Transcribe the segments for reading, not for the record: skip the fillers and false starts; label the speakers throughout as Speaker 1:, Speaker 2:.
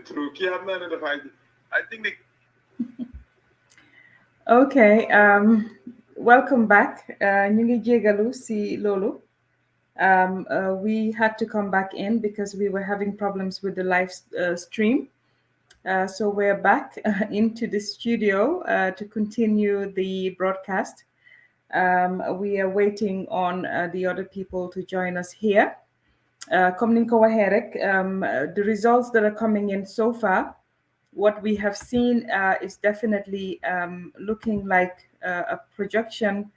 Speaker 1: True. I think they.
Speaker 2: Okay, welcome back. Ñu ngi jégalu si loolu. We had to come back in because we were having problems with the live stream. So we're back into the studio to continue the broadcast. We are waiting on the other people to join us here. Comme ni nga ko waxee rek, the results that are coming in so far, what we have seen is definitely looking like a projection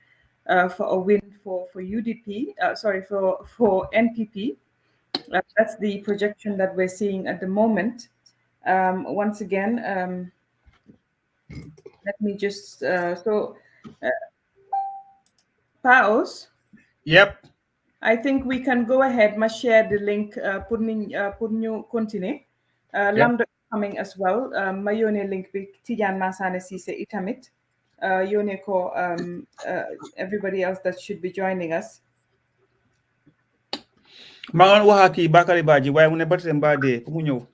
Speaker 2: for a win for UDP, sorry, for NPP. That's the projection that we're seeing at the moment. Once again, let me just, uh, Paos,
Speaker 3: Yep.
Speaker 2: I think we can go ahead, ma share the link, pour ñu continuer.
Speaker 3: Yep.
Speaker 2: Lambda is coming as well. Ma yónnee link bi Tidiane Masane Cissé itamit. Yónnee ko everybody else that should be joining us.
Speaker 3: maa ngi wax ak kii Bakary Badji waaye mu ne batterie mbaa dee pour mu ñëw.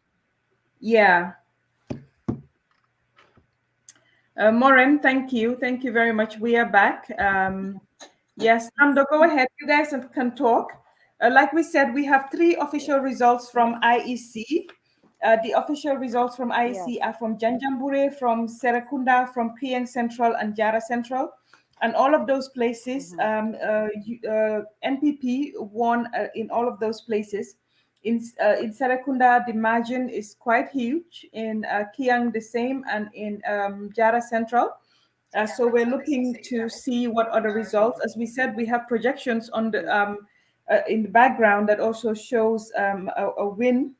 Speaker 2: Yeah. Maureen, thank you. Thank you very much. We are back. Yes, Lambda, go ahead. You guys can talk. Like we said, we have 3 official results from IEC. The official results from IEC are from Janjambure, from Serekunda, from Krieng Central, and Jara Central. And all of those places, NPP won in all of those places. In Serekunda, the margin is quite huge. In Kiang, the same, and in Jara Central. So we're looking to see what are the results. As we said, we have projections on the in the background that also shows a win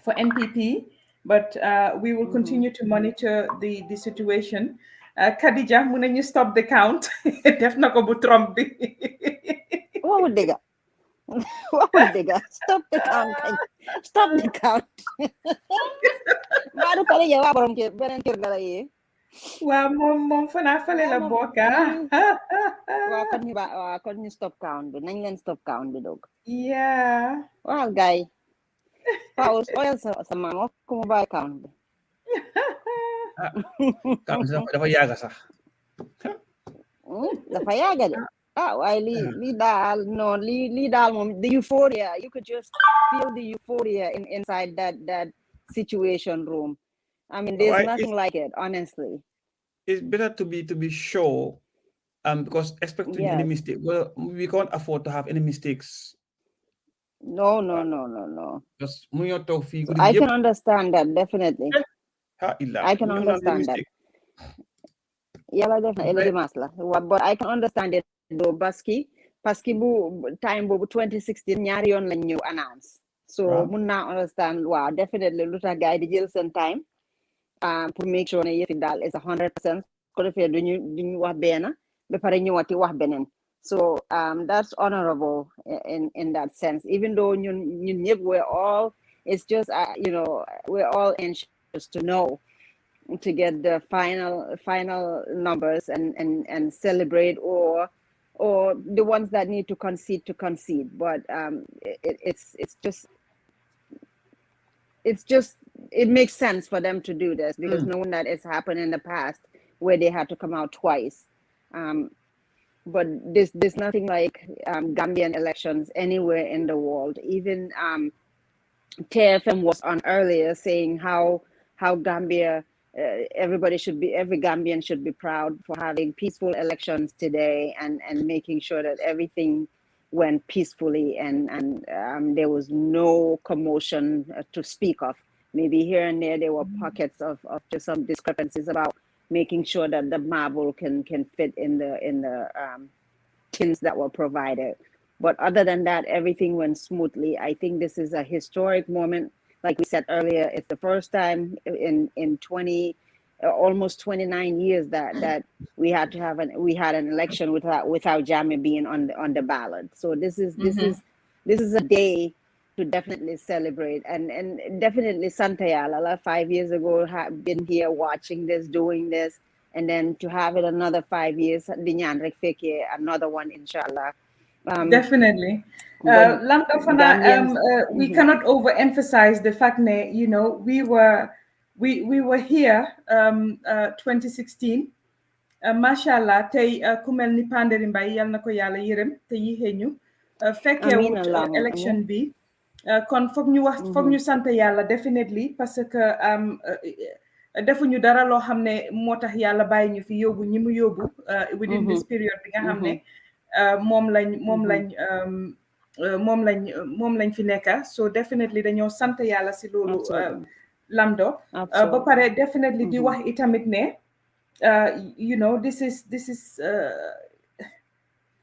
Speaker 2: for NPP, but we will continue to monitor the situation. Khadija, mun nañu stop the count. Def na ko bu Trump bi.
Speaker 4: What would they got? What would they got? Stop the count. Stop the count. Baru kali ya wa borom ke benen kër gala yi.
Speaker 2: Waaw moom fana fale la bokka.
Speaker 4: Waaw kon ñu stop count bi nañ leen stop count bi dog.
Speaker 2: Yeah.
Speaker 4: Waaw gay. Paus oil sa mama ko mo bay count bi.
Speaker 3: dafa yàgg sax.
Speaker 4: Dafa yàgg de. Waaye lii daal non lii daal moom the euphoria, you could just feel the euphoria inside that situation room. I mean, there's nothing like it, honestly.
Speaker 3: It's better to be sure, because expecting any mistake, well, we can't afford to have any mistakes.
Speaker 4: No.
Speaker 3: Because
Speaker 4: I can understand that, definitely. I can understand that. Yeah, definitely. But I can understand it though, parce que bu time boobu 2016 ñaari yoon lañ ñëw announce. So mun naa understand, waaw, definitely lu tax gars yi di jël seen time pour make sure ne yëfi daal is 100%, ko defee duñu wax benn ba pare ñëwati wax beneen. So that's honorable in that sense, even though ñun ñëpp we're all, it's just we're all anxious to know, to get the final numbers and celebrate, or the ones that need to concede, but it makes sense for them to do this, because knowing that it's happened in the past where they had to come out twice. But there's nothing like Gambian elections anywhere in the world. Even TFM was on earlier saying how Gambia, every Gambian should be proud for having peaceful elections today, and making sure that everything went peacefully, and there was no commotion to speak of. Maybe here and there were pockets of just some discrepancies about making sure that the marble can fit in the tins that were provided. But other than that, everything went smoothly. I think this is a historic moment. Like we said earlier, it's the first time in almost 29 years that we had an election without Jammeh being on the ballot. So this is a day to definitely celebrate, and definitely Santa Yala. 5 years ago, been here watching this, doing this, and then to have it another 5 years, another one, inshallah.
Speaker 2: Definitely.
Speaker 4: But
Speaker 2: Lambda Fana,
Speaker 4: Gambians,
Speaker 2: we cannot overemphasize the fact that we were here 2016. Mashallah tey ku mel ni Panderi Mbaye yal na ko yàlla yërëm te yéexee ñu
Speaker 4: amiin
Speaker 2: fekkeewut
Speaker 4: allahumma
Speaker 2: élection bi kon foog ñu wax foog ñu sant yàlla definitely parce que defuñu dara loo xam ne moo tax yàlla bàyyi ñu fi yóbbu ñi mu yóbbu within this period bi nga xam ne moom lañ fi nekka so definitely dañoo sant yàlla si loolu Lamdo ba pare definitely di wax itamit ne you know, this is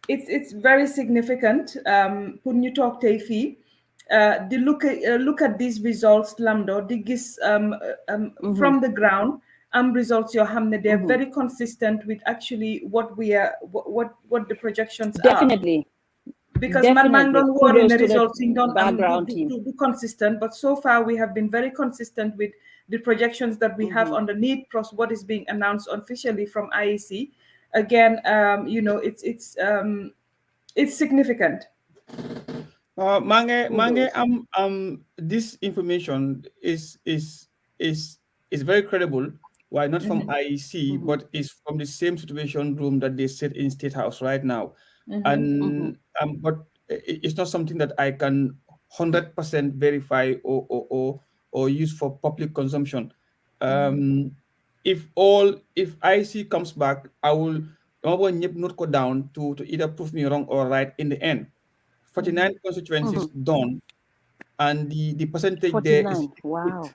Speaker 2: it's very significant. Pour ñu toog tey fii di look at these results Lamdo di gis from the ground results yoo xam ne they're very consistent with actually what the projections
Speaker 4: definitely
Speaker 2: are. Because man don't worry in the results in don't
Speaker 4: background team
Speaker 2: do consistent, but so far we have been very consistent with the projections that we have underneath plus what is being announced officially from IEC. Again, you know, it's significant.
Speaker 3: This information is very credible. Why not from IEC, but it's from the same situation room that they sit in State House right now. And but it's not something that I can 100% verify or use for public consumption. If IEC comes back, I will not go down to either prove me wrong or right in the end. 49 constituencies done, and the percentage 49. There is
Speaker 4: wow.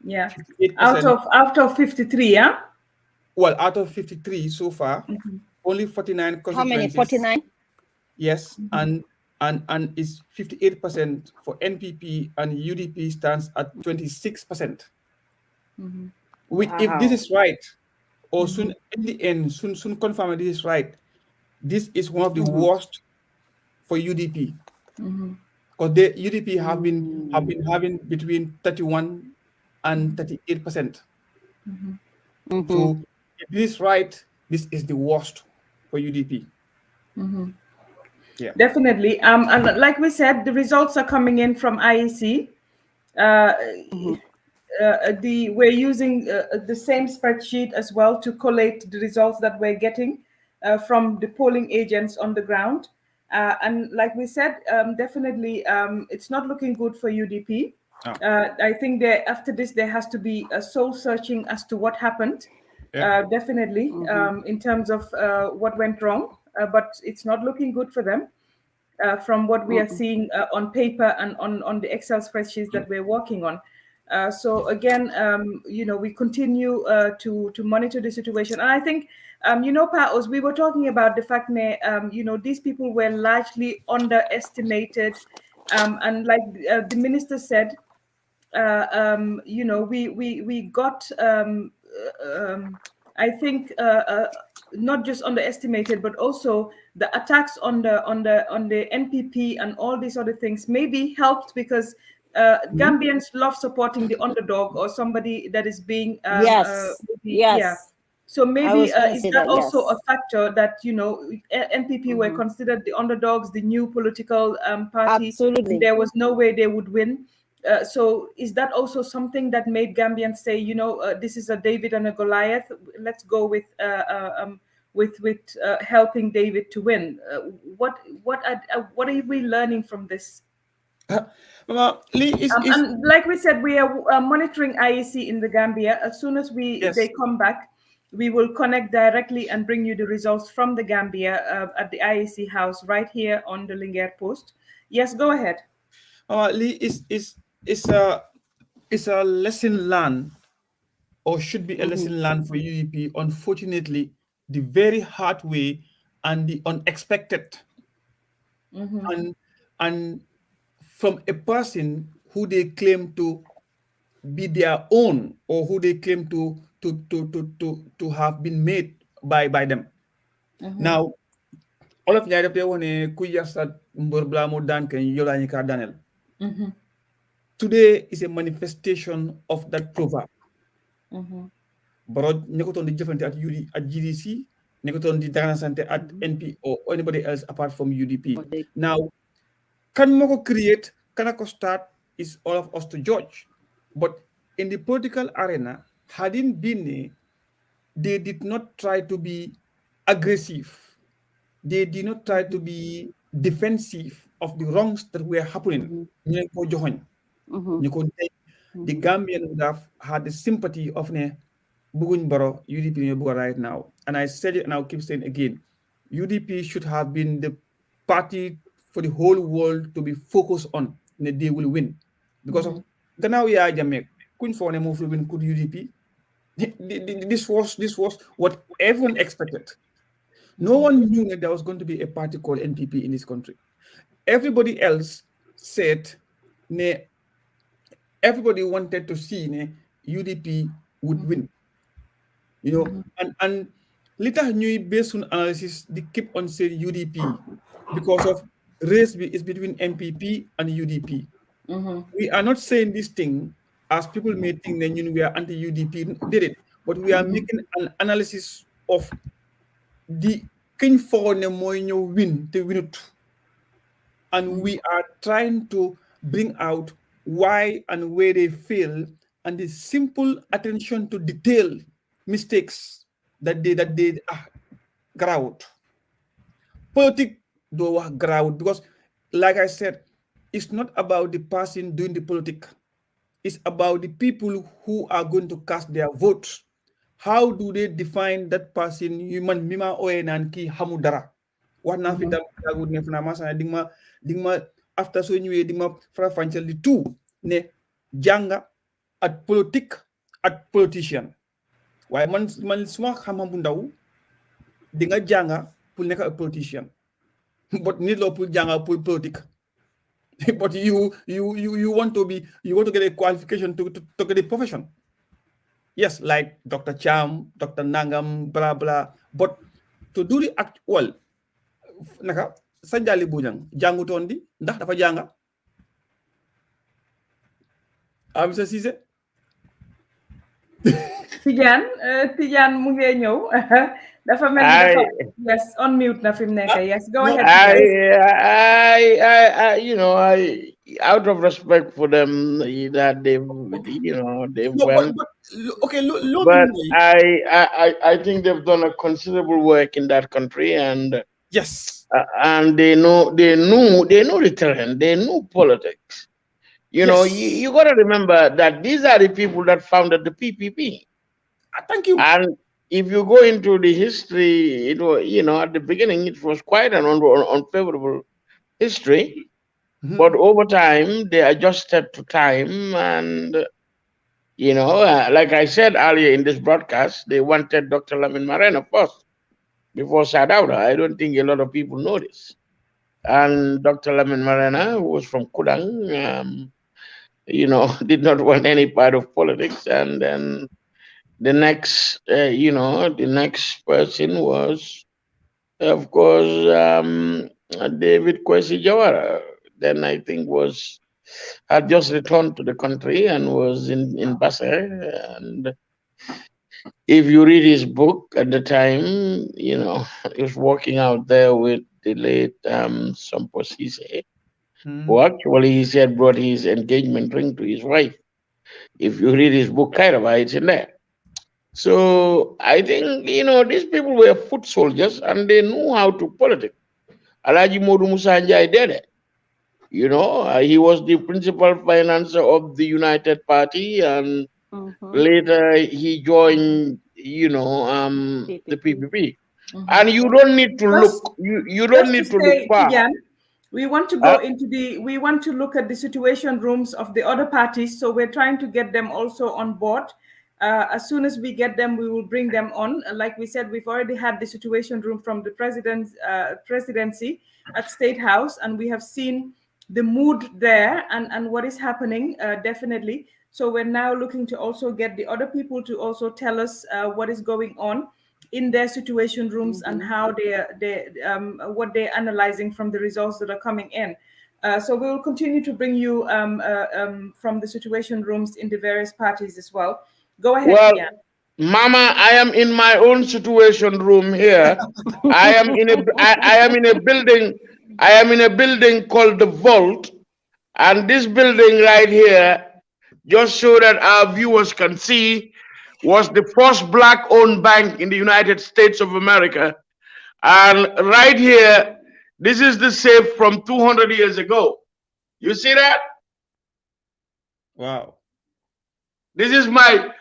Speaker 2: Yeah, out of 53, yeah.
Speaker 3: Well, out of 53 so far, only 49 constituencies.
Speaker 4: How many? 49.
Speaker 3: Yes, and is 58% for NPP, and UDP stands at 26%. Which, if this is right, or soon in the end, soon confirm this is right, this is one of the worst for UDP. Because the UDP have been having between 31 and 38%. So if this is right, this is the worst for UDP. Yeah,
Speaker 2: definitely. And like we said, the results are coming in from IEC. We're using the same spreadsheet as well to collate the results that we're getting from the polling agents on the ground. And like we said, definitely it's not looking good for UDP. I think after this, there has to be a soul searching as to what happened. Definitely, in terms of what went wrong, but it's not looking good for them from what we are seeing on paper and on the Excel spreadsheets that we're working on. So again, you know, we continue to monitor the situation. And I think, you know, Paos, we were talking about the fact that, you know, these people were largely underestimated. And like the minister said, you know, we got, I think, not just underestimated, but also the attacks on the NPP and all these other things maybe helped because Gambians love supporting the underdog or somebody that is being yeah. So maybe is that also a factor that, you know, NPP were considered the underdogs, the new political party.
Speaker 4: Absolutely.
Speaker 2: There was no way they would win. So is that also something that made Gambians say, you know, this is a David and a Goliath? Let's go with helping David to win. What are we learning from this? And like we said, we are monitoring IEC in the Gambia. As soon as they come back, we will connect directly and bring you the results from the Gambia at the IEC house right here on the Linguère Post. Yes, go ahead.
Speaker 3: Lee, it's a lesson learned, or should be a lesson learned for UDP. Unfortunately, the very hard way and the unexpected, and from a person who they claim to be their own, or who they claim to have been made by them. Now, all of you want to kuyasa mborblamo dan ken yolani ka Daniel. Today is a manifestation of that proverb. But nekoton di jëfante at GDC, nekoton di Dagana Santé at NP or anybody else apart from UDP. Now, Can moko create, can I start is all of us to judge. But in the political arena, hadn't been, they did not try to be aggressive. They did not try to be defensive of the wrongs that were happening. The Gambian would have had the sympathy of Bugun Baro, UDP right now. And I said it and I'll keep saying again, UDP should have been the party for the whole world to be focused on, and they will win. Because of Ganawi Jamek, couldn't for move to win could UDP. This was what everyone expected. No one knew that there was going to be a party called NPP in this country. Everybody else said, everybody wanted to see UDP would win. And later new based on analysis, they keep on saying UDP because of race is between MPP and UDP. We are not saying this thing as people may think that we are anti-UDP did it, but we are making an analysis of the king for win to win it. And we are trying to bring out why and where they fail, and the simple attention to detail mistakes that they ground. Politics do ground because, like I said, it's not about the person doing the politics. It's about the people who are going to cast their votes. How do they define that person? Human mima oenan ki hamudara. What na fit good ne fna masa dingma after so ñu dingma fra fanchal di tout ne janga at politique at politician. Waaye man suma xam-xam bu ndaw di nga janga pour nekk a politician. But nit lo pour janga pour politique. But you want to get a qualification to get a profession. Yes, like Dr. Cham, Dr. Nangam, blah blah. But to do the actual naka sanjali bujang janguton di ndax dafa janga Mr. Cissé
Speaker 2: Tidiane mu ngi ñëw dafa mel dafa yes on mute na fim nekk yes go ahead
Speaker 5: I out of respect for them that they went
Speaker 3: okay
Speaker 5: but I think they've done a considerable work in that country and
Speaker 3: yes
Speaker 5: and they know the terrain, they know politics. You know, you got to remember that these are the people that founded the PPP.
Speaker 3: Thank you.
Speaker 5: And if you go into the history, it was, at the beginning, it was quite an unfavorable history. But over time, they adjusted to time. And, like I said earlier in this broadcast, they wanted Dr. Lamin Marena first before Sadauda. I don't think a lot of people know this. And Dr. Lamin Marena, who was from Kudang, did not want any part of politics. And then the next, the next person was, of course, David Kwesi Jawara. Then I think had just returned to the country and was in Basel. And if you read his book at the time, he was walking out there with the late Sompo Cisse, who actually he said brought his engagement ring to his wife. If you read his book, Kairaba, it's in there. So I think, these people were foot soldiers and they knew how to politics. Alaji Modu Musa Njai did it. He was the principal financer of the United Party and later he joined, the PPP. And you don't need to look, you don't need to look far.
Speaker 2: Again, we want to go we want to look at the situation rooms of the other parties. So we're trying to get them also on board. As soon as we get them, we will bring them on. Like we said, we've already had the situation room from the presidency at State House, and we have seen the mood there and what is happening, definitely. So we're now looking to also get the other people to also tell us what is going on in their situation rooms and how what they're analyzing from the results that are coming in. So we will continue to bring you from the situation rooms in the various parties as well. Go ahead,
Speaker 5: well, Mama, I am in my own situation room here. I am in a building I am in a building called the Vault, and this building right here, just so that our viewers can see, was the first black-owned bank in the United States of America. And right here, this is the safe from 200 years ago. You see that?
Speaker 3: Wow.
Speaker 5: This is my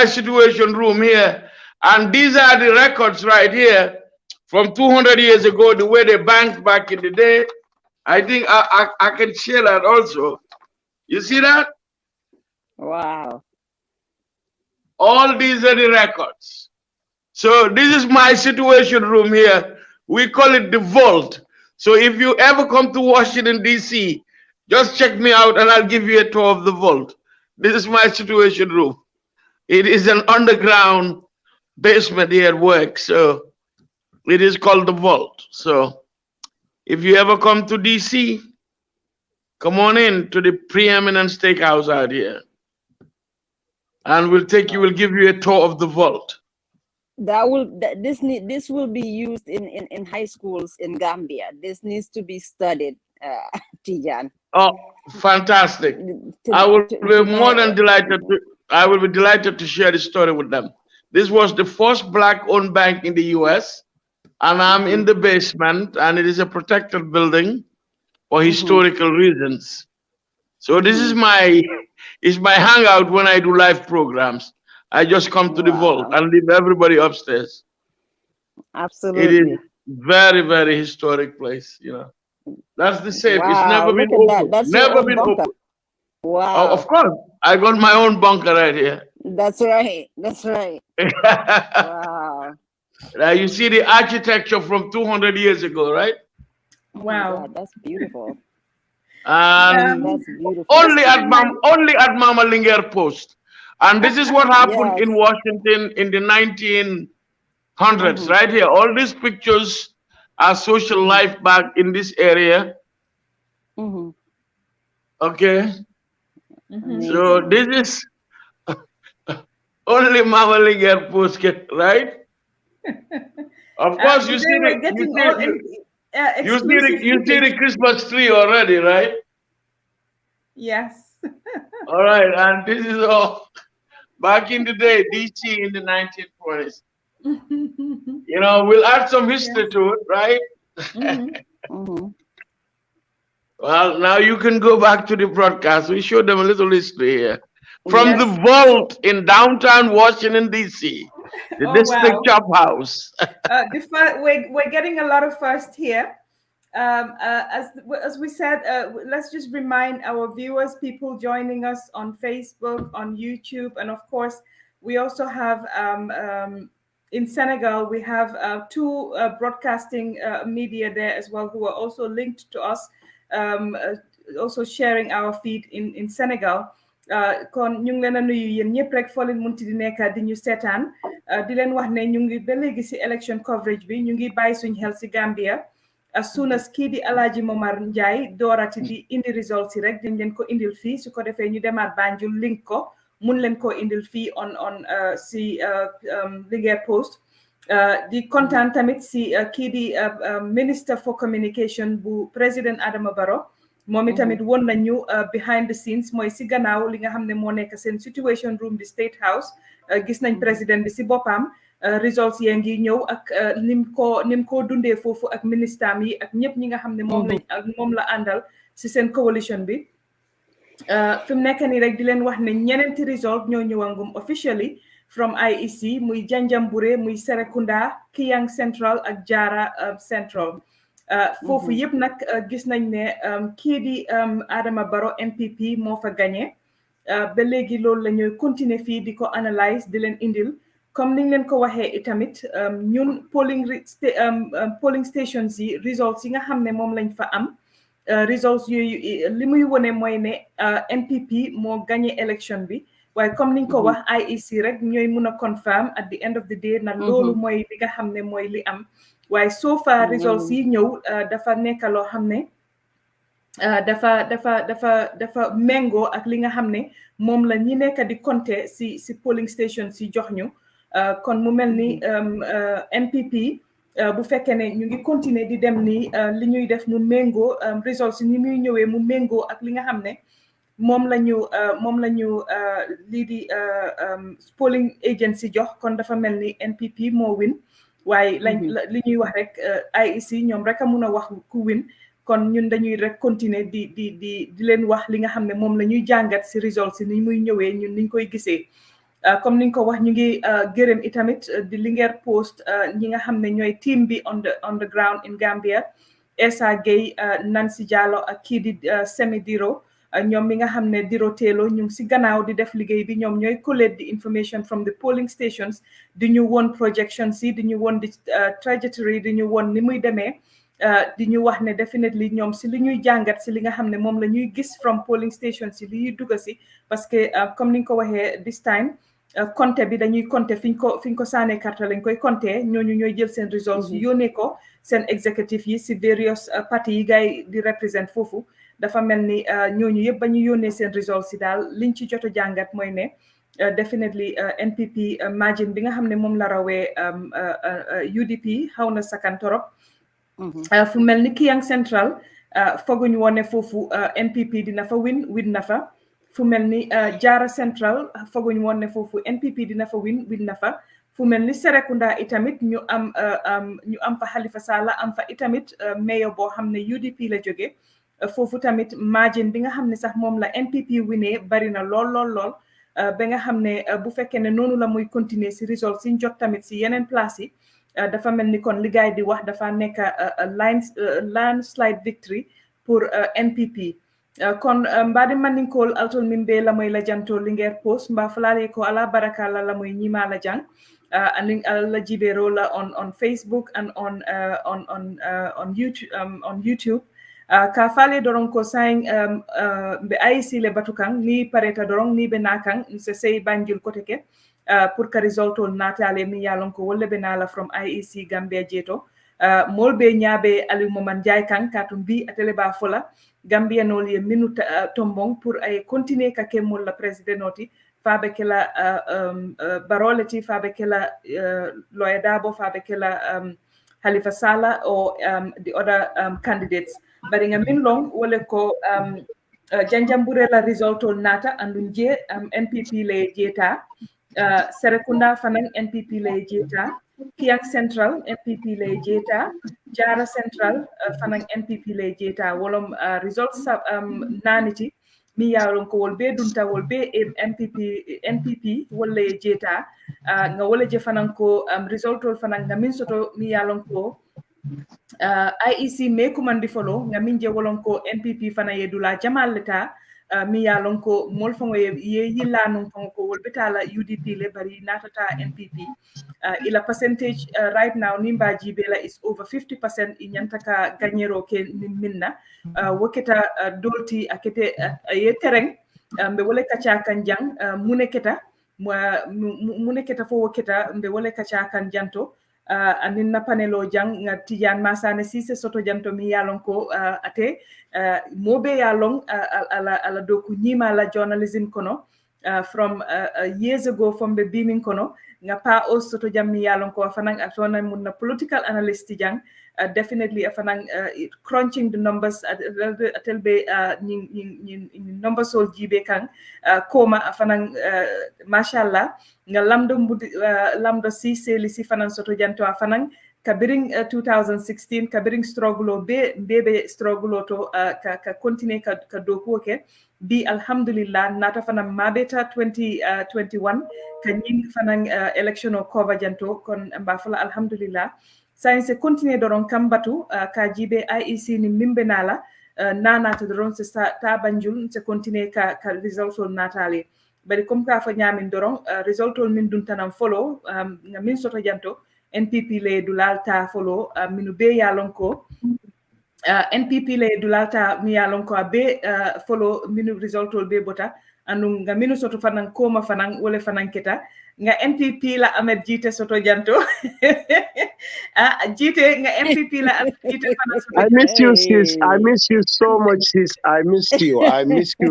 Speaker 5: situation room here, and these are the records right here from 200 years ago, the way they banked back in the day. I think I can share that also. You see that?
Speaker 4: Wow.
Speaker 5: All these are the records. So this is my situation room here. We call it the Vault. So if you ever come to Washington, D.C., just check me out and I'll give you a tour of the Vault. This is my situation room. It is an underground basement here at work. So it is called the Vault. So if you ever come to D.C., come on in to the preeminent steakhouse out here. And we'll give you a tour of the Vault.
Speaker 4: This will be used in high schools in Gambia. This needs to be studied, Tijan.
Speaker 5: Oh, fantastic! I will be more than delighted. I will be delighted to share the story with them. This was the first black-owned bank in the U.S., and I'm in the basement, and it is a protected building for historical reasons. So this is my hangout when I do live programs. I just come to the Vault and leave everybody upstairs.
Speaker 4: Absolutely.
Speaker 5: It is very, very historic place, you know. That's the safe.
Speaker 4: Wow,
Speaker 5: it's never been open.
Speaker 4: That's
Speaker 5: never been open.
Speaker 4: Wow.
Speaker 5: Oh, of course. I got my own bunker right here.
Speaker 4: That's right. That's right. Wow.
Speaker 5: Now you see the architecture from 200 years ago, right?
Speaker 2: Wow.
Speaker 4: Oh God, that's beautiful.
Speaker 5: And
Speaker 4: that's beautiful.
Speaker 5: Only at Mama Linger Post. And this is what happened in Washington in the 1900s, right here. All these pictures are social life back in this area. Okay. So this is only Mama Linger Post, right? Of course, you see the Christmas tree already, right?
Speaker 2: Yes.
Speaker 5: All right, and this is all back in the day, DC in the 1920s. You know, we'll add some history to it, right? Well, now you can go back to the broadcast. We showed them a little history here. From the Vault in downtown Washington, D.C., the District Chop House.
Speaker 2: We're getting a lot of first here. As we said, let's just remind our viewers, people joining us on Facebook, on YouTube, and of course, we also have in Senegal, we have two broadcasting media there as well who are also linked to us, also sharing our feed in Senegal. Kon ñu ngi leen a nuyu yéen ñëpp rek foo leen munti di nekk di ñu seetaan di leen wax ne ñu ngi ba léegi si election coverage bi ñu ngi bàyyi suñ xel si Gambia as soon as kii di Alhaji Momar Njie doorati di indi results yi rek dañ leen ko indil fii su ko defee ñu demaat Banjul link ko mun leen ko indil fii on si Linguère Post di kontaan tamit si kii di Minister for Communication bu président Adama Barrow moom itamit won nañu behind the scenes mooy si gannaaw li nga xam ne moo nekk seen situation room di State House gis nañ président bi si boppam results yaa ngi ñëw ak nim ko dundee foofu ak ministres yi ak ñëpp ñi nga xam ne moom la àndal si seen coalition bi fi mu nekk nii rek di leen wax ne ñeneenti result ñoo ñëwangum officially from IEC muy Janjanbureh muy Serekunda Kiyang Central ak Jara Central foofu yëpp nag gis nañ ne kii di Adama Barrow MPP moo fa gagné ba léegi loolu la ñuy continuer fii di ko analyse di leen indil comme niñ leen ko waxee itamit ñun polling stations yi results yi nga xam ne moom lañ fa am results yooyu li muy wone mooy ne MPP moo gagné élection bi waaye comme niñ ko wax IEC rek ñooy mun a confirm at the end of the day na loolu mooy li nga xam ne mooy li am waaye so far results yi ñëw dafa nekk loo xam ne dafa méngoo ak li nga xam ne moom la ñi nekk di compter si polling station si jox ñu kon mu mel ni MPP bu fekkee ne ñu ngi continuer di dem ni li ñuy def mu méngoo results ni muy ñëwee mu méngoo ak li nga xam ne moom la ñu lii di polling agency jox kon dafa mel ni NPP moo win waaye li ñuy wax rek IEC ñoom rek a mun a wax ku win kon ñun dañuy rek continuer di leen wax li nga xam ne moom la ñuy jàngat si results ni muy ñëwee ñun niñ koy gisee comme niñ ko wax ñu ngi gërëm itamit di Linguère Post ñi nga xam ne ñooy team bi on the ground in Gambia Essa Gueye Nancy Diallo ak kii di Semi Diro ñoom mi nga xam ne Diro Teelo ñu ngi si gannaaw di def liggéey bi ñoom ñooy collate the information from the polling stations di ñu won projections yi di ñu won di trajectory di ñu won ni muy demee di ñu wax ne definitely ñoom si li ñuy jàngat si li nga xam ne moom la ñuy gis from polling stations si li ñuy dugg si parce que comme ni nga ko waxee this time compte bi dañuy compte fiñ ko saanee carte lañ koy compté ñooñu ñooy jël seen results yónnee ko seen executive yi si various parti yi gars di represent foofu dafa mel ni ñooñu yëpp ba ñu yónnee seen results yi daal liñ ci jot a jàngat mooy ne definitely NPP margin bi nga xam ne moom la rawee UDP xaw na sakan torop fu mel ni Kiyang Central fooguñu woon ne foofu NPP dina fa win na fa fu mel ni Jara Central fooguñu woon ne foofu NPP dina fa win na fa fu mel ni Serekunda itamit ñu am fa Halifa Sallah am fa itamit mayor boo xam ne UDP la jóge foofu tamit margin bi nga xam ne sax moom la NPP winee bari na lool ba nga xam ne bu fekkee ne noonu la muy continuer si result siñ jot tamit si yeneen place yi dafa mel ni kon li gaay di wax dafa nekk landslide victory pour NPP kon mbaɗi manninkol altol min be lamoy la janto Linguère Post mba falale ko ala baraka la lamoy ñima la jang anin la jibero la on Facebook and on YouTube ka fale doron ko sain be IEC le batukan ni pareta doron ni be nakan se sey banjul koteke pour que resultol natale mi yalon ko wolle be nala from IEC Gambia jeto molbe ñaabe Aliou Momane Ndiaye kan katum bi atele ba fola Gambia nol ye minute tombong pour ay continuer ka kemol la président noti fabe kala baroleti fabe kala Lawyer Darboe fabe kala Halifa Sallah or the other candidates bari nga min long wala ko janjambure la resultol nata andun je NPP le jeta Serekunda fanan NPP le jeta Kiyang Central NPP le jeta Jara Central fanan NPP le jeta wolom results naniti mi yawon ko wolbe dunta wolbe NPP wolle jeta nga wala je fanan ko resultol fanan nga min soto mi yalon ko IEC me kumandi folo nga min je wolon ko NPP fana yedula jamal leta mi yalon ko mol fango ye yilla non fango ko wolbetala UDP le bari natata NPP ila percentage right now nimba jibela is over 50% inyantaka gagnero ke minna woketa dolti akete ye tereng mbe wole kacha kanjang muneketa fo woketa mbe wole kacha kan janto anin na panelo jang nga Tidiane Masane Cissé soto janto mi yalon ko ate mobe yalon ala doku nyima la journalism kono from years ago from the beaming kono nga pa o soto jam mi yalon ko fanang atona mun na political analyst jang definitely afanang crunching the numbers atel be numbers sol jibe kan koma afanang mashallah nga lamdo Cissé li si fanan soto janto afanang kabiring 2016 kabiring struggle bebe struggle to ka continue ka doku ke bi alhamdulillah nata fanan mabeta 2021 kanying fanan election o cover janto kon mbafala alhamdulillah science continue doron kambatu ka jibe IEC ni mimbe nala nanata doron se ta banjul se continue ka results natali bari comme ka fa ñamin doron resultol min dun tanam follow nga min soto janto NPP le dulalta follow minu be yalon ko NPP le dulalta mi yalon ko be follow minu resultol be bota anu nga minu soto fanan koma fanan wala fanan keta nga NPP la Ahmed Jite soto janto Jite nga NPP la Ahmed Jite fanan soto
Speaker 6: I miss you sis, I miss you so much sis, I miss you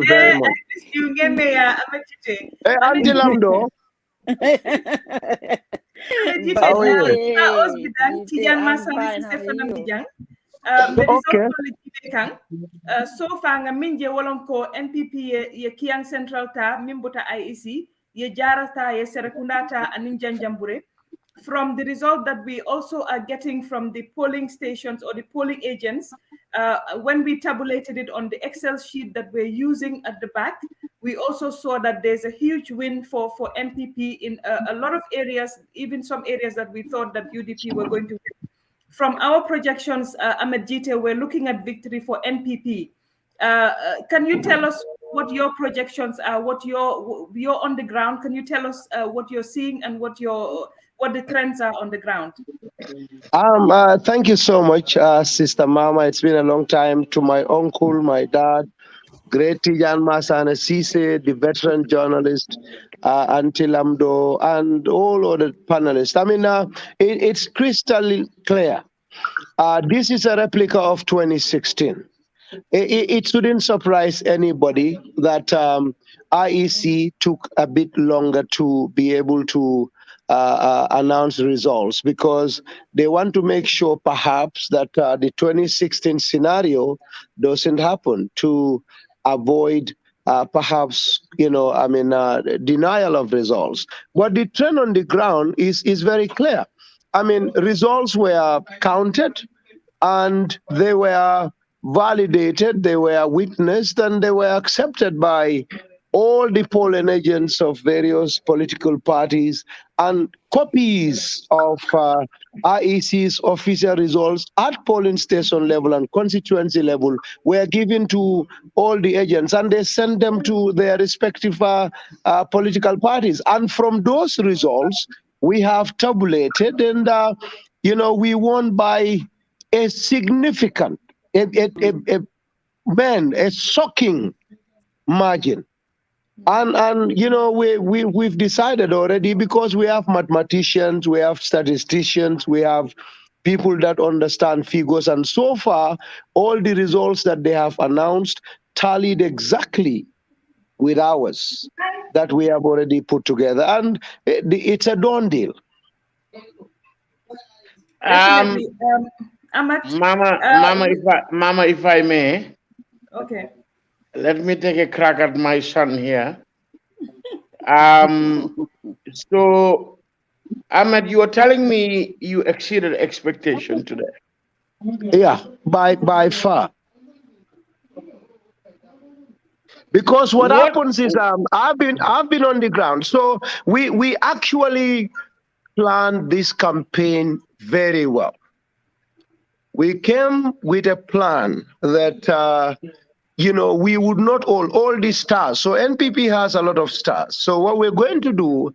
Speaker 6: very much.
Speaker 2: I miss you ngene ya Ahmed Jite
Speaker 6: Hey Auntie Lamdo How are you?
Speaker 4: I'm fine. How are you?
Speaker 2: The result
Speaker 6: Okay.
Speaker 2: only kang so far nga minje wolon ko NPP ye Kiang Central ta mimbuta IEC ye jarata ye Serekunda ta anin Janjambure. From the result that we also are getting from the polling stations or the polling agents, when we tabulated it on the Excel sheet that we're using at the back, we also saw that there's a huge win for NPP in a lot of areas, even some areas that we thought that UDP were going to win. From our projections, Ahmed Jite, we're looking at victory for NPP. Can you tell us what your projections are? What you're on the ground? Can you tell us what you're seeing and what the trends are on the ground?
Speaker 6: Thank you so much, Sister Mama. It's been a long time. To my uncle, my dad, great Tijan Masana Sise, the veteran journalist, Auntie Lamdo, and all other panelists. I mean, it's crystal clear. This is a replica of 2016. It shouldn't surprise anybody that IEC took a bit longer to be able to announce results because they want to make sure perhaps that the 2016 scenario doesn't happen to avoid perhaps, denial of results. But the trend on the ground is very clear. I mean, results were counted and they were validated, they were witnessed, and they were accepted by all the polling agents of various political parties, and copies of IEC's official results at polling station level and constituency level were given to all the agents, and they sent them to their respective political parties. And from those results, we have tabulated, and we won by a significant, a shocking margin. And we've decided already, because we have mathematicians, we have statisticians, we have people that understand figures, and so far all the results that they have announced tallied exactly with ours that we have already put together, and it's a done deal.
Speaker 2: Definitely. Ahmad,
Speaker 5: Mama, if I may.
Speaker 2: Okay.
Speaker 5: Let me take a crack at my son here. So, Ahmed, you are telling me you exceeded expectation today.
Speaker 6: Yeah, by far. Because what happens is I've been on the ground. So we actually planned this campaign very well. We came with a plan that we would not all these stars. So NPP has a lot of stars. So what we're going to do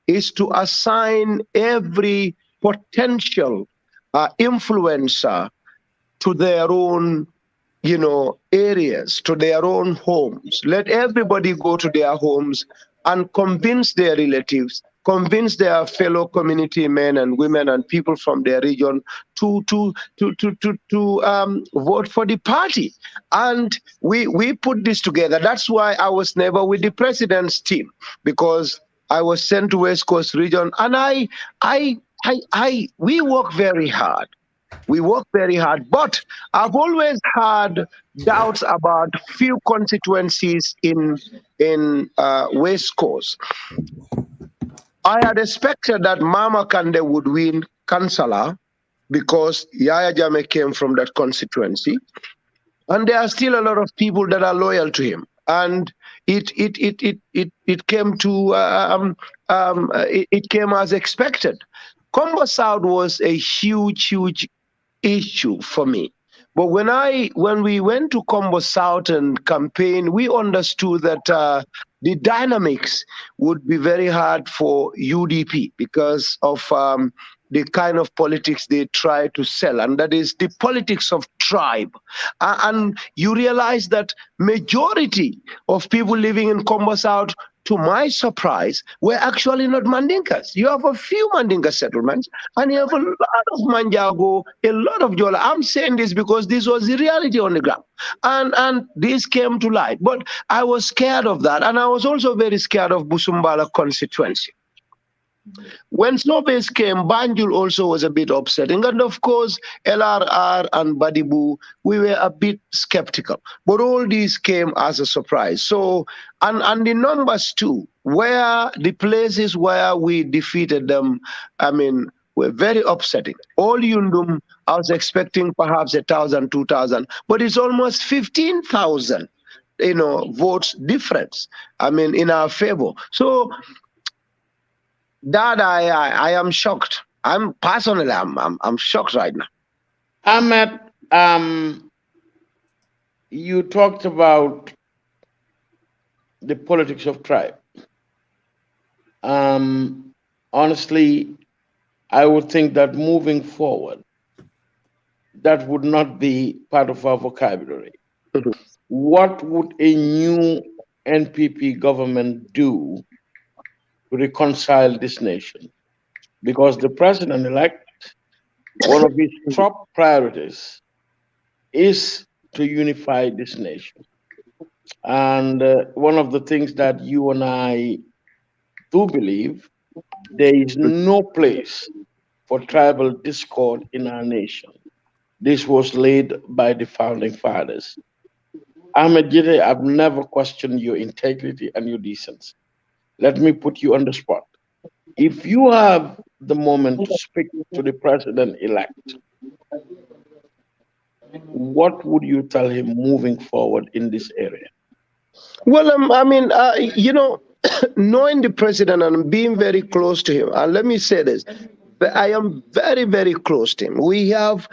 Speaker 6: is to assign every potential influencer to their own areas, to their own homes. Let everybody go to their homes and convince their relatives, convince their fellow community men and women and people from their region to vote for the party. And we put this together. That's why I was never with the president's team, because I was sent to West Coast region, and we work very hard. We work very hard, but I've always had doubts about few constituencies in West Coast. I had expected that Mama Kande would win Kansala because Yaya Jame came from that constituency, and there are still a lot of people that are loyal to him. And it came to it came as expected. Combo South was a huge issue for me. But when we went to Combo South and campaign, we understood that the dynamics would be very hard for UDP because of the kind of politics they try to sell, and that is the politics of tribe. And you realize that majority of people living in Combo South, to my surprise, were actually not Mandinkas. You have a few Mandinka settlements, and you have a lot of Manjago, a lot of Jola. I'm saying this because this was the reality on the ground. And this came to light. But I was scared of that, and I was also very scared of Busumbala constituency. When surveys came, Banjul also was a bit upsetting. And of course, LRR and Badibu, we were a bit skeptical. But all these came as a surprise. So, and the numbers too, where the places where we defeated them, I mean, were very upsetting. All Yundum, I was expecting perhaps 1,000, 2,000, but it's almost 15,000, votes difference, I mean, in our favor. So that I am shocked. I'm personally I'm shocked right now.
Speaker 5: Ahmed, you talked about the politics of tribe. Honestly, I would think that moving forward, that would not be part of our vocabulary.
Speaker 6: Mhm.
Speaker 5: What would a new NPP government do to reconcile this nation? Because the president-elect, one of his top priorities is to unify this nation. And one of the things that you and I do believe, there is no place for tribal discord in our nation. This was laid by the founding fathers. Ahmed Jide, I've never questioned your integrity and your decency. Let me put you on the spot. If you have the moment to speak to the president-elect, what would you tell him moving forward in this area?
Speaker 6: Well, I mean, knowing the president and being very close to him, and let me say this, I am very, very close to him. We have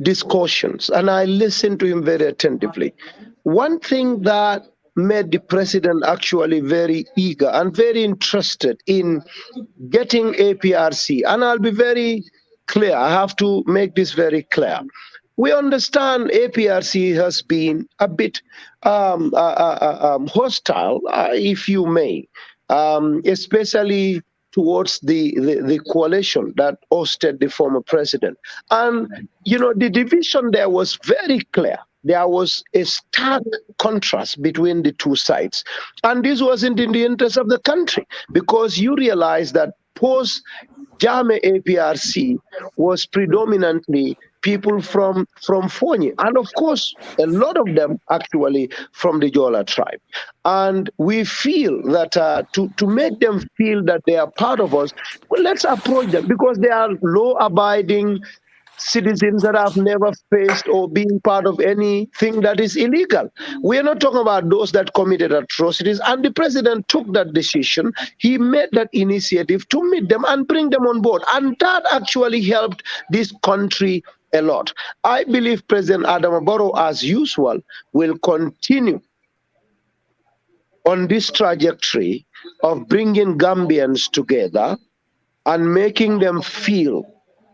Speaker 6: discussions, and I listen to him very attentively. One thing that made the president actually very eager and very interested in getting APRC, and I'll be very clear, I have to make this very clear. We understand APRC has been a bit hostile, if you may, especially towards the coalition that hosted the former president. And, the division there was very clear. There was a stark contrast between the two sides. And this wasn't in the interest of the country, because you realize that post Jame APRC was predominantly people from Fonyi, and of course, a lot of them actually from the Jola tribe. And we feel that to make them feel that they are part of us, well, let's approach them, because they are law-abiding citizens that have never faced or been part of anything that is illegal. We are not talking about those that committed atrocities. And the president took that decision. He made that initiative to meet them and bring them on board. And that actually helped this country a lot. I believe President Adama Barrow, as usual, will continue on this trajectory of bringing Gambians together and making them feel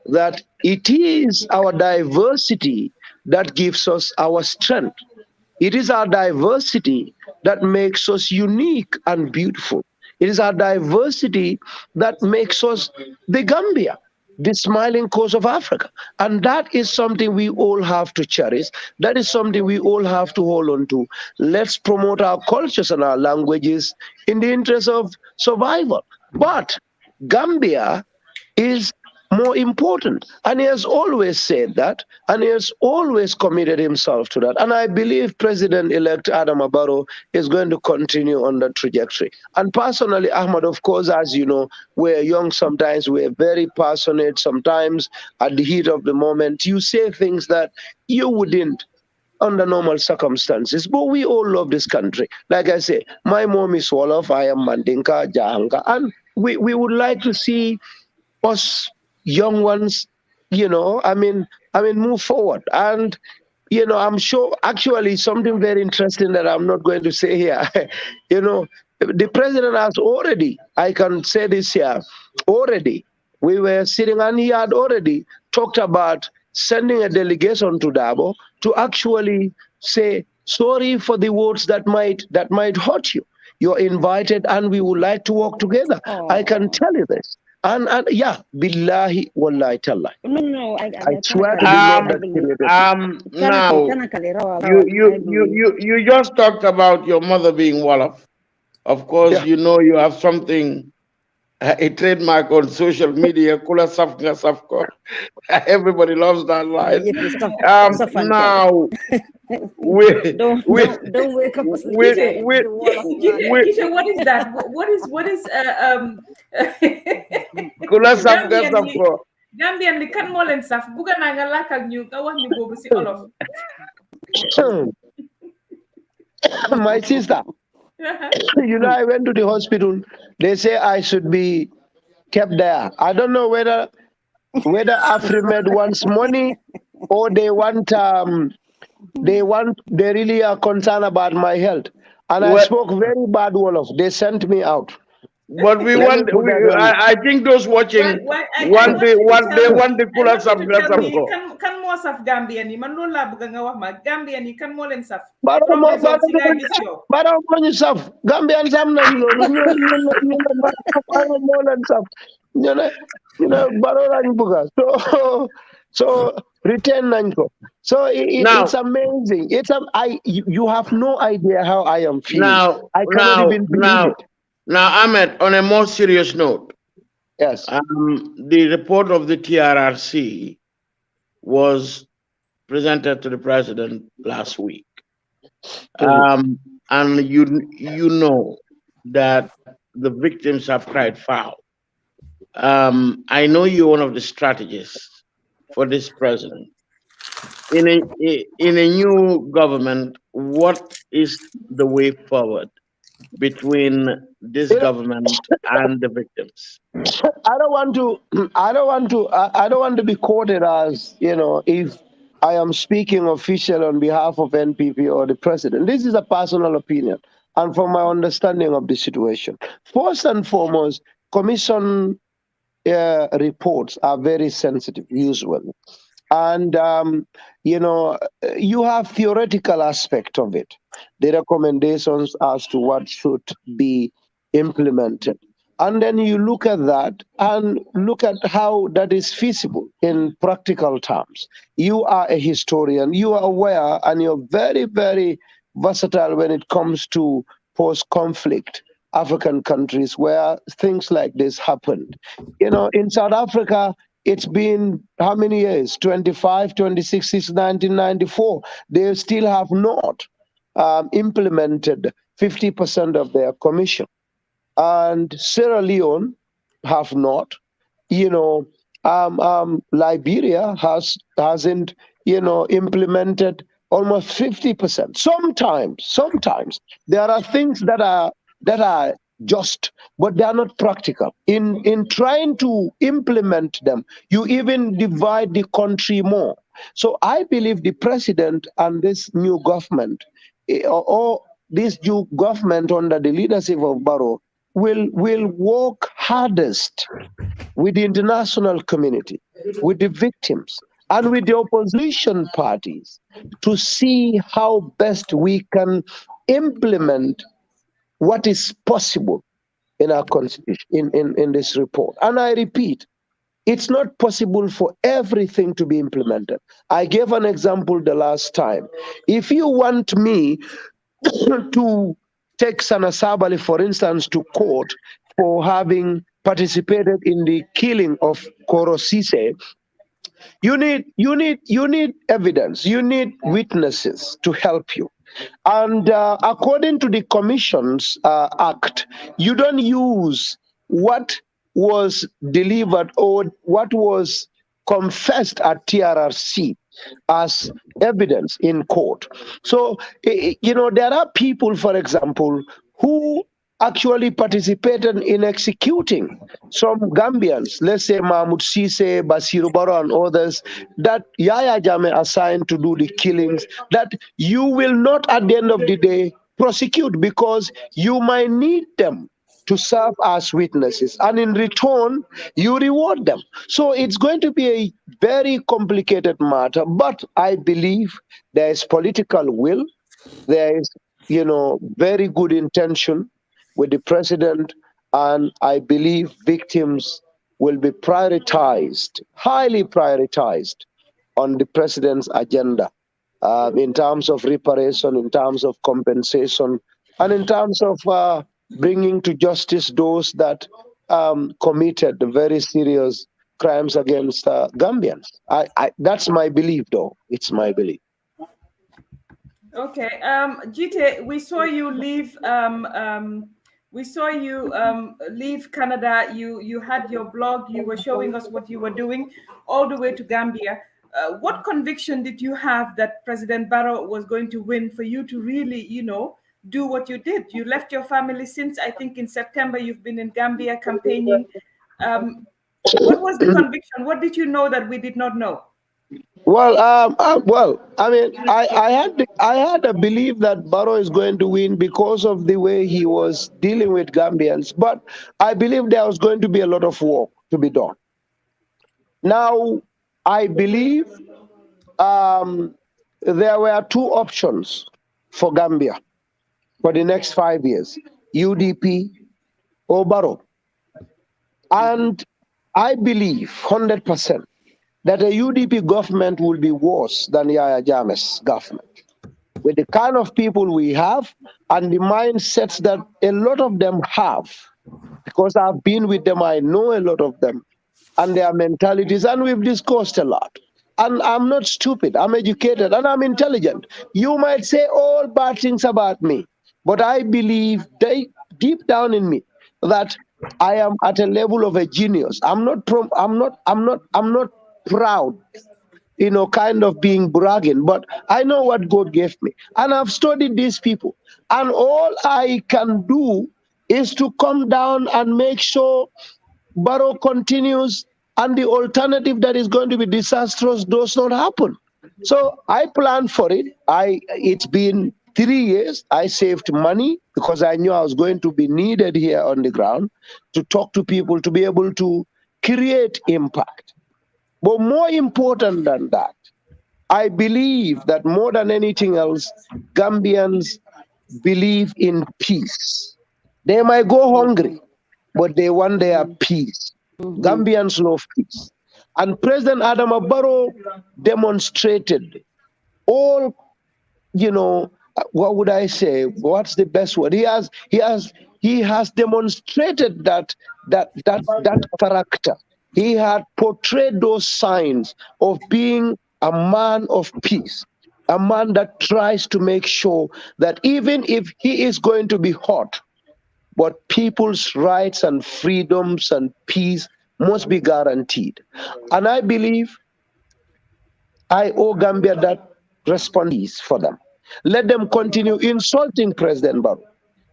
Speaker 6: that it is our diversity that gives us our strength. It is our diversity that makes us unique and beautiful. It is our diversity that makes us the Gambia, the smiling coast of Africa. And that is something we all have to cherish. That is something we all have to hold on to. Let's promote our cultures and our languages in the interest of survival. But Gambia is more important. And he has always said that, and he has always committed himself to that. And I believe President-elect Adama Barrow is going to continue on that trajectory. And personally, Ahmad, of course, as you know, we're young sometimes, we're very passionate. Sometimes at the heat of the moment, you say things that you wouldn't under normal circumstances. But we all love this country. Like I say, my mom is Wolof, I am Mandinka, Jahanga, and we would like to see us young ones, move forward. And, I'm sure actually something very interesting that I'm not going to say here, the president has already, I can say this here, already, we were sitting and he had already talked about sending a delegation to Dabo to actually say, sorry for the words that might hurt you. You're invited and we would like to work together. I can tell you this. And yeah, billahi wallahi tallahi.
Speaker 4: No,
Speaker 6: I swear to the Lord that created
Speaker 5: now you just talked about your mother being Wolof. Of course,
Speaker 6: Yeah.
Speaker 5: you know you have something a trademark on social media. Kula Safka Safko. Everybody loves that line.
Speaker 4: If it's
Speaker 5: Now we
Speaker 4: don't
Speaker 5: we
Speaker 4: wake up
Speaker 5: we we
Speaker 4: the wall of
Speaker 5: we
Speaker 2: Isha, what is that? What is
Speaker 5: Kula Safka
Speaker 2: Gambian li
Speaker 5: Safko.
Speaker 2: Gambian li kan moo leen saf bugga naa nga lakkal ñu nga wax ñu boobu si olof.
Speaker 6: My sister, I went to the hospital. They say I should be kept there. I don't know whether AfriMed wants money or they really are concerned about my health. And I spoke very bad Wolof. They sent me out.
Speaker 5: But we want. I think those watching want the Kula Safka Safko.
Speaker 2: Kan moo saf Gambian yi man loolu laa bëgg nga wax ma Gambian yi kan moo leen saf.
Speaker 6: Baro mo ñu saf Gambian sam nañ loolu ñu moo leen saf ñu ne baro lañ bëgga so retain nañ ko. So it's amazing. You have no idea how I am feeling. I cannot even believe it.
Speaker 5: Now, Ahmed, on a more serious note,
Speaker 6: yes,
Speaker 5: the report of the TRRC was presented to the president last week, and you know that the victims have cried foul. I know you're one of the strategists for this president. In a new government, what is the way forward between this government and the victims?
Speaker 6: I don't want to be quoted as, if I am speaking official on behalf of NPP or the president. This is a personal opinion and from my understanding of the situation. First and foremost, commission reports are very sensitive usually. And, you have theoretical aspect of it, the recommendations as to what should be implemented. And then you look at that and look at how that is feasible in practical terms. You are a historian, you are aware, and you're very, very versatile when it comes to post-conflict African countries where things like this happened. In South Africa, it's been how many years? 25, 26 since 1994. They still have not implemented 50% of their commission. And Sierra Leone have not. Liberia hasn't, implemented almost 50%. Sometimes there are things that are just, but they are not practical. In trying to implement them, you even divide the country more. So I believe the president and this new government, or this new government under the leadership of Barrow, will work hardest with the international community, with the victims, and with the opposition parties to see how best we can implement what is possible in our constitution, in this report. And I repeat, it's not possible for everything to be implemented. I gave an example the last time. If you want me to take Sana Sabali, for instance, to court for having participated in the killing of Koro Sise, you need evidence, you need witnesses to help you. And according to the Commissions Act, you don't use what was delivered or what was confessed at TRRC as evidence in court. So, there are people, for example, who actually participated in executing some Gambians, let's say Mahmoud Sise, Basiru Baro, and others, that Yaya Jame assigned to do the killings, that you will not at the end of the day prosecute because you might need them to serve as witnesses, and in return, you reward them. So it's going to be a very complicated matter, but I believe there is political will, there is, very good intention with the president, and I believe victims will be prioritized, highly prioritized on the president's agenda in terms of reparation, in terms of compensation, and in terms of bringing to justice those that committed very serious crimes against Gambians. That's my belief, though. It's my belief.
Speaker 2: Okay. Jite, we saw you leave. We saw you leave Canada. You had your blog. You were showing us what you were doing, all the way to Gambia. What conviction did you have that President Barrow was going to win for you to really, do what you did? You left your family since, I think, in September. You've been in Gambia campaigning. What was the conviction? What did you know that we did not know?
Speaker 6: Well, I mean, I had a belief that Barrow is going to win because of the way he was dealing with Gambians, but I believe there was going to be a lot of work to be done. Now, I believe there were two options for Gambia for the next 5 years: UDP or Barrow, and I believe 100% that a UDP government will be worse than Yaya Jammeh's government. With the kind of people we have and the mindsets that a lot of them have, because I've been with them, I know a lot of them, and their mentalities, and we've discussed a lot. And I'm not stupid, I'm educated, and I'm intelligent. You might say all bad things about me, but I believe deep down in me that I am at a level of a genius. I'm not proud, kind of being bragging, but I know what God gave me. And I've studied these people. And all I can do is to come down and make sure Barrow continues and the alternative that is going to be disastrous does not happen. So I planned for it. It's been 3 years. I saved money because I knew I was going to be needed here on the ground to talk to people, to be able to create impact. But more important than that, I believe that more than anything else, Gambians believe in peace. They might go hungry, but they want their peace. Gambians love peace. And President Adama Barrow demonstrated all, what would I say? What's the best word? He has demonstrated that character. He had portrayed those signs of being a man of peace, a man that tries to make sure that even if he is going to be hot, but people's rights and freedoms and peace must be guaranteed. And I believe I owe Gambia that response for them. Let them continue insulting President Barrow.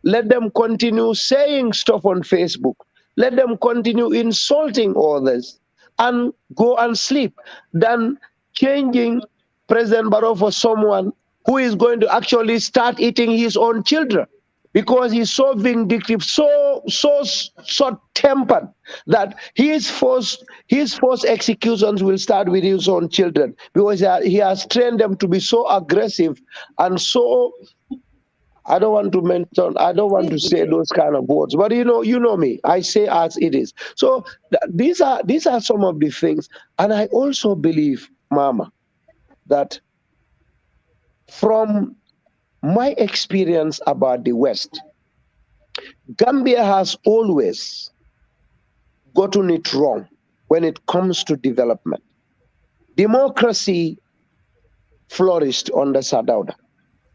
Speaker 6: Let them continue saying stuff on Facebook. Let them continue insulting others and go and sleep than changing President Barrow for someone who is going to actually start eating his own children, because he's so vindictive, so tempered that his first executions will start with his own children, because he has trained them to be so aggressive and so. I don't want to say those kind of words, but you know me. I say as it is. So these are some of the things, and I also believe, Mama, that from my experience about the West, Gambia has always gotten it wrong when it comes to development. Democracy flourished under Sadauda.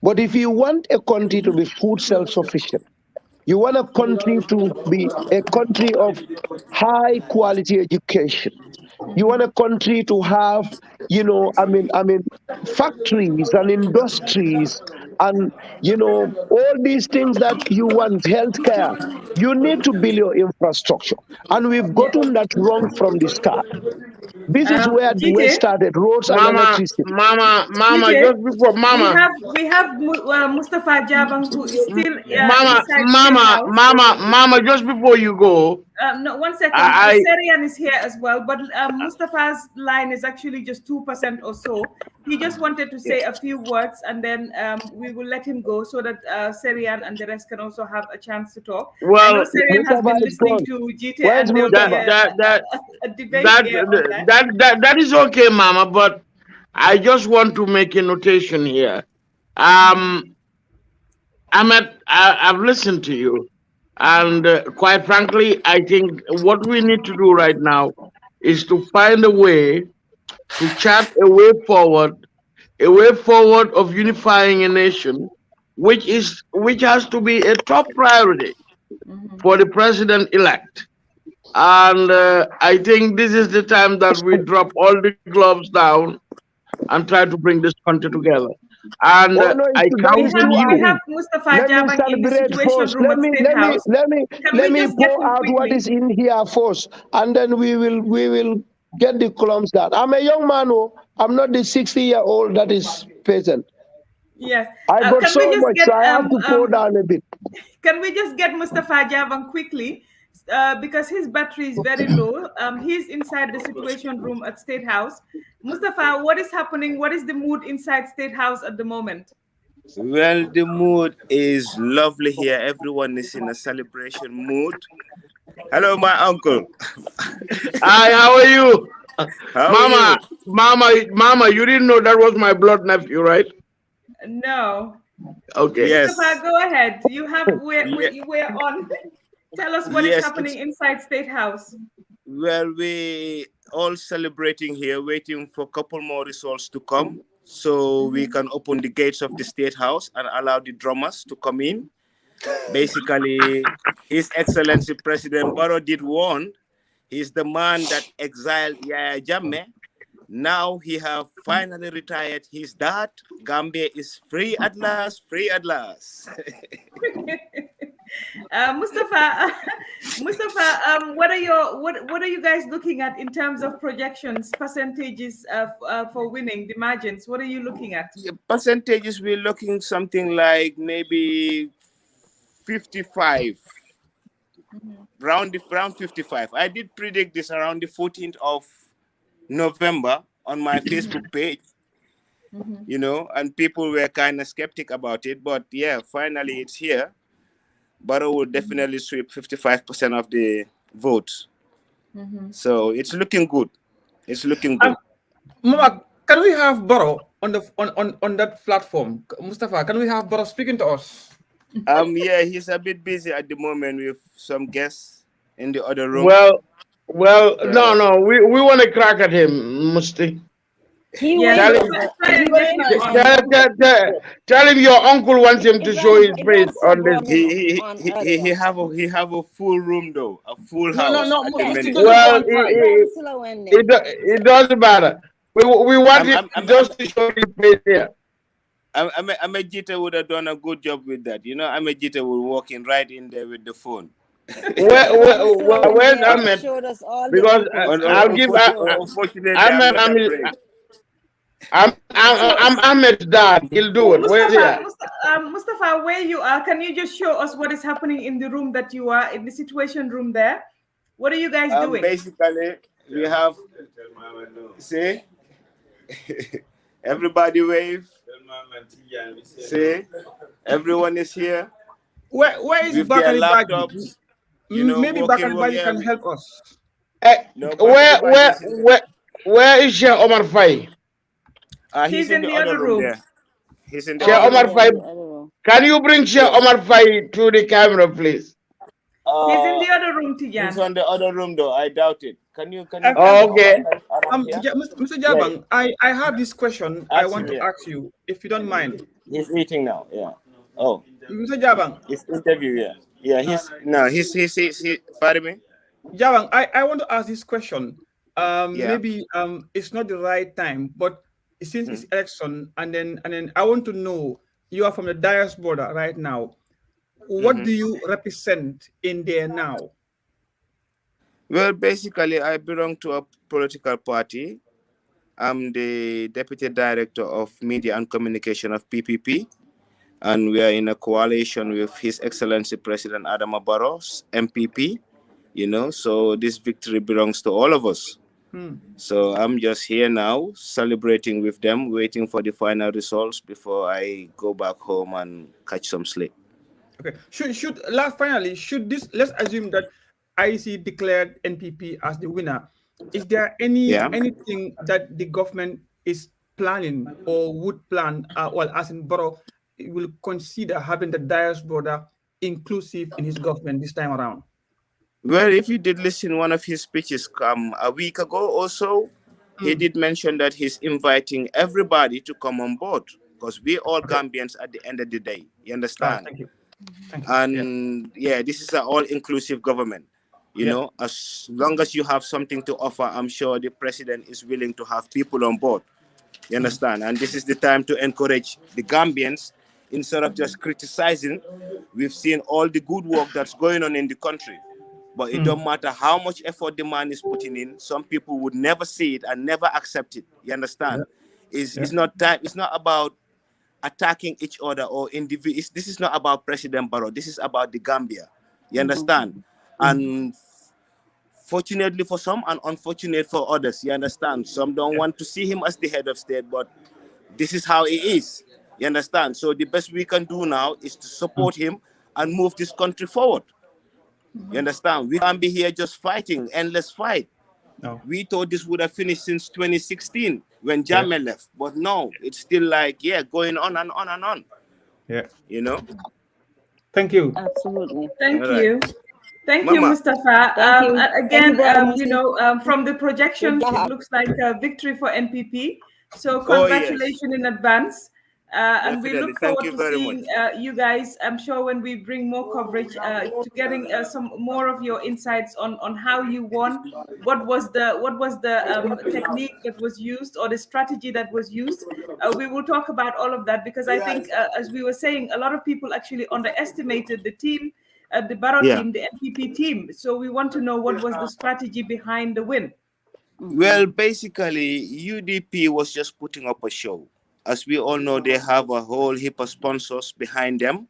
Speaker 6: But if you want a country to be food self-sufficient, you want a country to be a country of high quality education, you want a country to have, factories and industries and, all these things that you want, healthcare, you need to build your infrastructure. And we've gotten that wrong from the start. This is where the West started, roads and electricity.
Speaker 5: Mama, just before Mama.
Speaker 2: We have Mustafa Jabang, who is still inside
Speaker 5: Mama, just before you go.
Speaker 2: No, 1 second. Serian is here as well, but Mustafa's line is actually just 2% or so. He just wanted to say a few words, and then we will let him go so that Serian and the rest can also have a chance to talk.
Speaker 5: Well,
Speaker 2: I know Serian has been listening to GT and a debate here on that.
Speaker 5: That is okay, Mama, but I just want to make a notation here. Ahmed, I've listened to you, And quite frankly, I think what we need to do right now is to find a way to chart a way forward of unifying a nation, which has to be a top priority for the president elect. And I think this is the time that we drop all the gloves down and try to bring this country together. And
Speaker 6: Oh no,
Speaker 5: I
Speaker 6: that
Speaker 5: count
Speaker 6: is
Speaker 5: on
Speaker 6: too
Speaker 2: We
Speaker 5: you.
Speaker 6: early.
Speaker 2: have Mustafa
Speaker 6: Let me
Speaker 2: Jabang in the
Speaker 6: celebrate
Speaker 2: Situation
Speaker 6: first.
Speaker 2: Room at State House. Can
Speaker 6: Let
Speaker 2: we
Speaker 6: me
Speaker 2: just get
Speaker 6: pour
Speaker 2: him
Speaker 6: out what
Speaker 2: quickly?
Speaker 6: is in here first, and then we will get the columns done. I'm a young man. Oh, I'm not the 60-year-old that is peasant.
Speaker 2: Yes.
Speaker 6: I got
Speaker 2: Can we
Speaker 6: so
Speaker 2: just
Speaker 6: much,
Speaker 2: get
Speaker 6: so I have to pour down a bit.
Speaker 2: Can we just get Mustafa Jabang quickly? Because his battery is very low. He's inside the Situation Room at State House. Mustafa, what is happening? What is the mood inside State House at the moment?
Speaker 7: Well, the mood is lovely here. Everyone is in a celebration mood. Hello, my uncle.
Speaker 5: Hi, how are you?
Speaker 7: How are
Speaker 5: Mama,
Speaker 7: you?
Speaker 5: Mama, you didn't know that was my blood nephew, right?
Speaker 2: No.
Speaker 5: Okay.
Speaker 2: Mustafa,
Speaker 7: Yes.
Speaker 2: go ahead. You have
Speaker 7: Yeah.
Speaker 2: we're on. Tell us what is
Speaker 7: Yes.
Speaker 2: happening inside State House.
Speaker 7: Well, we all celebrating here, waiting for a couple more results to come, so we can open the gates of the State House and allow the drummers to come in. Basically, His Excellency President Barrow did warn. He's the man that exiled Yaya Jammeh. Now he have finally retired his dad. Gambia is free at last, free at last.
Speaker 2: Mustafa, Mustafa, what are you guys looking at in terms of projections, percentages for winning the margins? What are you looking at?
Speaker 7: The percentages, we're looking something like maybe 55, round 55. I did predict this around the 14th of November on my Facebook page, and people were kind of skeptic about it, but yeah, finally it's here. Barrow will definitely sweep 55% of the votes. So it's looking good. It's looking good.
Speaker 3: Mama, can we have Baro on the on that platform? Mustafa, can we have Baro speaking to us?
Speaker 7: Yeah, he's a bit busy at the moment with some guests in the other room.
Speaker 5: Well, no, we want to crack at him, Musti.
Speaker 2: Yeah,
Speaker 5: Tell him your uncle wants him to show his face on this.
Speaker 7: He have a full room though, a full house
Speaker 3: No.
Speaker 7: at the minute.
Speaker 5: Well, it doesn't matter. We want him just to show his face here.
Speaker 7: Amejita would have done a good job with that. Amejita would walk in right in there with the phone.
Speaker 5: Where's Ahmed? Because I'll give
Speaker 7: unfortunately, I'm not a brain.
Speaker 5: I'm Ahmed's dad. He'll do it. Where's he at?
Speaker 2: Mustafa, where you are, can you just show us what is happening in the room that you are in, the Situation Room there? What are you guys doing?
Speaker 7: Basically, we have, see, everybody wave. See, everyone is here.
Speaker 3: Where is Bakari Baji? Maybe Bakari Baji can help us.
Speaker 5: Where is Sheikh Omar Faye?
Speaker 7: He's in the other room there. He's in the
Speaker 5: Sheikh
Speaker 7: other
Speaker 5: Omar Faye. Can you bring Sheikh Omar Faye to the camera, please?
Speaker 2: He's in the other room, Tijan.
Speaker 7: He's on the other room, though. I doubt it. Can you?
Speaker 5: Okay.
Speaker 3: Mr. Jabang, I have this question I want to ask you, if you don't mind.
Speaker 7: He's eating now. Yeah. Oh.
Speaker 3: Mr. Jabang.
Speaker 7: His interview. Yeah. Yeah. He's. Pardon me.
Speaker 3: Jabang, I want to ask this question. Maybe it's not the right time, but since it's election, and then I want to know, you are from the diaspora right now. What do you represent in there now?
Speaker 7: Well, basically, I belong to a political party. I'm the deputy director of media and communication of PPP, and we are in a coalition with His Excellency President Adama Barrow's MPP. So this victory belongs to all of us. So I'm just here now, celebrating with them, waiting for the final results before I go back home and catch some sleep.
Speaker 3: Okay. Should let's assume that IEC declared NPP as the winner. Is there anything that the government is planning or would plan, as in Borough, will consider having the diaspora inclusive in his government this time around?
Speaker 7: Well, if you did listen one of his speeches a week ago or so, he did mention that he's inviting everybody to come on board because we all
Speaker 3: Okay.
Speaker 7: Gambians at the end of the day. You
Speaker 3: Ah,
Speaker 7: understand?
Speaker 3: thank you. Thank you. Yeah.
Speaker 7: And yeah, this is an all-inclusive government. You
Speaker 3: Yeah.
Speaker 7: know, as long as you have something to offer, I'm sure the president is willing to have people on board. You understand? And this is the time to encourage the Gambians instead of just criticizing. We've seen all the good work that's going on in the country. But it don't matter how much effort the man is putting in, some people would never see it and never accept it. You understand? It's not time, it's not about attacking each other or individuals. This is not about President Barrow. This is about the Gambia. You understand? And fortunately for some and unfortunate for others. You understand? Some don't want to see him as the head of state, but this is how it is. You understand? So the best we can do now is to support him and move this country forward. You understand? We can't be here just fighting, endless fight.
Speaker 3: No.
Speaker 7: We thought this would have finished since 2016 when Jammeh left. But no, it's still like, going on and on and on.
Speaker 3: Yeah.
Speaker 7: You know?
Speaker 3: Thank you.
Speaker 4: Absolutely.
Speaker 2: Thank
Speaker 7: All right.
Speaker 2: you. Thank you,
Speaker 7: Mama.
Speaker 2: Mustafa.
Speaker 4: Thank you.
Speaker 2: Again,
Speaker 4: Thank you very much.
Speaker 2: from the projections,
Speaker 4: Good
Speaker 2: it
Speaker 4: job.
Speaker 2: looks like a victory for NPP. So
Speaker 7: Oh, yes.
Speaker 2: congratulations in advance. And we
Speaker 7: Definitely.
Speaker 2: look
Speaker 7: Thank
Speaker 2: forward
Speaker 7: you
Speaker 2: to
Speaker 7: very
Speaker 2: seeing
Speaker 7: much.
Speaker 2: you guys, I'm sure when we bring more coverage, to getting some more of your insights on how you won, what was the technique that was used or the strategy that was used. We will talk about all of that because I think, as we were saying, a lot of people actually underestimated the team, the Barrow
Speaker 7: Yeah.
Speaker 2: team, the NPP team. So we want to know what was the strategy behind the win.
Speaker 7: Well, basically, UDP was just putting up a show. As we all know, they have a whole heap of sponsors behind them,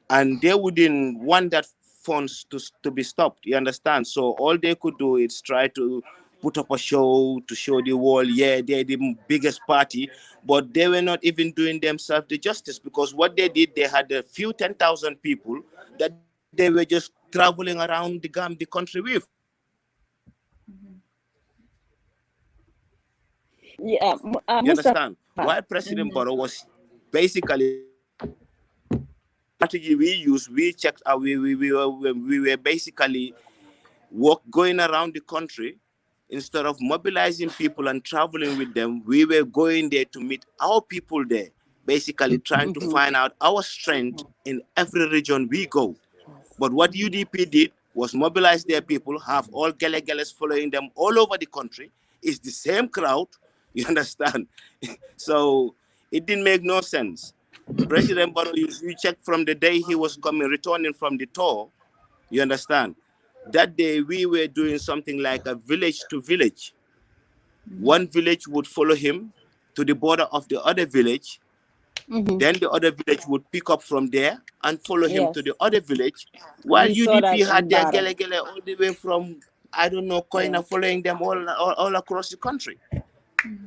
Speaker 7: and they wouldn't want that funds to be stopped. You understand? So all they could do is try to put up a show to show the world, yeah, they're the biggest party, but they were not even doing themselves the justice because what they did, they had a few 10,000 people that they were just traveling around the country with.
Speaker 4: Yeah,
Speaker 7: You
Speaker 4: Mustafa.
Speaker 7: understand? While President Barrow was basically strategy we used, we checked out, we were basically going around the country instead of mobilizing people and traveling with them. We were going there to meet our people there, basically trying to find out our strength in every region we go. But what UDP did was mobilize their people, have all Gele following them all over the country. It's the same crowd, you understand? So it didn't make no sense. President Barrow, you check from the day he was returning from the tour, you understand? That day we were doing something like a village to village. One village would follow him to the border of the other village. Then the other village would pick up from there and follow him to the other village. While
Speaker 4: We saw that
Speaker 7: UDP had
Speaker 4: in
Speaker 7: their
Speaker 4: Barrow.
Speaker 7: Gele all the way from, I don't know, Koina, following them all across the country.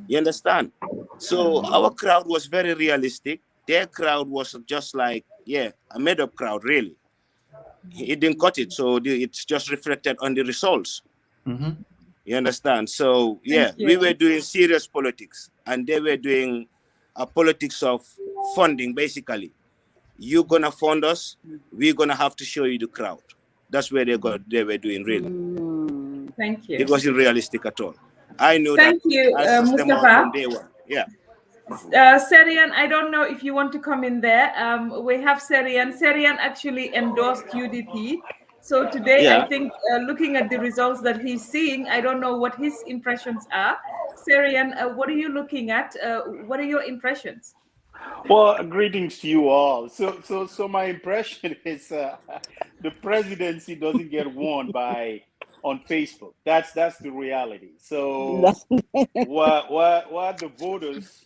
Speaker 7: You understand? So our crowd was very realistic. Their crowd was just like, a made-up crowd, really. It didn't cut it, so it's just reflected on the results. You understand? So, we were doing serious politics, and they were doing a politics of funding, basically. You're going to fund us, we're going to have to show you the crowd. That's where they were doing, really.
Speaker 2: Thank you.
Speaker 7: It wasn't realistic at all. I knew
Speaker 2: Thank
Speaker 7: that.
Speaker 2: you,
Speaker 7: I system out
Speaker 2: Mustafa.
Speaker 7: from day one. Yeah.
Speaker 2: Serian, I don't know if you want to come in there. We have Serian. Serian actually endorsed UDP. So today, I think looking at the results that he's seeing, I don't know what his impressions are. Serian, what are you looking at? What are your impressions?
Speaker 8: Well, greetings to you all. So my impression is the presidency doesn't get won on Facebook. That's the reality. So what the voters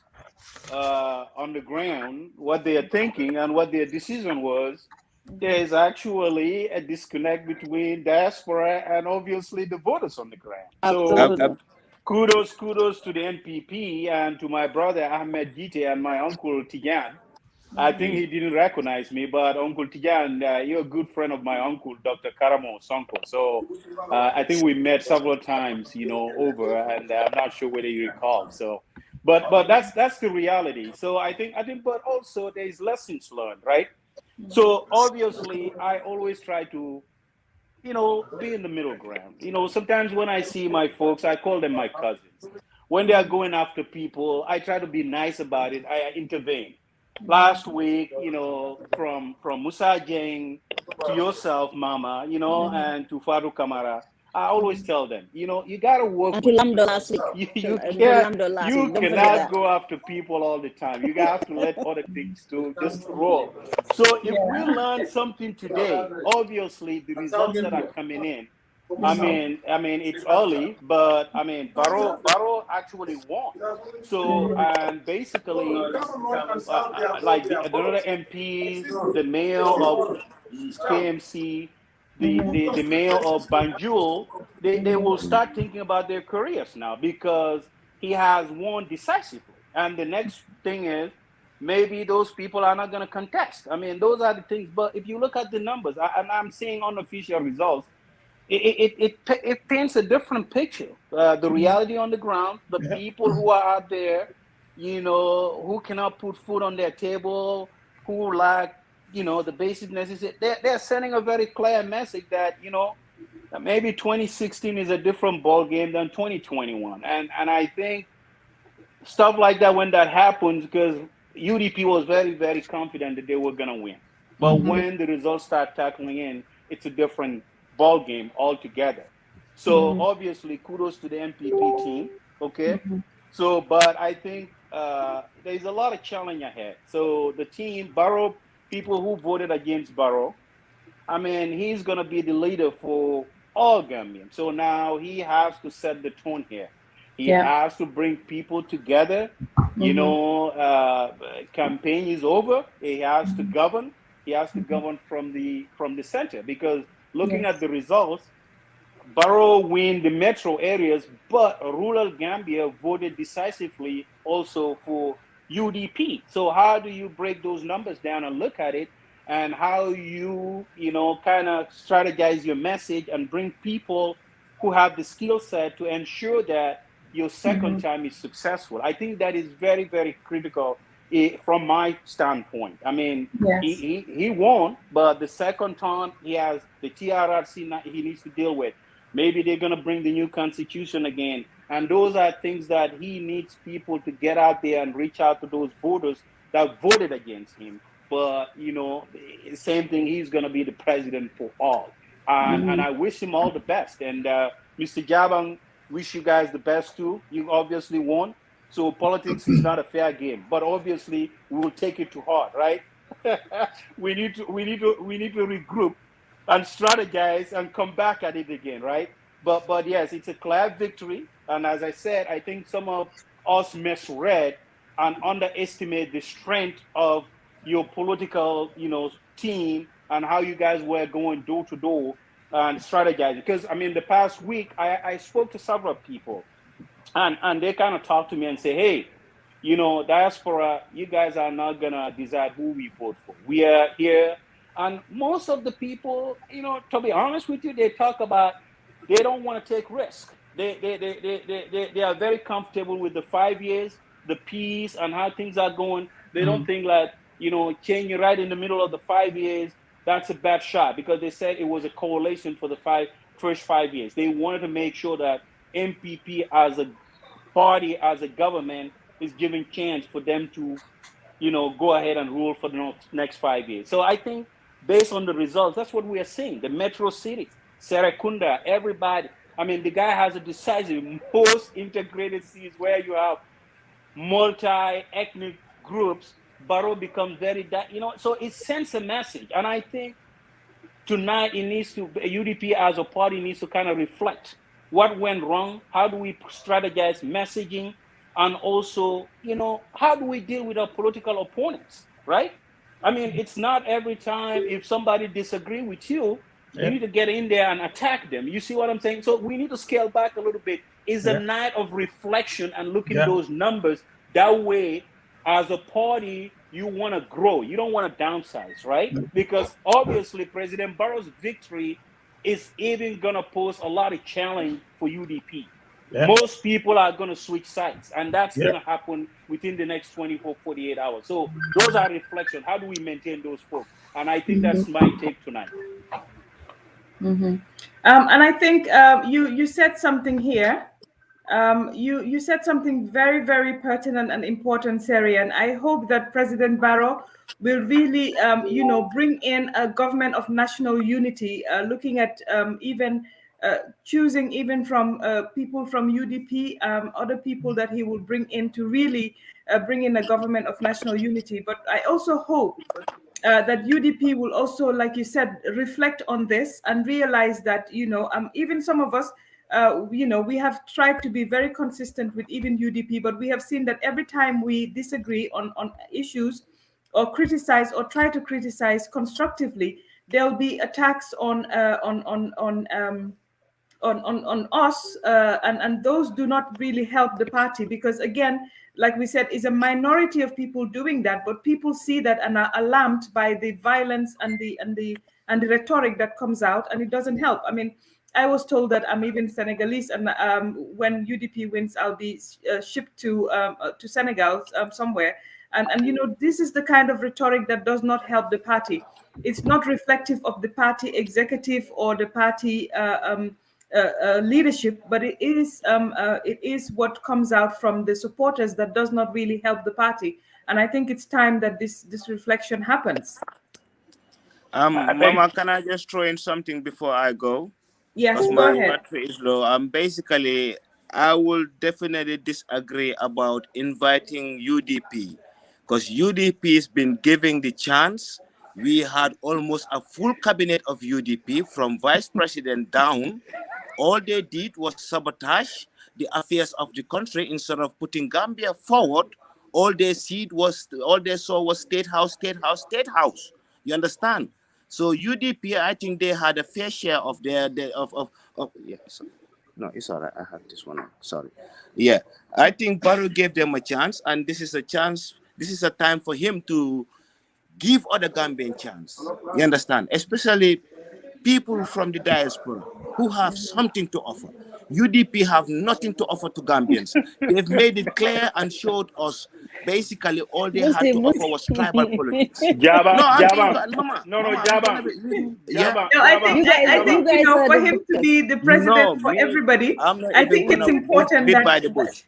Speaker 8: on the ground, what they are thinking and what their decision was, there is actually a disconnect between diaspora and obviously the voters on the ground. So kudos to the NPP and to my brother Ahmed Gite and my uncle Tijan. I think he didn't recognize me, but Uncle Tijan, you're a good friend of my uncle, Dr. Karamo Sonko. So I think we met several times, over, and I'm not sure whether you recall. So, but that's the reality. So I think, but also there is lessons learned, right? So obviously, I always try to, be in the middle ground. Sometimes when I see my folks, I call them my cousins. When they are going after people, I try to be nice about it. I intervene. Last week, from Musa Jang to yourself, Mama, and to Faru Kamara, I always tell them, you gotta work
Speaker 4: And to
Speaker 8: with
Speaker 4: Lamdo
Speaker 8: people.
Speaker 4: last week.
Speaker 8: You
Speaker 4: To
Speaker 8: can't,
Speaker 4: Lamdo last
Speaker 8: you
Speaker 4: week. Don't forget
Speaker 8: cannot
Speaker 4: that.
Speaker 8: go after people all the time. You have to let other things to just roll. So if we learn something today, obviously the results that are coming in, I mean, it's early, but Barrow actually won. So, and basically, like the other MPs, the mayor of KMC, the mayor of Banjul, they will start thinking about their careers now because he has won decisively. And the next thing is maybe those people are not going to contest. I mean, those are the things. But if you look at the numbers, and I'm seeing unofficial results, it paints a different picture. The reality on the ground, the people who are out there, who cannot put food on their table, who lack, the basic necessities, they're sending a very clear message that, that maybe 2016 is a different ball game than 2021. And I think stuff like that, when that happens, because UDP was very, very confident that they were going to win. But when the results start tackling in, it's a different ball game altogether. So obviously, kudos to the MPP team. Okay. So, but I think there's a lot of challenge ahead. So the team, Barrow, people who voted against Barrow, I mean, he's going to be the leader for all Gambians. So now he has to set the tone here. He has to bring people together. Campaign is over. He has to govern. He has to govern from the center, because looking at the results, Barrow win the metro areas, but rural Gambia voted decisively also for UDP. So how do you break those numbers down and look at it, and how you kind of strategize your message and bring people who have the skill set to ensure that your second time is successful? I think that is very, very critical from my standpoint. I mean, he won, but the second time he has the TRRC he needs to deal with. Maybe they're going to bring the new constitution again. And those are things that he needs people to get out there and reach out to those voters that voted against him. But, same thing, he's going to be the president for all. And I wish him all the best. And Mr. Jabang, wish you guys the best too. You obviously won. So politics is not a fair game. But obviously, we will take it to heart, right? we need to regroup and strategize and come back at it again, right? But yes, it's a clear victory. And as I said, I think some of us misread and underestimate the strength of your political, team, and how you guys were going door to door and strategizing. Because I mean, the past week, I spoke to several people, and they kind of talked to me and say, hey, diaspora, you guys are not gonna decide who we vote for. We are here. And most of the people, to be honest with you, they talk about they don't want to take risk. They are very comfortable with the 5 years, the peace, and how things are going. They don't think like, changing right in the middle of the 5 years, that's a bad shot, because they said it was a coalition for the first 5 years. They wanted to make sure that MPP as a party, as a government, is giving chance for them to go ahead and rule for the next 5 years. So I think based on the results, that's what we are seeing. The metro cities, Serekunda, everybody. I mean, the guy has a decisive, most integrated cities where you have multi-ethnic groups. Barrow becomes very, so it sends a message. And I think tonight UDP as a party needs to kind of reflect what went wrong, how do we strategize messaging, and also, how do we deal with our political opponents, right? I mean, it's not every time if somebody disagree with you, you need to get in there and attack them. You see what I'm saying? So we need to scale back a little bit. It's a night of reflection and looking at those numbers. That way, as a party, you want to grow. You don't want to downsize, right? Because obviously, President Barrow's victory is even going to pose a lot of challenge for UDP. Most people are going to switch sides, and that's going to happen within the next 24, 48 hours. So those are reflections. How do we maintain those folks? And I think that's my take tonight.
Speaker 2: And I think you said something here. You said something very, very pertinent and important, Seri, and I hope that President Barrow will really, bring in a government of national unity, looking at even choosing even from people from UDP, other people that he will bring in to really bring in a government of national unity. But I also hope that UDP will also, like you said, reflect on this and realize that, even some of us, we have tried to be very consistent with even UDP, but we have seen that every time we disagree on issues or criticize or try to criticize constructively, there'll be attacks on us, and those do not really help the party, because again, like we said, is a minority of people doing that, but people see that and are alarmed by the violence and the rhetoric that comes out, and it doesn't help. I mean, I was told that I'm even Senegalese, and when UDP wins, I'll be shipped to Senegal somewhere. And this is the kind of rhetoric that does not help the party. It's not reflective of the party executive or the party leadership, but it is what comes out from the supporters that does not really help the party. And I think it's time that this reflection happens.
Speaker 7: Mama, can I just throw in something before I go?
Speaker 2: Yes, go
Speaker 7: my
Speaker 2: ahead.
Speaker 7: battery is low. Basically, I will definitely disagree about inviting UDP, because UDP has been giving the chance. We had almost a full cabinet of UDP from vice president down. All they did was sabotage the affairs of the country instead of putting Gambia forward. All they saw was state house. You understand? So UDP, I think they had a fair share of yeah. Sorry. No, it's all right. I have this one. Sorry. Yeah, I think Barrow gave them a chance, and this is a chance. This is a time for him to give other Gambian chance. You understand? Especially people from the diaspora who have something to offer. UDP have nothing to offer to Gambians. They've made it clear and showed us basically all they had to offer was tribal politics.
Speaker 8: Jabang,
Speaker 7: No, I'm being,
Speaker 8: Jabang.
Speaker 7: Mama.
Speaker 8: No,
Speaker 7: Mama,
Speaker 8: Jabang.
Speaker 7: Yeah.
Speaker 8: Jabang,
Speaker 2: No, I think
Speaker 4: You guys
Speaker 2: for
Speaker 4: are the
Speaker 2: him to be the president for everybody,
Speaker 7: I'm not
Speaker 2: I
Speaker 7: even
Speaker 2: think it's
Speaker 7: gonna
Speaker 2: important
Speaker 7: beat
Speaker 2: that
Speaker 7: by the bush.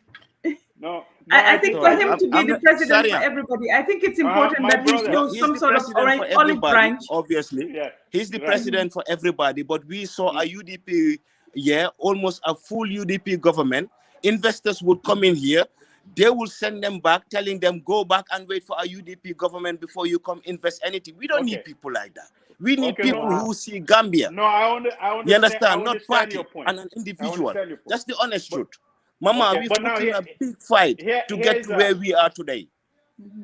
Speaker 8: No,
Speaker 2: I think for him to be
Speaker 7: I'm
Speaker 2: the
Speaker 7: not-
Speaker 2: president
Speaker 7: sorry,
Speaker 2: for everybody, I think it's
Speaker 8: my
Speaker 2: important that he
Speaker 8: brother.
Speaker 2: shows
Speaker 7: He's
Speaker 2: some
Speaker 7: the
Speaker 2: sort of
Speaker 7: president for
Speaker 2: olive
Speaker 7: everybody,
Speaker 2: branch.
Speaker 7: obviously.
Speaker 8: Yeah,
Speaker 7: He's the
Speaker 8: right.
Speaker 7: president for everybody, but we saw a UDP, almost a full UDP government. Investors would come in here. They will send them back, telling them, go back and wait for a UDP government before you come invest anything. We don't need people like that. We need people who see Gambia.
Speaker 8: No, I understand.
Speaker 7: You understand?
Speaker 8: I
Speaker 7: Not
Speaker 8: understand
Speaker 7: party
Speaker 8: your point.
Speaker 7: and an individual.
Speaker 8: Understand your point.
Speaker 7: That's the honest truth. Mama,
Speaker 8: Okay,
Speaker 7: we've
Speaker 8: but
Speaker 7: put
Speaker 8: now
Speaker 7: in a big fight to get
Speaker 8: here's
Speaker 7: to where we are today.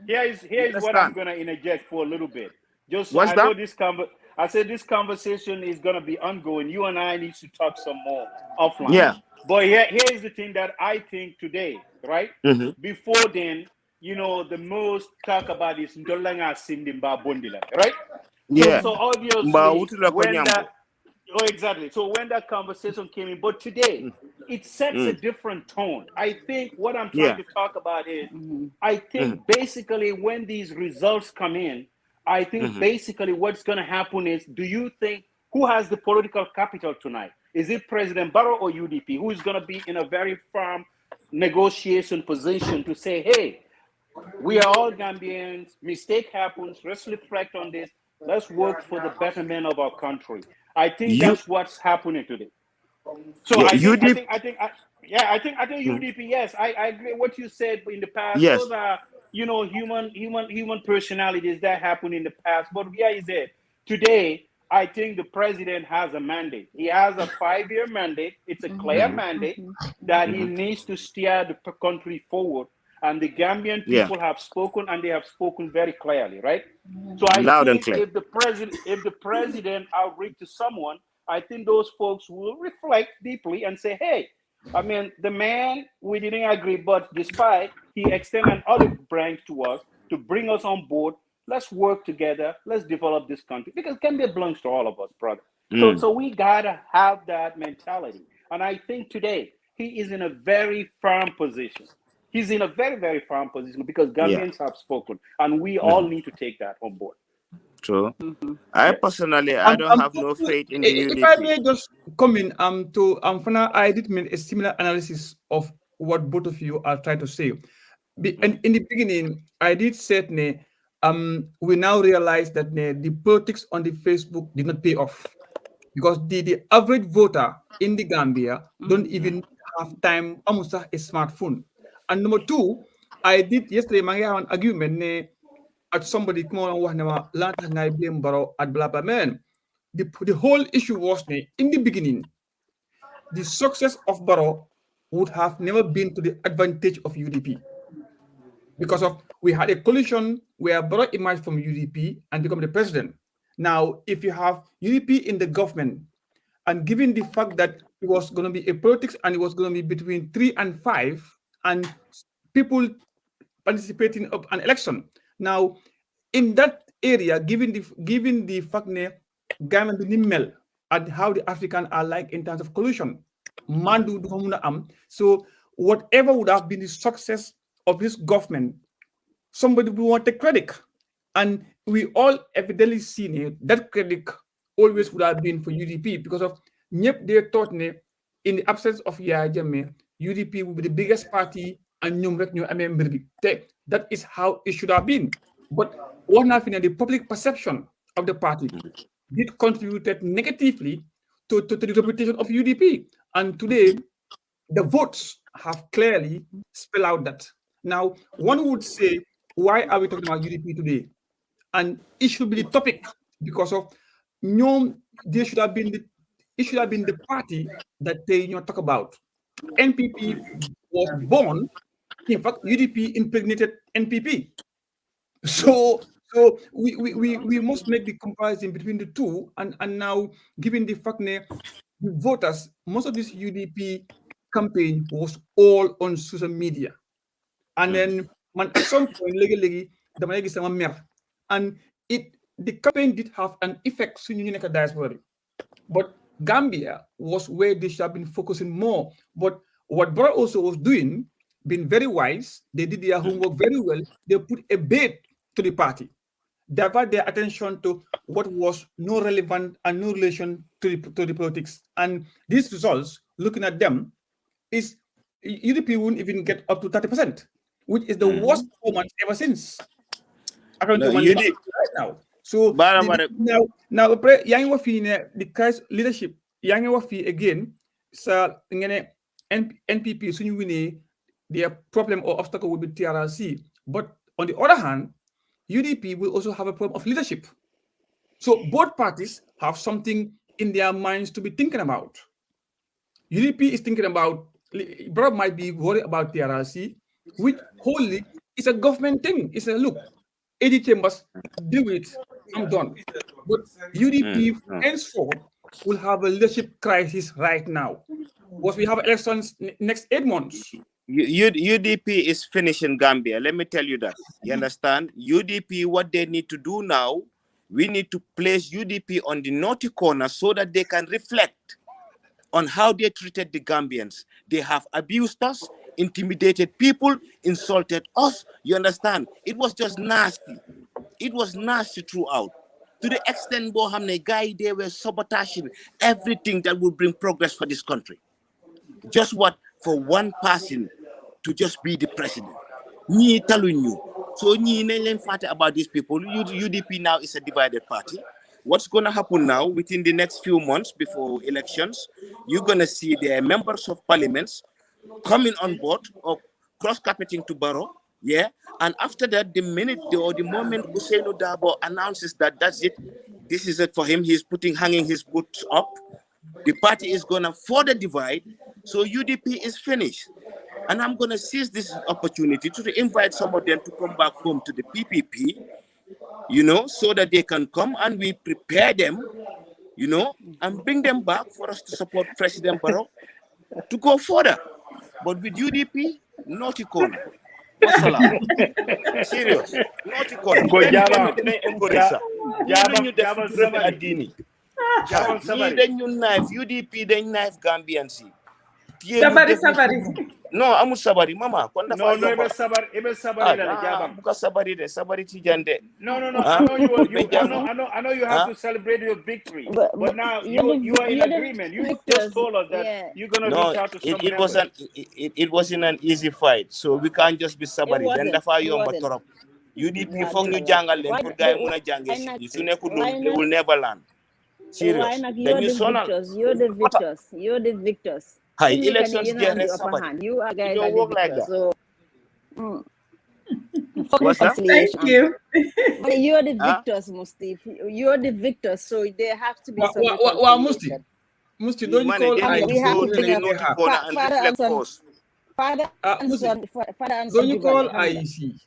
Speaker 8: Here's what I'm gonna interject for a little bit. Just
Speaker 7: What's
Speaker 8: I
Speaker 7: that?
Speaker 8: know I said this conversation is gonna be ongoing. You and I need to talk some more offline.
Speaker 7: Yeah.
Speaker 8: But here's the thing that I think today, right? Before then, the most talk about is Ndolanga Sindimba Bondila, right?
Speaker 7: Yeah.
Speaker 8: So obviously when that exactly. So when that conversation came in, but today it sets a different tone. I think what I'm trying to talk about is, I think basically when these results come in, I think basically what's going to happen is, do you think who has the political capital tonight? Is it President Barrow or UDP? Who is going to be in a very firm negotiation position to say, hey, we are all Gambians, mistake happens, let's reflect on this, let's work for the betterment of our country. I think that's what's happening today. So I think UDP. Yes, I agree what you said in the past.
Speaker 7: Yes.
Speaker 8: Those are human personalities that happened in the past. But here is it. Today, I think the president has a mandate. He has a 5-year mandate. It's a clear mandate that he needs to steer the country forward. And the Gambian people have spoken, and they have spoken very clearly, right? So I think if the president outreach to someone, I think those folks will reflect deeply and say, hey, I mean, the man, we didn't agree, but despite he extended an olive branch to us to bring us on board, let's work together, let's develop this country, because Gambia belongs to all of us, brother. So we gotta have that mentality. And I think today he is in a very firm position. He's in a very, very firm position because Gambians have spoken, and we all need to take that on board.
Speaker 7: True. I personally, I don't have no faith in the
Speaker 3: If I
Speaker 7: UDP.
Speaker 3: may just come in, for now, I did make a similar analysis of what both of you are trying to say. And in the beginning, I did say, we now realize that the politics on the Facebook did not pay off because the average voter in the Gambia don't even have time, almost a smartphone. And number two, I did yesterday, I have an argument at somebody come on and blame Baro at blah blah man. The whole issue was in the beginning, the success of Baro would have never been to the advantage of UDP because of we had a coalition where Baro emerged from UDP and become the president. Now, if you have UDP in the government, and given the fact that it was going to be a politics and it was going to be between 3 and 5, and people participating of an election. Now, in that area, given the fact that Ghana Mel and how the African are like in terms of collusion, Mandu so whatever would have been the success of this government, somebody will want the credit. And we all evidently seen that credit always would have been for UDP because of they thought in the absence of Yaya Jammeh, UDP will be the biggest party and that is how it should have been. But what happened in the public perception of the party did contributed negatively to the reputation of UDP. And today, the votes have clearly spelled out that. Now, one would say, why are we talking about UDP today? And it should be the topic because of there should have been it should have been the party that they talk about. NPP was born. In fact, UDP impregnated NPP. So we must make the comparison between the two. And now, given the fact that the voters, most of this UDP campaign was all on social media. And then at some point, and the campaign did have an effect on the diaspora. But Gambia was where they should have been focusing more. But what Bora also was doing, being very wise, they did their homework very well. They put a bait to the party, divert their attention to what was no relevant and no relation to the politics. And these results, looking at them, is UDP wouldn't even get up to 30%, which is the worst performance ever since. Right now. So now yang wafi the Christ leadership yang wafi again sa NPP suñu winee their problem or obstacle will be TRRC. But on the other hand, UDP will also have a problem of leadership. So both parties have something in their minds to be thinking about. UDP is thinking about, Bro might be worried about TRRC, which wholly is a government thing. It's a look, AD Chambers, do it, I'm done. But UDP henceforth will have a leadership crisis right now. Because we have elections next 8 months.
Speaker 7: UDP is finished in Gambia. Let me tell you that. You understand? UDP, what they need to do now, we need to place UDP on the naughty corner so that they can reflect on how they treated the Gambians. They have abused us, intimidated people, insulted us. You understand? It was just nasty. It was nasty throughout. To the extent, Bohamne guy, they were sabotaging everything that would bring progress for this country. Just what? For one person to just be the president. Ni telling you. So ni about these people. UDP now is a divided party. What's going to happen now within the next few months before elections? You're going to see their members of parliaments coming on board or cross-carpeting to Barrow. Yeah. And after that, the moment Ousseynou Dabo announces that that's it, this is it for him, he's hanging his boots up. The party is going to further divide. So UDP is finished. And I'm going to seize this opportunity to invite some of them to come back home to the PPP, so that they can come and we prepare them, and bring them back for us to support President Barrow to go further. But with UDP, naughty corner. Serious. Naughty corner. UDP, then you knife Gambians.
Speaker 2: Sabari.
Speaker 7: No, amul sabari mama. Kon dafa
Speaker 8: no, ebe sabari dale Jabang.
Speaker 7: Buka sabari de, sabari Tijan de.
Speaker 8: No. I know I know you have to celebrate your victory, but now you are in agreement. You just told us that you're gonna reach out to some members.
Speaker 7: It wasn't an easy fight, so we can't just be sabari. Then dafa yomba torop. UDP foog ñu jàngal leen pour gars yi mun a jàngee si su nekkul loolu they will never learn. Serious.
Speaker 4: You're the victors.
Speaker 7: Hi, elections get somebody.
Speaker 4: You are guys
Speaker 7: don't work like that.
Speaker 4: So,
Speaker 7: What's that?
Speaker 2: Thank you.
Speaker 4: But you're the victors, Musti. You're the victors, so there have to be some.
Speaker 3: Musti, don't you call
Speaker 4: Father and son.
Speaker 3: Don't you call IEC?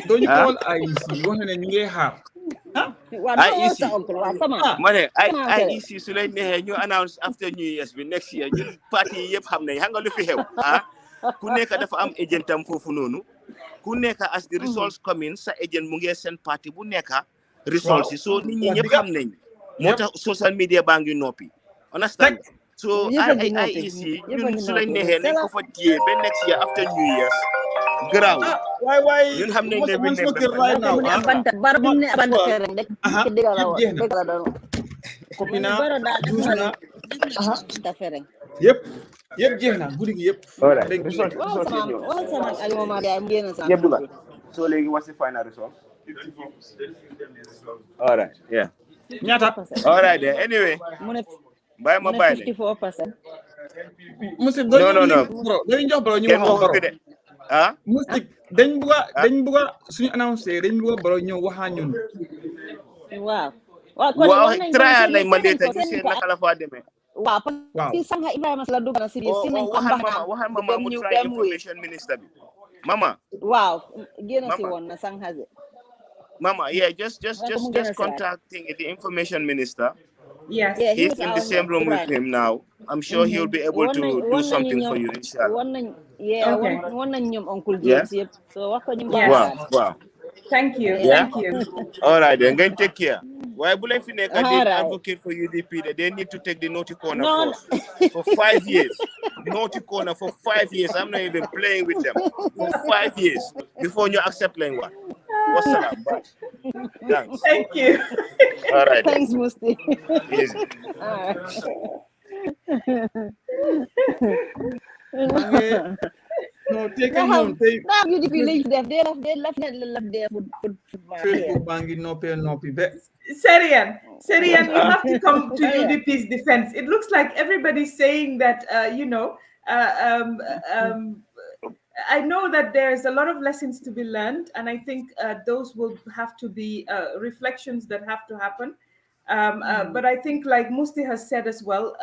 Speaker 3: Don't you call IEC? One and you have.
Speaker 7: IEC su leen neexee ñu announce after New Year's bi next year ñun parti yëpp xam nañ xam nga lu fi xew ku nekk dafa am agentam foofu noonu ku nekk as the results come in sa agent mu ngi seen parti bu nekk results yi so nit ñi ñëpp xam nañ moo tax social media baa ngi noppi understand so IEC ñun su leen neexee nañ ko fa téye ba next year after New Year's garaaw
Speaker 3: why
Speaker 7: ñun xam nañ ne bi
Speaker 3: right now yep jeex na guddi gi yep
Speaker 7: so léegi what's the final result all right yeah
Speaker 3: ñaata
Speaker 7: all right then anyway bàyyi ma bàyyi
Speaker 4: 54%.
Speaker 3: Musti
Speaker 7: no
Speaker 3: dañu jox baro ñu wax Musti dañ buga suñu annoncé dañ buga baro ñëw waxa ñun
Speaker 7: waaw trial lay ma deta ñu seen naka la fa demee
Speaker 4: waaw parce que sanga Ibrahima Sala dugg na si biir si nañ ko
Speaker 7: waxal mama mu try information minister bi mama
Speaker 4: waaw génn si woon na sanga
Speaker 7: mama just contacting the information minister.
Speaker 2: Yes.
Speaker 4: Yeah,
Speaker 7: he's in the same room with him now. I'm sure he'll be able to do something for you, inshallah.
Speaker 4: One Uncle
Speaker 7: James.
Speaker 4: Yep. So what can you
Speaker 7: Wow.
Speaker 2: Thank you.
Speaker 7: Yeah?
Speaker 2: Thank you.
Speaker 7: All right, then go and take care. Why Bulai Fineka did advocate for UDP that they need to take the naughty corner for 5 years. Naughty corner for 5 years. I'm not even playing with them. For 5 years before you accept language. What's up? Thanks.
Speaker 2: Thank you.
Speaker 7: All right.
Speaker 4: Thanks, Musti.
Speaker 7: Easy.
Speaker 3: No, take them home.
Speaker 4: Now UDP leave them. They left there for
Speaker 3: Facebook bangi nopi.
Speaker 2: Serian, you have to come to UDP's defense. It looks like everybody's saying that, I know that there's a lot of lessons to be learned, and I think those will have to be reflections that have to happen. But I think, like Musti has said as well,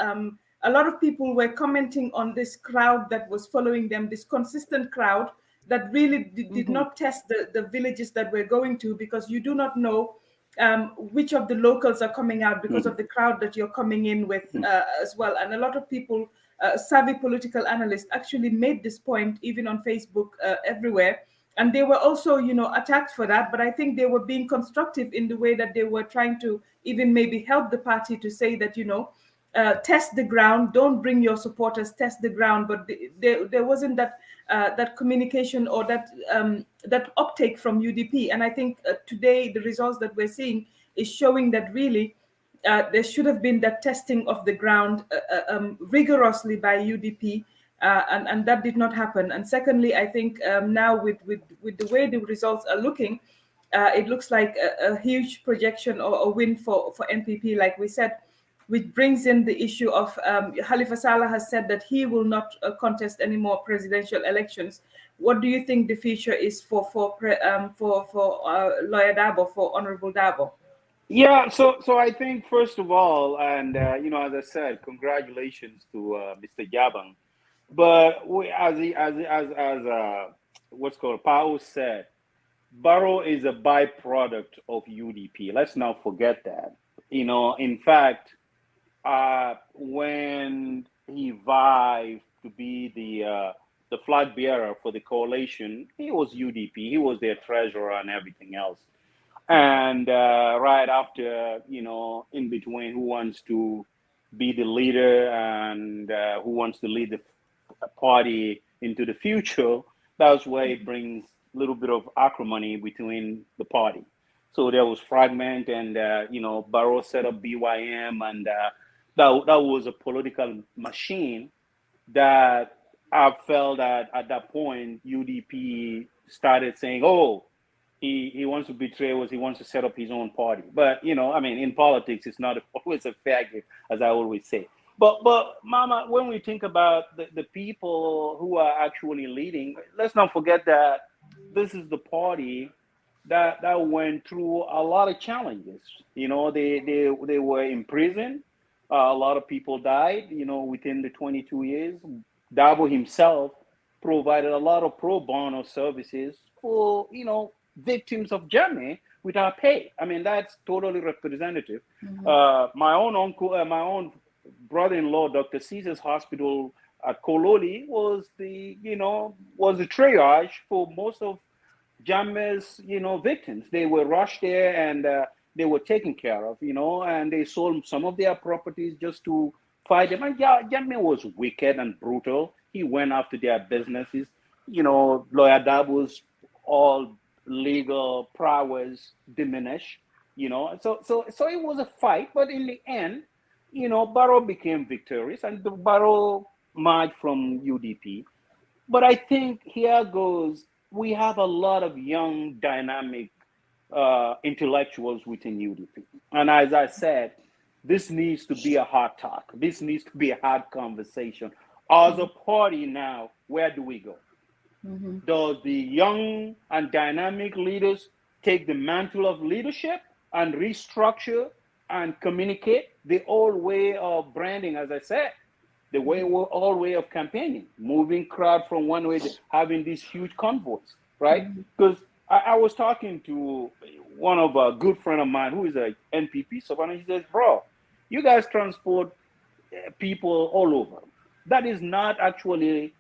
Speaker 2: a lot of people were commenting on this crowd that was following them, this consistent crowd that really did not test the villages that we're going to, because you do not know which of the locals are coming out because of the crowd that you're coming in with as well. And a lot of people, savvy political analysts, actually made this point even on Facebook, everywhere. And they were also, attacked for that. But I think they were being constructive in the way that they were trying to even maybe help the party to say that, test the ground, don't bring your supporters, test the ground. But there wasn't that communication or that uptake from UDP. And I think today the results that we're seeing is showing that really there should have been that testing of the ground rigorously by UDP, and that did not happen. And secondly, I think now with the way the results are looking, it looks like a huge projection or a win for NPP, like we said, which brings in the issue of Khalifa Saleh has said that he will not contest any more presidential elections. What do you think the future is for Lawyer Dabo, for Honorable Dabo?
Speaker 8: Yeah, so I think first of all, and as I said, congratulations to Mr. Jabang. But as what's called Pao said, Barrow is a byproduct of UDP. Let's not forget that. In fact, when he vied to be the flag bearer for the coalition, he was UDP. He was their treasurer and everything else. And right after, in between, who wants to be the leader and who wants to lead party into the future, that's why it brings a little bit of acrimony between the party. So there was fragment, and Barrow set up BYM, and that was a political machine that I felt that at that point UDP started saying, "Oh, he wants to betray us. He wants to set up his own party." But in politics, it's not always a fair game, as I always say. But Mama, when we think about the people who are actually leading, let's not forget that this is the party that went through a lot of challenges. They were in prison. A lot of people died. Within the 22 years, Dabo himself provided a lot of pro bono services for victims of Germany without pay. I mean, that's totally representative. My own uncle, my own brother-in-law, Dr. Caesar's hospital at Kololi was the triage for most of Jammeh's victims. They were rushed there, and they were taken care of, and they sold some of their properties just to fight them. And Jammeh was wicked and brutal. He went after their businesses. Lawyer Dabo's all legal prowess diminished. So it was a fight, but in the end, Barrow became victorious, and the Barrow marched from UDP. But I think here goes, we have a lot of young, dynamic intellectuals within UDP. And as I said, this needs to be a hard talk. This needs to be a hard conversation. As a party now, where do we go? Does the young and dynamic leaders take the mantle of leadership and restructure and communicate the old way of branding, as I said, the old way of campaigning, moving crowd from one way to having these huge convoys, right? Because I was talking to one of a good friend of mine who is a NPP supporter. He says, "Bro, you guys transport people all over. That is not actually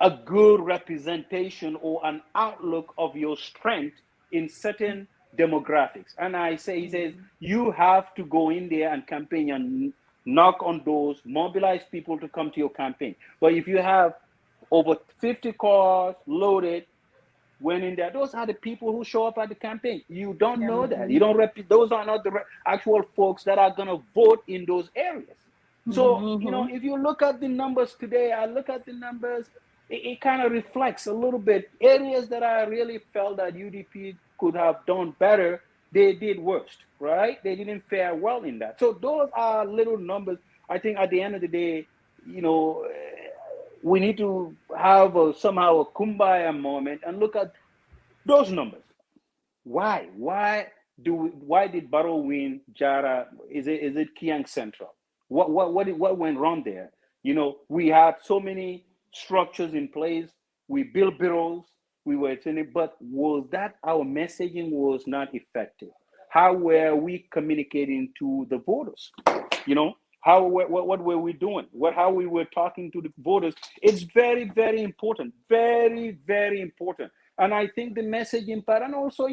Speaker 8: a good representation or an outlook of your strength in certain demographics." And he says, you have to go in there and campaign and knock on doors, mobilize people to come to your campaign. But if you have over 50 cars loaded, went in there, those are the people who show up at the campaign. You don't know that. You don't those are not the actual folks that are going to vote in those areas. So, if you look at the numbers today, I look at the numbers, it kind of reflects a little bit. Areas that I really felt that UDP could have done better, they did worst, right? They didn't fare well in that. So those are little numbers. I think at the end of the day, we need to have somehow a kumbaya moment and look at those numbers. Why? Why did Barrow win Jara? Is it Kiang Central? What went wrong there? We had so many structures in place. We built bureaus. We were attending, but was that our messaging was not effective? How were we communicating to the voters? What were we doing? How we were talking to the voters? It's very, very important. Very, very important. And I think the messaging part, and also,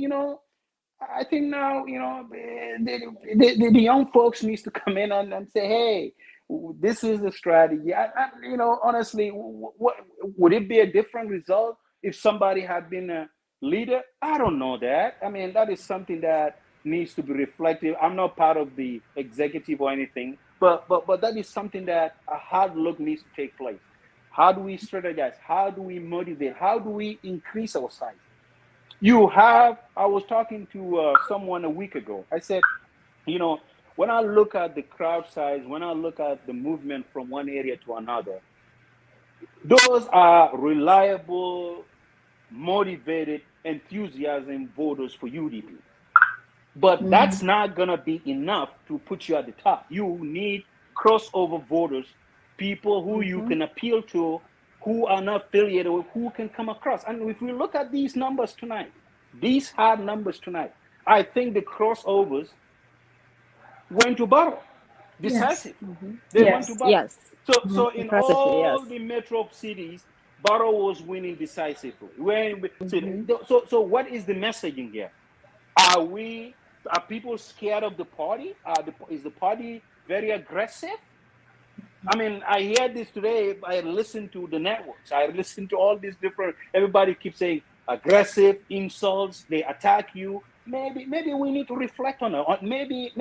Speaker 8: I think now, the young folks needs to come in and say, hey, this is the strategy. Honestly, what would it be a different result if somebody had been a leader? I don't know that. I mean, that is something that needs to be reflective. I'm not part of the executive or anything, but that is something that a hard look needs to take place. How do we strategize? How do we motivate? How do we increase our size? I was talking to someone a week ago. I said, when I look at the crowd size, when I look at the movement from one area to another, those are reliable, motivated, enthusiasm voters for UDP. But that's not going to be enough to put you at the top. You need crossover voters, people who you can appeal to, who are not affiliated with, who can come across. And if we look at these numbers tonight, these hard numbers tonight, I think the crossovers went to Barrow. Decisive. They went to Barrow.
Speaker 4: Yes.
Speaker 8: So in all the metro cities, Barrow was winning decisively. So what is the messaging here? Are people scared of the party? Is the party very aggressive? I mean, I hear this today. I listen to the networks. I listen to all these different. Everybody keeps saying aggressive insults. They attack you. Maybe we need to reflect on it. Maybe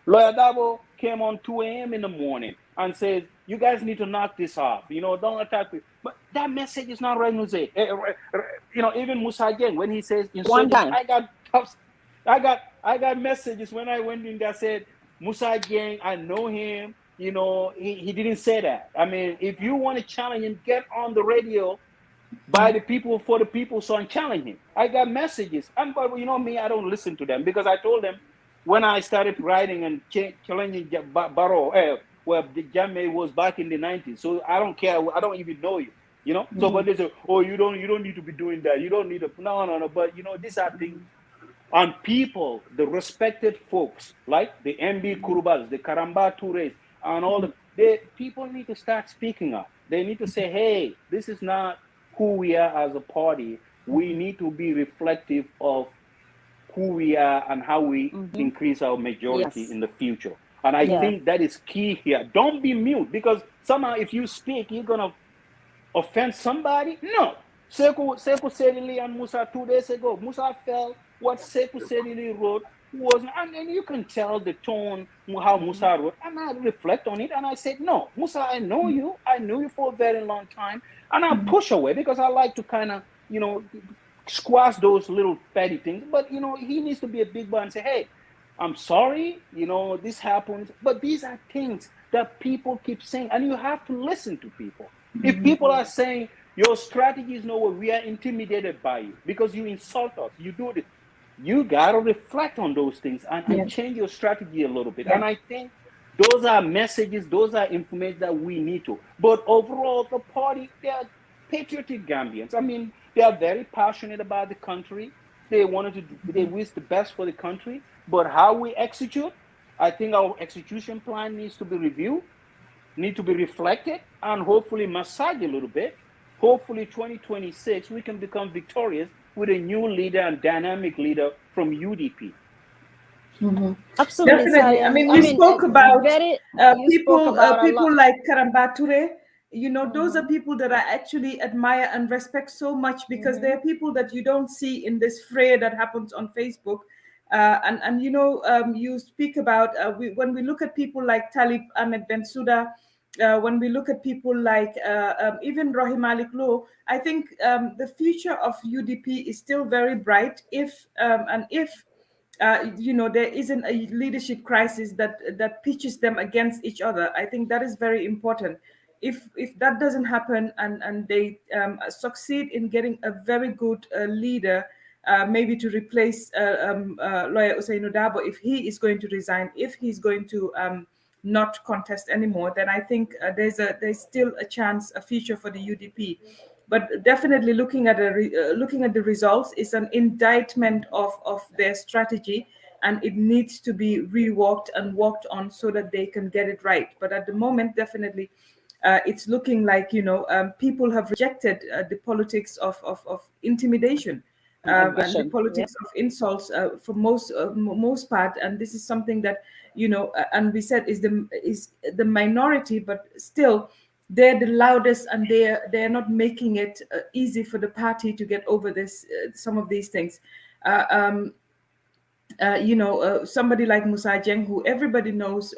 Speaker 8: Lawyer Dabo came on 2 a.m. in the morning and says, "You guys need to knock this off. Don't attack me." But that message is not right, Jose. Even Musa Jeng, when he says
Speaker 4: One
Speaker 8: insurgents,
Speaker 4: time.
Speaker 8: I got messages when I went in there said Musa Jeng, I know him. He didn't say that. I mean, if you want to challenge him, get on the radio by the people for the people, so I'm challenging him. I got messages. But me, I don't listen to them because I told them when I started writing and challenging Barrow, where the Jammeh was back in the 90s. So I don't care. I don't even know you. So but they say, oh, you don't need to be doing that. You don't need to. No. But these are things. And people, the respected folks like the MB Kurubas, the Karamba Toures, and all people need to start speaking up. They need to say, hey, this is not who we are as a party. We need to be reflective of who we are and how we increase our majority in the future. And I think that is key here. Don't be mute, because somehow if you speak, you're going to offend somebody. No. Sekou Sedili and Musa 2 days ago, Musa felt what Sekou Sedili wrote was, and you can tell the tone how Musa wrote, and I reflect on it, and I said, no, Musa, I know you for a very long time, and I push away because I like to kind of, squash those little petty things, but he needs to be a big boy and say, hey, I'm sorry, this happens, but these are things that people keep saying, and you have to listen to people. If people are saying your strategy is nowhere, we are intimidated by you because you insult us, you do this, you got to reflect on those things and change your strategy a little bit. And I think those are messages, those are information that we need to. But overall, the party, they are patriotic Gambians. I mean, they are very passionate about the country. They wish the best for the country. But how we execute, I think our execution plan needs to be reviewed, need to be reflected, and hopefully massaged a little bit. Hopefully 2026, we can become victorious with a new leader and dynamic leader from UDP.
Speaker 4: Absolutely.
Speaker 2: Definitely. I mean, we spoke about people like Karamba Toure. Those are people that I actually admire and respect so much, because they are people that you don't see in this fray that happens on Facebook. You speak about when we look at people like Talib Ahmed Bensouda, when we look at people like even Rohim Malik Low, I think the future of UDP is still very bright if there isn't a leadership crisis that pitches them against each other. I think that is very important. If that doesn't happen and they succeed in getting a very good leader, maybe to replace lawyer Usainu Dabo, if he is going to resign, if he's going to not contest anymore, then I think there's still a chance, a future for the UDP. But definitely looking at the results is an indictment of their strategy, and it needs to be reworked and worked on so that they can get it right. But at the moment, definitely, it's looking like people have rejected the politics of intimidation. And the politics of insults for most part, and this is something that and we said is the minority, but still they're the loudest, and they're not making it easy for the party to get over this some of these things. Somebody like Musa Jeng, who everybody knows,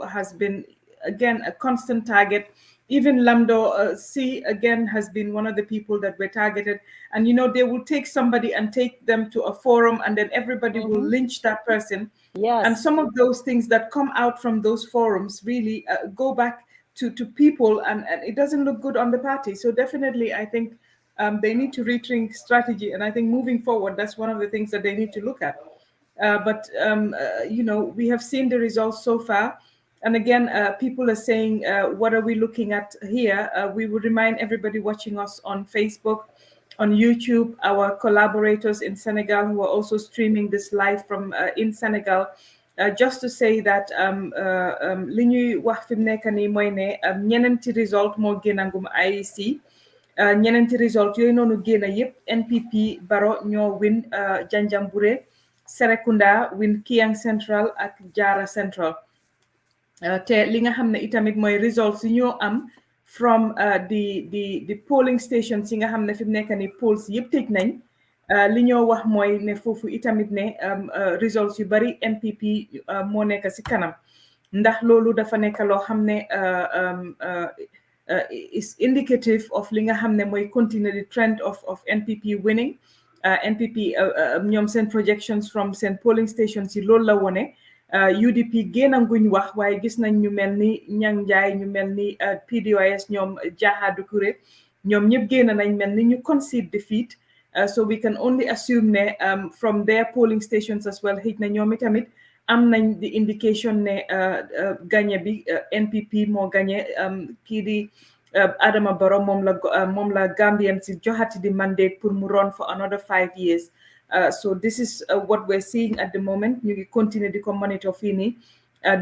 Speaker 2: has been again a constant target. Even Lamdo C again has been one of the people that were targeted, and they will take somebody and take them to a forum, and then everybody will lynch that person. And some of those things that come out from those forums really go back to people, and it doesn't look good on the party. So definitely, I think they need to rethink strategy, and I think moving forward, that's one of the things that they need to look at. We have seen the results so far. And again, people are saying, what are we looking at here? We would remind everybody watching us on Facebook, on YouTube, our collaborators in Senegal who are also streaming this live from in Senegal, just to say that li ñuy wax fi mu nekk nii mooy ne ñeneenti result moo génnagum IEC. ñeneenti result yooyu noonu génn yëpp NPP Baro ñoo win Janjanbureh, Serekunda win Kiang Central ak Jara Central. te li nga xam ne itamit mooy results yi ñoo am from the polling stations yi nga xam ne fi mu nekk ni polls yëpp tëj nañ li ñoo wax mooy ne foofu itamit ne results yu bari NPP moo nekk si kanam ndax loolu dafa nekk loo xam ne is indicative of li nga xam ne mooy continue the trend of NPP winning NPP ñoom seen projections from seen polling stations yi loolu la wone UDP génnanguñ wax waaye gis nañ ñu mel ni Ñang Njaay ñu mel ni PDOIS ñoom Jaaha Dukure ñoom ñëpp génn nañ mel ni ñu concede defeat so we can only assume ne from their polling stations as well xëj na ñoom itamit am nañ the indication ne gagné bi NPP moo gagné kii di Adama Barrow moom la Gambian si joxati di mandate pour mu run for another 5 years so this is what we're seeing at the moment ñu ngi continuer di ko monitor fii nii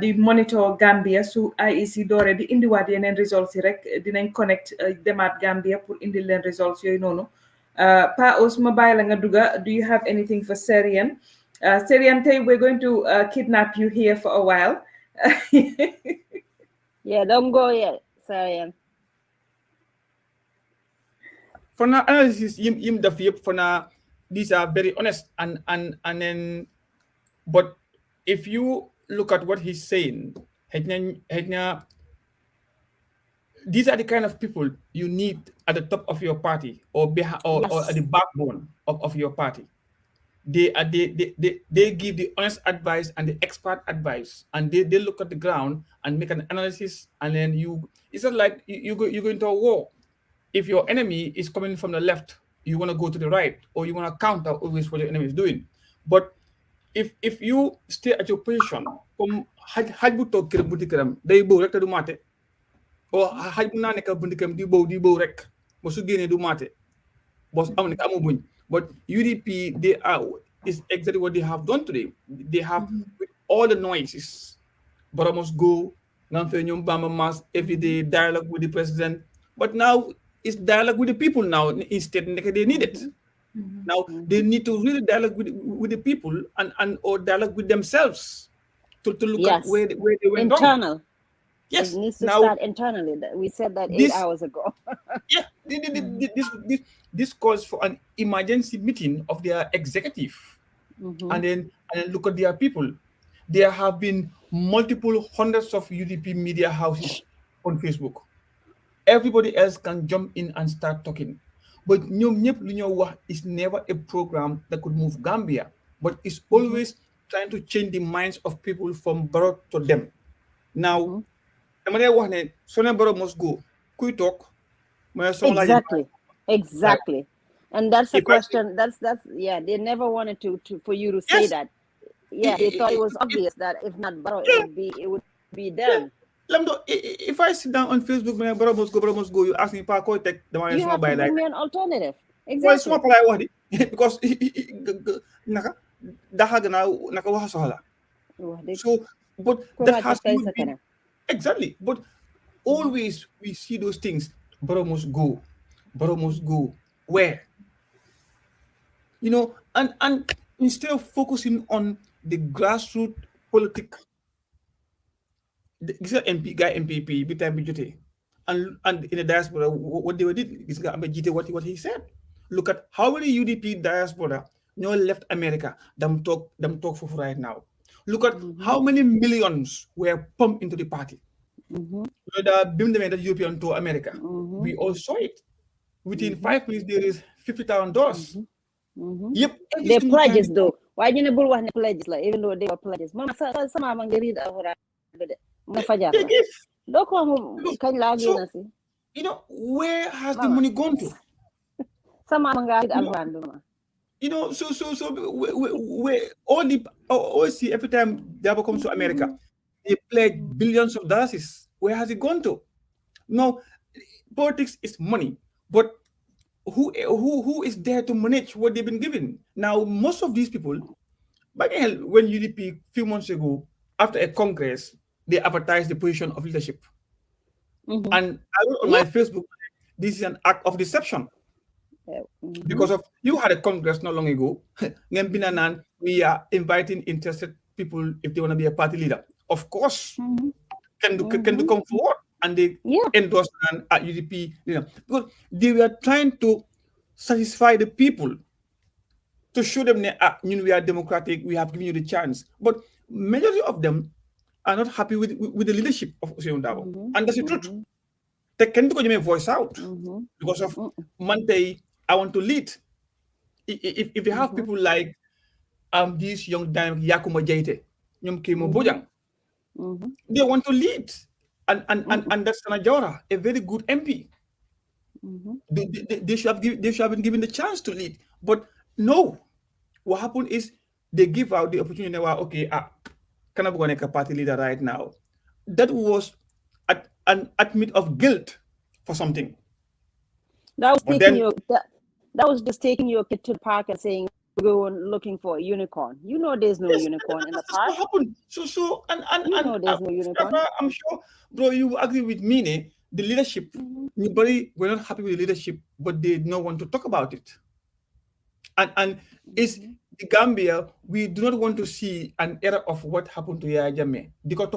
Speaker 2: di monitor Gambia su IEC doore di indiwaat yeneen results yi rek dinañ connect demaat Gambia pour indi leen results yooyu noonu Pa Ous ma bàyyi la nga duga do you have anything for Serian Serian tey we're going to kidnap you here for a while
Speaker 4: yeah don't go yet Serian
Speaker 3: for now analysis yim def yëpp for now these are very honest and then but if you look at what he's saying these are the kind of people you need at the top of your party or at the backbone of your party. They give the honest advice and the expert advice, and they look at the ground and make an analysis, and then it's not like you go into a war. If your enemy is coming from the left, you want to go to the right, or you want to counter always what your enemy is doing. But if you stay at your position, they bow rek du mate, or haj bu na nek buntikam di bow rek, mo su gene du mate. Boss am nek amu buñ. But UDP, is exactly what they have done today. They have with all the noises. But I must go, every day dialogue with the president. But now it's dialogue with the people now. Instead, they need it. Now they need to really dialogue with the people and or dialogue with themselves to look at where they went
Speaker 4: internal.
Speaker 3: wrong. Yes,
Speaker 4: it needs to start internally. We said that 8 hours ago.
Speaker 3: Yeah, this calls for an emergency meeting of their executive, and then look at their people. There have been multiple hundreds of UDP media houses on Facebook. Everybody else can jump in and start talking, but is never a program that could move Gambia. But it's always trying to change the minds of people from Barrow to them. Now. Barrow must go. Could you talk?
Speaker 4: Exactly. And that's a question. That's they never wanted to for you to say that. Yeah, they thought it was obvious that if not Barrow, it would be them.
Speaker 3: If I sit down on Facebook, Barrow must go, you ask me, you have to
Speaker 4: give me an alternative. Exactly.
Speaker 3: Because so, but that has to be exactly. But always we see those things. Barrow must go. Barrow must go. Where? And instead of focusing on the grassroots politics, this MPP, and in the diaspora, what they did is what he said. Look at how many UDP diaspora left America. Them talk for right now. Look at how many millions were pumped into the party. The European to America. We all saw it. Within 5 minutes, there is $50,000. Yep.
Speaker 4: They pledges though. Why didn't you want pledges? Like even though they were pledges, Mama, some among the read
Speaker 3: where has the money gone to?
Speaker 4: Some among
Speaker 3: so where all see every time Dabo comes to America, they pledge billions of dollars. Where has it gone to? Now, politics is money, but who is there to manage what they've been given? Now, most of these people, back when UDP a few months ago, after a congress, they advertised the position of leadership. And I wrote on my Facebook, this is an act of deception. Because of you had a congress not long ago, we are inviting interested people if they want to be a party leader. Of course, can come forward and they endorse an UDP, because they were trying to satisfy the people, to show them that we are democratic, we have given you the chance. But majority of them are not happy with the leadership of Ousainou Darboe, and that's the truth. They can't go voice out because of Monday. I want to lead. If they have people like these young dynamic Yakuma Jaite, Nyom Kemo Bojang, they want to lead, and that's Tanajora, a very good MP. They should have been given the chance to lead, but no. What happened is they give out the opportunity. Okay, can I go a party leader right now? That was an admit of guilt for something.
Speaker 4: That was just taking your kid to the park and saying, go and looking for a unicorn. You know there's no unicorn in the park.
Speaker 3: That's what happened. So
Speaker 4: there's no unicorn.
Speaker 3: I'm sure, bro, you agree with me. The leadership, nobody were not happy with the leadership, but they did not want to talk about it. And it's the Gambia, we do not want to see an era of what happened to Yaya Jammeh. Diko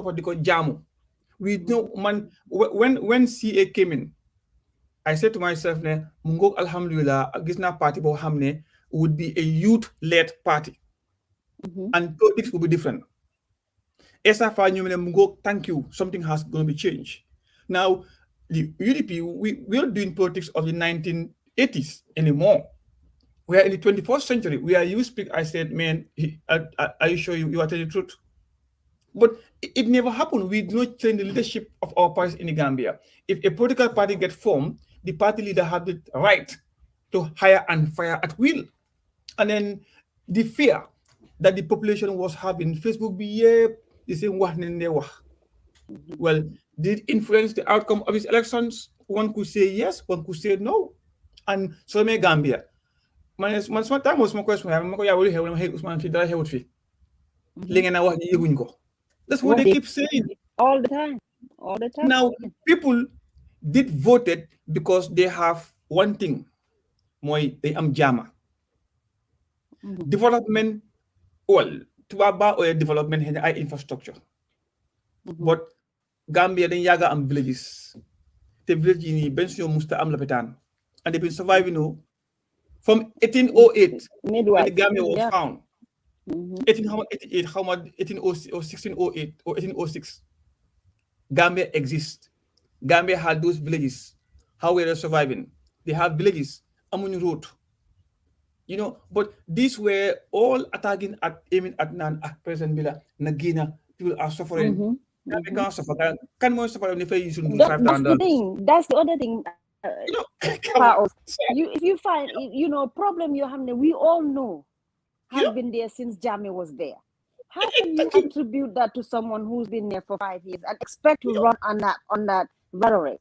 Speaker 3: Jamu. We don't when CA came in, I said to myself, Mungo Alhamdulillah, Gisna party bo hamne would be a youth-led party. And politics will be different. SFI Mungo, thank you. Something has going to be changed. Now, the UDP, we are doing politics of the 1980s anymore. We are in the 21st century. We are you speak. I said, man, are you sure you are telling the truth? But it never happened. We do not change the leadership of our parties in the Gambia. If a political party gets formed, the party leader had the right to hire and fire at will. And then the fear that the population was having, Facebook be the same well, did influence the outcome of his elections? One could say yes, one could say no. And so may Gambia. Man time was my question. That's what they keep saying.
Speaker 4: All the time.
Speaker 3: Now, people did voted because they have one thing. They am jama. Development, well, or development and infrastructure. But Gambia then yaga am villages. The village in Bensio Musta am Lapetan. And they've been surviving from 1808 when the Gambia was found. 1808, 1608 or 1806. Gambia exists. Gambia had those villages. How were they surviving? They have villages. Amun Road. But these were all attacking aiming at President Bila, Nagina. People are suffering. Gambia can't suffer. Can more suffer if you shouldn't do
Speaker 4: That's the thing. That's the other thing. If you find problem you're having, we all know have been there since Jammeh was there. How can you attribute that to someone who's been there for 5 years and expect to run on that rhetoric?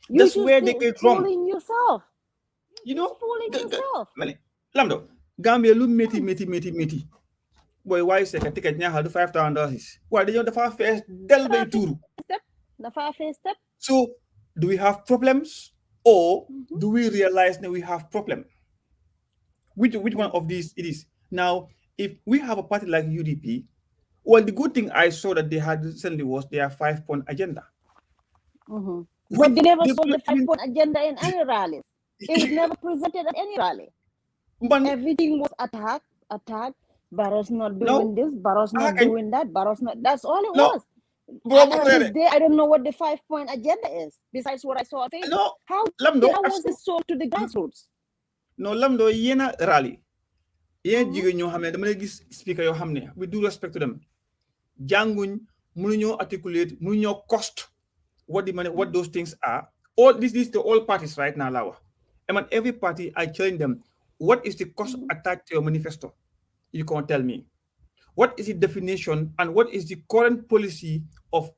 Speaker 3: That's where they get wrong.
Speaker 4: Fooling yourself. Fooling yourself.
Speaker 3: Lamdo, Gambia lu meti. Boy, why say take a nyahal $5,000? Why they the first del by tour?
Speaker 4: The first step.
Speaker 3: So, do we have problems, or do we realize that we have problem? Which one of these it is? Now, if we have a party like UDP, well, the good thing I saw that they had recently was their 5-point agenda.
Speaker 4: But they never saw the 5-point agenda in any rally. It was never presented at any rally. But everything was attack. Barrow's not doing this. Barrow's not doing that. Barrow's not. That's all it was. I don't know what the 5-point agenda is. Besides what I saw on Facebook. How was it sold to the grassroots?
Speaker 3: No, Lamdo yena rally. Yen jigéen ñoo xam ne dama lay gis speaker yoo xam ne with due respect to them jànguñ mënuñoo articulate mënuñoo cost what those things are. All this to all parties right now laa wax. And every party I challenge them, what is the cost attached to your manifesto? You can't tell me. What is the definition and what is the current policy of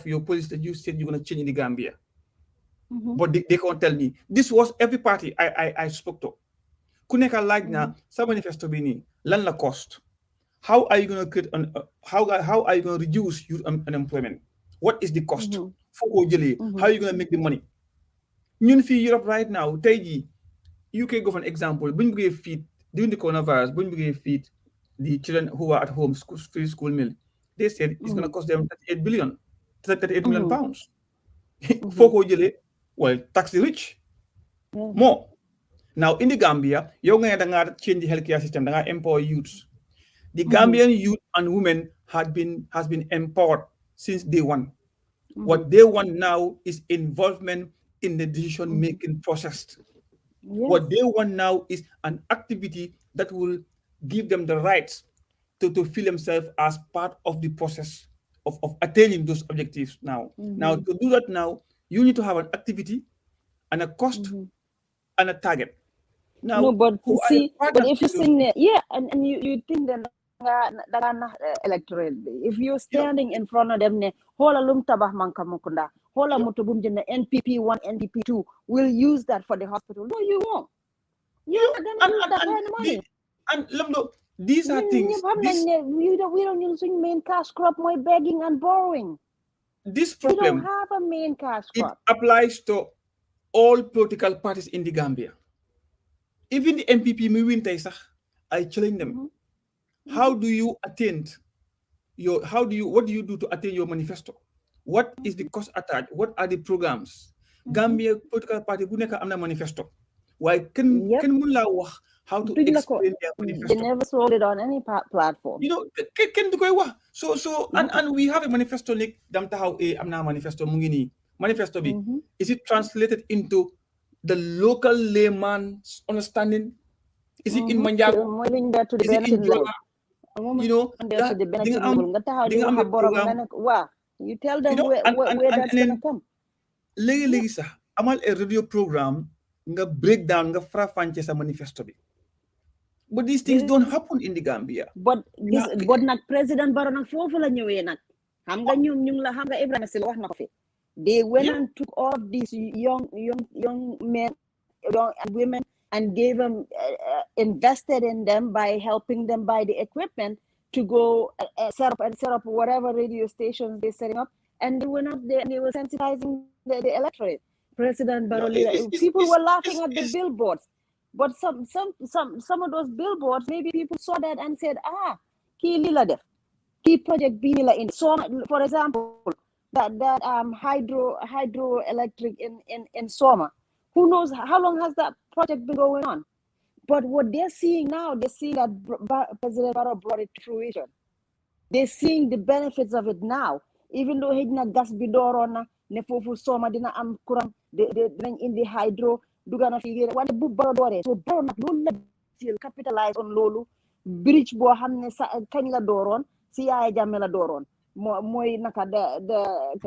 Speaker 3: your policy that you said you're going to change in the Gambia? But they can't tell me. This was every party I spoke to. Kuneka like na sa manifesto bini lan la cost. How are you going to create how are you going to reduce youth unemployment? What is the cost? How are you going to make the money? Ñun fi Europe right now, tey ji UK go for an example, buñ bëggee feed during the coronavirus, buñ bëggee feed the children who are at home free school meal. They said it's going to cost them 38 billion. 38 million pounds. Foko jele, well, tax the rich. More. Now in the Gambia, you nga change the healthcare system, nga empower youths. The Gambian youth and women has been empowered since day one. What they want now is involvement in the decision-making process. What they want now is an activity that will give them the rights to feel themselves as part of the process of attaining those objectives now. Now, to do that now, you need to have an activity and a cost and a target. Now,
Speaker 4: no, but see, but if you sing there, and you think that electorate, if you're standing in front of them, hola lum tabah mankamukunda, hola mutubum jena NPP 1, NPP 2, will use that for the hospital. No, you won't. You're not gonna use that kind of money.
Speaker 3: And these are things.
Speaker 4: We don't use main cash crop, more begging and borrowing.
Speaker 3: This problem,
Speaker 4: we don't have a main cash crop.
Speaker 3: It applies to all political parties in the Gambia. Even the MPP, I challenge them. How do you attain what do you do to attain your manifesto? What is the cost attached? What are the programs? Gambia political party amna manifesto. Why can how to explain their manifesto?
Speaker 4: They never sold it on any platform.
Speaker 3: You know, and we have a manifesto like damtahaw amna manifesto mungini. Manifesto B. Is it translated into the local layman's understanding? Is it in Manjago? Is it in Jola? You know,
Speaker 4: you tell them where that's going to come.
Speaker 3: Lisa, amal a radio program nga breakdown nga frafanche sa manifesto bi. But these things don't happen in the Gambia.
Speaker 4: But nak President Barrow nak fofu la ñëwé nak. Xam nga ñum la xam nga Ibrahima Sile wax na ko fi. They went and took all of these young men and women and gave them, invested in them by helping them buy the equipment to go set up whatever radio stations they're setting up. And they went up there and they were sensitizing the electorate. President Barrow, people were laughing at the billboards. But some of those billboards, maybe people saw that and said, key lila def, key project B lila in. So, for example, that hydroelectric in Soma. Who knows how long has that project been going on? But what they're seeing now, they're seeing that President Barrow brought it to fruition. They're seeing the benefits of it now. Even though hidna gas bidorona, nefofu Soma dina am kurang, they in the hydro, dugana figure, what the book Barrow so Barrow will capitalize on Lolu, bridge bo hamne sa kanyla doron, si ay jamela doron. Moy naka the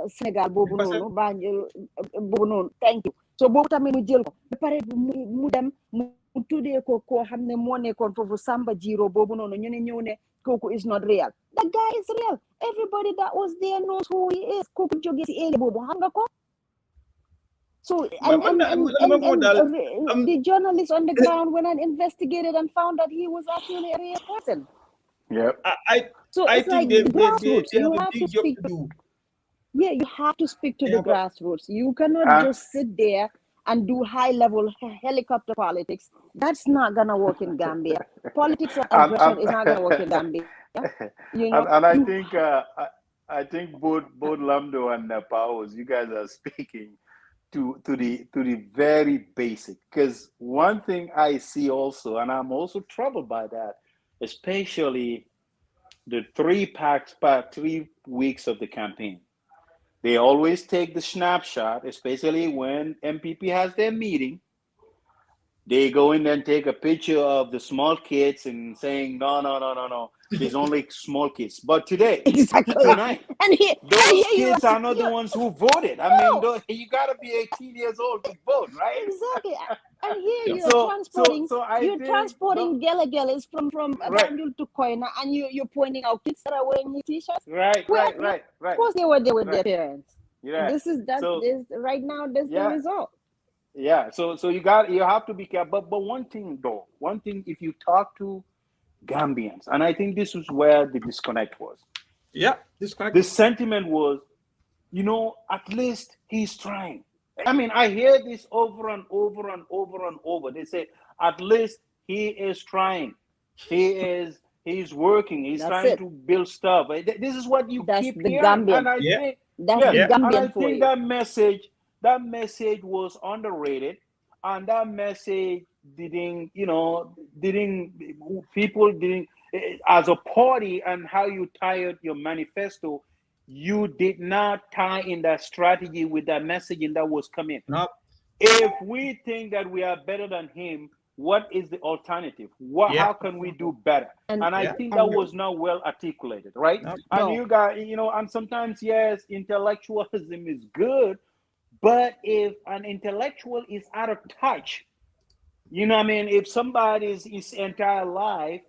Speaker 4: Senegal bobu nonu Banjul bobu nonu thank you so bobu tamit mu jël ko ba pare mu dem mu tuddee ko xamne mo nekkon fofu Samba Jiro bobu nonu ñu ne ñëw ne koku is not real. The guy is real. Everybody that was there knows who he is. Koku joge ci area bobu xam nga ko. So the journalists on the ground went and investigated and found that he was actually a real person.
Speaker 8: Yep.
Speaker 3: I think they have a big job to do.
Speaker 4: Yeah, you have to speak to the grassroots. You cannot just sit there and do high-level helicopter politics. That's not gonna work in Gambia. Politics of aggression is not gonna work in Gambia. You know?
Speaker 8: And I think both Lamdo and Powers, you guys are speaking to the very basic. Because one thing I see also, and I'm also troubled by that, especially the 3 weeks of the campaign. They always take the snapshot, especially when MPP has their meeting. They go in and take a picture of the small kids and saying, no, there's only small kids. But tonight, those kids are not the ones who voted. I mean, you got to be 18 years old to vote, right?
Speaker 4: Exactly. And here you're transporting gele-geles from Banjul to Koina, and you're pointing out kids that are wearing new t-shirts.
Speaker 8: Right.
Speaker 4: Of course they were there with their parents. Yeah. Right now, this is the result.
Speaker 8: Yeah, so you have to be careful. But one thing, if you talk to Gambians, and I think this is where the disconnect was.
Speaker 3: Yeah, disconnect.
Speaker 8: The sentiment was, at least he's trying. I mean, I hear this over and over and over and over. They say, at least he is trying. He's working. He's trying to build stuff. This is what you keep hearing. And
Speaker 4: That's
Speaker 8: Yeah,
Speaker 4: the
Speaker 8: and I
Speaker 4: Gambian for
Speaker 8: think
Speaker 4: you.
Speaker 8: that message was underrated, and that message didn't, people didn't, as a party and how you tied your manifesto, you did not tie in that strategy with that messaging that was coming.
Speaker 3: No.
Speaker 8: If we think that we are better than him, what is the alternative? How can we do better? And I think that was not well articulated, right?
Speaker 3: No.
Speaker 8: And you guys, and sometimes, yes, intellectualism is good, but if an intellectual is out of touch, if somebody's his entire life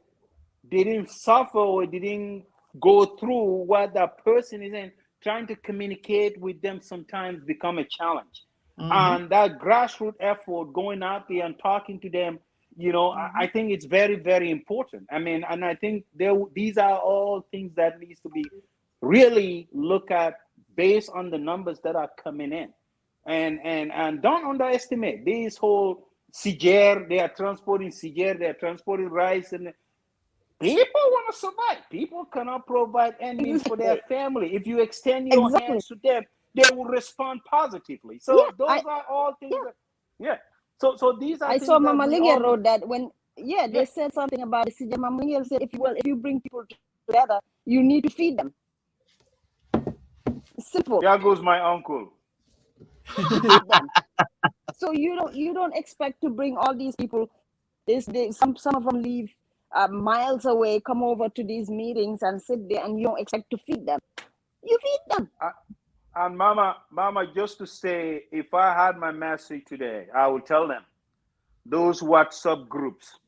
Speaker 8: didn't suffer or didn't go through what that person is in, trying to communicate with them sometimes become a challenge. And that grassroots effort, going out there and talking to them, I think it's very, very important. And I think these are all things that needs to be really looked at based on the numbers that are coming in. And don't underestimate this whole CIGER. They are transporting CIGER, they are transporting rice, and people want to survive. People cannot provide any means for their family. If you extend your hands to them, they will respond positively. So those are all things that, So these are
Speaker 4: I
Speaker 8: things
Speaker 4: saw
Speaker 8: that
Speaker 4: Mama
Speaker 8: we
Speaker 4: Ligia
Speaker 8: all
Speaker 4: wrote that when they said something about it. Mama Ligia said if you bring people together, you need to feed them. Simple.
Speaker 8: There goes my uncle.
Speaker 4: Feed them. So you don't expect to bring all these people. Some of them leave miles away, come over to these meetings and sit there, and you don't expect to feed them. You feed them.
Speaker 8: And Mama, just to say, if I had my message today, I would tell them those WhatsApp groups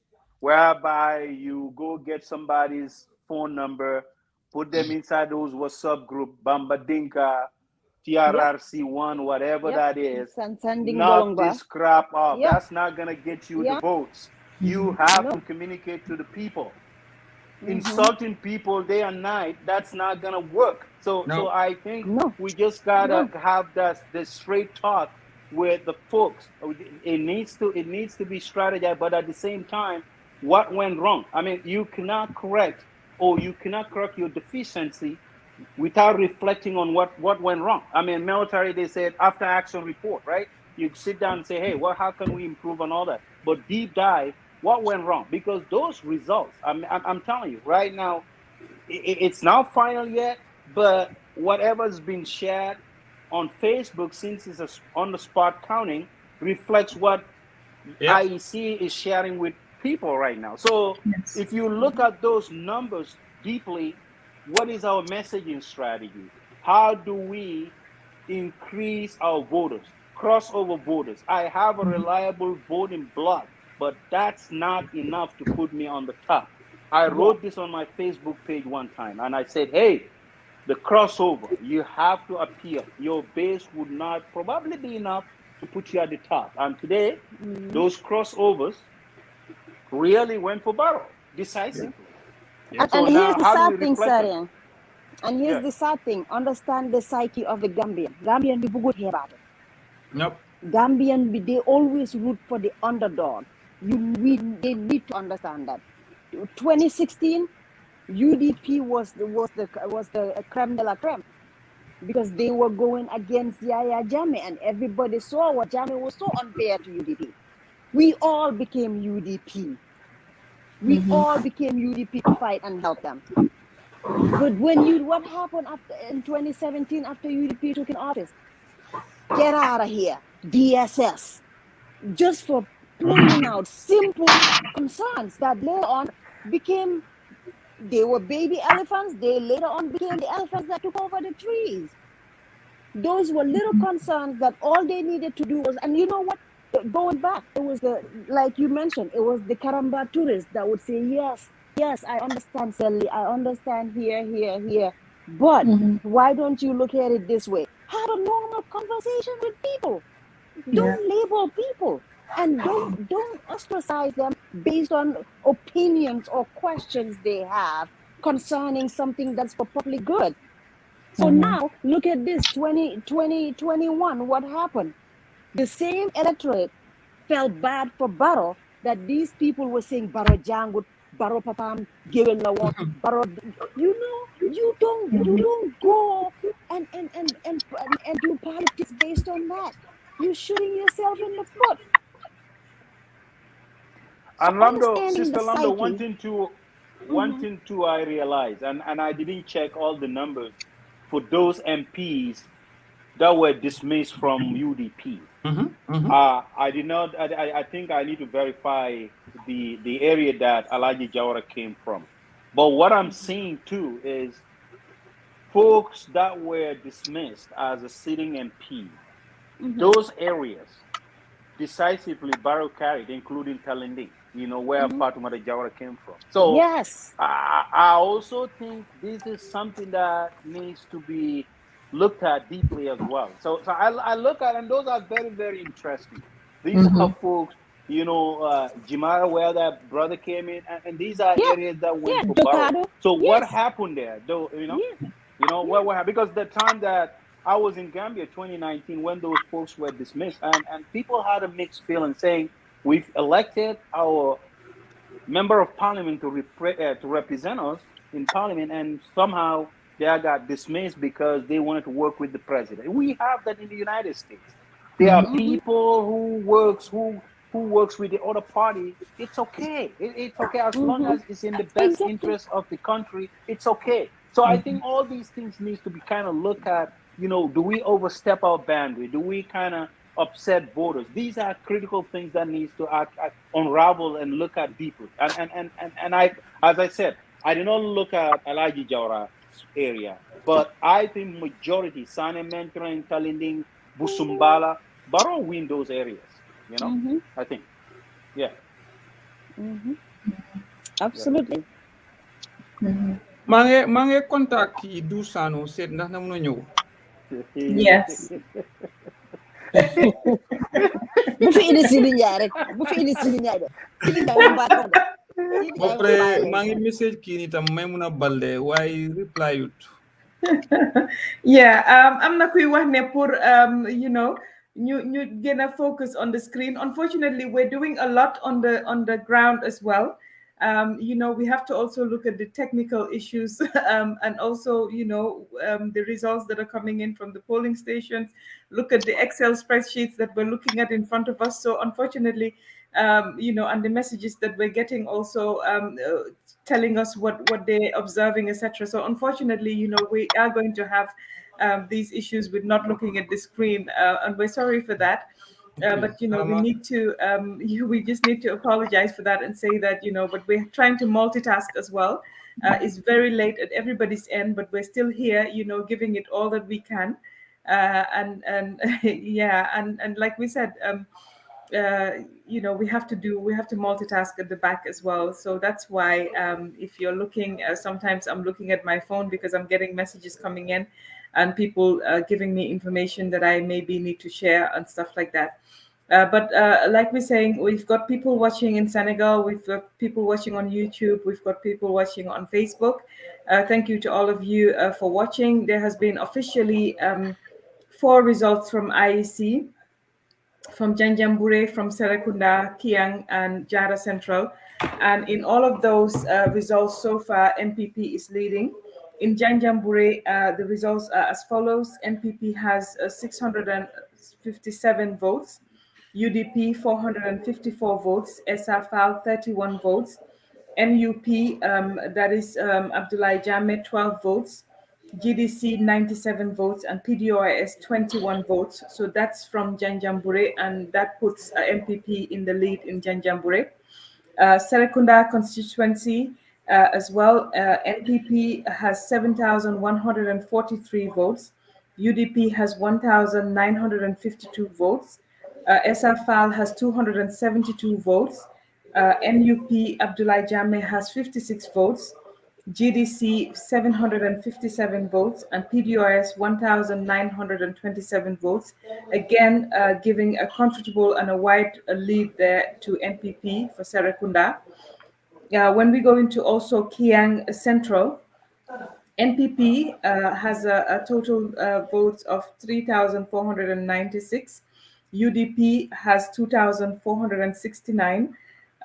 Speaker 8: whereby you go get somebody's phone number, put them inside those WhatsApp group, Bambadinka, TRRC1, whatever that is, knock this crap off. That's not going to get you the votes. You have to communicate to the people. Insulting people day and night, that's not going to work. So I think we just got to have the straight talk with the folks. It needs to be strategized, but at the same time, what went wrong? You cannot correct your deficiency without reflecting on what went wrong. Military, they said after action report, right? You sit down and say, hey, how can we improve on all that? But deep dive, what went wrong? Because those results, I'm telling you right now, it's not final yet, but whatever's been shared on Facebook since it's on the spot counting reflects what IEC is sharing with people right now. So if you look at those numbers deeply, what is our messaging strategy? How do we increase our voters, crossover voters? I have a reliable voting block, but that's not enough to put me on the top. I wrote this on my Facebook page one time, and I said, hey, the crossover, you have to appeal. Your base would not probably be enough to put you at the top. And today, those crossovers really went for Barrow decisively.
Speaker 4: So and here's the sad thing, Sarian. And here's the sad thing. Understand the psyche of the Gambian. Gambian people good hear about it.
Speaker 3: Nope.
Speaker 4: Gambian, they always root for the underdog. They need to understand that. 2016, UDP was the creme de la creme, because they were going against Yaya Jammeh, and everybody saw what Jammeh was so unfair to UDP. We all became UDP. We all became UDP to fight and help them. But what happened in 2017 after UDP took in office? Get out of here, DSS, just for pointing out simple concerns that later on they were baby elephants. They later on became the elephants that took over the trees. Those were little concerns that all they needed to do was, and you know what? Going back, it was like you mentioned, it was the Karamba tourists that would say, yes, I understand, Sally, I understand here. But why don't you look at it this way? Have a normal conversation with people. Don't label people. And don't ostracize them based on opinions or questions they have concerning something that's for public good. So now, look at this, 2021, what happened? The same electorate felt bad for Barrow, that these people were saying Barrow Jangut, Barrow Papam, Gewel Lawak, Barrow, You don't go and do politics based on that. You're shooting yourself in the foot. So
Speaker 8: And Lando,
Speaker 4: understanding
Speaker 8: Sister
Speaker 4: the
Speaker 8: Lando,
Speaker 4: psyche.
Speaker 8: one thing too I realized, and I didn't check all the numbers for those MPs that were dismissed from UDP. I did not. I think I need to verify the area that Alaji Jawara came from. But what I'm seeing too is folks that were dismissed as a sitting MP. Those areas decisively Barrow carried, including Talinding, where Fatoumata Jawara came from. So
Speaker 4: Yes.
Speaker 8: I also think this is something that needs to be looked at deeply as well. So I look at, and those are very, very interesting. These are folks, Jimara, where that brother came in, and these are areas that went for Barrow. So what happened there, though? What happened? Because the time that I was in Gambia, 2019, when those folks were dismissed, and people had a mixed feeling, saying we've elected our member of parliament to represent us in parliament, and somehow they got dismissed because they wanted to work with the president. We have that in the United States. There are people who works with the other party. It's okay. It's okay as long as it's in the best interest of the country. It's okay. So I think all these things needs to be kind of looked at. Do we overstep our boundary? Do we kind of upset voters? These are critical things that needs to unravel and look at deeply. And I, as I said, I did not look at Alaji Jawara area, but I think majority Sane Mentra, Talinding, Busumbala, Barrow win those areas. I think, yeah.
Speaker 4: Absolutely.
Speaker 3: Mange contact ki du sano said ndax na mëna ñëw.
Speaker 2: Yes.
Speaker 4: Bu fi indi Sidi Ndiaye rek. Bu fi indi Sidi Ndiaye de. Sidi Ndiaye mu baax de.
Speaker 3: Après mangi message ki ni tam may mëna balde why reply yut.
Speaker 2: Yeah, am na kuy wax ne pour ñu gëna focus on the screen. Unfortunately, we're doing a lot on the ground as well. We have to also look at the technical issues and also, the results that are coming in from the polling stations, look at the Excel spreadsheets that we're looking at in front of us. So unfortunately, and the messages that we're getting also telling us what they're observing, etc. So unfortunately, we are going to have these issues with not looking at the screen, and we're sorry for that. But we need to we just need to apologize for that and say that but we're trying to multitask as well. It's very late at everybody's end, but we're still here, giving it all that we can. And yeah, and like we said, we have to multitask at the back as well. So that's why if you're looking, sometimes I'm looking at my phone because I'm getting messages coming in and people giving me information that I maybe need to share and stuff like that. But like we're saying, we've got people watching in Senegal, we've got people watching on YouTube, we've got people watching on Facebook. Thank you to all of you for watching. There has been officially 4 results from IEC, from Janjambure, from Serekunda, Kiang, and Jara Central. And in all of those results so far, MPP is leading. In Janjambure, the results are as follows. MPP has 657 votes, UDP 454 votes, SFL 31 votes, NUP, that is Abdullah Jame, 12 votes, GDC 97 votes, and PDOIS 21 votes. So that's from Janjambure, and that puts MPP in the lead in Janjambure. Serekunda constituency as well, NPP has 7,143 votes, UDP has 1,952 votes, SFL has 272 votes, NUP Abdullah Jame has 56 votes, GDC 757 votes, and PDOS 1,927 votes, again giving a comfortable and a wide lead there to NPP for Serekunda. When we go into also Kiang Central, NPP has a total votes of 3,496. UDP has 2,469.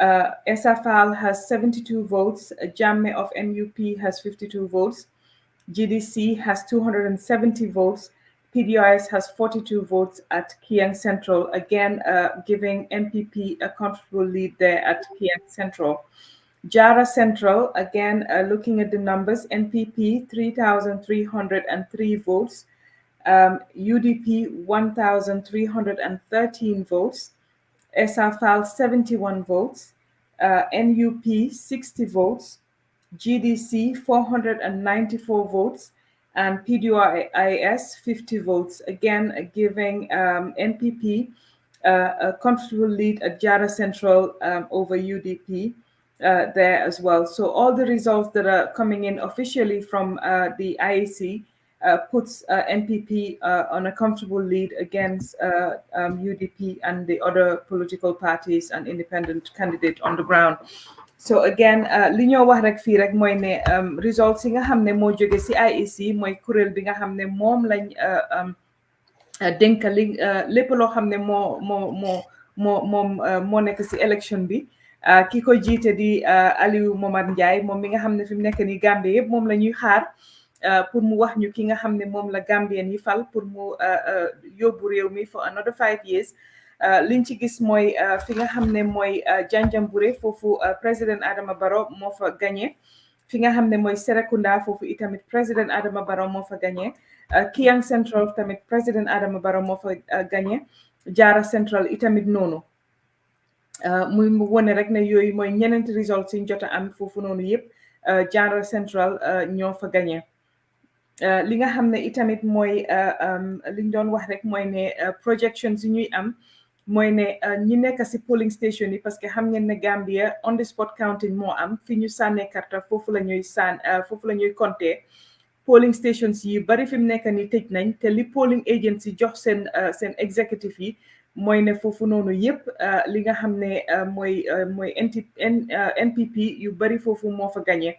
Speaker 2: SFL has 72 votes. Jamme of NUP has 52 votes. GDC has 270 votes. PDIS has 42 votes at Kiang Central, again giving NPP a comfortable lead there at Kiang Central. Jara Central, again looking at the numbers, NPP 3,303 votes, UDP 1,313 votes, SRFAL 71 votes, NUP 60 votes, GDC 494 votes, and PDIS 50 votes, again giving NPP a comfortable lead at Jara Central over UDP there as well. So all the results that are coming in officially from the IEC puts NPP on a comfortable lead against UDP and the other political parties and independent candidate on the ground. So again li ñoo wax rek fii rek mooy ne results yi nga xam ne moo jóge ci IEC mooy kuréel bi nga xam ne moom lañ dénk li lépp loo xam ne moo nekk ci élection bi ki ko jiite di Alieu Momar Njie moom mi nga xam ne fi mu nekk ni Gambie yëpp moom la ñuy xaar pour mu wax ñu ki nga xam ne moom la Gambien yi fal pour mu yóbbu réew mi for another 5 years liñ ci gis mooy fi nga xam ne mooy Janjanbureh foofu président Adama Barrow moo fa gagné fi nga xam ne mooy Serekunda foofu itamit président Adama Barrow moo fa gagné Kiang Central tamit président Adama Barrow moo fa gagné Jara Central itamit noonu muy mu wone rek ne yooyu mooy ñeneenti results yi jot a am foofu noonu yëpp Jara Central ñoo fa gagné li nga xam ne itamit mooy liñ doon wax rek mooy ne projections yi ñuy am mooy ne ñi nekk si polling station yi parce que xam ngeen ne Gambia on the spot counting moo am fi ñu sànnee karta foofu la ñuy compter polling stations yi bari fi mu nekk ni tëj nañ te li polling agents yi jox seen executive yi mooy ne foofu noonu yëpp li nga xam ne mooy NPP yu bari foofu moo fa gagné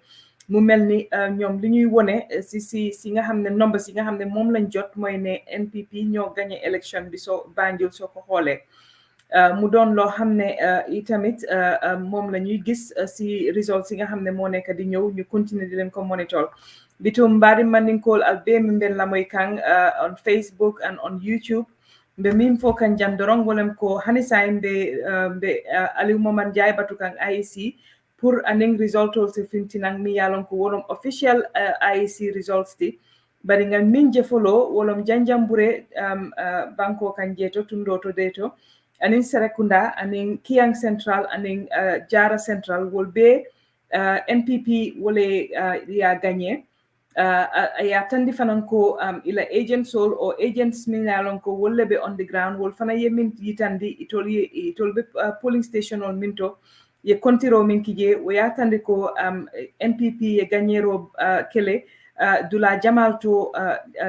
Speaker 2: mu mel ni ñoom li ñuy wone si nga xam ne numbers yi nga xam ne moom lañ jot mooy ne NPP ñoo gagné élection bi soo Banjul soo ko xoolee mu doon loo xam ne itamit moom la ñuy gis si results yi nga xam ne moo nekk di ñëw ñu continuer di leen ko monitor bitum mbari maninkol al be min ben lamoy kan on Facebook and on YouTube mbe min fo kan jandorong wolem ko hanisa be Alieu Momar Njie batu kan IEC pour aning result se fintinang mi yalon ko wolom official IEC results di bari ngal min je follow wolom Janjanbureh banko kan jeto tundo to deto anin Serekunda anin Kiang Central anin Jara Central wol be NPP wole ya gagné ya tandi fanan ko ila agent sol or agents min yalon ko wolle be on the ground wol fana yemin yitandi itol be polling station on minto ye kontiro min kije o ya tandi ko NPP ye gagnero kele dula jamal to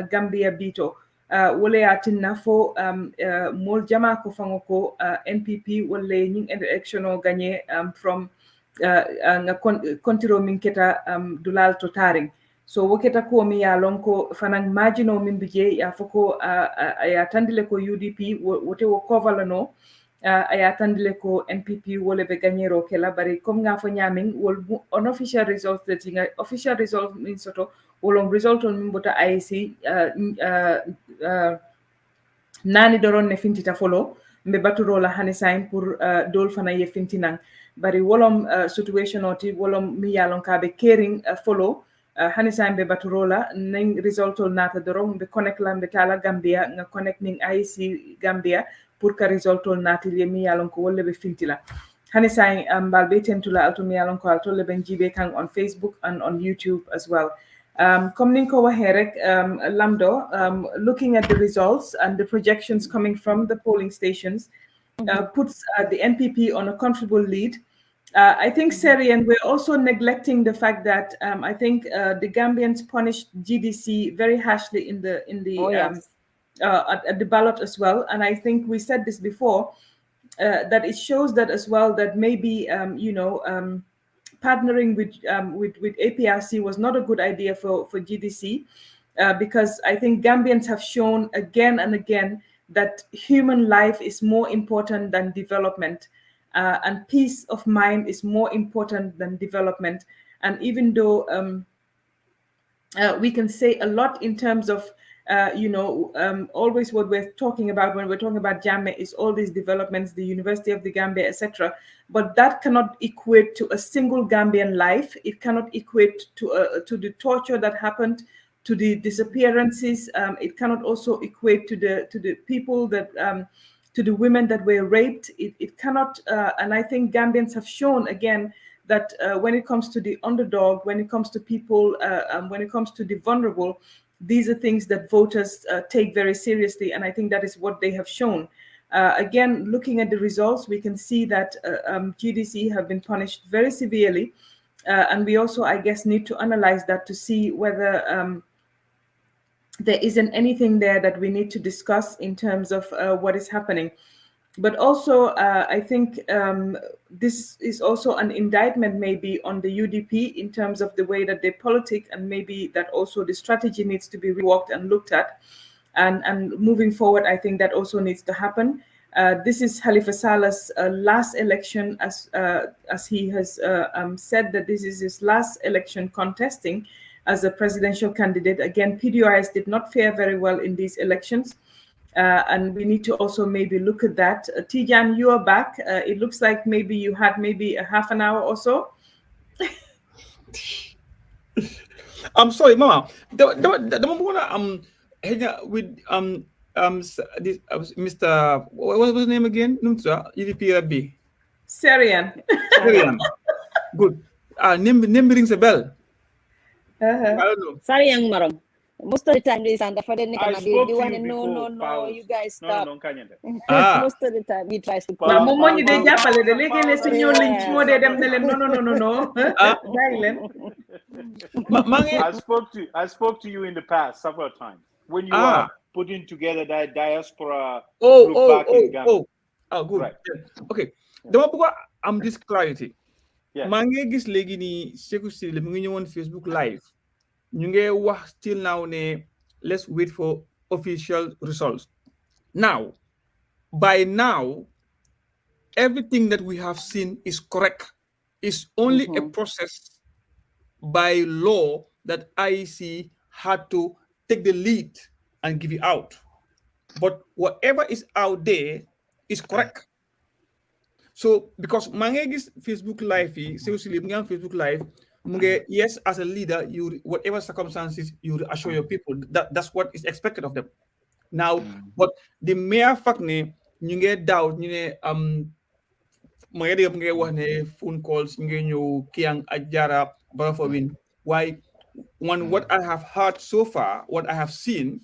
Speaker 2: Gambia bito wole ya tinna fo mol jama ko fango ko NPP wolle ning election o gagné from nga kontiro min keta dulal to taring so woketa ko mi ya lonko fanan majino min bije ya foko ya tandile ko UDP wote wo kovalano ya tandile ko NPP wole be gagnero kela bari comme nga fo nyamin wol unofficial results that nga official result min soto wolon result on min bota IEC nani doron ne fintita folo mbe baturo la hani sign pour dol fana ye fintinang bari wolom situation oti wolom mi yalon kabe caring follow hani sign be baturola ning result ol nata doron be connect lambe tala Gambia nga connect ning IEC Gambia pour ka result ol nati le mi yalon ko wolle be fintila hani sign mbal be tentula alto mi yalon ko alto le ben jibe kan on Facebook and on YouTube as well. Comme ni ko waxee rek Lamdo looking at the results and the projections coming from the polling stations puts the NPP on a comfortable lead. I think Serian, we're also neglecting the fact that I think the Gambians punished GDC very harshly in the at the ballot as well, and I think we said this before that it shows that as well that maybe partnering with APRC was not a good idea for GDC because I think Gambians have shown again and again that human life is more important than development. And peace of mind is more important than development. And even though we can say a lot in terms of always what we're talking about when we're talking about Jammeh is all these developments, the University of the Gambia, etc. But that cannot equate to a single Gambian life. It cannot equate to the torture that happened, to the disappearances. It cannot also equate to the people that to the women that were raped. It cannot, and I think Gambians have shown again that when it comes to the underdog, when it comes to people, when it comes to the vulnerable, these are things that voters take very seriously. And I think that is what they have shown. Again, looking at the results, we can see that GDC have been punished very severely. And we also, I guess, need to analyze that to see whether there isn't anything there that we need to discuss in terms of what is happening. But also, I think this is also an indictment maybe on the UDP in terms of the way that they politic, and maybe that also the strategy needs to be reworked and looked at. And moving forward, I think that also needs to happen. This is Halifa Salah's last election, as he has said that this is his last election contesting as a presidential candidate. Again, PDOIS did not fare very well in these elections. And we need to also maybe look at that. Tijan, you are back. It looks like maybe you had maybe a half an hour or so.
Speaker 3: I'm sorry, Mama. The moment with this Mr. What was his name again? EDP Rabbi.
Speaker 2: Syrian.
Speaker 3: Syrian. Good. Name rings a bell. I don't know.
Speaker 4: Sorry, young Marong. Most of the time, this and for the
Speaker 8: I spoke to
Speaker 4: want
Speaker 8: you
Speaker 4: to
Speaker 8: before,
Speaker 4: no,
Speaker 8: Paul.
Speaker 4: you guys stop.
Speaker 8: No,
Speaker 4: Most of the time, he tries to
Speaker 8: Paul,
Speaker 2: Now, Momo, you
Speaker 8: Paul,
Speaker 2: dey jappale de legi le sinyo lynch
Speaker 4: Yeah.
Speaker 2: mo de dem ne lem no. Silent.
Speaker 8: I spoke to you in the past several times when you were putting together that diaspora group back in Ghana.
Speaker 3: Good.
Speaker 8: Right.
Speaker 3: Yeah. Okay. Dama bëgg am this clarity.
Speaker 8: Yes.
Speaker 3: Maa ngi gis léegi nii Sekou Siré mu ngi ñëwoon Facebook live. Ñu ngi wax till now ne let's wait for official results. Now, by now, everything that we have seen is correct. It's only a process by law that IEC had to take the lead and give it out. But whatever is out there is correct. So, because Mangegi's Facebook Live, seriously, Facebook Live, yes, as a leader, you whatever circumstances, you assure your people that's what is expected of them. Now, but the mere fact ne you get doubt, phone calls, Kiang Ajara, Barafowin. Why? What I have heard so far, what I have seen,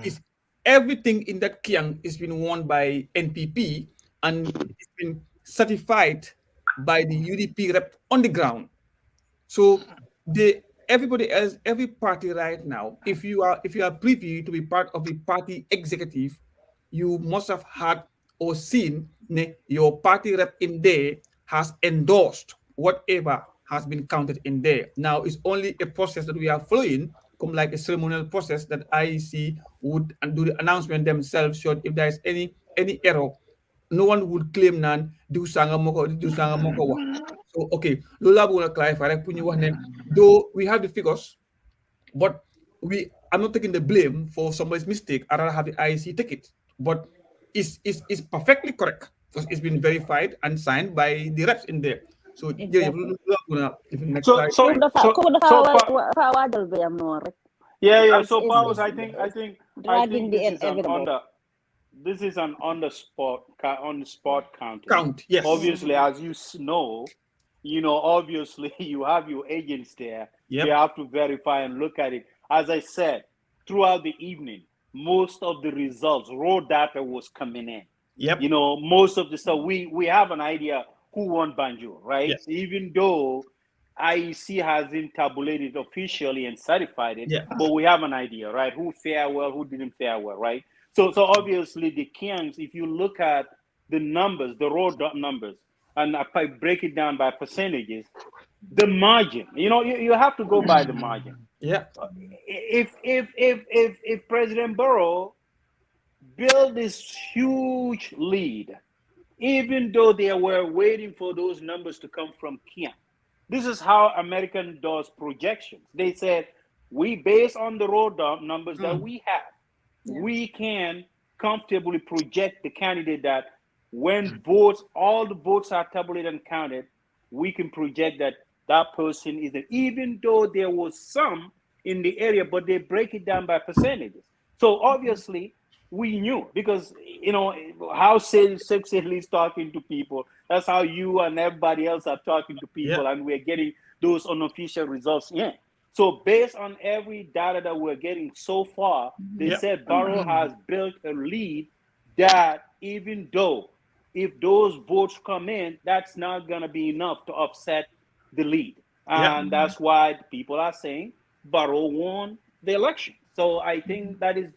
Speaker 3: is everything in that Kiang is been won by NPP and it's been certified by the UDP rep on the ground. So everybody else, every party right now, if you are privy to be part of the party executive, you must have heard or seen your party rep in there has endorsed whatever has been counted in there. Now it's only a process that we are following, come like a ceremonial process that IEC would do the announcement themselves. So if there is any error, no one would claim none. Do sanga moko. So okay, Lola will clarify. Though we have the figures, but I'm not taking the blame for somebody's mistake. I rather have the IEC take it. But it's perfectly correct because it's been verified and signed by the reps in there. So
Speaker 4: Exactly.
Speaker 8: So Paulus, I think this is an on the spot counting.
Speaker 3: Count, yes.
Speaker 8: Obviously, as you know, obviously you have your agents there.
Speaker 3: Yep.
Speaker 8: They have to verify and look at it. As I said, throughout the evening, most of the results, raw data was coming in.
Speaker 3: Yep.
Speaker 8: Most of the stuff, we have an idea who won Banjul, right?
Speaker 3: Yes.
Speaker 8: Even though IEC hasn't tabulated officially and certified it,
Speaker 3: yeah.
Speaker 8: But we have an idea, right? Who fared well, who didn't fare well, right? So obviously the Kiangs, if you look at the numbers, the raw numbers, and if I break it down by percentages, the margin, you have to go by the margin.
Speaker 3: Yeah.
Speaker 8: If President Barrow built this huge lead, even though they were waiting for those numbers to come from Kiang, this is how American does projections. They said we, based on the raw numbers that we have, we can comfortably project the candidate that when all the votes are tabulated and counted, we can project that that person is, even though there was some in the area, but they break it down by percentages. So obviously, we knew, because how sales is talking to people. That's how you and everybody else are talking to people, and we're getting those unofficial results in. So based on every data that we're getting so far, they said Barrow has built a lead that, even though if those votes come in, that's not going to be enough to offset the lead. And that's why people are saying Barrow won the election. So I think that is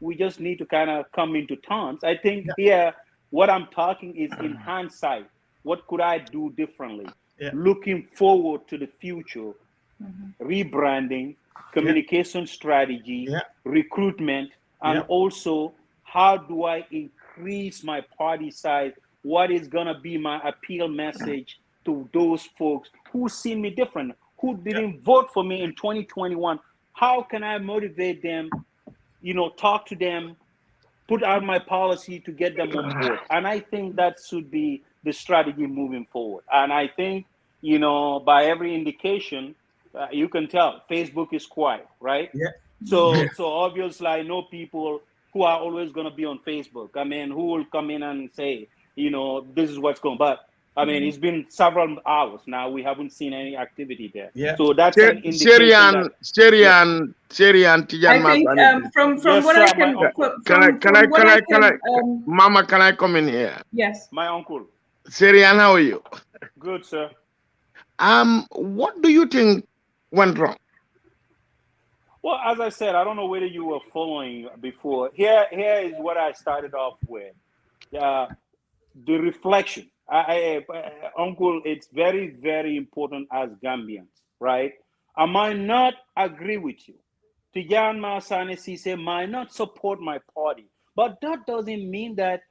Speaker 8: we just need to kind of come into terms. I think here, what I'm talking is in hindsight, what could I do differently? Looking forward to the future, rebranding, communication strategy, recruitment, and also how do I increase my party size? What is going to be my appeal message to those folks who see me different, who didn't vote for me in 2021? How can I motivate them, talk to them, put out my policy to get them on board? And I think that should be the strategy moving forward. And I think, by every indication, you can tell Facebook is quiet, right? So obviously I know people who are always going to be on Facebook. I mean, who will come in and say, this is what's going on. But I mean, it's been several hours now. We haven't seen any activity there. So that's an indication
Speaker 5: Syrian Tijan.
Speaker 2: I think from
Speaker 8: Yes,
Speaker 2: what
Speaker 8: sir,
Speaker 2: I can,
Speaker 5: Mama, can I come in here?
Speaker 2: Yes.
Speaker 8: My uncle.
Speaker 5: Syrian, how are you?
Speaker 8: Good, sir.
Speaker 5: What do you think went wrong?
Speaker 8: Well, as I said, I don't know whether you were following before. Here is what I started off with. The reflection. Uncle, it's very, very important as Gambians, right? I might not agree with you. Tijan Masane Sise might not support my party, but that doesn't mean that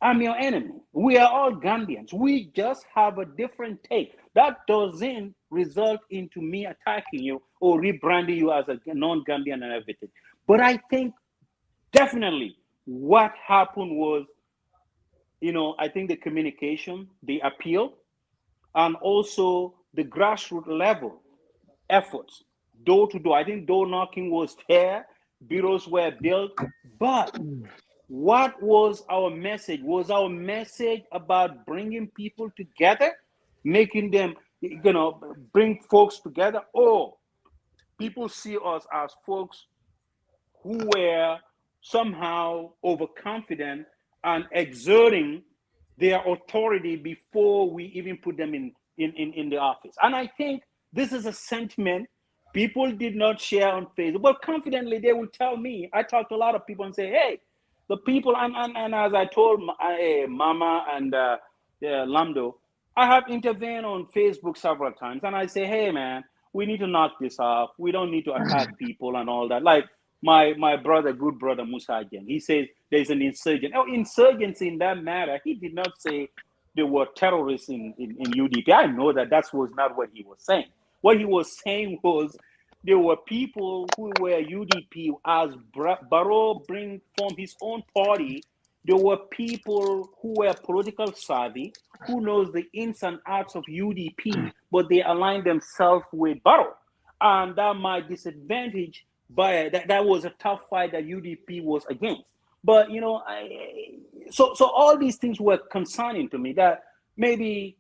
Speaker 8: I'm your enemy. We are all Gambians. We just have a different take. That doesn't result into me attacking you or rebranding you as a non-Gambian and everything. But I think definitely what happened was, I think the communication, the appeal, and also the grassroots level efforts, door to door. I think door knocking was there, bureaus were built, but what was our message? Was our message about bringing people together, making them, bring folks together? Or people see us as folks who were somehow overconfident and exerting their authority before we even put them in the office? And I think this is a sentiment people did not share on Facebook, but confidently they will tell me. I talk to a lot of people and say, hey, the people, and as I told Mama and Lamdo, I have intervened on Facebook several times, and I say, hey, man, we need to knock this off. We don't need to attack people and all that. Like my brother, good brother, Musa Jen, he says there's an insurgent. Oh, insurgents in that matter. He did not say there were terrorists in UDP. I know that was not what he was saying. What he was saying was there were people who were UDP as Barrow formed his own party. There were people who were political savvy, who knows the ins and outs of UDP, but they aligned themselves with Barrow. And that might disadvantage, that was a tough fight that UDP was against. But, so all these things were concerning to me, that maybe,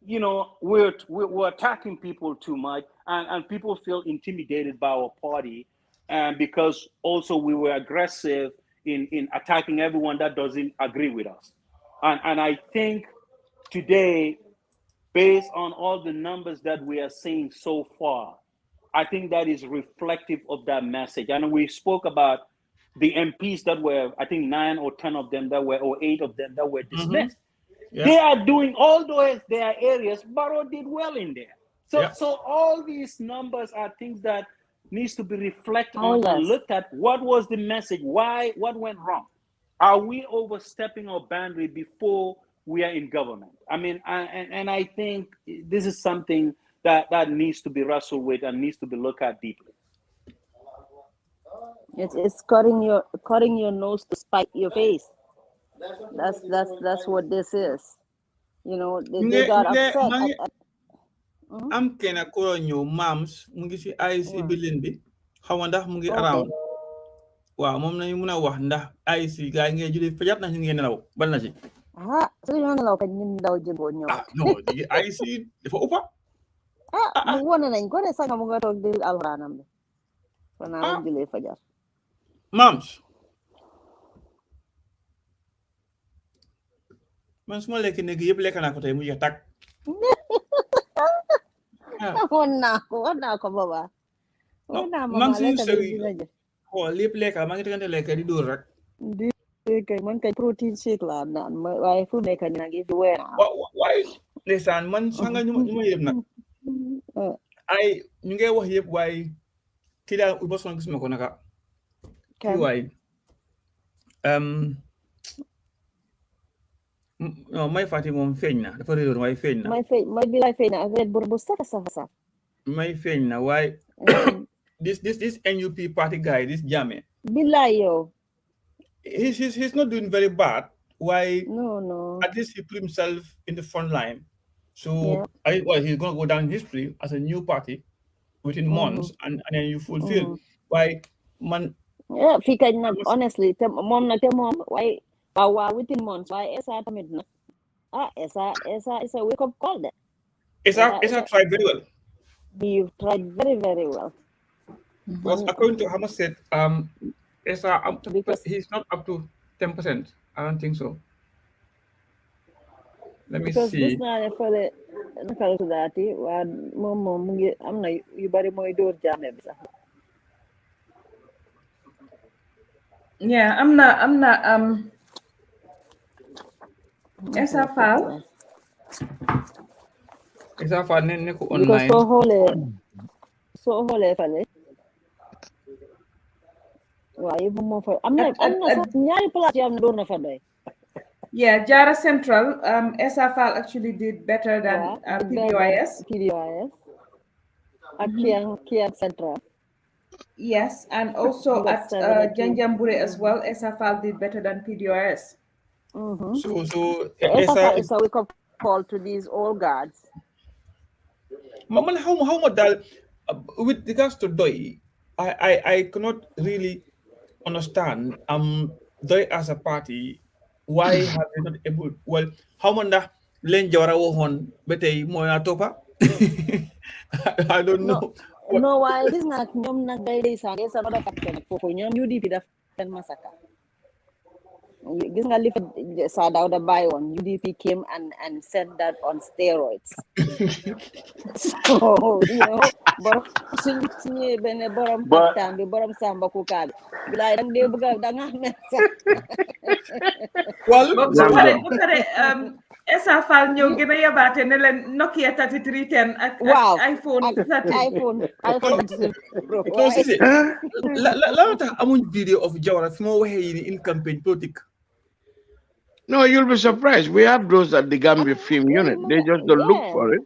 Speaker 8: we're attacking people too much, and people feel intimidated by our party, and because also we were aggressive in attacking everyone that doesn't agree with us. And I think today, based on all the numbers that we are seeing so far, I think that is reflective of that message. And we spoke about the MPs that were, I think 9 or 10 of them or 8 of them that were dismissed. They are doing all those their areas. Barrow did well in there. So all these numbers are things that needs to be reflected on and looked at. What was the message? Why? What went wrong? Are we overstepping our boundary before we are in government? I mean, I think this is something that needs to be wrestled with and needs to be looked at deeply.
Speaker 4: It's cutting your nose to spite your face. That's what this is. You know, they got upset at
Speaker 3: am kena ko ñew mams mu ngi ci IC bilin bi xaw ndax mu ngi around waaw moom nañu mëna wax ndax IC gaay ngay julli fajar na ñu ngi nelaw bal na ci
Speaker 4: so ñu nelaw ka ñun ndaw jëbo ñëwaat
Speaker 3: non di IC dafa uppa
Speaker 4: mu wona nañ ko de sanga mu nga tok di alxuraanam bi kon na lañ julli fajar
Speaker 3: mams man suma lekk nekk yëpp lekk naa ko tey mu jeex tàkk
Speaker 4: won naa ko baba
Speaker 3: man si sëri xool lépp lekk maa ngi tegante lekk di dóor rek
Speaker 4: di kay man kay protein shake la naan waaye fu nekk ni nag fi weer
Speaker 3: waaye ndeysaan man sanga ñu ma yëpp nag ay ñu ngay wax yëpp waaye kii daal ba son gis ma ko naka kii waaye non may fàtte moom feeñ na dafa réeroon waaye feeñ na
Speaker 4: may bi lay feeñ na ak red bu safa
Speaker 3: may feeñ na waaye this NUP party guy this Jammeh
Speaker 4: billahi yo
Speaker 3: he's not doing very bad why
Speaker 4: no
Speaker 3: at least he put himself in the front line so he's gonna go down in history as a new party within months and then you fulfill why man
Speaker 4: fi kay nag honestly te moom why within months why esa tamit na esa wake up call that
Speaker 3: esa tried very well.
Speaker 4: You've tried very, very well.
Speaker 3: Because according to Hamas said, esa because he's not up to 10%. I don't think so. Let me
Speaker 4: because
Speaker 3: see.
Speaker 4: This na for the nakal to dati wa mom am na yu bari moy door Jammeh bi sax.
Speaker 2: Yeah, I'm not Esa Fall.
Speaker 3: Esa Fall ne ko
Speaker 4: Because
Speaker 3: online.
Speaker 4: so hole fale. Waaye bu mo fa am na sax ñaari place am door na fa doy.
Speaker 2: Yeah, Jara Central, Esa Fall actually did better than PDOIS.
Speaker 4: At Kian Central.
Speaker 2: Yes, and also at Janjambure as well, Esa Fall did better than PDOIS.
Speaker 3: So
Speaker 4: Esa is a wake up call to these old guards.
Speaker 3: Maman, how much that with regards to Doi, I cannot really understand Doi as a party. Why have they not able? Well, how much that Len Jawara wohon betay moya topa? I don't know.
Speaker 4: No, why this not nyom na guide sa is another factor for nyom UDP da fen masaka. Gis nga li sa daw da buy on UDP came and said that on steroids. So, you know, borom suñu ben borom paktan bi borom samba ku ka bilay dang de bëgg da nga met
Speaker 2: Well, Esa Fall ñëw gën a yabaate ne leen Nokia 3310 ak iPhone 30.
Speaker 3: No, si la tax amuñ video of Jawara fi mo waxee in campaign politique.
Speaker 5: No, you'll be surprised. We have those at the Gambia Film Unit. They just don't look for it.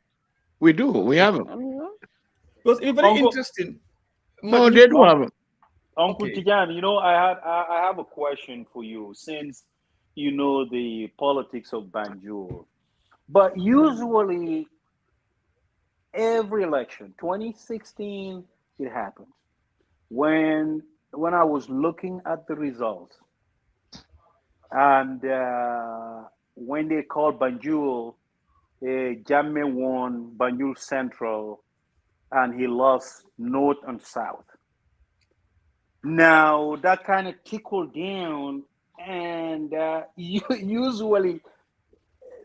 Speaker 5: We do. We have them.
Speaker 3: Because it's very interesting.
Speaker 5: No, they do have them.
Speaker 8: Uncle Tijan, you know, I have a question for you since you know the politics of Banjul. But usually every election, 2016, it happened. When I was looking at the results, and when they called Banjul, Jammeh won Banjul Central, and he lost North and South. Now that kind of trickled down, and usually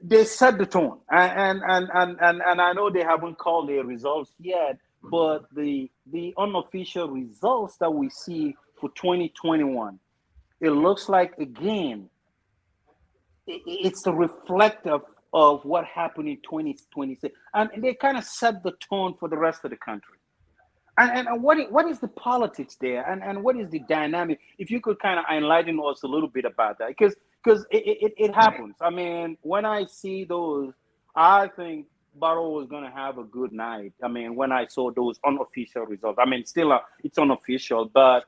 Speaker 8: they set the tone. And I know they haven't called their results yet, but the unofficial results that we see for 2021, it looks like again. It's a reflective of what happened in 2026, and they kind of set the tone for the rest of the country. And what is the politics there, and what is the dynamic? If you could kind of enlighten us a little bit about that, because it happens. I mean, when I see those, I think Barrow was going to have a good night. I mean, when I saw those unofficial results, I mean, still it's unofficial, but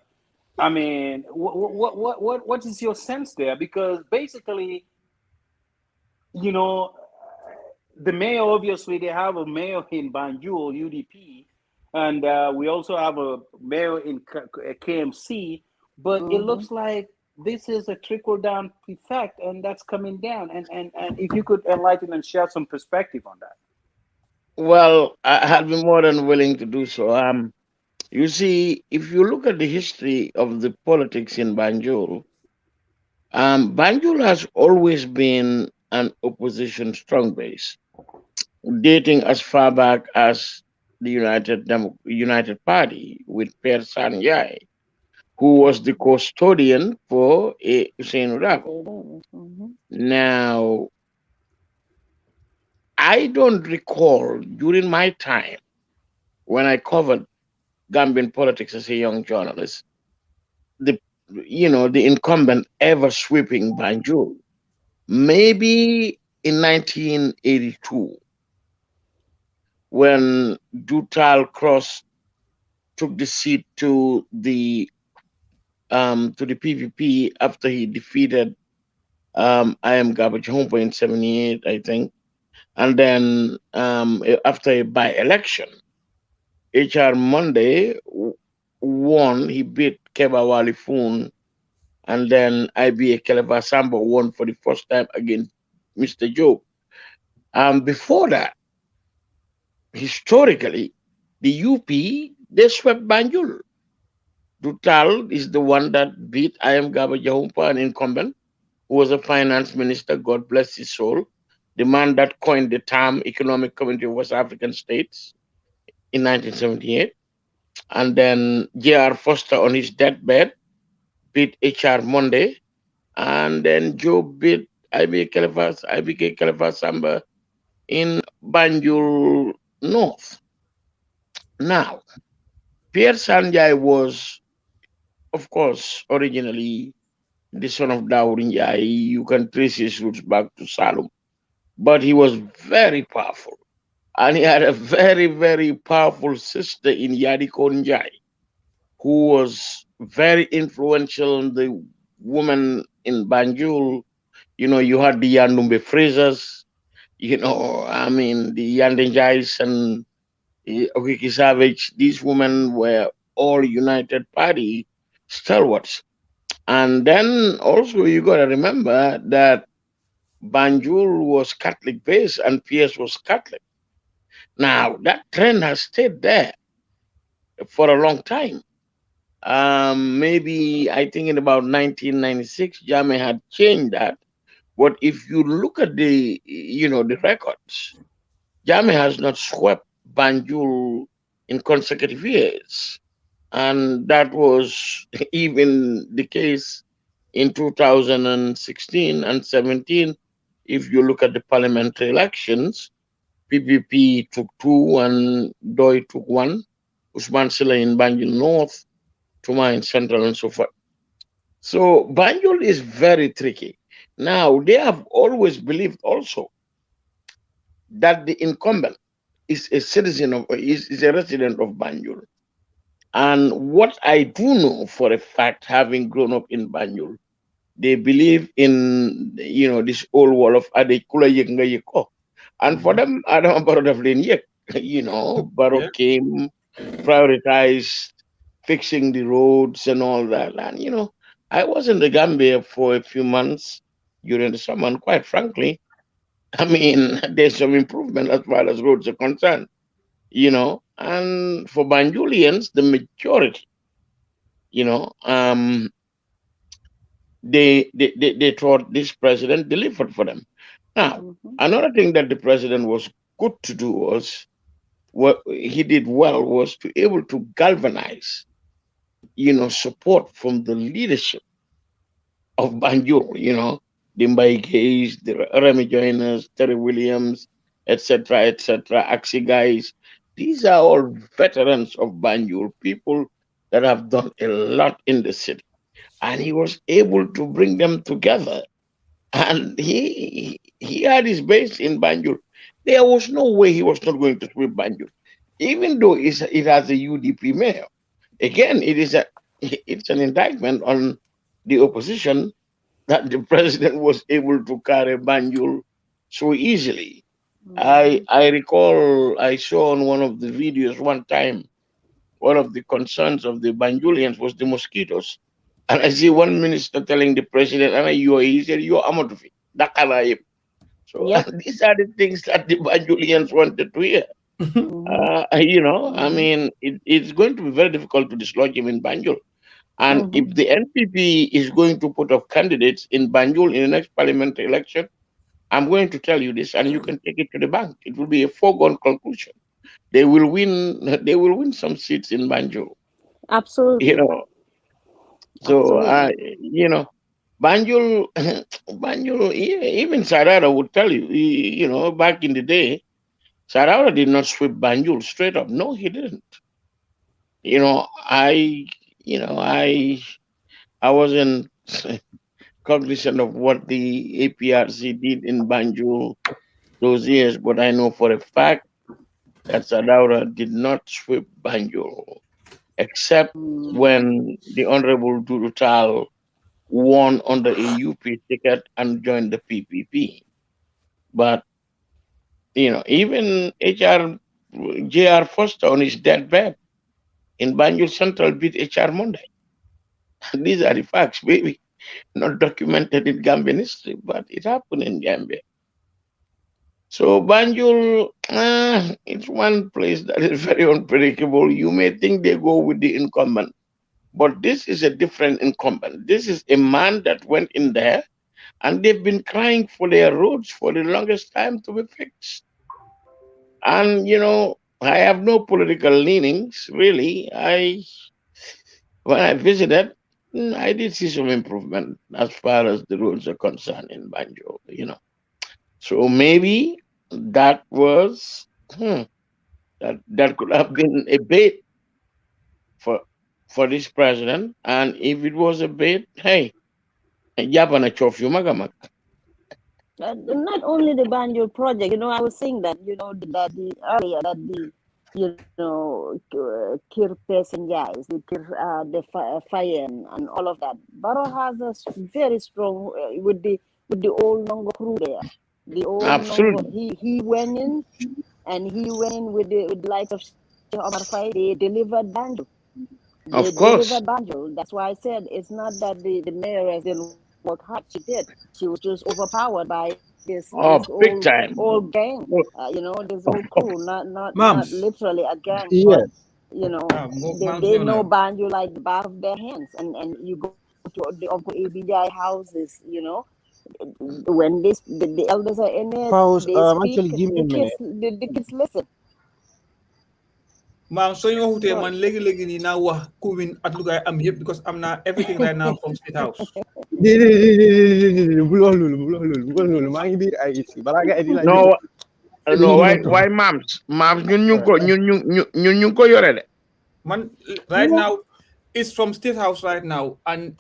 Speaker 8: I mean, what is your sense there? Because basically, you know, the mayor, obviously they have a mayor in Banjul UDP, and we also have a mayor in KMC. But it looks like this is a trickle down effect, and that's coming down. And if you could enlighten and share some perspective on that.
Speaker 5: Well, I'd be more than willing to do so. You see, if you look at the history of the politics in Banjul, Banjul has always been an opposition strong base, dating as far back as the United Party with Per Sanyai, who was the custodian for Hussein Rabo. Now, I don't recall during my time when I covered Gambian politics as a young journalist, the the incumbent ever sweeping Banjul. Maybe in 1982, when Dutal Cross took the seat to the PPP after he defeated I am Garbage Hompo in '78, I think, and then after a by-election, HR Monday won. He beat Keba Wali Foon, and then IBA Keleba Sambo won for the first time against Mr. Joe. Before that, historically, the UP they swept Banjul. Dutal is the one that beat I am Gaba Jahumpa, an incumbent, who was a finance minister, God bless his soul, the man that coined the term Economic Community of West African States in 1978. And then J.R. Foster on his deathbed beat H.R. Monday. And then Joe beat IBK Khalifa Samba in Banjul North. Now, Pierre Sanjay was, of course, originally the son of Dawood Njai. You can trace his roots back to Salum. But he was very powerful. And he had a very, very powerful sister in Yadiko Njai, who was very influential. The woman in Banjul, you had the Yandumbe Frasers, I mean, the Yandenjais and Okiki Savage. These women were all United Party stalwarts. And then also you got to remember that Banjul was Catholic based and Pierce was Catholic. Now that trend has stayed there for a long time. Maybe I think in about 1996, Jame had changed that. But if you look at the records, Jame has not swept Banjul in consecutive years. And that was even the case in 2016 and 17. If you look at the parliamentary elections, PPP took 2 and Doi took 1, Usman Silla in Banjul North, Tuma in Central, and so forth. So Banjul is very tricky. Now, they have always believed also that the incumbent is a citizen of, is a resident of Banjul. And what I do know for a fact, having grown up in Banjul, they believe in, this old wall of Adekula Yenga Yeko. And for them, I don't borrow of Yek. Baro came, prioritized fixing the roads and all that. And, I was in the Gambia for a few months during the summer, and quite frankly, I mean, there's some improvement as far as roads are concerned, and for Banjulians, the majority, they thought this president delivered for them. Now, another thing that the president was good to do was, what he did well was to able to galvanize, support from the leadership of Banjul, the Mbai Gays, the Remy Joiners, Terry Williams, etc., Axi guys. These are all veterans of Banjul, people that have done a lot in the city. And he was able to bring them together. And he had his base in Banjul. There was no way he was not going to sweep Banjul, even though it has a UDP mayor. Again, it is it's an indictment on the opposition that the president was able to carry Banjul so easily. I recall I saw on one of the videos one time, one of the concerns of the Banjulians was the mosquitoes. And I see one minister telling the president, and he said, you're Amadufi. So
Speaker 4: Yep.
Speaker 5: these are the things that the Banjulians wanted to hear. I mean, it's going to be very difficult to dislodge him in Banjul. And if the NPP is going to put up candidates in Banjul in the next parliamentary election, I'm going to tell you this, and you can take it to the bank. It will be a foregone conclusion. They will win. They will win some seats in Banjul.
Speaker 4: Absolutely.
Speaker 5: So
Speaker 4: Absolutely.
Speaker 5: Banjul, Banjul. Even Sarara would tell you. Back in the day, Sarara did not sweep Banjul straight up. No, he didn't. I, I wasn't cognizant of what the APRC did in Banjul those years, but I know for a fact that Sadaura did not sweep Banjul, except when the Honorable Durutal won under a UP ticket and joined the PPP. But, even JR Foster on his deathbed in Banjul Central beat HR Monday. These are the facts, baby. Not documented in Gambian history, but it happened in Gambia. So Banjul, it's one place that is very unpredictable. You may think they go with the incumbent, but this is a different incumbent. This is a man that went in there, and they've been crying for their roads for the longest time to be fixed. And I have no political leanings really. When I visited, I did see some improvement as far as the roads are concerned in Banjul. So maybe that was that could have been a bait for this president. And if it was a bait, hey, Japan chof you magamak.
Speaker 4: Not only the Banjul project, I was saying that, that the earlier that the, Kir Pesin guys, the fire and all of that. Barrow has a very strong with the old Nongo crew there. The old Nongo,
Speaker 5: Absolutely.
Speaker 4: he went in with the likes of Sheikh Omar Faye. They delivered Banjul.
Speaker 5: Of course.
Speaker 4: That's why I said it's not that the mayoress didn't work hard. She did. She was just overpowered by this
Speaker 5: Oh, big time.
Speaker 4: old gang. This old crew, not
Speaker 3: Moms.
Speaker 4: literally a gang,
Speaker 9: Yes.
Speaker 4: but they know Banjul like the back of their hands. And you go to the Uncle ABJ houses, when the elders are in there,
Speaker 9: Pause.
Speaker 4: they speak.
Speaker 9: Actually, give me a minute.
Speaker 4: The kids listen.
Speaker 3: Ma'am, so you know man legi ni na wax ku win at lu gay am yep because I'm not everything right now from State House.
Speaker 5: No, why moms ñun ñu ko yore de.
Speaker 3: Man, right now it's from State House right now, and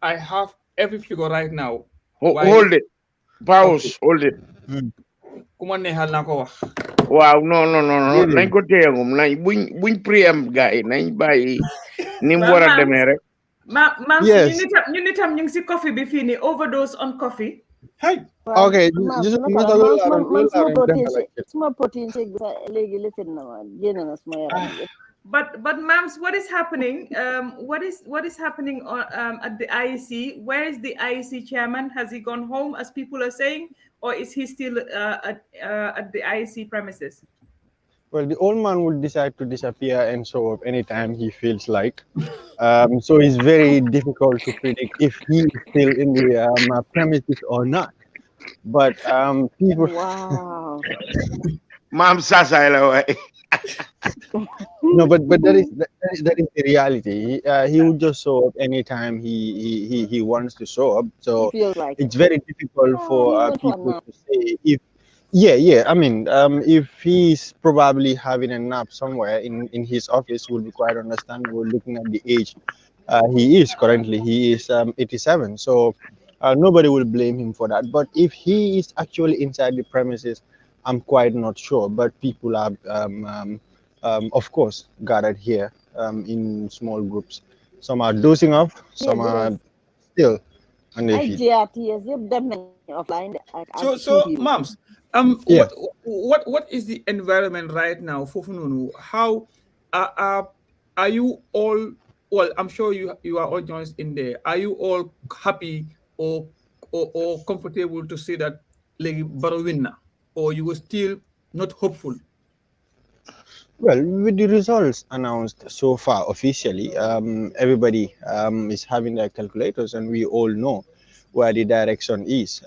Speaker 3: I have every figure right now.
Speaker 5: Hold it. Pause. Hold it.
Speaker 3: Kuma neexal naa ko wax.
Speaker 5: Waaw non nañ ko téyagum nañ buñ priam gaay nañ bàyyi ni mu war a demee rek.
Speaker 2: Ma'am,
Speaker 9: Yes.
Speaker 2: ñu nitam ñu ngi si coffee bi fii nii overdose on coffee.
Speaker 3: Hey.
Speaker 9: Okay,
Speaker 4: small protein shake léegi lifin na ma génn na suma yaram.
Speaker 2: But ma'ams, what is happening? What is happening at the IEC? Where is the IEC chairman? Has he gone home, as people are saying, or is he still at the IEC premises?
Speaker 9: Well, the old man would decide to disappear and show up anytime he feels like. So it's very difficult to predict if he is still in the premises or not. But people.
Speaker 4: Wow.
Speaker 5: Mom Sasa.
Speaker 9: No, but that is the reality. He would just show up anytime he wants to show up. So
Speaker 4: Like
Speaker 9: it's very difficult for people to say if. Yeah. I mean, if he's probably having a nap somewhere in his office, would be quite understandable looking at the age he is currently. He is 87, so nobody will blame him for that. But if he is actually inside the premises, I'm quite not sure. But people are, of course, gathered here in small groups. Some are dozing off.
Speaker 4: Yeah,
Speaker 9: Some are
Speaker 4: because
Speaker 9: still on their
Speaker 4: I
Speaker 9: feet.
Speaker 4: GRTS, you definitely offline. I
Speaker 3: So
Speaker 4: keep you.
Speaker 3: moms,
Speaker 9: Yeah.
Speaker 3: what is the environment right now for Fununu? How are you all? Well, I'm sure you are all joined in there. Are you all happy or comfortable to say that Lady Barawinna, or you were still not hopeful?
Speaker 9: Well, with the results announced so far officially, everybody is having their calculators, and we all know where the direction is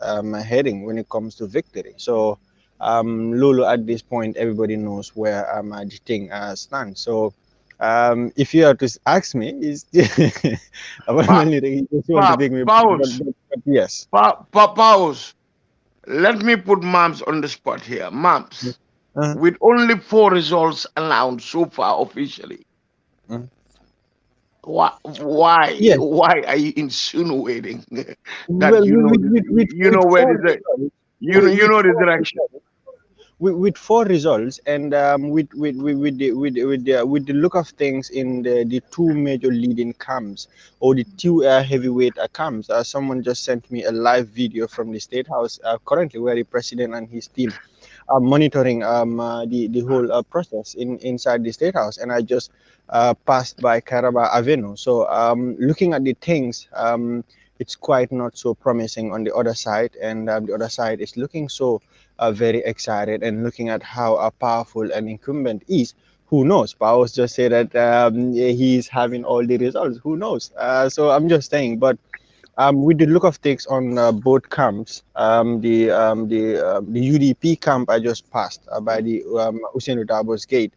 Speaker 9: heading when it comes to victory. So, Lulu, at this point, everybody knows where the thing stands. So, if you are to ask me, is
Speaker 5: Pa-
Speaker 9: apparently they just want to take me,
Speaker 5: Pause.
Speaker 9: but yes.
Speaker 5: Pause. Let me put Mams on the spot here. Mams,
Speaker 9: Uh,
Speaker 5: with only 4 results announced so far officially,
Speaker 9: uh,
Speaker 5: why
Speaker 9: yes.
Speaker 5: are you insinuating that
Speaker 9: Well,
Speaker 5: you know this, you know
Speaker 9: with
Speaker 5: where
Speaker 9: four
Speaker 5: this
Speaker 9: results,
Speaker 5: you know the direction?
Speaker 9: with four results, and with the look of things in the two major leading camps, or the two heavyweight camps. Someone just sent me a live video from the State House currently, where the president and his team are monitoring the whole process inside the State House, and I just passed by Karaba Avenue. So looking at the things, it's quite not so promising on the other side, and the other side is looking so very excited, and looking at how powerful an incumbent is. Who knows? Powers just say that he's having all the results. Who knows? So I'm just saying, but with the look of things on both camps, the UDP camp I just passed by the Usainu Dabo's gate,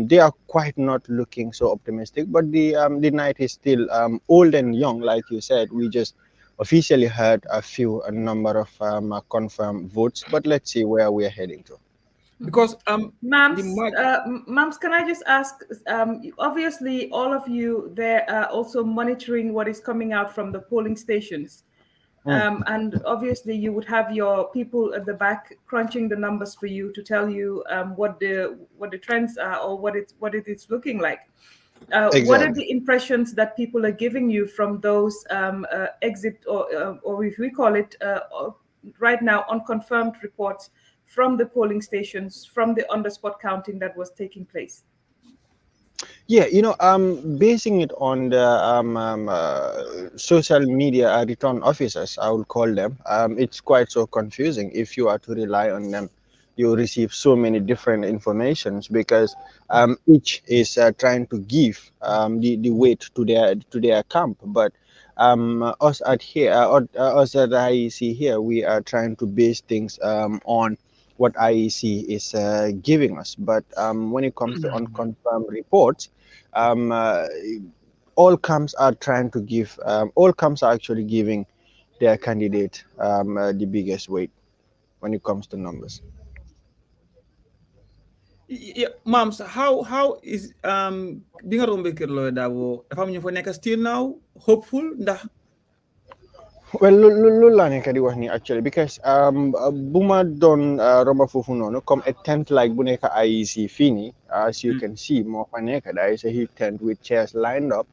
Speaker 9: they are quite not looking so optimistic. But the night is still old and young, like you said. We just officially heard a number of confirmed votes, but let's see where we are heading to.
Speaker 3: Because the
Speaker 2: Mams, can I just ask? Obviously, all of you there are also monitoring what is coming out from the polling stations, and obviously you would have your people at the back crunching the numbers for you to tell you what the trends are, or what it is looking like. What are
Speaker 9: Exactly.
Speaker 2: the impressions that people are giving you from those exit, or if we call it right now, unconfirmed reports from the polling stations, from the on-the-spot counting that was taking place?
Speaker 9: Yeah, basing it on the social media return officers, I would call them, it's quite so confusing. If you are to rely on them, you receive so many different informations, because each is trying to give the weight to their camp. But us at here, us at IEC here, we are trying to base things on what IEC is giving us. But when it comes to unconfirmed reports, um, uh, all camps are trying to give, all camps are actually giving their candidate the biggest weight when it comes to numbers.
Speaker 3: yeah, moms, how is bi nga rombe kër lawyer Darboe dafa am ñu fa nekk still now hopeful ndax
Speaker 9: Well, loolu laa nekk di wax ni actually, because bu ma doon romba foofu noonu comme a tent like bu nekk IEC fii nii, as you can see moo fa nekk. There is a huge tent with chairs lined up.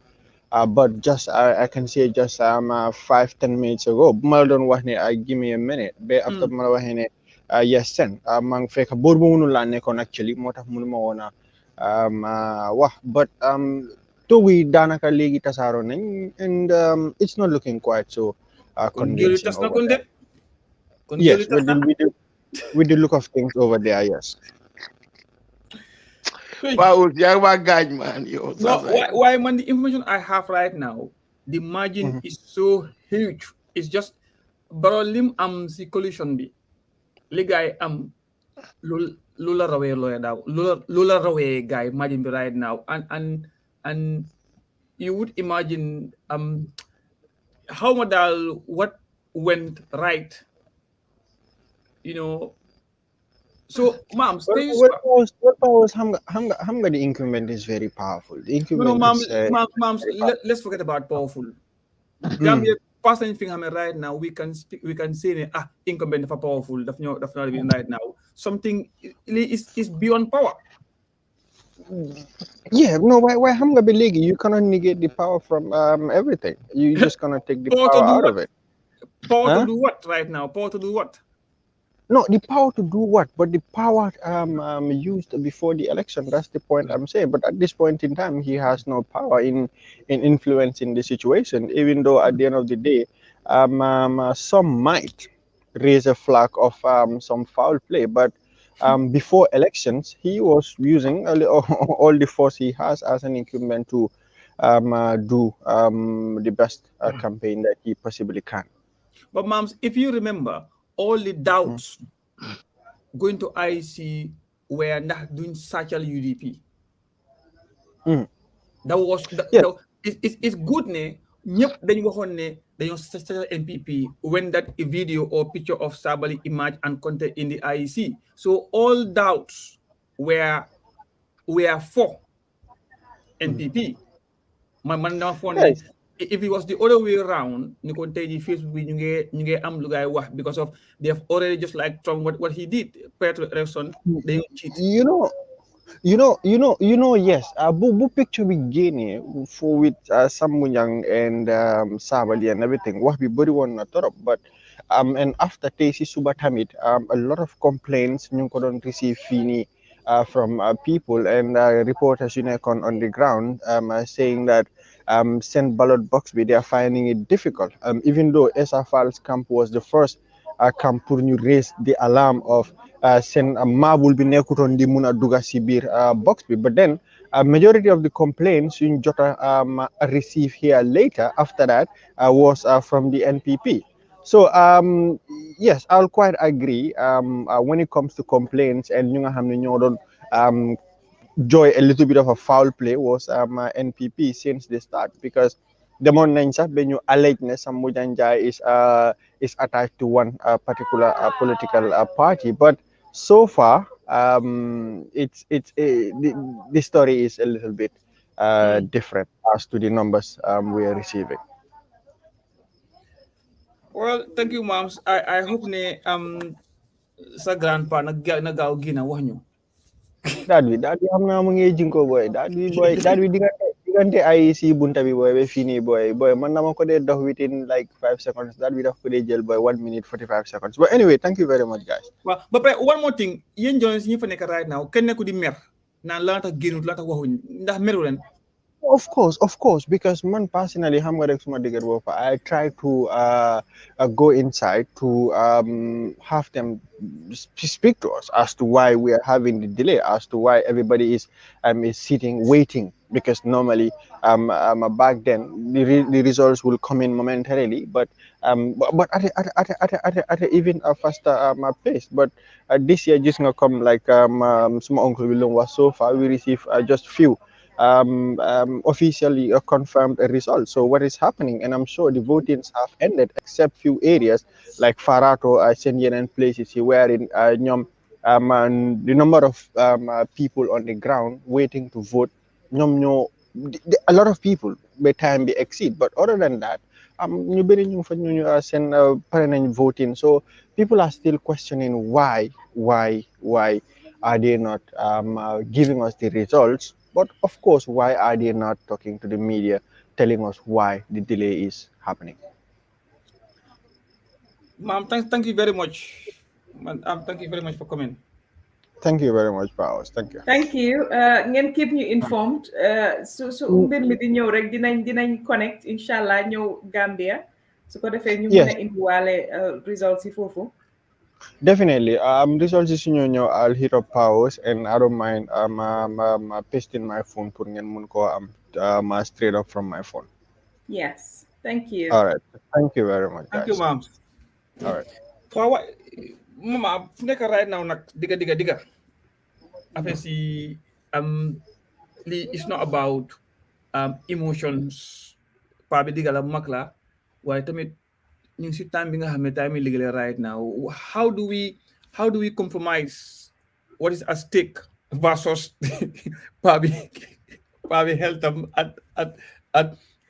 Speaker 9: But just I can say just 5-10 minutes ago, bu ma la doon wax ne give me a minute, ba after bu ma la waxee ne yes sen maa ngi fekk boor bu mënul laa nekkoon actually, moo tax mënuma woon a wax. But toogu yi daanaka léegi tasaaroo nañ, and it's not looking quite so
Speaker 3: kon géelu
Speaker 9: convincing
Speaker 3: tas na
Speaker 9: over
Speaker 3: kon de
Speaker 9: there.
Speaker 3: kon géelu
Speaker 9: Yes,
Speaker 3: tas na
Speaker 9: with the look of things over there, yes.
Speaker 5: Wow, yeah, man.
Speaker 3: no, why man, the information I have right now, the margin is so huge. It's just baro lim am si collision bi li gaay am lula rawee lawyer daw lula rawee guy margin bi right now, and you would imagine how modal what went right, you know. So mom, stay
Speaker 9: What powers Hamga the incumbent is very powerful. The
Speaker 3: no,
Speaker 9: incumbent
Speaker 3: mom,
Speaker 9: is
Speaker 3: moms, let's forget about powerful.
Speaker 9: mm,
Speaker 3: Gambia passing thing right now, we can speak, we can say incumbent for powerful, that's not even right now. Something is beyond power.
Speaker 9: Yeah, no, why xam nga ba léegi you cannot negate the power from everything. You just cannot take the
Speaker 3: Power to
Speaker 9: power
Speaker 3: do
Speaker 9: out
Speaker 3: what?
Speaker 9: of it.
Speaker 3: Power to
Speaker 9: Huh?
Speaker 3: do what right now? Power to do what?
Speaker 9: No, the power to do what? But the power used before the election. That's the point I'm saying. But at this point in time, he has no power in influencing the situation. Even though at the end of the day, some might raise a flag of some foul play. But before elections, he was using all the force he has as an incumbent to do the best campaign that he possibly can.
Speaker 3: But moms, if you remember, all the doubts going to IC were not doing social UDP.
Speaker 9: Mm.
Speaker 3: That was
Speaker 9: Yes.
Speaker 3: it's good ne ñep dañ waxon ne dañu social NPP when that video or picture of Sabali image and content in the IEC. So all doubts were for NPP. Man na phone ne
Speaker 9: Yes.
Speaker 3: if it was the other way around, ñu kon tay di Facebook bi ñu ngi am lu gaay wax because of they have already just like Trump what he did prior to the election, they cheat.
Speaker 9: You know, yes. Bu picture bi génnee for with Sambou Njang and Sabally and everything. Wax bi bëri woon na torop, but and after tey si suba tamit a lot of complaints ñu ngi ko doon receive fii nii from people and reporters yu nekkoon on the ground saying that send ballot box bi they are finding it difficult. Even though Essa Faal's camp was the first camp pour ñu raise the alarm of seen maabul bi nekkutoon di mun a dugga si biir box bi but then majority of the complaints yuñ jota receive here later after that was from the NPP. So yes, I'll quite agree when it comes to complaints and ñu nga xam ne ñoo doon joy a little bit of a foul play was NPP since the start because demoon nañ sax ba ñu allege ne Sambou Njie is attached to one particular political party, but so far the story is a little bit different as to the numbers we are receiving.
Speaker 3: Well, thank you, moms. I hope ne sa grandpa nagaw gina wax ñu.
Speaker 9: Daal bi xam naa mu ngi jinko boy daal bi diggante ay si bunta bi boy ba fii nii boy man dama ko dee dox within like 5 seconds daal bi daf ko dee jël boy 1 minute 45 seconds but anyway thank you very much guys.
Speaker 3: Waaw ba pare one more thing yéen jones ñi fa nekk right now kenn nekku di mer naan la tax génnut la tax waxuñ ndax meru leen.
Speaker 9: Of course, because man personally, I try to go inside to have them speak to us as to why we are having the delay, as to why everybody is sitting waiting. Because normally, back then the results will come in momentarily, but at a even a faster pace. But this year just gonna come like small uncle William was so far. We receive just few officially confirmed results. So what is happening? And I'm sure the votings have ended, except few areas like Farato, Senyen and places where in and the number of people on the ground waiting to vote, a lot of people by time they exceed. But other than that, ñu bëri ñu fa ñu seen pare nañ voting. So people are still questioning why are they not giving us the results? But of course, why are they not talking to the media, telling us why the delay is happening?
Speaker 3: Ma'am, thank you very much. Thank you very much for coming.
Speaker 9: Thank you very much, Powers. Thank you.
Speaker 2: Thank you. Ngeen keep ñu informed. So mbir mi di ñëw rek dinañ connect inshallah ñëw Gambia. Su ko defee ñu mën a indiwaale results yi foofu.
Speaker 9: Definitely. Results is I'll hit up Powers and I don't mind pasting my phone pour ngeen mun ko straight up from my phone.
Speaker 2: Yes. Thank you.
Speaker 9: All right. Thank you very much, guys.
Speaker 3: Thank you, ma'am.
Speaker 9: All right.
Speaker 3: Mama, fu nekk right now nag diga affaire si it's not about emotions pa bi diga la mag la waaye tamit ñu ngi si time bi nga xam ne time yi liggéey right now how do we compromise what is at stake versus pa bi health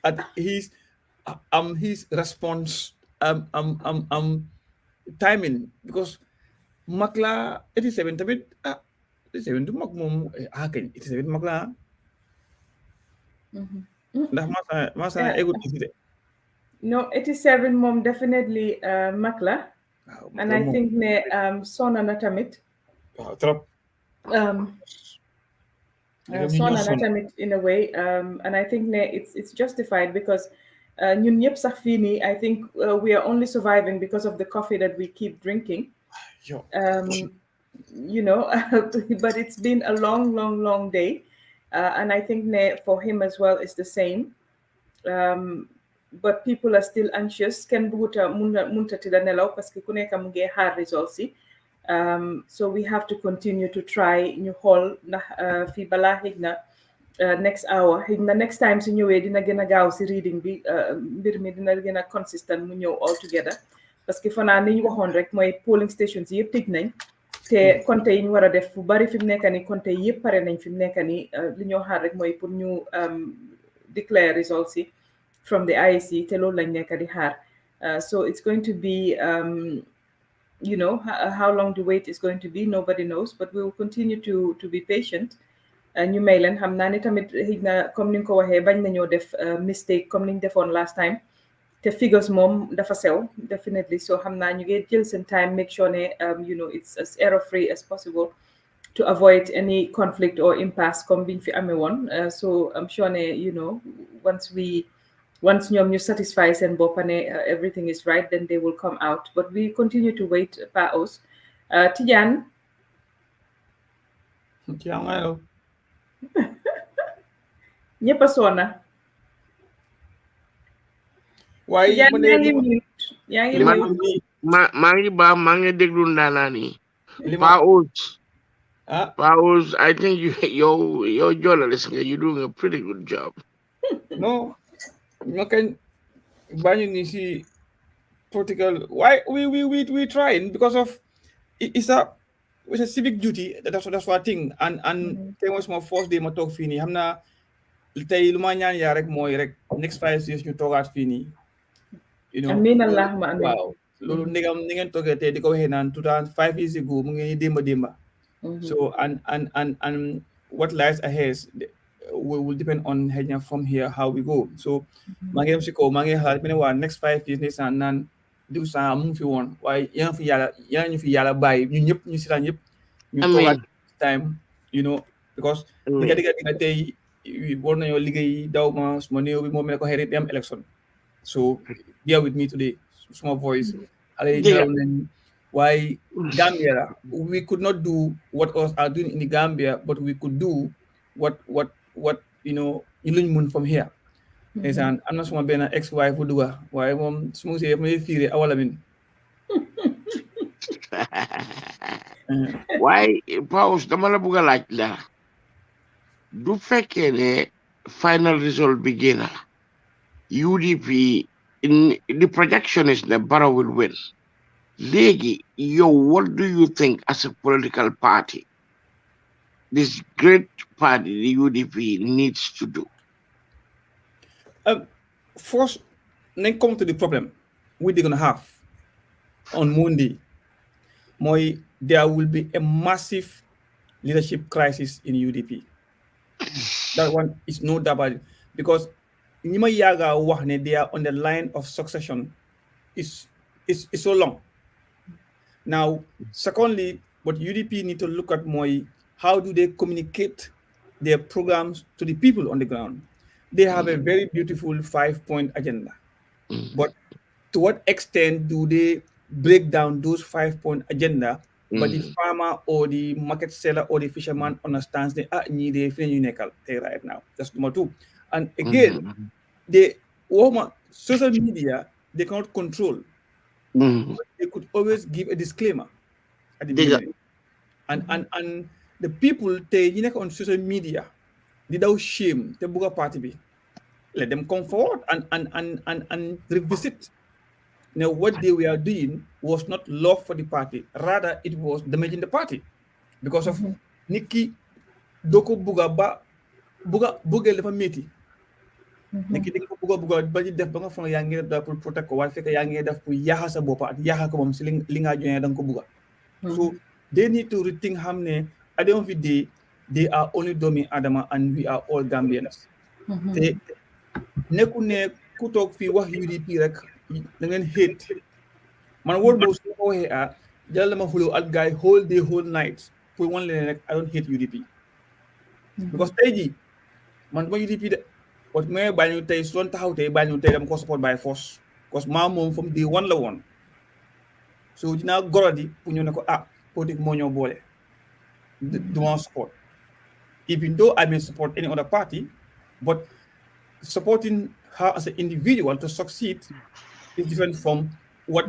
Speaker 3: at his response timing because Makla 87 tamit 87 du mag moom kay 87 mag la ndax masa egul ci de
Speaker 2: no 87 moom definitely mag la and I think ne sonna na tamit
Speaker 3: waaw trop
Speaker 2: sonna na tamit in a way and I think ne it's justified because ñun ñëpp sax fii nii I think we are only surviving because of the coffee that we keep drinking you know but it's been a long day and I think ne for him as well is the same but people are still anxious ken buguta munta tida nelaw parce que ku nekk mu ngi xaar results yi so we have to continue to try ñu xool ndax fii balaa xëj na next hour xëj na next time su ñëwee dina gën a gaaw si reading bi mbir mi dina gën a consistent mu ñëw all together parce que fanaa ni ñu waxoon rek mooy polling stations yi yëpp tëj nañ te compte yi ñu war a def fu bari fi mu nekk ni compte yi yëpp pare nañ fi mu nekk ni li ñoo xaar rek mooy pour ñu declare results yi from the IEC te loolu lañ nekk di xaar so it's going to be you know how long the wait is going to be nobody knows but we will continue to be patient ñu may leen xam naa ne tamit xëy na comme ni nga ko waxee bañ nañoo def mistake comme ni ñu defoon last time te figures moom dafa sew definitely so xam naa ñu ngi jël seen time make sure ne you know it's as error free as possible to avoid any conflict or impasse comme biñ fi amee woon so I'm sure ne you know once ñoom ñu satisfy seen bopp ne everything is right then they will come out but we continue to wait paos Tidiane ñëpp a soona
Speaker 3: waaye
Speaker 2: yaa ngi
Speaker 5: maa ngi déglu ndaanaan yi Paos I think your journalist you're doing a pretty good job
Speaker 3: no ma kañ bañu ni si political why we trying because of it's a civic duty that's what I think and tey mooy suma first day ma toog fii nii xam naa tey lu ma ñaan yaa rek mooy rek next 5 years ñu toogaat fii nii you know
Speaker 2: amiin allahumma amiin
Speaker 3: waaw loolu ndegam ni ngeen toogee tey di ko waxee naan 5 years ago mu ngi démba so and what lies ahead will depend on from here how we go so maa ngi dem si kaw maa ngi xalaat ne waa next 5 years ndeysaan naan diw saa mu ngi fi woon waaye yaa ñu fi yàlla bàyyi ñu ñëpp ñu sitaan ñëpp ñu toogaat time you know because digga tey war nañoo liggéey daw ma suma néew bi moo mel ne ko xëy dem election so bear with me today suma voice xale yi nelaw nañ waaye Gambia we could not do what us are doing in the Gambia but we could do what you know ñu luñ mun from here ndeysaan am na suma benn ex wife bu duga waaye moom su ma see may fiire awala min
Speaker 5: waaye Paos dama la bëgg a laaj la du fekkee ne final result bi génna UDP the projection is that Barrow will win léegi yow what do you think as a political party this great party the UDP needs to do
Speaker 3: first then come to the problem we're going to have on Monday there will be a massive leadership crisis in UDP that one is no doubt about it because Nima Yaga Wahne they are on the line of succession is so long now secondly what UDP need to look at more how do they communicate their programs to the people on the ground they have a very beautiful 5-point agenda but to what extent do they break down those 5-point agenda but the farmer or the market seller or the fisherman understands they need a right now that's number 2 and again they social media they cannot control they could always give a disclaimer at the beginning and the people they on social media without shame they buga party be let them come forward and revisit now what they were doing was not love for the party rather it was damaging the party because of Nikki doko buga lefa meti Nikki diko buga ba def ba nga fa ya ngi def pour protect ko wa fekk ya ngi def pour yaha sa bop at yaha ko mom ci li nga joye dang ko buga so they need to rethink hamne at the end of the day, they are only Domi Adama and we are all Gambians. Te nekku ne ku toog fii wax UDP rek da ngeen hate man wóor boobu su ma ko waxee jël ma xuloo ak gars yi whole day whole night pour wan leen rek I don't hate UDP because tey jii man duma UDP de parce que may bàyyi tey su doon taxaw tey bàyyi tey dama ko support by force parce que maa moom from day one la woon so dinaa gorodi pour ñu ne ko politique moo ñoo boole duma support even though I may support any other party but supporting her as an individual to succeed is different from what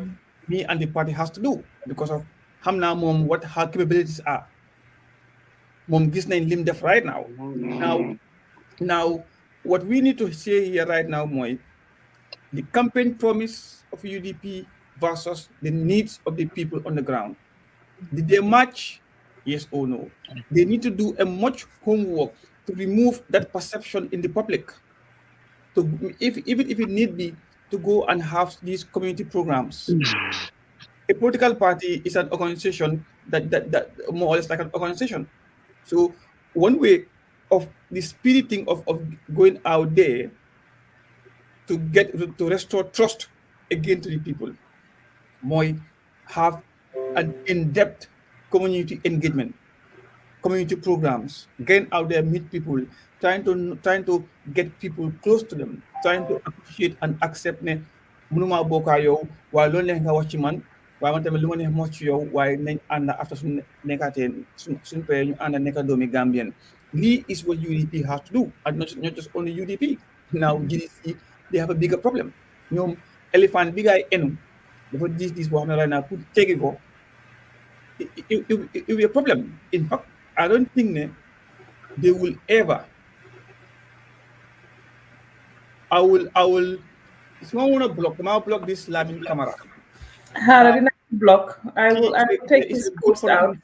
Speaker 3: me and the party has to do because of xam naa moom what her capabilities are moom gis nañ lim def right now what we need to say here right now mooy the campaign promise of UDP versus the needs of the people on the ground. Did they match? Yes or no? They need to do a much homework to remove that perception in the public. To even if it need be to go and have these community programs. A political party is an organization that more or less like an organization. So one way of the spiriting of going out there to restore trust again to the people, more have an in-depth community engagement, community programs, getting out there, meet people, trying to get people close to them, trying to appreciate and accept ne munuma boka yow wa lo neex nga wax ci man waaye man tamit lu ma neex mo ci yow waaye nañ ànd after suñ nekkatee suñ pay ñu ànd nekk doomi Gambien. Lii is what UDP has to do and not just only UDP. Now GDC they have a bigger problem. ñoom elephant bi gaay enu dafa dis boo xam ne right now pour tegi ko it will be a problem. In fact, I don't think they will ever. I will. If I want to block them, I'll block this Lamin camera.
Speaker 2: How did I block? I will take his post out.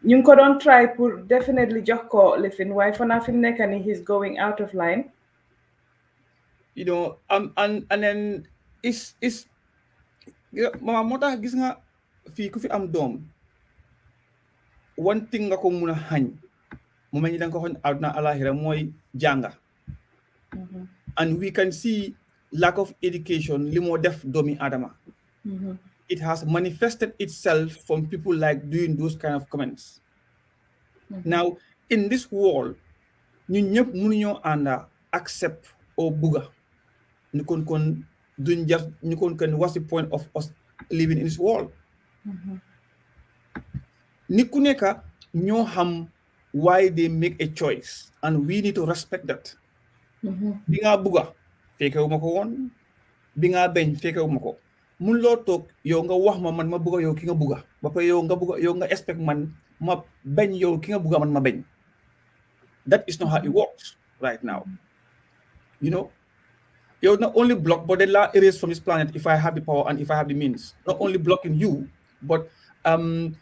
Speaker 2: You couldn't try to definitely just call Lifin. Why for nothing neck and he's going out of line.
Speaker 3: You know, and then it's Mama Mota gis nga fi ku fi am dom. One thing nga ko muna hañ mo melni dang ko xon aduna alahira moy janga. And we can see lack of education limo def domi adama. It has manifested itself from people like doing those kind of comments. Now in this world ñun ñep mënuñu anda accept or buga ñu kon duñ jar ñu kon what's the point of us living in this world. Nit ku nekk ñoo xam why they make a choice and we need to respect that. Bi nga buga fekkewu ma ko woon bi nga bañ fekkewu ma ko mun loo toog yow nga wax ma man ma buga yow ki nga buga ba pare yow nga expect man ma bañ yow ki nga buga man ma bañ. That is not how it works right now. You know, you're not only blocked, but they are erased from this planet if I have the power and if I have the means. Not only blocking you, but and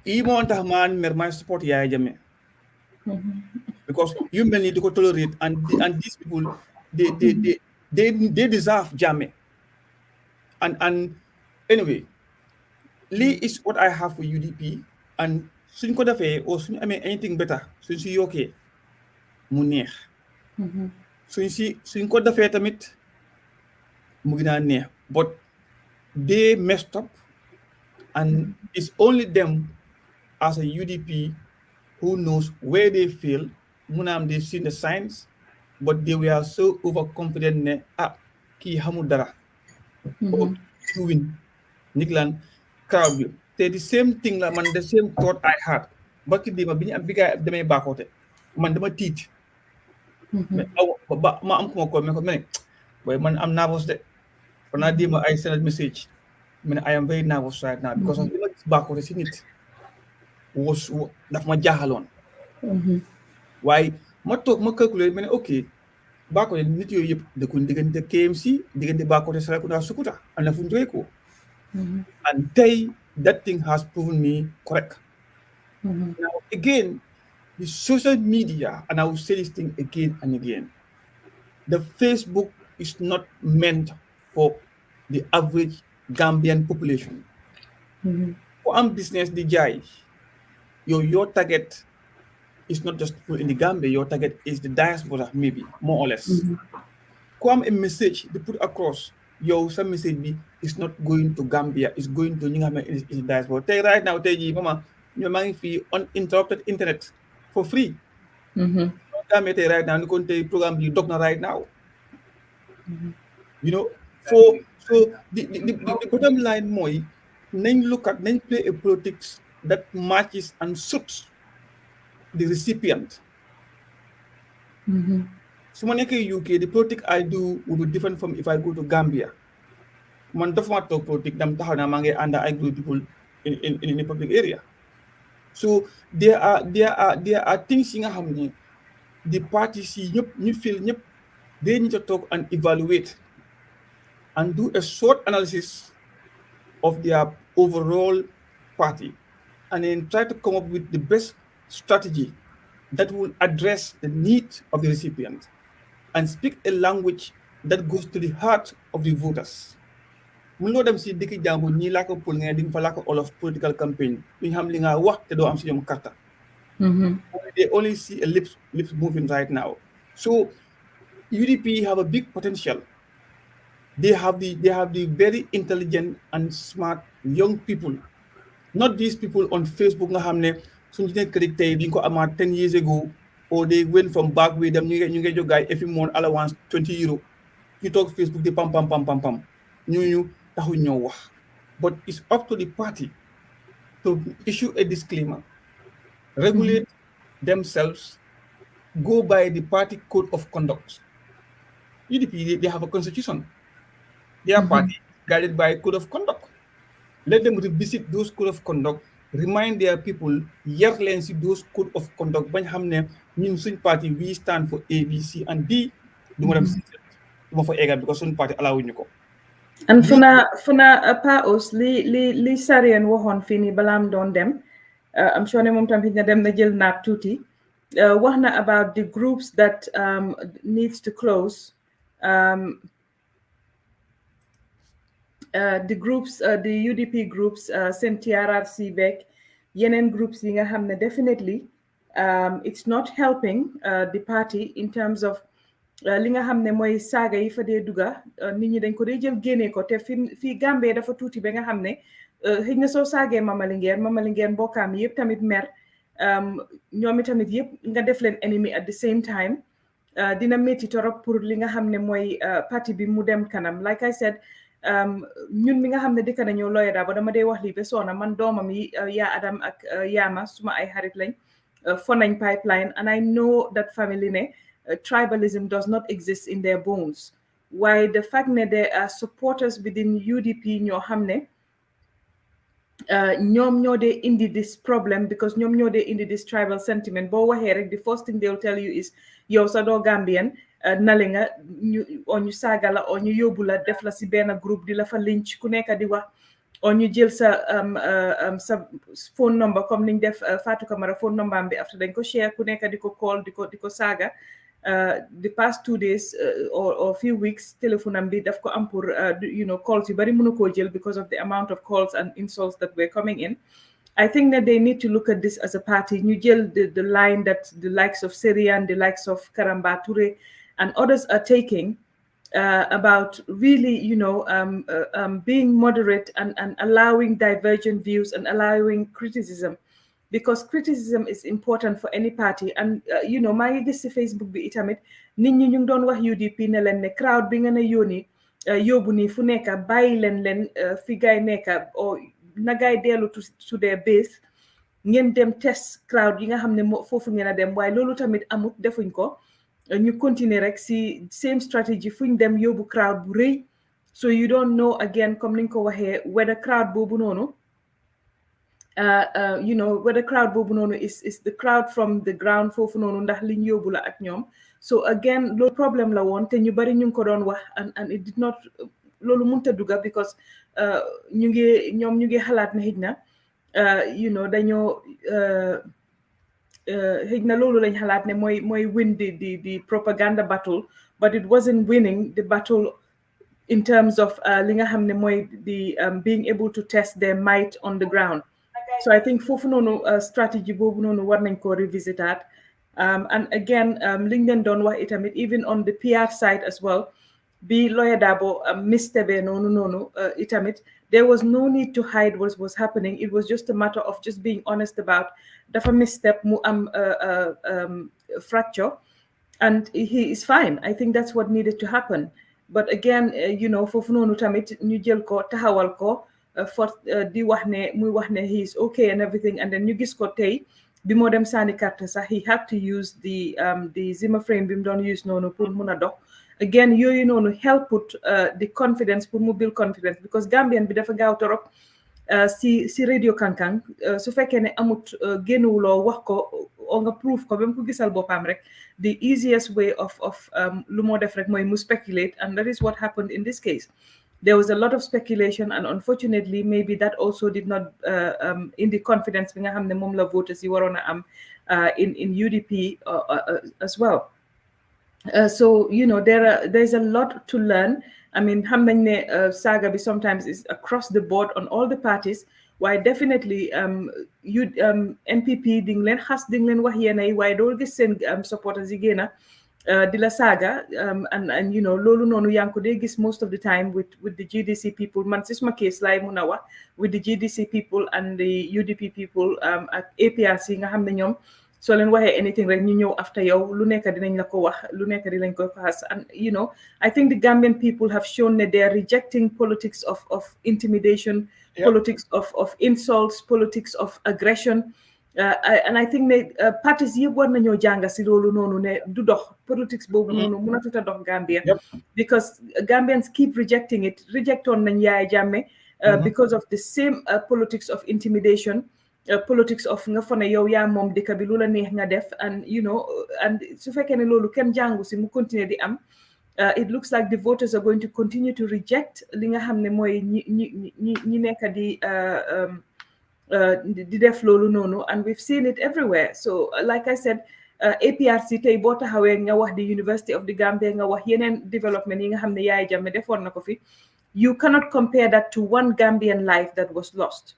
Speaker 3: even man my support Yaya Jammeh. Because you may need to tolerate and these people they deserve Jammeh. And anyway, Lee is what I have for UDP and suñ ko defee or suñ amee anything better suñ si yokkee mu neex suñ ko defee tamit mu gën a neex but they messed up and it's only them as a UDP who knows where they fail. Munam they've seen the signs but they were so overconfident ne kii xamul dara or win Niklan crowd bi te the same thing la man the same thought I had bakki dima bi ñu am bi gaay damay baaxoote man dama tiit mais ma am ko me ko boy man am nervous de on a dima I send a message I am very nervous right now because of li ma gis baaxoote si nit was daf ma jaaxaloon waaye ma toog ma calculer ma ne ok baaxoote nit yooyu yëpp dëkkuñ diggante KMC diggante baaxoote Serekunda Sukuta am na fu ñu jógee ko and that thing has proven me correct. Now again, the social media, and I will say this thing again and again, the Facebook is not meant for the average Gambian population. For business the jai, your target is not just people in the Gambia, your target is the diaspora, maybe, more or less. Come a message they put across, some message be is not going to Gambia, it's going to is the diaspora. Right now, mama, you're fee uninterrupted internet for free. Gambia right now, you program you right now. You know, so the bottom line moy, then look at then play a politics that matches and suits the recipient. So when I go UK, the politics I do will be different from if I go to Gambia. Man dafa talk politique dam taxaw na maa ngi ànd ay group people in the public area. So there are things yi nga xam ne the parties yi ñëpp ñu feel ñëpp they need to talk and evaluate and do a short analysis of their overall party and then try to come up with the best strategy that will address the needs of the recipient and speak a language that goes to the heart of the voters. Mun loo dem si dëkk jàmbur ñii laa ko pul nga di nga fa laa ko olof political campaign duñ xam li nga wax te doo am si ñoom karta. They only see a lips moving right now. So UDP have a big potential. They have the very intelligent and smart young people. Not these people on Facebook nga xam ne suñu ci nekk rek tey bi nga ko amaat 10 years ago or they went from back with them ñu ngi jox gaay every month allowance 20 euro. You talk Facebook di pam ñooñu taxu ñoo wax. But it's up to the party to issue a disclaimer, regulate themselves, go by the party code of conduct. UDP, they have a constitution. Their party guided by code of conduct. Let them revisit those code of conduct, remind their people, yar leen si those code of conduct bañ xam ne ñun suñ party we stand for A, B, C and D. Du ma dem si du ma fa eggal because suñ party alawuñu ko.
Speaker 2: And funa paos li Sarien waxoon fii nii balaam doon dem I'm sure ne moom tamit na dem na jël naat tuuti wax na about the groups that needs to close the groups the UDP groups seen TRRC beeg yeneen groups yi nga xam ne definitely it's not helping the party in terms of li nga xam ne mooy saaga yi fa dee duga nit ñi dañ ko dee jël génnee ko te fii Gambie dafa tuuti ba nga xam ne xëy na soo saagee Mama Linguère mbokkaam yëpp tamit mer ñoom tamit yëpp nga def leen ennemi at the same time dina métti torop pour li nga xam ne mooy parti bi mu dem kanam like I said ñun mi nga xam ne dëkk nañoo looya daa ba dama dee wax lii ba soona man doomam yi yaa Adam ak Yaama suma ay xarit lañ fo nañ pipeline and I know that family ne tribalism does not exist in their bones. Why the fact that there are supporters within UDP ñoo xam ne ñoom ñoo dee indi this problem because ñoom ñoo dee indi this tribal sentiment boo waxee rek the first thing they will tell you is yow sa doo Gambian nale nga ñu saaga la o ñu yóbbu la def la si benn groupe di la fa lynch ku nekk di wax o ñu jël sa phone number comme niñ def Fatou Camara phone number am bi after dañ ko share ku nekk di ko call di ko saaga the past 2 days or few weeks telephone am bi daf ko am pour calls yu bari mënu koo jël because of the amount of calls and insults that were coming in. I think that they need to look at this as a party. Ñu jël the line that the likes of Serian, the likes of Karamba Touré and others are taking about really being moderate and allowing divergent views and allowing criticism. Because criticism is important for any party and maa ngi gis si Facebook bi itamit nit ñi ñu ngi doon wax UDP ne leen ne crowd bi nga ne yóbbu nii fu nekk bàyyi leen fi gaay nekk o na gaay dellu to their base ngeen dem test crowd yi nga xam ne foofu ngeen a dem waaye loolu tamit amut defuñ ko ñu continuer rek si same strategy fuñ dem yóbbu crowd bu rëy so you don't know again comme ni nga ko waxee whether crowd boobu noonu where the crowd boobu noonu is the crowd from the ground foofu noonu ndax liñ yóbbu la ak ñoom so again loolu problème la woon te ñu bari ñu ngi ko doon wax and it did not loolu mënut a dugga because ñoom ñu ngi xalaat ne xëj na dañoo xëj na loolu lañ xalaat ne mooy win the propaganda battle but it wasn't winning the battle in terms of li nga xam ne mooy the being able to test their might on the ground So I think foofu noonu strategy boobu noonu war nañ ko revisitaat. And again, liñ leen doon wax itamit even on the PR side as well, bi lawyer Dabo mistebe noonu itamit, there was no need to hide what was happening. It was just a matter of just being honest about dafa misstep mu am fracture, and he is fine. I think that's what needed to happen. But again, foofu noonu tamit ñu jël ko taxawal ko for di wax ne muy wax ne he is okay and everything, and then ñu gis ko tey bi moo dem sànni carte sax he had to use the Zimmer frame bi mu doon use noonu pour mun a dox. Again, yooyu noonu help put the confidence pour mu build confidence, because Gambian bi dafa gaaw torop si radio kankang su fekkee ne amut génnuwuloo wax ko o nga proof ko ba mu ko gisal boppam rek, the easiest way of lu moo def rek mooy mu speculate, and that is what happened in this case. There was a lot of speculation, and unfortunately, maybe that also did not in the confidence bi nga xam ne moom la voters yi waroon a am in UDP as well. So there's a lot to learn. I mean, xam nañ ne saga bi sometimes is across the board on all the parties. Why definitely NPP ding leen xas ding leen wax yéen ay waaye doo gis seen supporters yi génna di la saga, and loolu noonu yaa ngi ko dee gis most of the time with the GDC people. Man si suma case laay mun a wax with the GDC people and the UDP people ak APRC nga xam ne ñoom soo leen waxee anything rek ñu ñëw after yow lu nekk dinañ la ko wax, lu nekk dinañ ko xas. And I think the Gambian people have shown that they are rejecting politics of intimidation, politics of insults, politics of aggression. And I think ne parties yëpp war nañoo jànga si loolu noonu ne du dox politics boobu noonu mënatut a dox Gambia, because Gambians keep rejecting it. Rejectoon nañ Yaya Jammeh because of the same politics of intimidation, politics of nga fone yow yaa moom dëkk bi lu la neex nga def, and and su fekkee ne loolu kenn jàngu si mu continuer di am, it looks like the voters are going to continue to reject li nga xam ne mooy ñi nekk di def loolu noonu, and we've seen it everywhere. So like I said, APRC tey boo taxawee nga wax the University of the Gambia, nga wax yeneen development yi nga xam ne Yaya Jammeh defoon na ko fi, you cannot compare that to one Gambian life that was lost.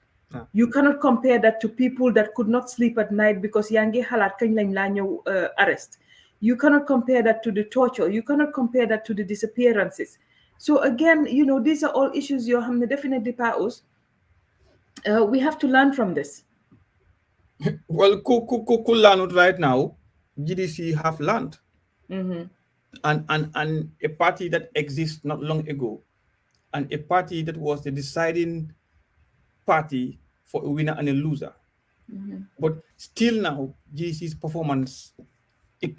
Speaker 2: You cannot compare that to people that could not sleep at night because yaa ngi xalaat kañ lañ laa ñëw arrest. You cannot compare that to the torture. You cannot compare that to the disappearances. So again, these are all issues yoo xam ne definitely paus. We have to learn from this.
Speaker 3: Well, ku learn right now, GDC have learned. And a party that exists not long ago, and a party that was the deciding party for a winner and a loser. But still now, GDC's performance, it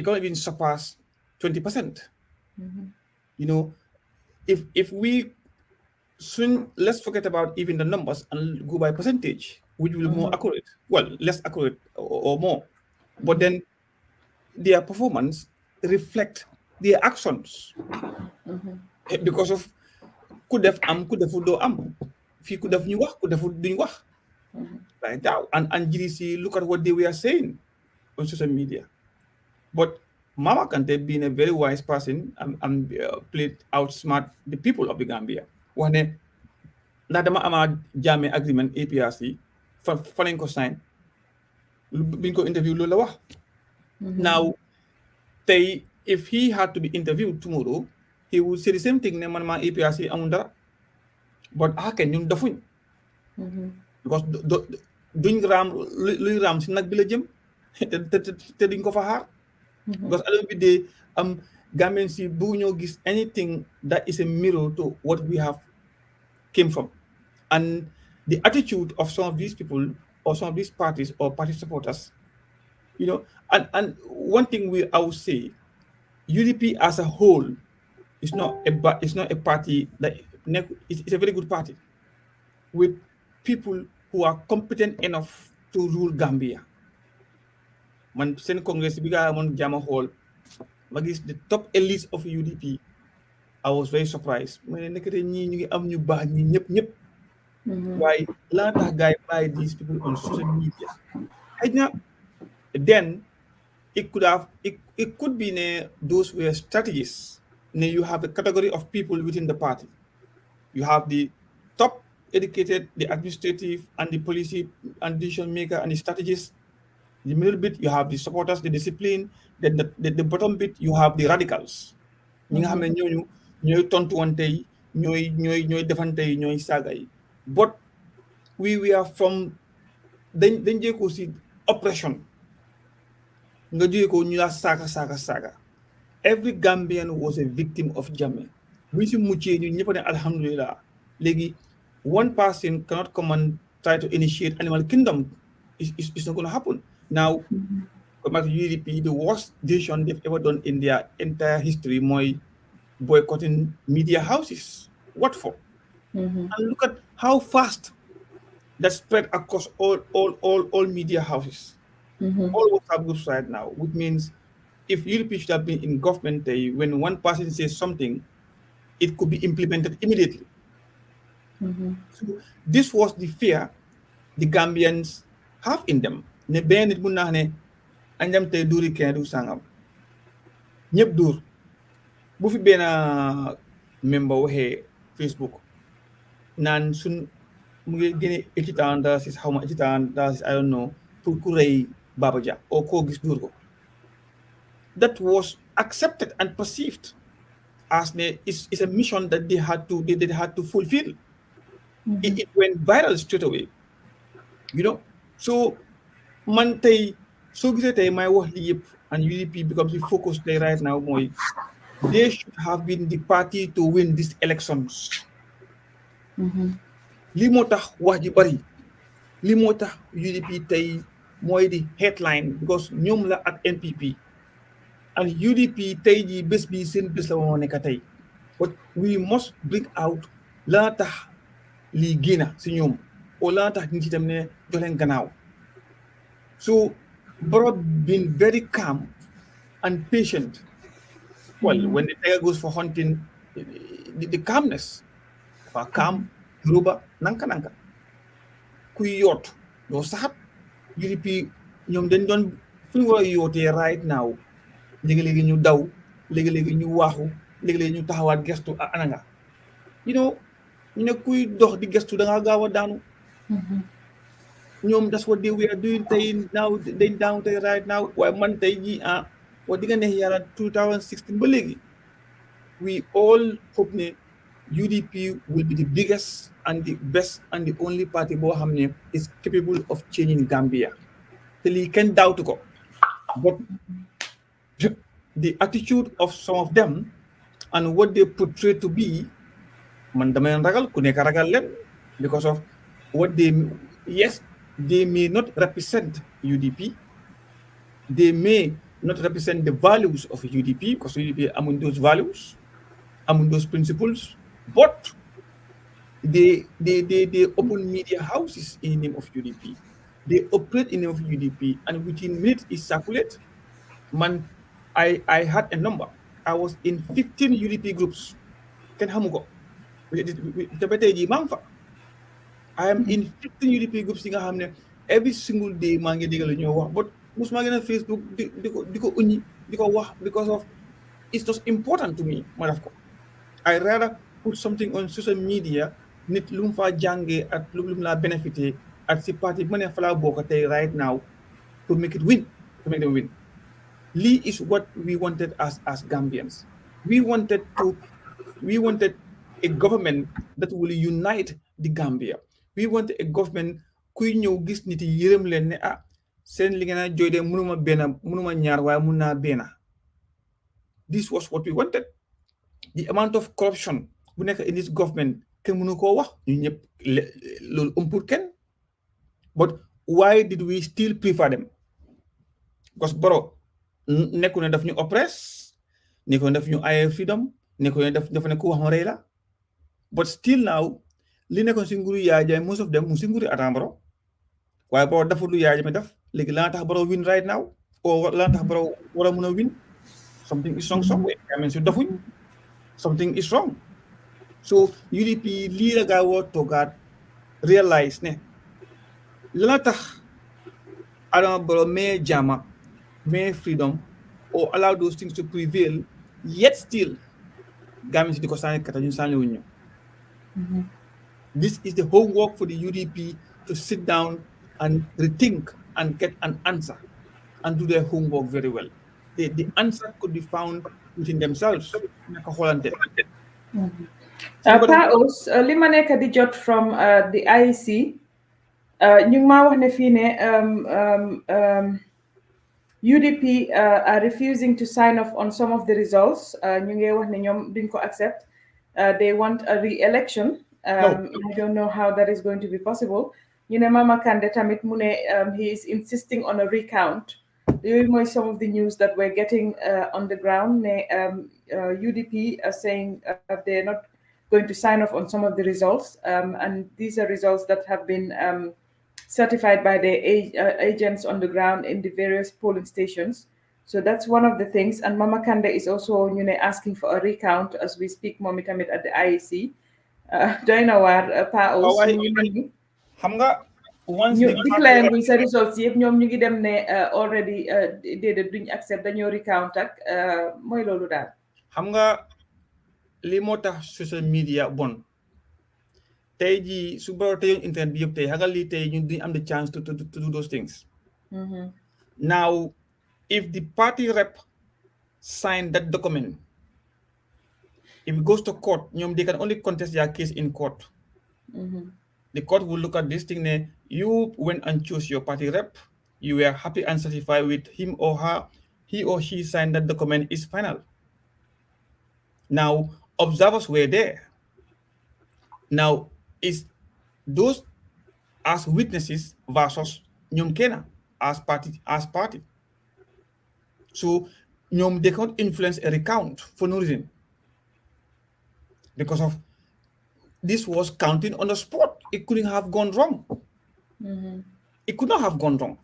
Speaker 3: can't even surpass 20%. If we soon, let's forget about even the numbers and go by percentage, which will be more accurate. Well, less accurate or more. But then their performance reflect their actions. Because of could have do if you could have new work, could have doing work. Right now. And GDC, look at what they were saying on social media. But Mama Kante, being a very wise person, and played outsmart the people of the Gambia. When dama ama Jammeh agreement APRC fa lañ ko sign biñ ko interview loolu la wax. Now tey if he had to be interviewed tomorrow, he would say the same thing ne man ma APRC amul dara, but kenn ñun defuñ because duñ raam luy raam si nag bi la jëm te duñ ko fa xaar, because at the end of the day Gambians si bu ñoo gis anything that is a mirror to what we have came from. And the attitude of some of these people or some of these parties or party supporters, and one thing I would say, UDP as a whole is not a party that it's a very good party with people who are competent enough to rule Gambia. Man sen congress bi ga amon Jama Hall, magis the top elites of UDP, I was very surprised. Man nekete ñi ñu ngi am ñu baax ñi ñep why la tax guy buy these people on social media. Then it could be those were strategies. You have a category of people within the party. You have the top educated, the administrative and the policy and decision maker and the strategists. The middle bit, you have the supporters, the discipline. Then the bottom bit, you have the radicals. ñi nga xam ne ñooñu ñooy tontuwante yi ñooy defante yi ñooy saaga yi. But we are from dañ jee ko si oppression nga jógee ko ñu la saaga. Every Gambian was a victim of Jammeh. bu ñu si muccee ñu ñëpp ne alhamdulillah. Léegi one person cannot come and try to initiate animal kingdom. It's not going to happen. Now, come back to UDP, the worst decision they've ever done in their entire history, mooy boycotting media houses. What for? And look at how fast that spread across all media houses, all WhatsApp groups right now, which means if UDP should have been in government, when one person says something, it could be implemented immediately. So this was the fear the Gambians have in them. Ne benn nit mun naa ne anjam tey duuri kenn du sangam ñëpp duur bu fi benn member waxee Facebook naan sun mu ngi génne $80 how much $80 I don't know pour ku rey Baba Jah or koo gis duur ko. That was accepted and perceived as it's a mission that they had to fulfill. It went viral straight away. So man tey soo gisee tey may wax li yëpp and UDP becomes the focus day right now mooy they should have been the party to win these elections. Lii moo tax wax ji bari lii moo tax UDP tey mooy di headline because ñoom la ak NPP and UDP tey ji bés bi seen bés la moo nekk tey but we must bring out la tax lii génna si ñoom o la tax nit itam ne jox leen gannaaw. So Barrow been very calm and patient. Well, when the tiger goes for hunting, the calmness, calm, ruba, nanka. Kuy yot, do sahat, UDP, ñoom dañ doon fu ñu war a yootee right now. Léegi-léegi ñu daw, léegi-léegi ñu waaxu, léegi-léegi ñu taxawaat gestu ananga. ñu ne kuy dox di gestu da nga gaaw a daanu. That's what we are doing now. They down there right now. Why man ji what diga ne yara 2016 ba legi. We all hope ne UDP will be the biggest and the best and the only party bo xamne is capable of changing Gambia. Te li ken doubt ko. But the attitude of some of them and what they portray to be man dama ragal ku nek ragal len because of what they may not represent UDP. They may not represent the values of UDP because UDP among those values, among those principles, but they open media houses in the name of UDP. They operate in the name of UDP, and within minutes it circulates. Man, I had a number. I was in 15 UDP groups. Ken hamuko. I am in 15 UDP groups every single day maa ngi déggal ñoo wax but musuma gën a Facebook di ko uñi di ko wax because of it's just important to me ma def ko. I rather put something on social media nit lu mu faa jàngee ak lu mu laa bénéfité ak si parti bi ma ne fa laa bokk tey right now to make them win. Lii is what we wanted as Gambians. We wanted a government that will unite the Gambia. We want a government kuy ñëw gis nit yi yërëm leen ne seen li ngeen a jooy de mënuma ñaar waaye mun naa benn. This was what we wanted. The amount of corruption bu nekk in this government kenn mënu koo wax ñu ñëpp loolu pour kenn. But why did we still prefer them? Because Barrow nekku ne daf ñu oppress nekku ne daf ñu aye freedom nekku ne dafa ne ku wax ma rey la. But still now li nekkoon si nguuru Yaya Jammeh most of them mu si nguuru Adama Barrow waaye Barrow dafa lu Yaya Jammeh def léegi la tax Barrow win right now or la tax Barrow war a mun a win something is wrong somewhere. I mean su defuñ something is wrong. So UDP lii la gaa woo toogaat realize ne la tax Adama Barrow may jàmm may freedom or allow those things to prevail yet still Gambians di ko sànni kata ñu sànni wuñ ñu. This is the homework for the UDP to sit down and rethink and get an answer and do their homework very well. The answer could be found within themselves.
Speaker 2: Pa Ous li ma nekk di jot from the IEC ñu ngi maa wax ne fii ne UDP are refusing to sign off on some of the results. Ñu ngi wax ne ñoom duñ ko accept. They want a re-election. I don't know how that is going to be possible. You know, Mama Kande tamit mu ne he is insisting on a recount. Yooyu mooy some of the news that we're getting on the ground. Ne UDP are saying they're not going to sign off on some of the results, and these are results that have been certified by the agents on the ground in the various polling stations. So that's one of the things. And Mama Kande is also, asking for a recount as we speak, Momitamit at the IEC. Doyna war Pa Ous
Speaker 3: xam nga once
Speaker 2: ñu declare buñ sa results yëpp ñoom ñu ngi dem ne already déedéet duñ accept dañoo recount ak mooy loolu daal.
Speaker 3: xam nga li moo tax social media bon tey jii su baro tey internet bi yëpp tey xagal lii tey ñu duñ am the chance to do those things. Now if the party rep signed that document, if it goes to court, they can only contest their case in court. The court will look at this thing. You went and chose your party rep. You were happy and satisfied with him or her. He or she signed that document is final. Now, observers were there. Now, is those as witnesses versus Nyom Kena as party. So, they cannot influence a recount for no reason. Because of this was counting on the spot. It couldn't have gone wrong. It could not have gone wrong.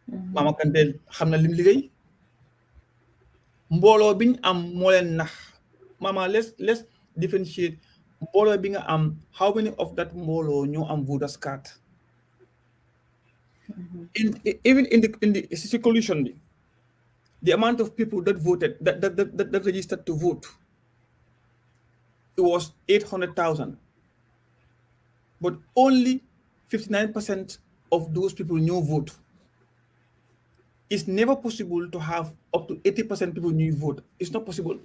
Speaker 3: Mama Kandel xam na lim liggéey mbooloo biñ am moo leen nax. Mama, let's differentiate mbooloo bi nga am. How many of that mbooloo ñoo am voters card? Even in the circulation, the amount of people that voted that registered to vote, it was 800,000. But only 59% of those people new vote. It's never possible to have up to 80% people new vote. It's not possible.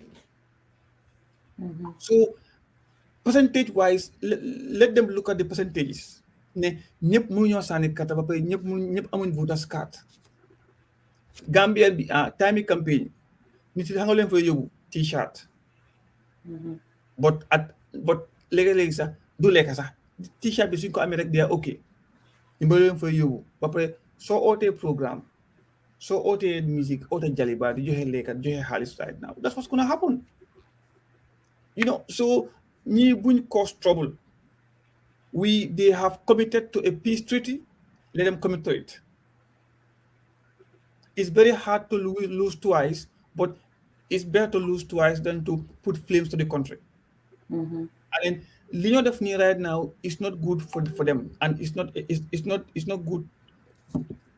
Speaker 3: So, percentage-wise, let them look at the percentages. Ñëpp mënuñoo sànni carte ba pare ñëpp amuñ voters card. Gambia bi time campaign nit yi nga leen fay yóbbu t-shirt. But léegi sax du lekk sax t-shirt bi suñ ko amee rek they are okay. ñu bëri leen fay yóbbu ba pare soo ootee programme soo ootee musique ootee jaliba di joxe lekkat joxe xaalis right now. That's what's gonna happen. So ñi buñ cause trouble. They have committed to a peace treaty. Let them commit to it. It's very hard to lose twice, but it's better to lose twice than to put flames to the country. And then Lino Daphne right now is not good for them, and it's not good.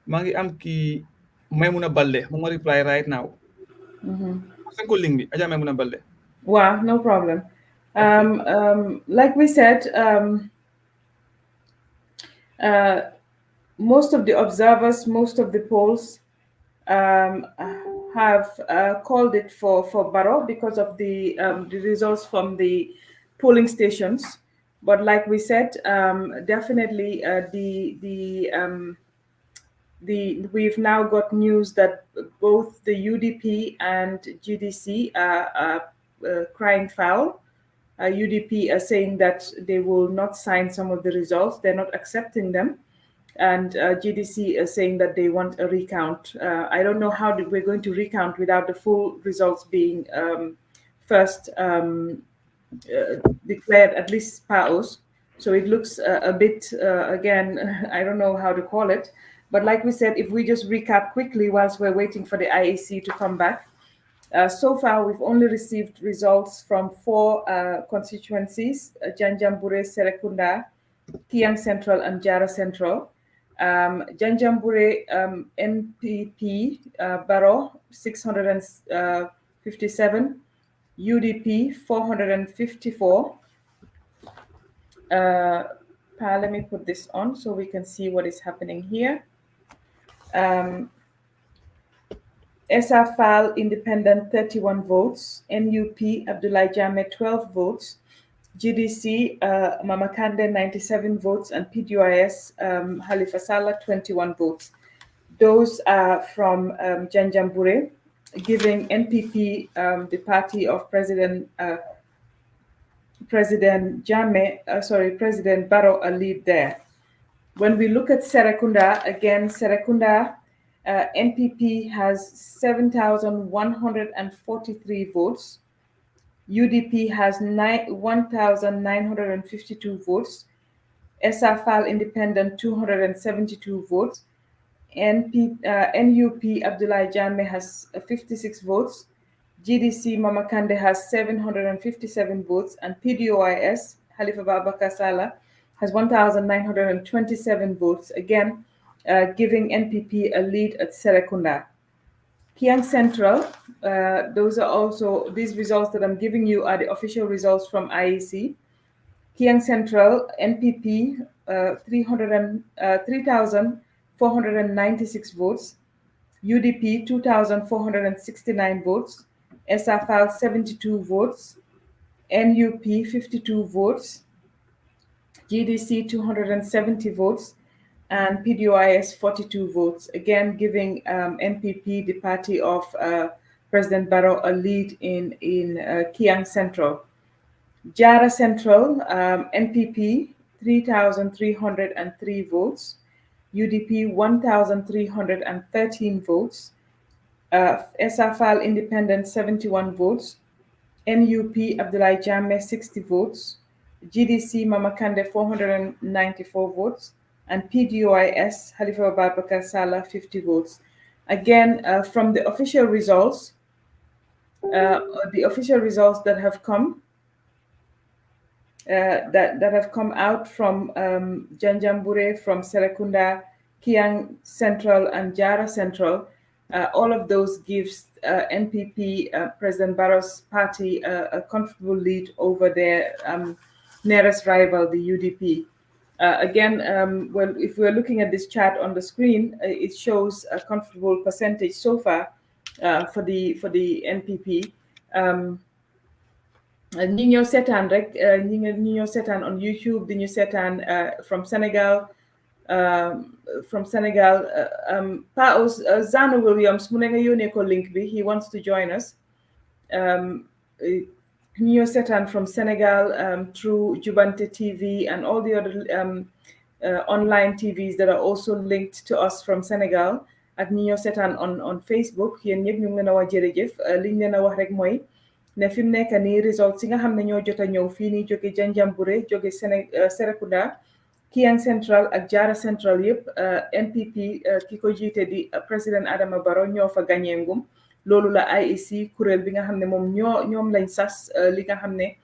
Speaker 3: Mangi am ki Maimuna Balde, Mama reply right now.
Speaker 2: Wow, no problem. Like we said, most of the observers, most of the polls have called it for Barrow because of the results from the polling stations. But like we said, definitely we've now got news that both the UDP and GDC are crying foul. UDP are saying that they will not sign some of the results. They're not accepting them. And GDC is saying that they want a recount. I don't know how we're going to recount without the full results being first declared, at least PAOS. So it looks a bit, again, I don't know how to call it. But like we said, if we just recap quickly whilst we're waiting for the IEC to come back, so far we've only received results from 4 constituencies, Janjanbureh, Serekunda, Kiang Central, and Jara Central. Janjanbureh MPP Barrow 657, UDP 454, Let me put this on so we can see what is happening here. SFL Independent 31 votes, NUP Abdullah Jame 12 votes, GDC Mama Kande 97 votes, and PDOIS Halifa Sallah 21 votes. Those are from Janjambure, giving NPP, the party of President President Barrow, a lead there. When we look at Serekunda, again, Serekunda NPP has 7,143 votes. UDP has 1,952 votes. SFL Independent 272 votes. NUP Abdullah Jame has 56 votes. GDC Mama Kande has 757 votes, and PDOIS Halifa Babakar Sallah has 1,927 votes, again giving NPP a lead at Serekunda. Kiang Central, those are also, these results that I'm giving you are the official results from IEC. Kiang Central, NPP, 3,496 votes. UDP, 2,469 votes. SFL, 72 votes. NUP, 52 votes. GDC, 270 votes. And PDOIS, 42 votes. Again, giving NPP, the party of President Barrow, a lead in Kiang Central. Jara Central, NPP, 3,303 votes. UDP, 1,313 votes. SFL Independent, 71 votes. NUP Abdullah Jame, 60 votes. GDC Mama Kande, 494 votes. And PDOIS Halifa Babakar Sallah, 50 votes. Again, from the official results that have come, that have come out from Janjambure, from Serekunda, Kiang Central, and Jara Central, all of those gives NPP, President Barrow's party, a comfortable lead over their nearest rival, the UDP. Again, well, if we're looking at this chart on the screen, it shows a comfortable percentage so far for the NPP. ñi ñoo seetaan rek ñi ñoo seetaan on YouTube, di ñu seetaan from Senegal. Pa Zana Williams mu ne nga yónnee ko link bi, he wants to join us. ñi ñoo seetaan from Senegal through Jubante TV and all the other online TVs that are also linked to us from Senegal, ak ñi ñoo seetaan on Facebook. Yéen ñëpp ñu ngi leen a wax jërëjëf. liñ leen a wax rek mooy ne fi mu nekk nii results yi nga xam ne ñoo jot a ñëw fii nii jóge Janjambure, jóge Serekunda, Kiang Central ak Jara Central yëpp NPP ki ko jiite di président Adama Barrow ñoo fa gagné ngum. Loolu la IEC kuréel bi nga xam ne moom ñoom lañ sas li nga xam ne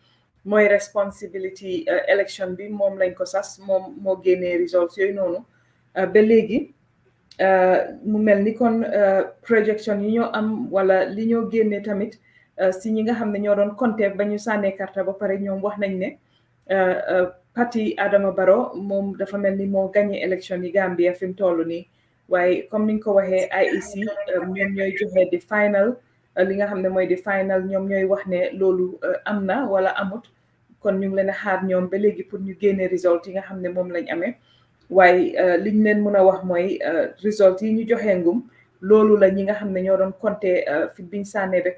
Speaker 2: mooy responsibility election bi, moom lañ ko sas, moom moo génnee results yooyu noonu. Ba léegi mu mel ni kon projection yi ñoo am wala li ñoo génne tamit si ñi nga xam ne ñoo doon compté ba ñu sànnee karta ba pare, ñoom wax nañ ne parti Adama Barrow moom dafa mel ni moo gagné élection yi Gambia fi mu toll nii. waaye comme ni nga ko waxee IEC ñoom ñooy joxe di final, li nga xam ne mooy di final, ñoom ñooy wax ne loolu am na wala amut. kon ñu ngi leen a xaar ñoom ba léegi pour ñu génne result yi nga xam ne moom lañ amee. waaye liñ leen mën a wax mooy result yi ñu joxe ngum, loolu la ñi nga xam ne ñoo doon compté fi biñ sànnee ba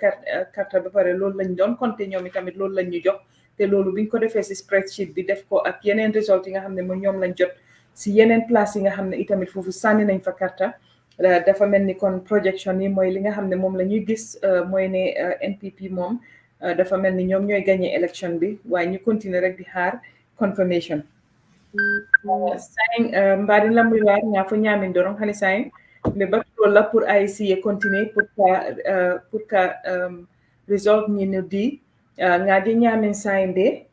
Speaker 2: carte ba pare, loolu lañ doon compté ñoom itamit loolu lañ ñu jox. te loolu biñ ko defee si spreadsheet bi def ko ak yeneen result yi nga xam ne mooy ñoom lañ jot si yeneen place yi nga xam ne itamit foofu sànni nañ fa karta. dafa mel ni kon projection yi mooy li nga xam ne moom la ñuy gis mooy ne NPP moom dafa mel ni ñoom ñooy gagné élection bi, waaye ñu continuer rek di xaar confirmation. saying mbaɗi lamriwar ñafo ñamin doron hani saying mais battolla pour IEC continuer pour ka result ñi no di ngaji ñamin saying de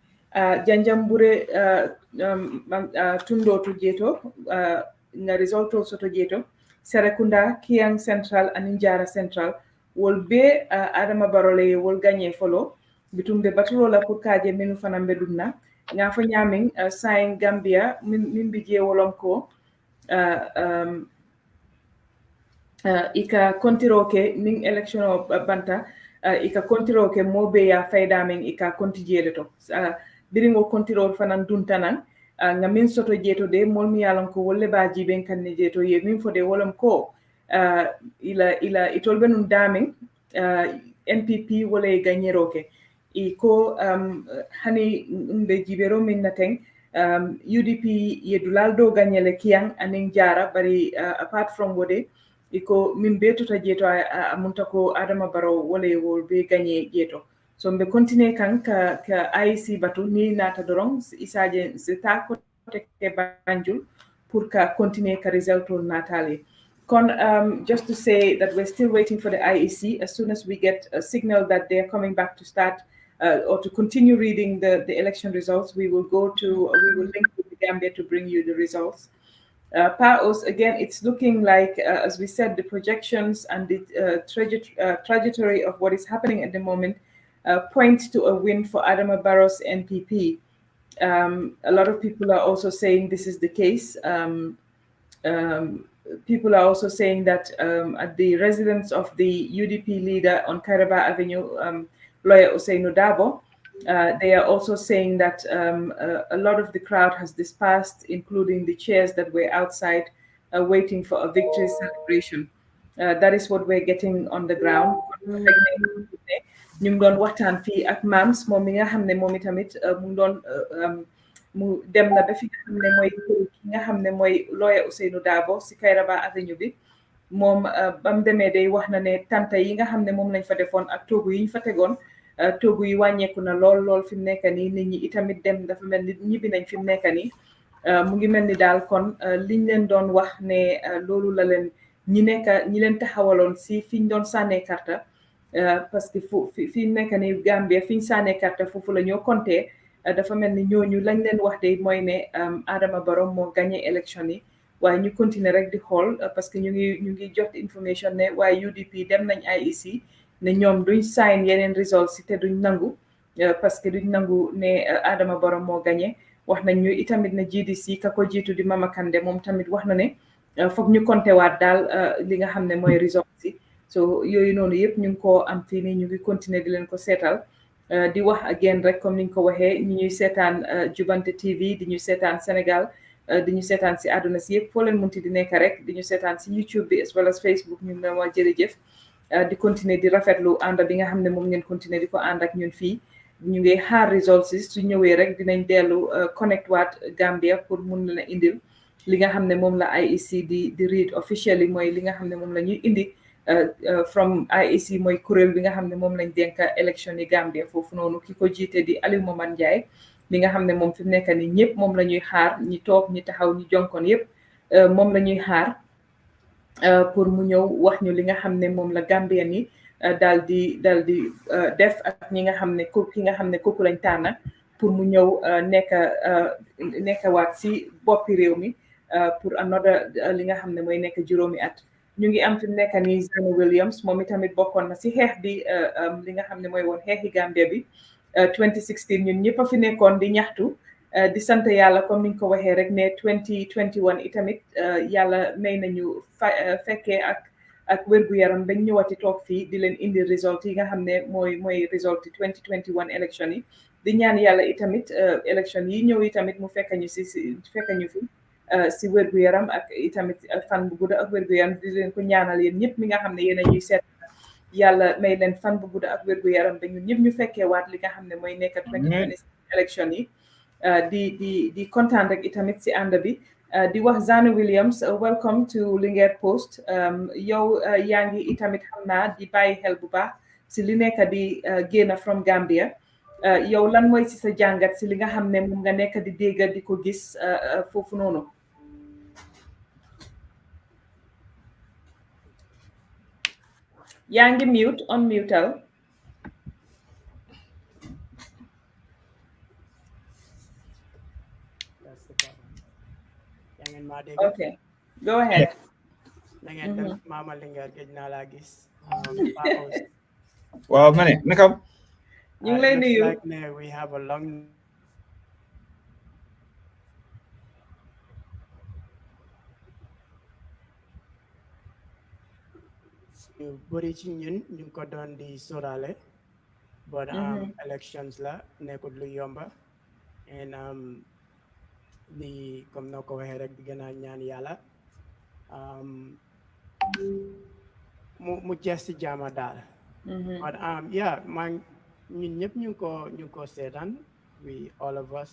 Speaker 2: Janjambure tundo to jeto nga result soto jeto Serekunda, Kiang Central and Jara Central will be Adama Barrow wol gagné follow bitum be batulo la pour kaje menu fanambe dunna nga fo nyaming sign Gambia min bije wolom ko ika kontiroke ning election o banta ika kontiroke mobe ya fayda men ika kontijele to biringo kontiro fanan duntanan nga min soto jeto de molmi yalan ko wolle baji ben kanne jeto ye min fode wolom ko ila itolbe nun damen NPP wole ganyeroke ko hani mbe jibero min naten UDP yedulal do ganyele kiyang aning jara bari apart from wode iko min betuta jeeto a munta ko Adama Barrow wole wol be gagné jeeto so mbe continue kan ka IC batu ni nata dorong isaje sita ko ke Banjul pour ka continue ka result natali kon just to say that we're still waiting for the IEC. As soon as we get a signal that they're coming back to start or to continue reading the election results, we will link with the Gambia to bring you the results. PAOS, again, it's looking like, as we said, the projections and the trajectory of what is happening at the moment points to a win for Adama Barrow's NPP. A lot of people are also saying this is the case. People are also saying that at the residence of the UDP leader on Kairaba Avenue, lawyer Usainu Dabo, they are also saying that a lot of the crowd has dispersed, including the chairs that were outside waiting for a victory celebration. That is what we're getting on the ground. ñu ngi doon waxtaan fii ak Mams moom mi nga xam ne moom itamit mu ngi doon mu dem na ba fi nga xam ne mooy ki nga xam ne mooy lawyer Ousainou Darboe si Kairaba Avenue bi moom ba mu demee day wax na ne tanta yi nga xam ne moom lañ fa defoon ak toogu yi ñu fa tegoon toogu yi wàññeeku na lool fi mu nekk nii nit ñi itamit dem dafa mel ni ñibbi nañ fi mu nekk nii mu ngi mel ni daal kon liñ leen doon wax ne loolu la leen ñi leen taxawaloon si fi ñu doon sànnee karta parce que fi nekk ni Gambia fi ñu sànnee carte foofu la ñoo compté dafa mel ni ñooñu lañ leen wax de mooy ne Adama Barrow moo gagné élection yi waaye ñu continuer rek di xool parce que ñu ngi jot information ne waaye UDP dem nañ IEC ne ñoom duñ sign yeneen results yi te duñ nangu parce que duñ nangu ne Adama Barrow moo gagné wax nañ ñu itamit ne GDC ka ko jiitu di Mama Kandeh moom tamit wax na ne foog ñu compté waat daal li nga xam ne mooy results yi so yooyu noonu yëpp ñu ngi ko am fii nii ñu ngi continuer di leen ko seetal di wax again rek comme ni ñu ko waxee ñi ñuy seetaan Jubante TV di ñu seetaan Sénégal di ñu seetaan si àdduna si yëpp foo leen munti di nekk rek di ñu seetaan si YouTube bi as well as Facebook ñu ngi leen wax jërëjëf di continuer di rafetlu ànd bi nga xam ne moom ngeen continuer di ko ànd ak ñun fii ñu ngi xaar results yi su ñëwee rek dinañ dellu connect waat Gambia pour mun leen a indil li nga xam ne moom la IEC di read officially mooy li nga xam ne moom la ñuy indi from IEC mooy kuréel bi nga xam ne moom lañ dénk élection yi Gambia foofu noonu ki ko jiite di Alieu Momar Njie bi nga xam ne moom fi mu nekk nii ñëpp moom la ñuy xaar ñi toog ñi taxaw ñi jonkoon yëpp moom la ñuy xaar pour mu ñëw wax ñu li nga xam ne moom la Gambien yi daal di def ak ñi nga xam ne ki nga xam ne kooku lañ tànn pour mu ñëw nekkawaat si boppi réew mi pour another li nga xam ne mooy nekk juróomi at ñu ngi am fi mu nekk nii Zane Williams moom itamit bokkoon na si xeex bi li nga xam ne mooy woon xeexi Gambia bi 2016 ñun ñëpp a fi nekkoon di ñaxtu di sant yàlla comme niñ ko waxee rek ne 2021 itamit yàlla may nañu fekkee ak wér-gu-yaram bañ ñëwati toog fii di leen indi result yi nga xam ne mooy result yi 2021 élection yi di ñaan yàlla itamit élection yi ñëw itamit mu fekk ñu fi si wér-gu-yaram ak itamit fan bu gudda ak wér-gu-yaram di leen ko ñaanal yéen ñëpp mi nga xam ne yéen a ñuy seet yàlla may leen fan bu gudda ak wér-gu-yaram ba ñun ñëpp ñu fekkee waat li nga xam ne mooy nekk 2026 élection yi di kontaan rek itamit si ànd bi di wax Zane Williams welcome to Linguère Post yow yaa ngi itamit xam naa di bàyyi xel bu baax si li nekk di génn from Gambia yow lan mooy si sa jàngat si li nga xam ne moom nga nekk di dégg di ko gis foofu noonu yaa ngi mute on mutal okay go ahead
Speaker 10: na ngeen def Mama Linguère gëj naa laa gis
Speaker 3: waaw ma ne naka
Speaker 2: ñu ngi lay nuyu
Speaker 10: we have a long ñu bëri ci ñun ñu ngi ko doon di sorale but elections la nekkut lu yomba and di comme noo ko waxee rek di gën a ñaan yàlla mu jeex si jaama daal but yeah ñun ñëpp ñu ngi ko seetaan we all of us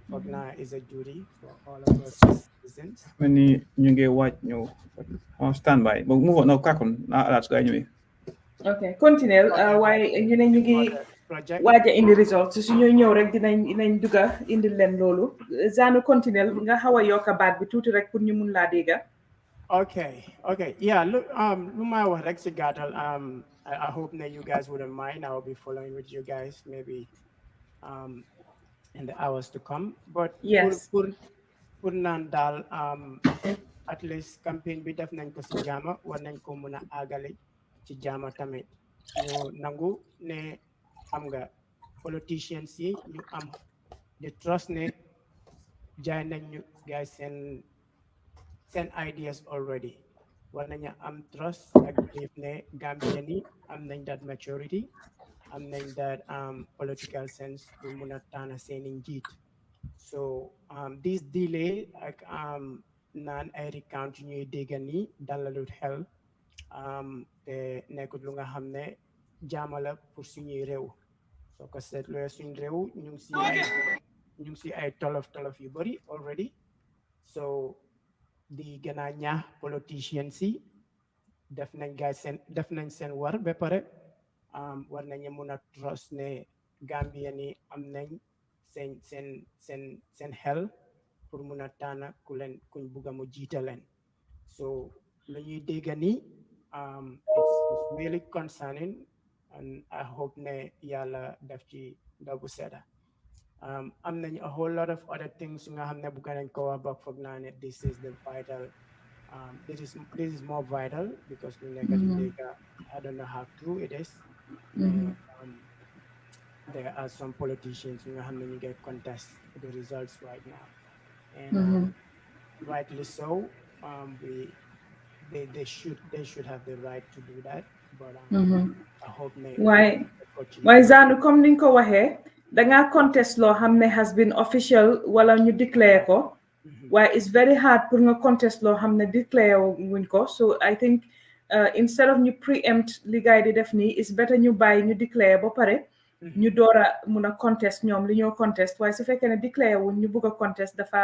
Speaker 10: foog naa is a duty for all of us as citizens
Speaker 3: many ñu ngi waaj ñëw stand by but move on no kakon na alat ko anyway
Speaker 2: ok continuer waaye ñu ne ñu ngi waaja indi results su ñuy ñëw rek dinañ dugga indi leen loolu Zanu continuer nga xaw a yokka baat bi tuuti rek pour ñu mun laa dégga
Speaker 10: okay yeah lu may wax rek si gàttal I hope that you guys wouldn't mind. I will be following with you guys maybe in the hours to come. But
Speaker 2: yes,
Speaker 10: pour naan daal at least campaign bi def nañ ko si jaama war nañ ko mun a àggale ci jaama tamit ñu nangu ne xam nga politicians yi ñu am the trust ne jaay nañ ñu guys seen ideas already. War nañu am trust ak believe ne Gambian yi am nañ that maturity am nañ that political sense pour mun a tànn seeni njiit so this delay ak naan ay recount ñuy dégg nii dalalut xel te nekkut lu nga xam ne jaamala pour suñuy réew soo ko seetloo suñ réew ñu ngi si ay tolof yu bari already so di gën a ñaax politicians yi def nañ seen war ba pare war nañu mun a trust ne Gambien yi am nañ seen xel pour mun a tànn kuñ bugga mu jiite leen so lu ñuy dégg ni it's really concerning and I hope ne yàlla def ci ndaw bu sedda am nañ a whole lot of other things nga xam ne bugga nañ ko wax bak foog naa ne this is the vital this is more vital because we nekk di dégg I don't know how true it is there are some politicians who have many get contest the results right now and rightly so they should have the right to do that but I hope
Speaker 2: why Zanu comme niñ ko waxee danga contest loo xam ne has been official wala ñu declare ko why it's very hard pour nga contest loo xam ne declare wuñ ko so I think instead of ñu preempt li gaay di def nii it's better ñu bàyyi ñu declare ba pare ñu door a mun a contest ñoom li ñoo contest waaye su fekkee ne declare wuñ ñu bugg a contest dafa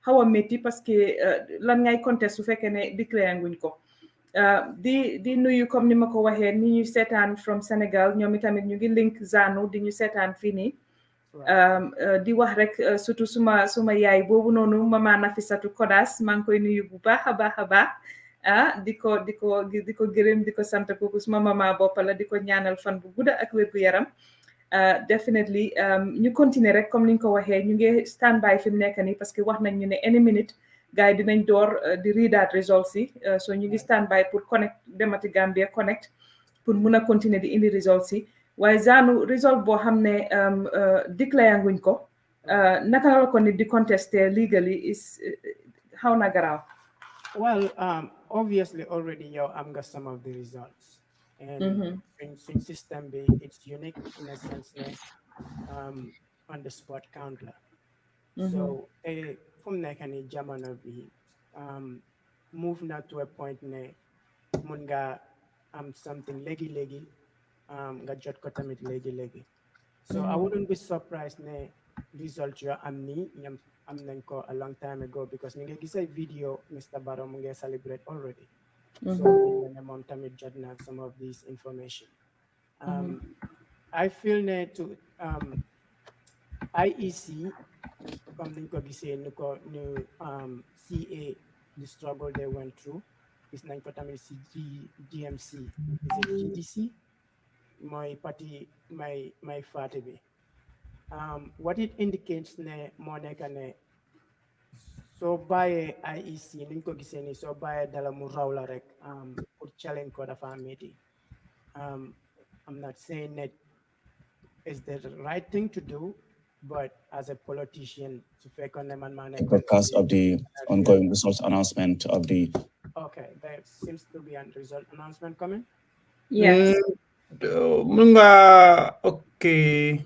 Speaker 2: xaw a métti parce que lan ngay contest su fekkee ne declare wuñ ko di nuyu comme ni ma ko waxee ni ñu seetaan from Sénégal ñoom itamit ñu ngi link Zanu di ñu seetaan fii nii di wax rek surtout suma yaay boobu noonu mama Nafisatu Kodas maa ngi koy nuyu bu baax a baax di ko gërëm di ko sant kooku suma mama bopp la di ko ñaanal fan bu gudda ak wér gu yaram definitely ñu continuer rek comme ni ñu ko waxee ñu ngi stand by fi mu nekk nii parce que wax nañ ñu ne any minute gars yi dinañ door di readout results yi so ñu ngi stand by pour connect demati Gambia connect pour mun a continuer di indi results yi waaye Zanu result boo xam ne declare nguñ ko naka la ko nit di contester legally is xaw na garaaw.
Speaker 10: Well, obviously already yow am nga some of the results and in system bi it's unique in a sense ne on the spot count la so fu mu nekk ni jamono bi move na to a point ne mun nga am something léegi nga jot ko tamit léegi so I wouldn't be surprised ne result yoo am ni ñoom am nañ ko a long time ago because ñu ngi gis ay video Mr. Barrow mu ngi celebrate already so ne moom tamit jot na some of this information I feel ne to IEC comme niñ ko gisee ñu CA the struggle they went through gis nañ ko tamit si GMC is it GDC mooy parti may faate bi what it indicates ne moo nekk ne soo bàyyee IEC niñ ko gisee ni soo bàyyee dala mu raw la rek pour challenge ko dafa métti I'm not saying that is the right thing to do but as a politician to fake on them and man
Speaker 11: broadcast of the ongoing results announcement of the
Speaker 10: Okay, there seems to be a result announcement coming.
Speaker 2: Yes.
Speaker 3: Okay.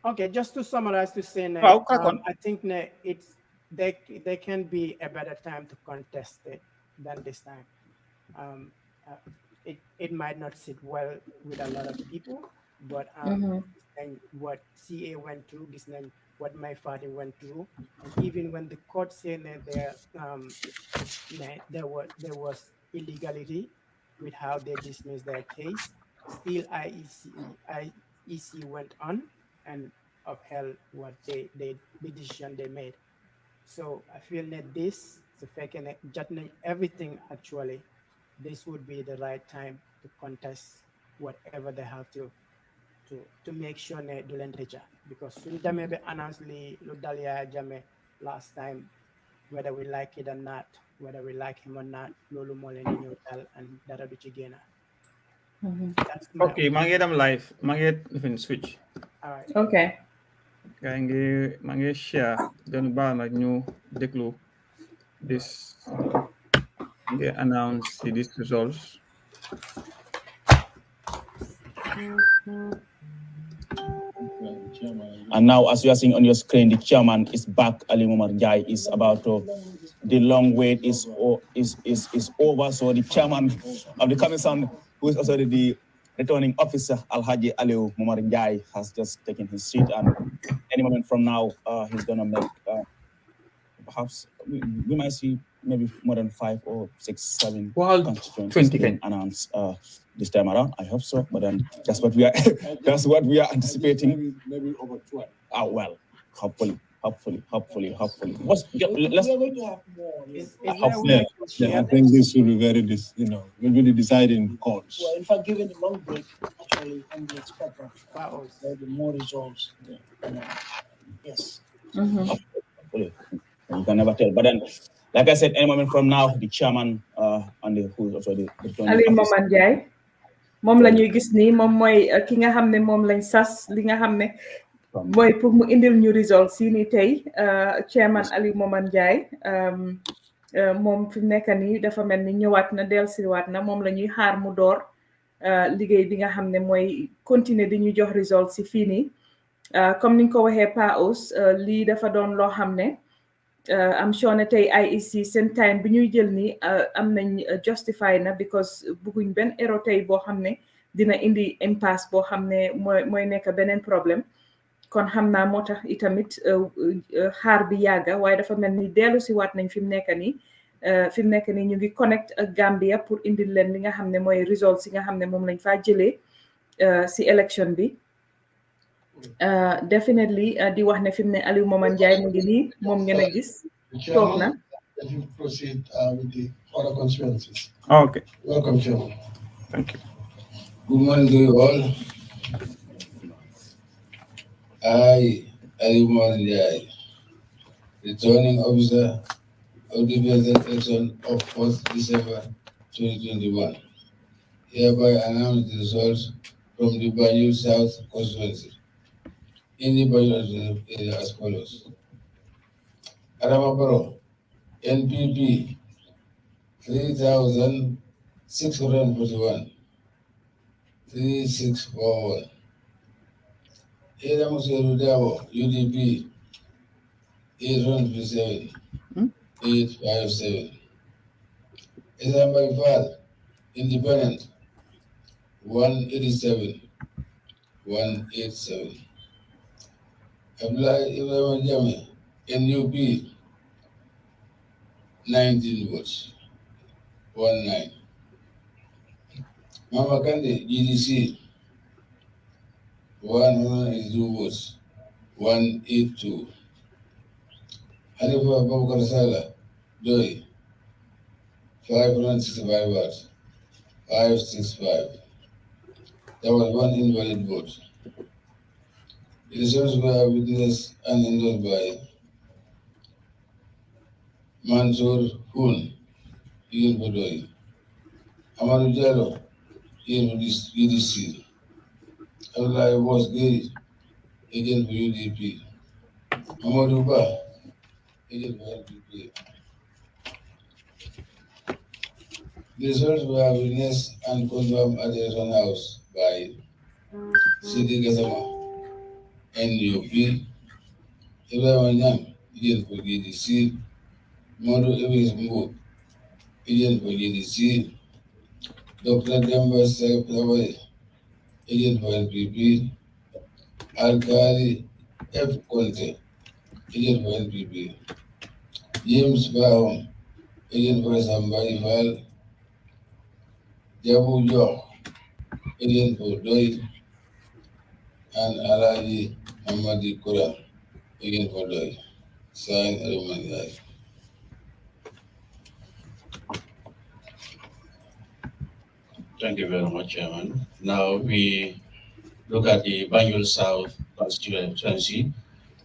Speaker 10: Okay, just to summarize, to say
Speaker 3: Wow, crack on.
Speaker 10: I think it's there can be a better time to contest it than this time. Um, uh, it might not sit well with a lot of people, but and what CA went through, this and what my father went through, and even when the court said that there was illegality with how they dismissed their case, still IEC went on and upheld what the decision they made. So I feel that this, the fact and judging everything actually, this would be the right time to contest whatever they have to make sure they do literature, because soon Jame be announced lu Dalia Jame last time, whether we like it or not, whether we like him or not, lolu mo len di ñew dal and dara du ci génna. That's my
Speaker 3: Okay, I'm live. Even switch.
Speaker 10: all right.
Speaker 2: Okay.
Speaker 3: Mange share. Then ba na ñu déglu this. Announce these results.
Speaker 11: And now, as you are seeing on your screen, the chairman is back. Ali Momar Jai is about to. The long wait is over. So the chairman of the commission, who is also the returning officer, Alhaji Ali Momar Jai, has just taken his seat. And any moment from now, he's gonna make perhaps we might see maybe more than 5 or 6, 7 constituencies being announced this time around. I hope so, but then that's what we are anticipating.
Speaker 12: Maybe over 12.
Speaker 11: Oh well, hopefully. Let's
Speaker 12: I think this will be will be the deciding calls.
Speaker 13: Well, in fact, given the long break, actually, and the expect there be more results. Yes.
Speaker 11: Hopefully. You can never tell. But then, like I said, any moment from now, the chairman and the who is also the
Speaker 2: Ali Momar Jai moom la ñuy gis nii moom mooy ki nga xam ne moom lañ sas li nga xam ne mooy pour mu indil ñu results yi ni tey chairman Ali Momar Jai moom fi mu nekk nii dafa mel ni ñëwaat na dellusiwaat na moom la ñuy xaar mu door liggéey bi nga xam ne mooy continuer di ñu jox results yi fii nii comme ni nga ko waxee Pa Ous lii dafa doon loo xam ne am sure ne tey IEC seen time bi ñuy jël nii am nañ justify na because bëgguñ benn erreur tey boo xam ne dina indi impasse boo xam ne mooy nekk beneen problème kon xam naa moo tax itamit xaar bi yàgga waaye dafa mel ni dellu si waat nañ fi mu nekk nii ñu ngi connect ak Gambia pour indil leen li nga xam ne mooy results yi nga xam ne moom lañ faa jëlee si élection bi definitely di wax ne fi mu ne Alieu Momar Jai mu ngi nii moom ngeen a gis toog na.
Speaker 12: If you proceed with the other constituencies.
Speaker 3: Okay.
Speaker 12: Welcome, Chairman.
Speaker 3: Thank you.
Speaker 12: Good morning to you all. I, Alieu Momar Jai, returning officer of the president election of 4th December 2021, hereby announce the results from the Banjul South constituency. In the Banjul area as follows: Adamabaro, NPP 3,641, 3641. Edamuseru Dabo, UDP 857, 857. Esambaifal, Independent 187, 187. Abdullah Ibrahim Jame, NUP 19 votes, 19. Mama Kande, GDC 182 votes, 182. Halifa Babakar Sala, Doi 565 votes, 565. There was one invalid vote. The results were witnessed and endorsed by Mansour Hun, Ian Bodoi, Amadou Diallo, Ian UDC, Abdullah was gay, agent for UDP, Amadou Ba, agent for NPP. The results were witnessed and confirmed at the election house by Sidi Gazama, NUP, Ibrahim Anyang, agent for GDC, Modu Evans Mbu, agent for GDC, Dr. Demba Sabawai, agent for NPP, Alkali F. Conte, agent for NPP, James Bahom, agent for Sambari Val, Jabu Jo, agent for Doi, and Alaji Hamadi Kura, agent for Doi. Signed, Alumni.
Speaker 14: Thank you very much, Chairman. Now we look at the Banjul South constituency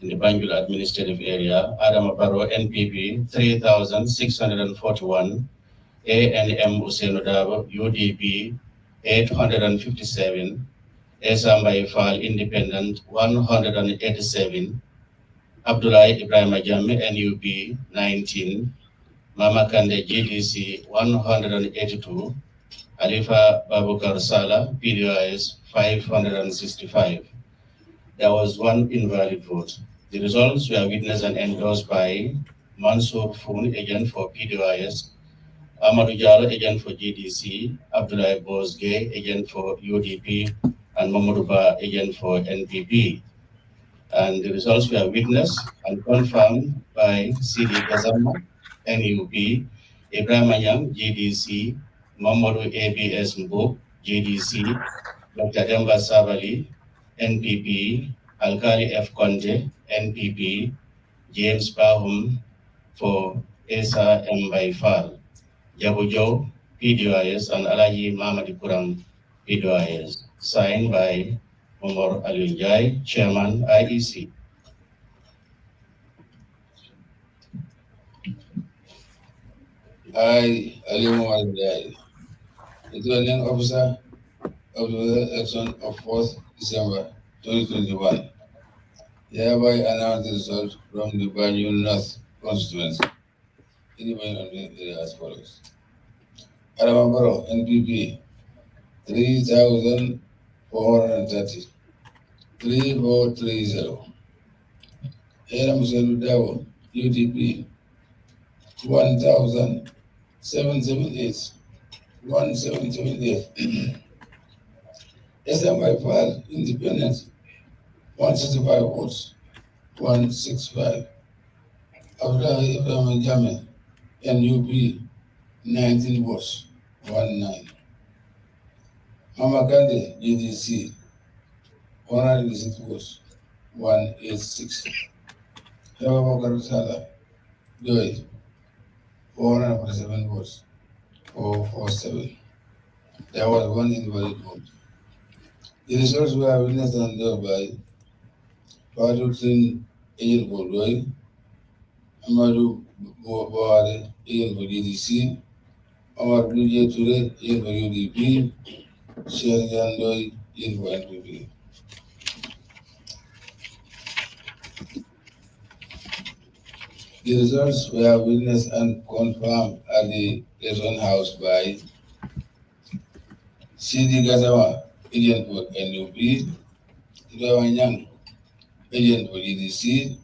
Speaker 14: in the Banjul administrative area. Adam Barrow, NPP, 3,641. ANM Usenodabo, UDP, 857. Esamba Ifal, Independent, 187. Abdullah Ibrahim Ajami, NUP, 19. Mama Kande, GDC, 182. Alifa Babukar Sala, PDIS, 565. There was one invalid vote. The results were witnessed and endorsed by Mansour Foon, agent for PDIS, Amadou Diallo, agent for GDC, Abdullah Bosge, agent for UDP, and Mamadou Ba, agent for NPP. And the results were witnessed and confirmed by CD Gazama, NUP, Ibrahim Anyang, GDC, Mamadou ABS Mbo, GDC, Dr. Demba Sabali, NPP, Alkali F. Conte, NPP, James Bahum for ESA M. Baifal, Jabujo, PDIS, and Alaji Mamadi Kurang, PDIS. Signed by Omar Alunjai, Chairman, IEC.
Speaker 12: I, Ali Muhammad Jai, returning officer of the election of 4th December 2021, hereby announce the result from the Banjul North constituency. Independent area as follows. Adamabaro, NPP, 3,430. 3430. Eram Seludavo, UDP, 1,778. 1778. SMI file independent 165 votes, 165. Abdullah Ibrahim Jame, NUP 19 votes, 19. Mama Kande, GDC 106 votes, 186. Abubakar Sala, Joy 447 votes, 447. There was one invalid vote. The results were witnessed and endorsed by Padutin agent for Doi, Amadou Boare, agent for GDC, Omar Bluja Ture, agent for UDP, Shergan Doi, agent for NPP. The results were witnessed and confirmed at the election house by CD Gazama, agent for NUP, Ibrahim Yang, agent for GDC,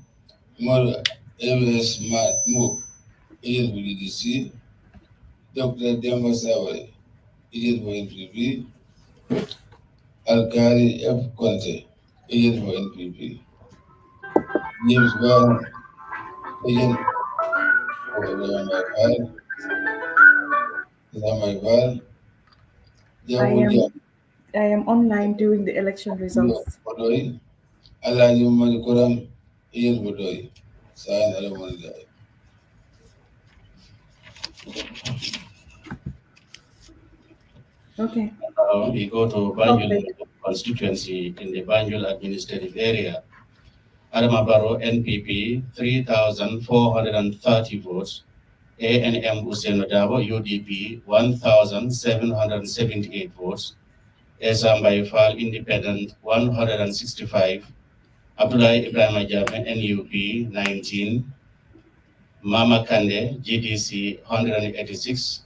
Speaker 12: Modu ABS Move, agent for GDC, Dr. Demba Sabari, agent for NPP, Alkali F. Conte, agent for NPP, James Brown, agent for Zamaival,
Speaker 2: I am online doing the election results.
Speaker 12: Alaji Malikuram, agent for Doi. Sign Alamanida.
Speaker 2: Okay.
Speaker 14: We go to Banjul constituency in the Banjul administrative area. Adamabaro, NPP, 3,430 votes. ANM Usenodabo, UDP, 1,778 votes. Esamba Independent, 165. Abdullah Ibrahim Ajame, NUP, 19. Mama Kande, GDC, 186.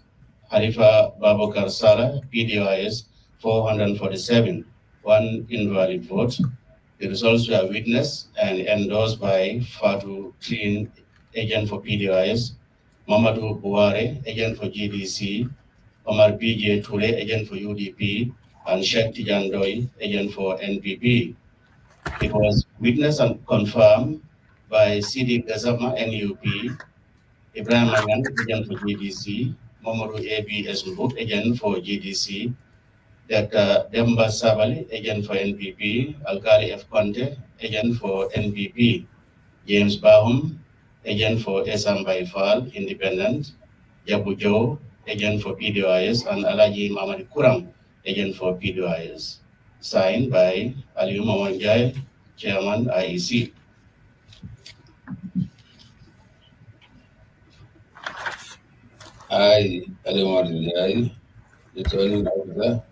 Speaker 14: Halifa Babakar Sala, PDOIS 447, 1 invalid vote. The results were witnessed and endorsed by Fatu Clean, agent for PDOIS, Mamadou Buare, agent for GDC, Omar BJ Ture, agent for UDP, and Sheikh Tijan Doi, agent for NPP. It was witnessed and confirmed by CD Gazama NUP, Ibrahim Mayan, agent for GDC, Mamadou ABS Mbuk, agent for GDC, Dr. Demba Sabali, agent for NPP, Alkali F. Conte, agent for NPP, James Bahum, agent for Esam Baifal, independent, Jabu Joe, agent for PDOIS, and Alaji Mamadi Kuram, agent for PDOIS. Signed by Aliu Mawanjai, Chairman IEC.
Speaker 12: I, Aliu Mawanjai, returning officer,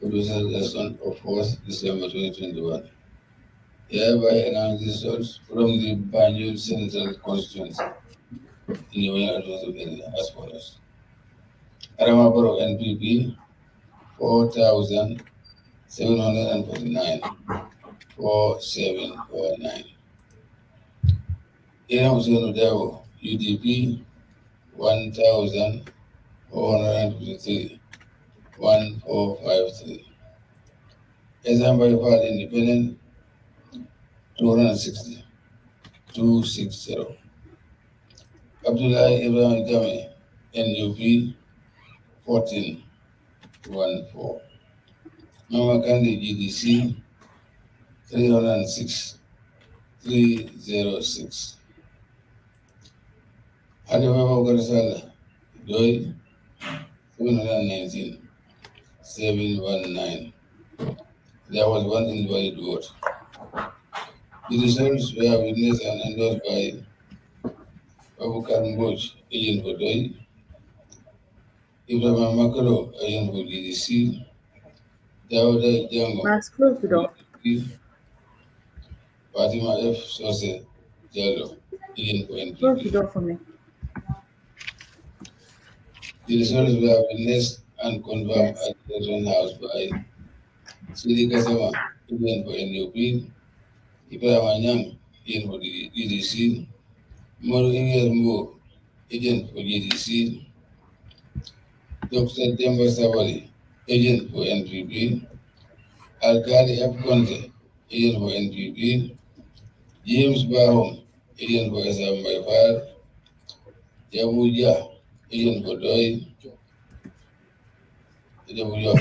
Speaker 12: producer lesson of 4th December 2021. Hereby announce results from the Banjul Central Constituency in the United area as follows. Aramabaro NPP 4,749, 4749. Ina Hussein Davo UDP 1,453, 1453. Ezamba Ifad Independent 260, 260. Abdullah Ibrahim Jame NUP 1414. Mama Kandi GDC 306, 306. Halifa Garsala Doi 719, 719. There was one invalid vote. The results were witnessed and endorsed by Babukar Mboj, agent for Doi, Ibrahim Makaro, agent for GDC, Dawda Jango,
Speaker 2: Close the door.
Speaker 12: Fatima F. Sose Jallo, agent for NPP.
Speaker 2: Close the door for me.
Speaker 12: The results were witnessed and confirmed at the election house by Sidi Kasama, agent for NUP, Ibrahim Anyang, agent for GDC, Moru Ingel Mbo, agent for GDC, Dr. Demba Sabali, agent for NPP, Alkali F. Conte, agent for NPP, James Bahom, agent for Assam Baifar, Jabuja, agent for Doi, Jabuja,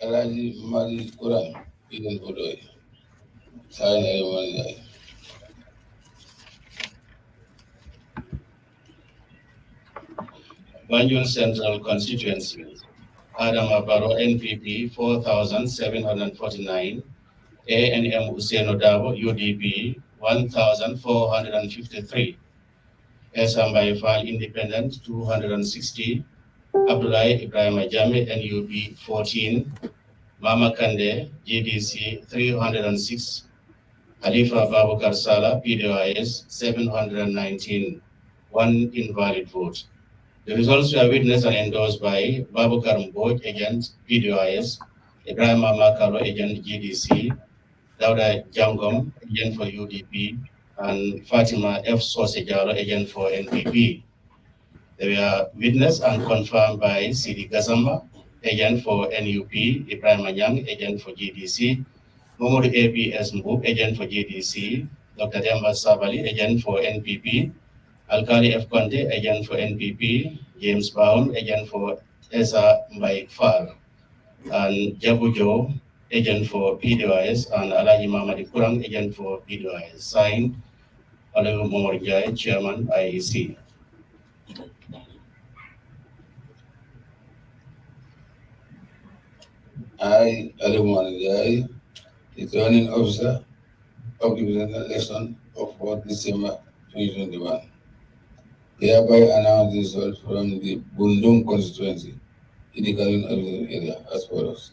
Speaker 12: Alaji Madi Kurang, agent for Doi. Sign Ayumanjai.
Speaker 14: Banjul Central Constituency, Adam Abaro NPP 4,749, ANM Hussein Odabo UDP 1,453, Esam Baifal Independent 260, Abdullah Ibrahim Ajame NUP 14, Mama Kande GDC 306, Halifa Babukar Sala PDOIS 719, 1 invalid vote. The results were witnessed and endorsed by Babukar Mboj, agent PDOIS, Ibrahim Makalo, agent GDC, Dauda Jangom, agent for UDP, and Fatima F. Sosejalo, agent for NPP. They were witnessed and confirmed by CD Gazama, agent for NUP, Ibrahim Anyang, agent for GDC, Momodu ABS Mbuk, agent for GDC, Dr. Demba Sabali, agent for NPP, Alkali F. Conte, agent for NPP, James Brown, agent for ESA Mbaikfar, and Jabu Joe, agent for PDOIS, and Alaji Mamadi Kurang, agent for PDOIS. Signed, Aliu Momorjai, Chairman, IEC.
Speaker 12: I, Aliu Momorjai, returning officer of the presidential election of 4th December 2021. Hereby announce the results from the Bundung constituency in the Kalin area as follows.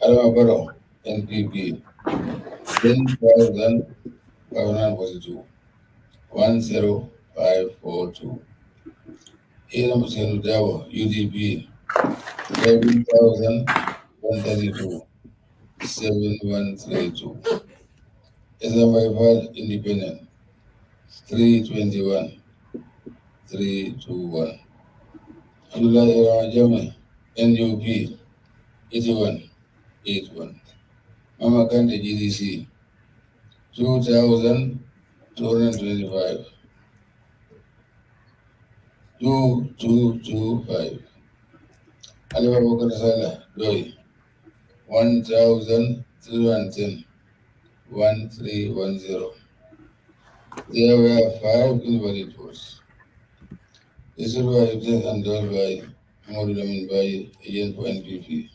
Speaker 12: Alamabaro, NPP, 10,542, 10542. Iram Hussein Dawo, UDP, 11,132, 7132. Islamabad Independent, 321, 321. Abdullah Iram NUP, 81, 81. Mama Kande GDC, 2,225, 2225. Aliba Bokar Salah, Doi, 1,310, 1310. There were 5 invalid votes. This is why it is endorsed by Modulamin by agent for NPP.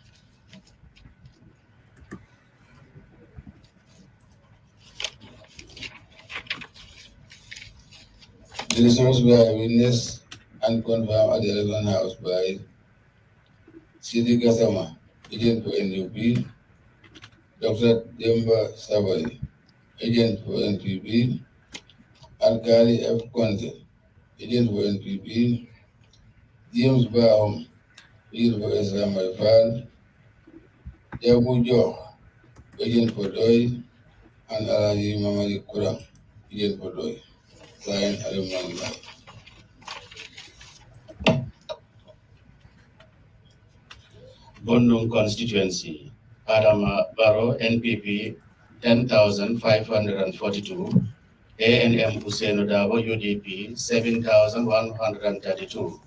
Speaker 12: The results were witnessed and confirmed at the election house by Sidi Gassama, agent for NUP, Dr. Demba Sabari, agent for NPP, Alkali F. Conte, agent for NPP, James Baum, agent for Islam Maifal, Jabu Joh, agent for Doi, and Alaji Mamadi Kurang, agent for Doi. Signed, Alimani.
Speaker 14: Bondung constituency, Adama Barrow, NPP, 10,542. ANM Hussein Dabo, UDP, 7,132.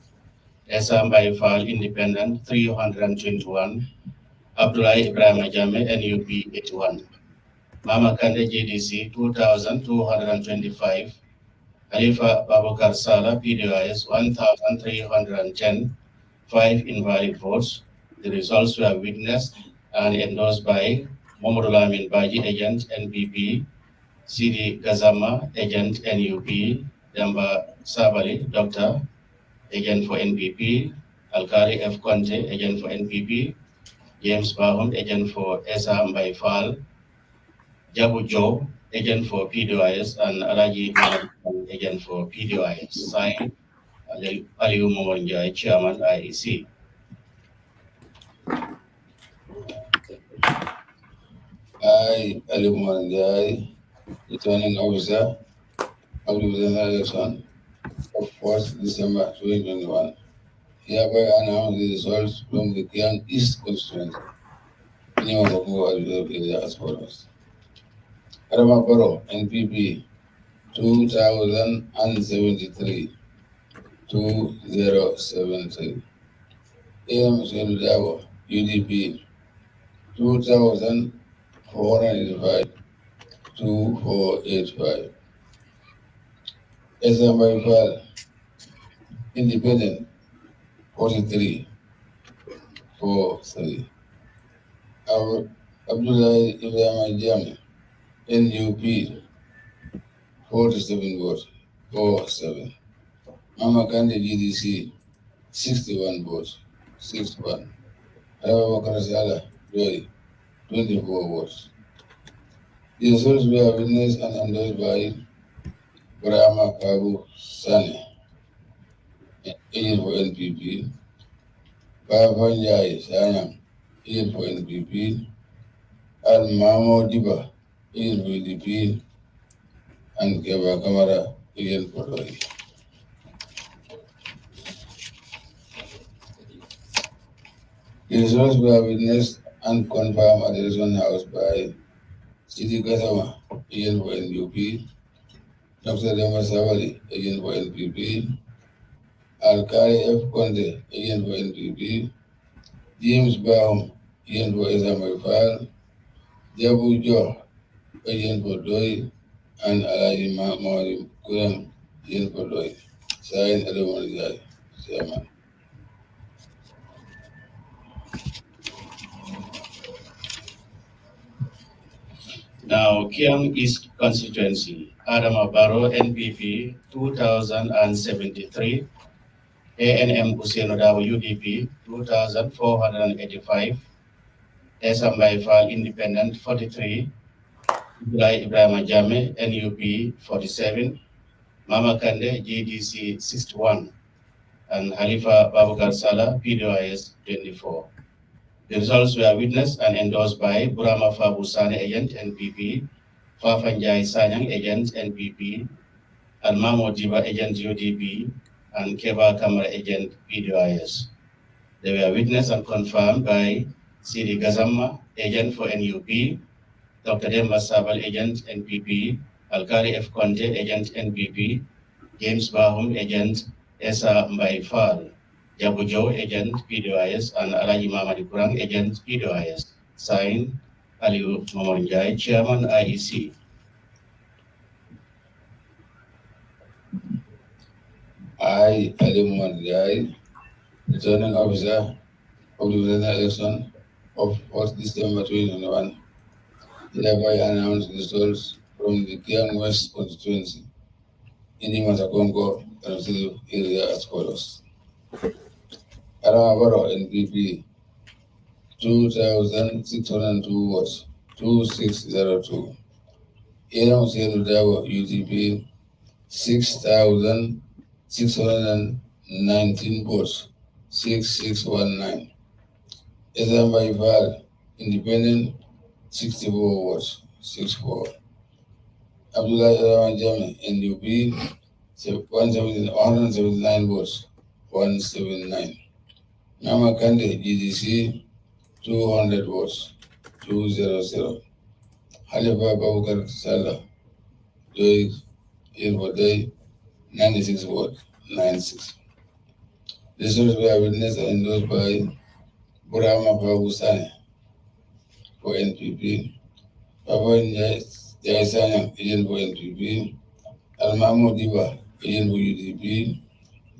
Speaker 14: Esam Baifal, Independent, 321. Abdullah Ibrahim Ajame, NUP, 81. Mama Kande GDC, 2,225. Khalifa Babakar Sala, PDIS, 1,310. 5 invalid votes. The results were witnessed and endorsed by Mohamed Lamin Baji, agent NPP, Sidi Gazama, agent NUP, Demba Sabali, doctor, agent for NPP, Alkali F. Conte, agent for NPP, James Bahum, agent for Esa Mbaifal, Jabu Joe, agent for PDIS, and Alaji Mamad, agent for PDIS. Signed, Aliu Momonjai, chairman IEC.
Speaker 12: I, Ali Mohanjai, returning officer of the election of 4th December 2021, hereby announce the results from the Kiang East constituency. Anyone of who are as follows. Adama Borough, NPP, 2,073, 2073. AM Selu UDP, 2,485, 2485. Esamaifal, Independent, 43, 43. Abdullah Ibrahim Jami, NUP, 47 votes, 47. Mama Kande GDC, 61 votes, 61. Abubakar Salah, Doi, 24 votes. The results were witnessed and endorsed by Brahma Kabu Sane, agent for NPP, Babanjai Sanyang, agent for NPP, Al Mamo Diba, agent for UDP, and Keba Kamara, agent for Doi. The results were witnessed and confirmed at the election house by Sidi Gassama, agent for NUP, Dr. Demba Sabali, agent for NPP, Alkali F. Conde, agent for NPP, James Baum, agent for Islamabad, Jabu Joh, agent for Doi, and Alaji Mamadi Kurang, agent for Doi. Signed, Alimani, chairman.
Speaker 14: Now, Kiang East constituency, Adama Barrow, NPP, 2,073. ANM Hussein Odawa, UDP, 2,485. Esam Baifal, Independent, 43. Ibrahim Ajame, NUP, 47. Mama Kande, GDC, 61. and Halifa Babukar Salah, PDOIS 24. The results were witnessed and endorsed by Burama Fabusane, agent NPP, Fafanjai Sanyang, agent NPP, and Mamo Diba, agent UDP, and Keba Kamara, agent PDOIS. They were witnessed and confirmed by Sidi Gazama, agent for NUP, Dr. Demba Sabal, agent NPP, Alkali F. Conte, agent NPP, James Bahum, agent Esa Mbaifal, Jabujo, agent PDOIS, and Alaji Mamadi Kurang, agent PDOIS. Signed, Aliu Mamonjai, Chairman IEC.
Speaker 12: I, Ali Mamonjai, returning officer of the Presidential election of 4th December 2021, hereby announce the results from the Kiang West constituency in the Matakongo constituency area as follows. Aramabaro NPP 2,602 votes, 2602. Iram Serudago UTP 6,619 votes, 6619. Ezamba Ival Independent 64 votes, 64. Abdullah Rahman Jami NUP 179 votes, 179. Nama Kande GDC 200 votes, 200. Halifa Babukar Salah Doi Ilbodai 96 votes, 96. This was were witnessed and endorsed by Burama Fabusane for NPP, Papa Jaisanya, agent for NPP, Almamo Diba, agent for UDP,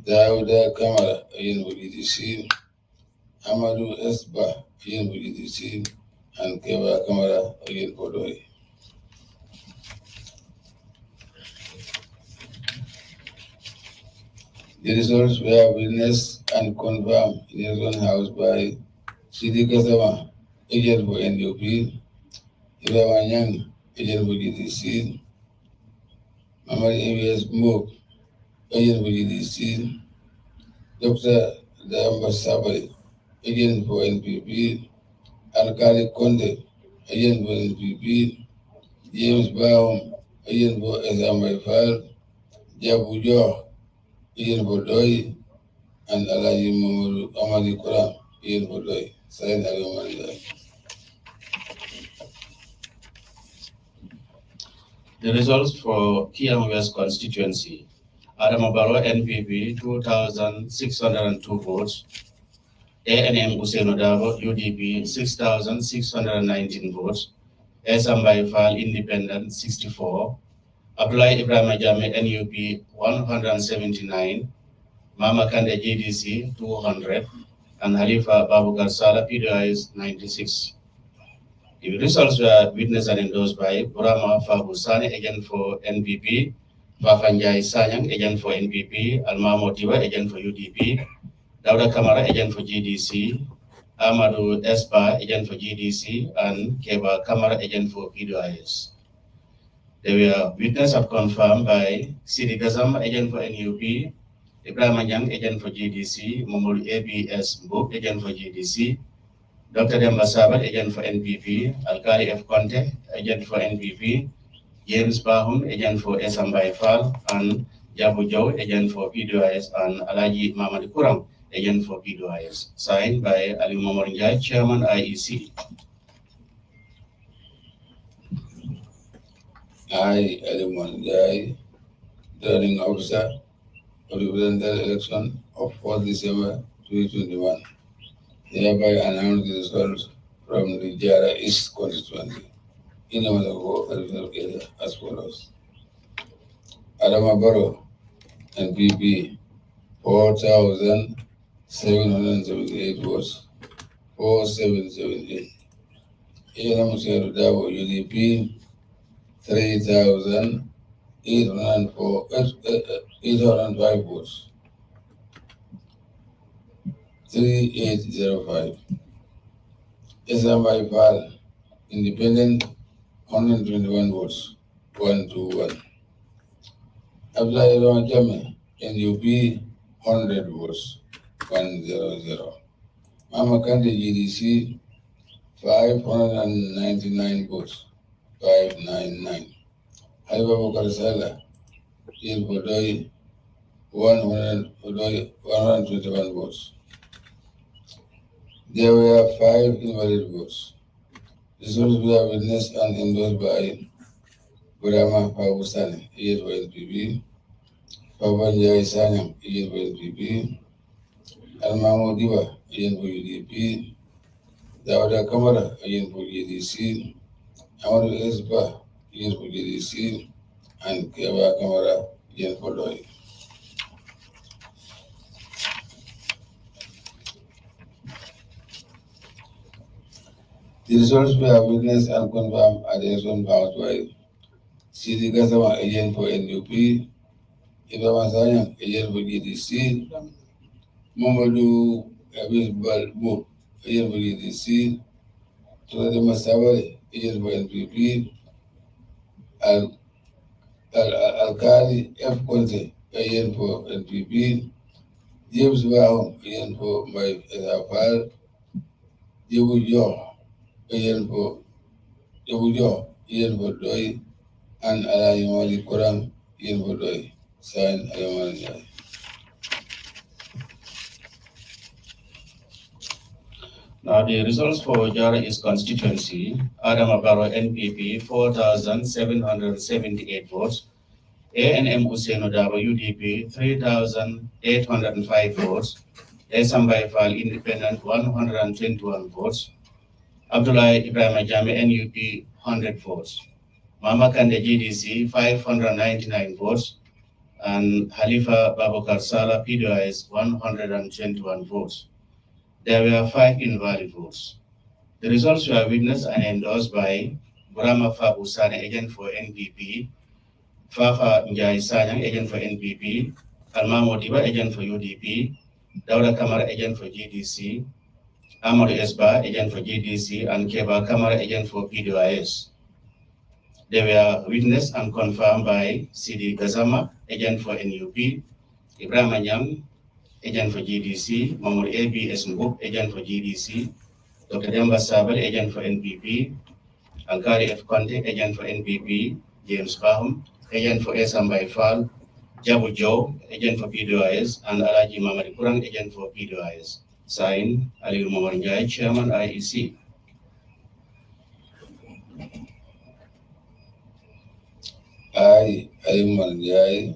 Speaker 12: Dauda Kamara, agent for UDC, Amadou Esba, agent for UDC, and Keba Kamara, agent for Doi. The results were witnessed and confirmed in his own house by Sidi Kasama, agent for NUP, Irawanyang, agent for GDC, Mamadi ABS Mook, agent for GDC, Dr. Damba Sabali, agent for NPP, Alkali Konde, agent for NPP, James Baum, agent for Ezambaifal, Jabujo, agent for Doi, and Alaji Mamadou Amadi Kuram, agent for Doi. Signed Agamanda.
Speaker 14: The results for Kiang West constituency. Adamabaro NPP 2,602 votes. ANM Usenodavo UDP 6,619 votes. Esambai Fal Independent 64. Abdullah Ibrahim Ajame NUP 179. Mama Kande GDC 200. And Halifa Babukar Salah PDIS 96. The results were witnessed and endorsed by Burama Fabusane, agent for NPP, Fafanjai Sanyang, agent for NPP, Almamo Tiwa, agent for UDP, Dauda Kamara, agent for GDC, Amadou Espa, agent for GDC, and Keba Kamara, agent for PDIS. They were witnessed and confirmed by Sidi Gazam, agent for NUP, Ibrahim Anyang, agent for GDC, Momol ABS Book, agent for GDC, Dr. Demba Sabat, agent for NPP, Alkali F. Conte, agent for NPP, James Bahum, agent for Esambai Fal, and Jabujo, agent for PDOIS, and Alaji Mamadi Kurang, agent for PDOIS. Signed by Ali Mamorinjai, Chairman IEC.
Speaker 12: I, Ali Mamorinjai, returning officer of the presidential election of 4th December 2021. Hereby announce the results from the Jara East constituency in the Matago area as follows. Adamabaro NPP 4,778 votes, 4778. Iram Serudabo UDP 3,805 votes, 3805. Esambai Fal, Independent, 121 votes, 121. Abdullah Jame, NUP, 100 votes, 100. Mama Kande GDC, 599 votes, 599. Halifa Bukarsala, Il Bodoi, 121 votes. There were 5 invalid votes. This was witnessed and endorsed by Burama Pabusani, agent for NPP, Pabanjai Sanyam, agent for NPP, Almamo Diva, agent for UDP, Dawda Kamara, agent for GDC, Amadu Esba, agent for GDC, and Keva Kamara, agent for Doi. The results were witnessed and confirmed at the election bound by CD Gasama, agent for NUP, Ibrahim Sanyang, agent for GDC, Mamadou Abis Balbo, agent for GDC, Tulade Masawari, agent for NPP, Al-Kali F. Conte, agent for NPP, James Brown, agent for my Afal, Jebu Jo, agent for Doi, and Alayamali Kurang, agent for Doi, signed Alayamali.
Speaker 14: Now the results for Jara East constituency, Adam Abaro NPP 4,778 votes, ANM Useno Dabo UDP 3,805 votes, Esambai Fal Independent 121 votes, Abdullah Ibrahim Ajami NUP 100 votes, Mama Kande GDC 599 votes, and Halifa Babakar Sala PDIs 121 votes. There were 5 invalid votes. The results were witnessed and endorsed by Burama Fabusane, agent for NPP, Fafa Njai Sanyang, agent for NPP, Almamo Diba, agent for UDP, Dauda Kamara, agent for GDC, Amadou Esba, agent for GDC, and Keba Kamara, agent for PDIS. They were witnessed and confirmed by CD Gazama, agent for NUP, Ibrahim Anyang, agent for GDC, Mahmoud ABS Mbuk, agent for GDC, Dr. Demba Sabel, agent for NPP, Alkari F. Conte, agent for NPP, James Bahum, agent for Esambay Fal, Jabu Joe, agent for PDIS, and Alaji Mamadi Kurang, agent for PDIS. Signed, Ali Momanjai, Chairman IEC.
Speaker 12: I, Ali Momanjai,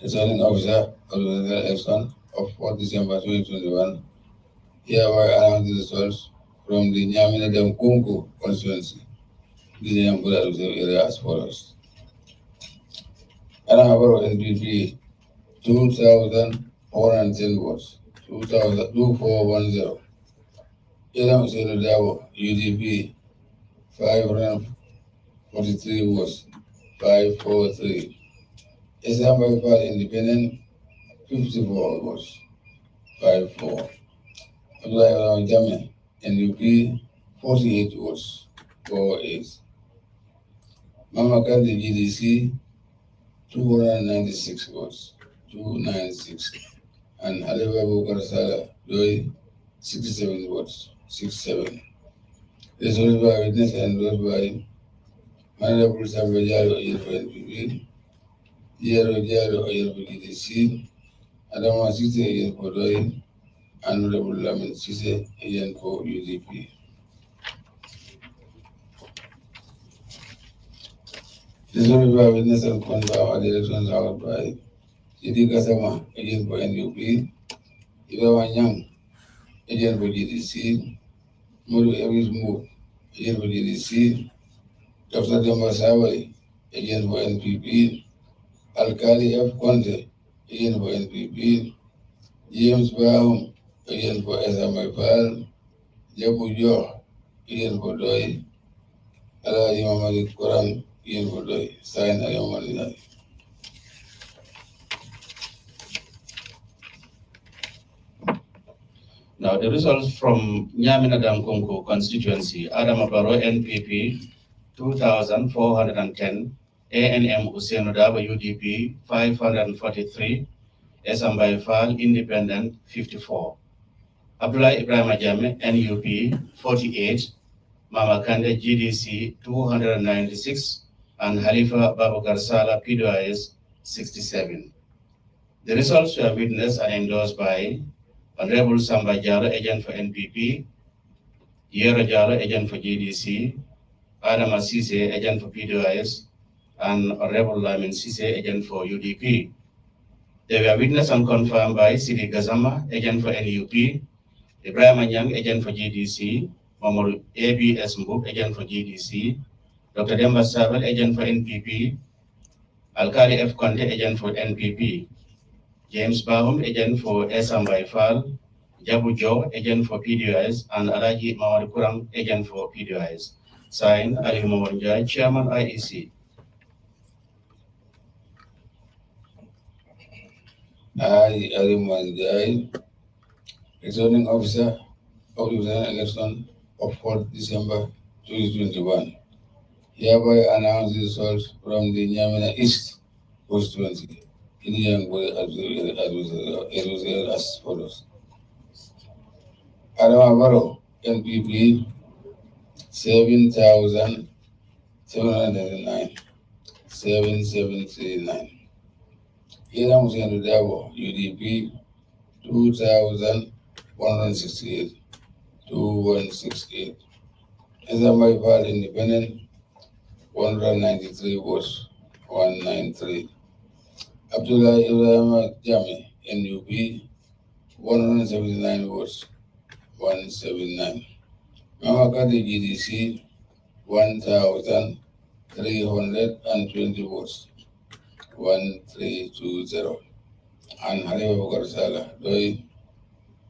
Speaker 12: returning officer of the election of 4 December 2021, hereby announce the results from the Nyamina Kunku constituency, the Nyambura Reserve area as follows. Anambra NPP 2,410 votes, 2410. Ilam Hussein Dabo UDP 543 votes, 543. Islam Baifal Independent 54 votes, 54. Abdullah Jamin NUP 48 votes, 48. Mama Kandi GDC 296 votes, 296. And Halifa Bukar Sala Doi 67 votes, 67. This was by witness and endorsed by Honorable Sabajaro Ayir for NPP, Jaro Ayir for GDC, Adama Sise Ayir for Doi, and Honorable Lamin Sise Ayir for UDP. This was by witness and confirmed at the elections held by Sidi Kasama, agent for NUP, Ibawa Nyang, agent for GDC, Muru Evis Move, agent for GDC, Dr. Demba Sawari, agent for NPP, Alkali F. Conte, agent for NPP, James Brown, agent for SMFL, Jabu Jo, agent for Doi, Alaji Mamadi Kurang, agent for Doi, signed Ali Mamadi.
Speaker 14: Now the results from Nyamina Damkonko constituency, Adam Abaro NPP 2,410, ANM Useno Daba UDP 543, Esambay Fall, Independent, 54. Abdullah Ibrahim Ajame, NUP, 48. Mama Kande, GDC, 296. And Halifa Babakar Sala, PDIS, 67. The results were witnessed and endorsed by Honorable Samba Jalo, agent for NPP, Yero Jalo, agent for GDC, Adam Asise, agent for PDIS, and Honorable Lamin Sise, agent for UDP. They were witnessed and confirmed by Sidi Gazama, agent for NUP, Ibrahim Anyang, agent for GDC, Mamoru ABS Mbuk, agent for GDC, Dr. Demba Sabel, agent for NPP, Alkali F. Conte, agent for NPP, James Bahum, agent for Esambay Fall, Jabu Joe, agent for PDIS, and Alaji Mawad Kurang, agent for PDIS. Signed, Ali Mawanjai, Chairman IEC.
Speaker 12: I, Ali Mawanjai, returning officer of the election of 4th December 2021. Hereby announce the results from the Nyamina East constituency in Yangwe as follows. Adamabaro, NPP, 7,709, 7,739. Ira Musenu Dabo, UDP, 2,168, 2,168. Ezamai Fall Independent, 193 votes, 193. Abdullah Ibrahim Jami, NUP, 179 votes, 179. Mama Kadi GDC, 1,320 votes, 1,320. And Halifa Bukar Sala, Doi,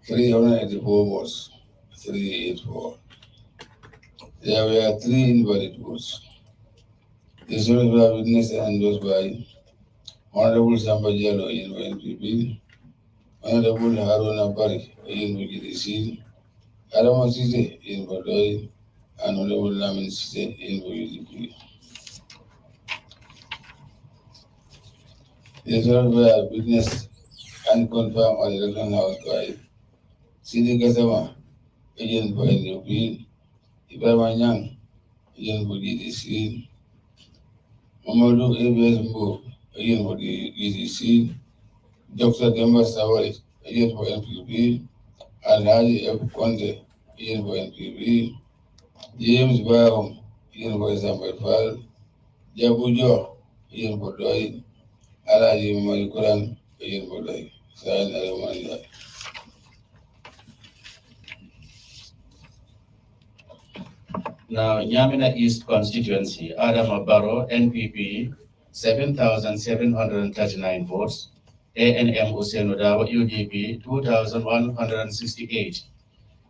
Speaker 12: 384 votes, 384. There were 3 invalid votes. The results were witnessed and endorsed by Honorable Samba Jalo in NPP, Honorable Haruna Bari in GDC, Adama Sise in Bodoi, and Honorable Lamin Sise in UDP. The results were witnessed and confirmed at the election house by Sidi Gazama, agent for NUP, Ibrahim Anyang, agent for GDC, Mamadou ABS Mbo, agent for the GDC, Dr. Demba Sawari, agent for NPP, Alhaji F. Conte, agent for NPP, James Bahum, agent for Esambay Fall, Jabujo, agent for Doi, Alaji Malikuran, agent for Doi. Signed, Alamanda.
Speaker 14: Now, Nyamina East constituency, Adam Barrow, NPP, 7,739 votes. ANM Hussein Odawa, UDP, 2,168.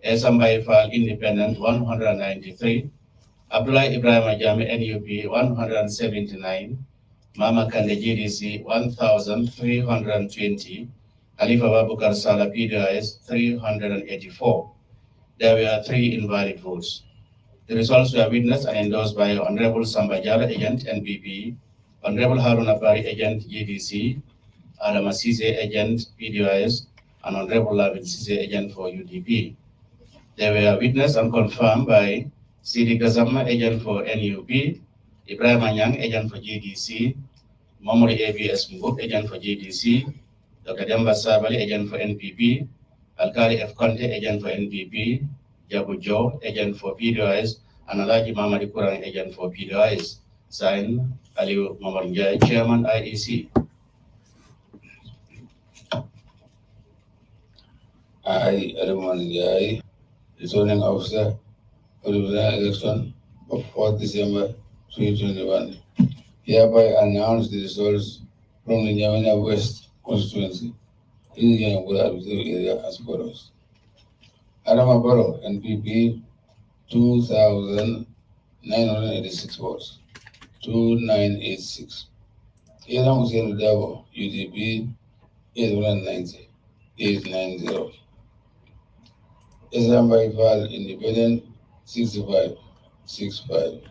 Speaker 14: Esambay Fall, Independent, 193. Abdullah Ibrahim Ajami, NUP, 179. Mama Kande GDC, 1,320. Khalifa Babukar Sala, PDIS, 384. There were 3 invalid votes. The results were witnessed and endorsed by Honorable Samba Jala, agent NPP, Honorable Haruna Bari, agent GDC, Adam Asise, agent PDIS, and Honorable Lavin Sise, agent for UDP. They were witnessed and confirmed by Sidi Gazama, agent for NUP, Ibrahim Anyang, agent for GDC, Momori ABS Mbuk, agent for GDC, Dr. Demba Sabali, agent for NPP, Alkali F. Conte, agent for NPP, Jabu Joe, agent for PDIS, and Alaji Mamadi Kurang, agent for PDIS. Signed, Aliu Mamanjai, Chairman IEC.
Speaker 12: I, Alimanjai, returning officer for the election of 4th December 2021, hereby announce the results from the Nyamina West constituency in the Yanagula area as follows. Adama Barrow, NPP, 2,986 votes, 2,986. Iram Hussein Dabo, UDP, 890, 890. Esambay Fall, Independent, 65, 65.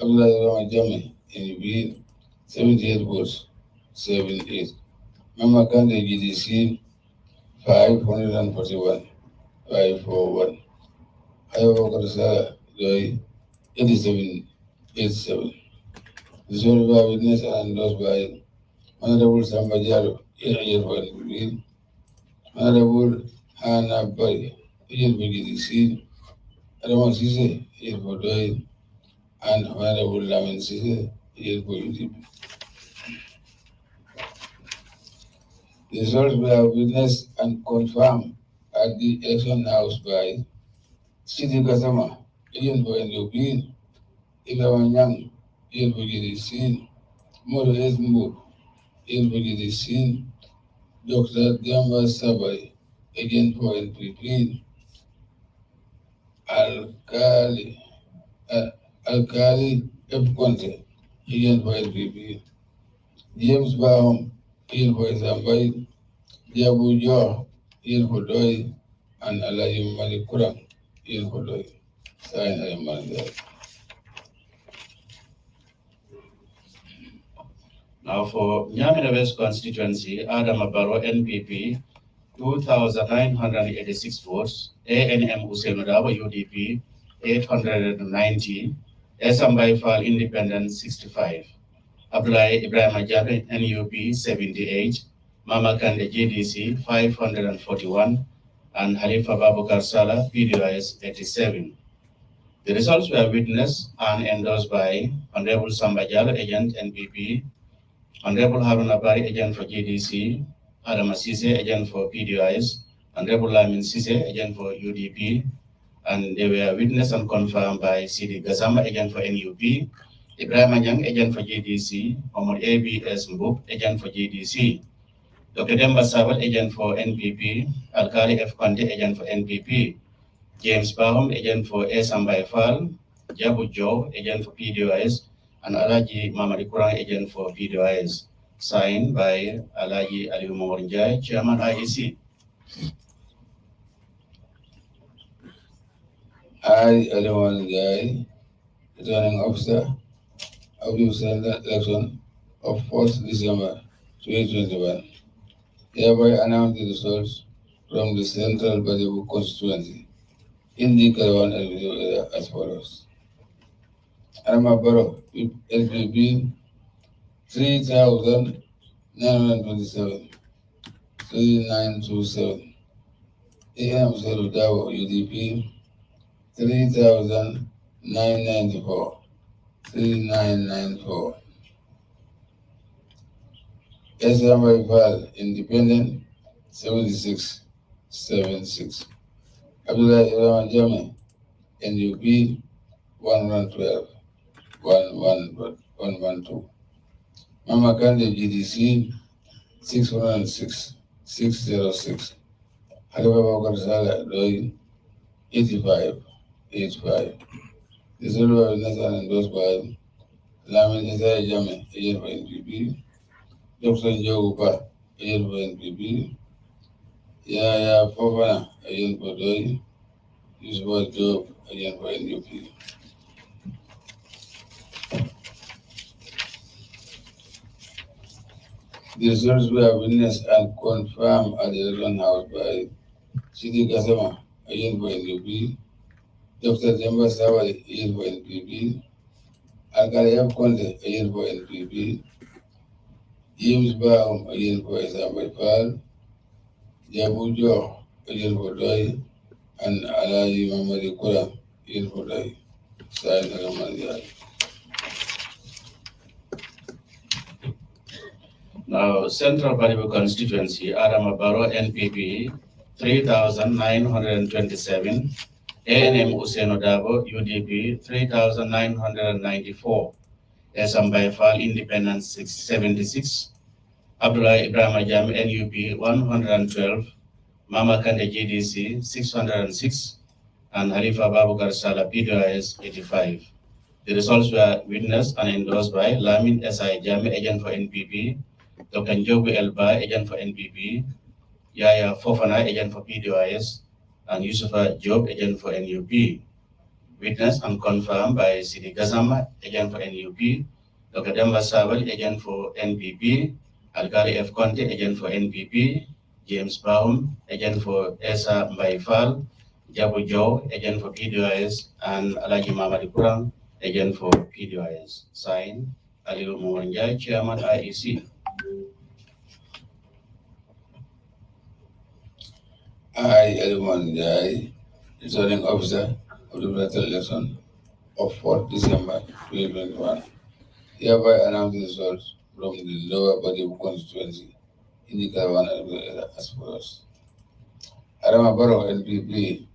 Speaker 12: Abdullah Jami, NUP, 78 votes, 78. Mama Kande GDC 541, 541. Ayabakar Sara Joy 8787. Resolved by witness and endorsed by Honorable Samba Jaro, here for NPP, Honorable Hannah Bari, here for GDC, Adama Sise, here for Joy, and Honorable Lamin Sise, here for UDP. The results were witnessed and confirmed at the election house by Sidi Gazama, Ian for NUP, Ilawan Yang, Ian for GDC, Moro Esmbo, Ian for GDC, Dr. Diamba Sabari, agent for NPP, Alkali F. Conte, agent for NPP, James Bahom, agent for Zambai, Jabu Joe, agent for Doi, and Alaji Malik Kurang, agent for Doi. Sign Alaji.
Speaker 14: Now for Nyamira West constituency, Adam Abaro NPP 2,986 votes, ANM Hussein Odabo UDP 890, Esam Fal Independent 65, Abdullah Ibrahim Ajabe NUP 78, Mama Kande GDC 541, and Halifa Babukar Salah PDIS 87. The results were witnessed and endorsed by Honorable Samba Jalo, agent NPP, Honorable Harun Abari, agent for GDC, Adam Asise, agent for PDIS, Honorable Lamin Sise, agent for UDP, and they were witnessed and confirmed by Sidi Gazama, agent for NUP, Ibrahim Anyang, agent for GDC, Omar ABS Mbuk, agent for GDC, Dr. Demba Sabat, agent for NPP, Alkali F. Conte, agent for NPP, James Bahom, agent for Esam Fal, Jabu Joe, agent for PDIS, and Alaji Mamadi Kurang, agent for PDIS, signed by Alaji Ali Morinjai, Chairman IEC.
Speaker 12: I, Ali Morinjai, returning officer of the election of 4th December 2021, hereby announce the results from the Central Badibu constituency in the Karawan area as follows. Aramabaro, LPP 3,927, 3927. AM Serudawo, UDP 3,994, 3994. SMI Val, Independent 7676. Abdullah Ibrahim Jame, NUP 1112, 112. Mama Kande GDC 606, 606. Halifa Bakar Sala Doi 85, 85. The Zulu of Nathan endorsed by Lamin Isaiah Jame, agent for NPP, Dr. Njogupa, agent for NPP, Yaya Fofana, agent for Doi, Yusuf Job, agent for NUP. The results were witnessed and confirmed at the election house by Sidi Gazama, agent for NUP, Dr. Jemba Sawali, agent for NPP, Alkali F. Conte, agent for NPP, James Baum, agent for Esam Fal, Jabu Joe, agent for Doi, and Alaji Mamadi Kura, agent for Doi. Signed Alamandial.
Speaker 14: Now, Central Badibu constituency, Adam Abaro NPP 3,927, ANM Hussein Odabo UDP 3,994, Esam Fal Independent 676, Abdullah Ibrahim Ajam NUP 112, Mama Kande GDC 606, and Halifa Babukar Sala PDIS 85. The results were witnessed and endorsed by Lamin SI Jame, agent for NPP, Dr. Njogu Elba, agent for NPP, Yaya Fofana, agent for PDIS, and Yusufa Job, agent for NUP. Witnessed and confirmed by Sidi Gazama, agent for NUP, Dr. Demba Sabal, agent for NPP, Alkali F. Conte, agent for NPP, James Baum, agent for ESA Mbaifal, Jabu Joe, agent for PDIS, and Alaji Mamadi Kurang, agent for PDIS. Signed, Aliu Mwanjai, Chairman IEC.
Speaker 12: I, Edmund Jai, returning officer of the presidential election of 4th December 2021, hereby announce the results from the lower body of constituency in the Caravan as follows. Adama Barrow NPP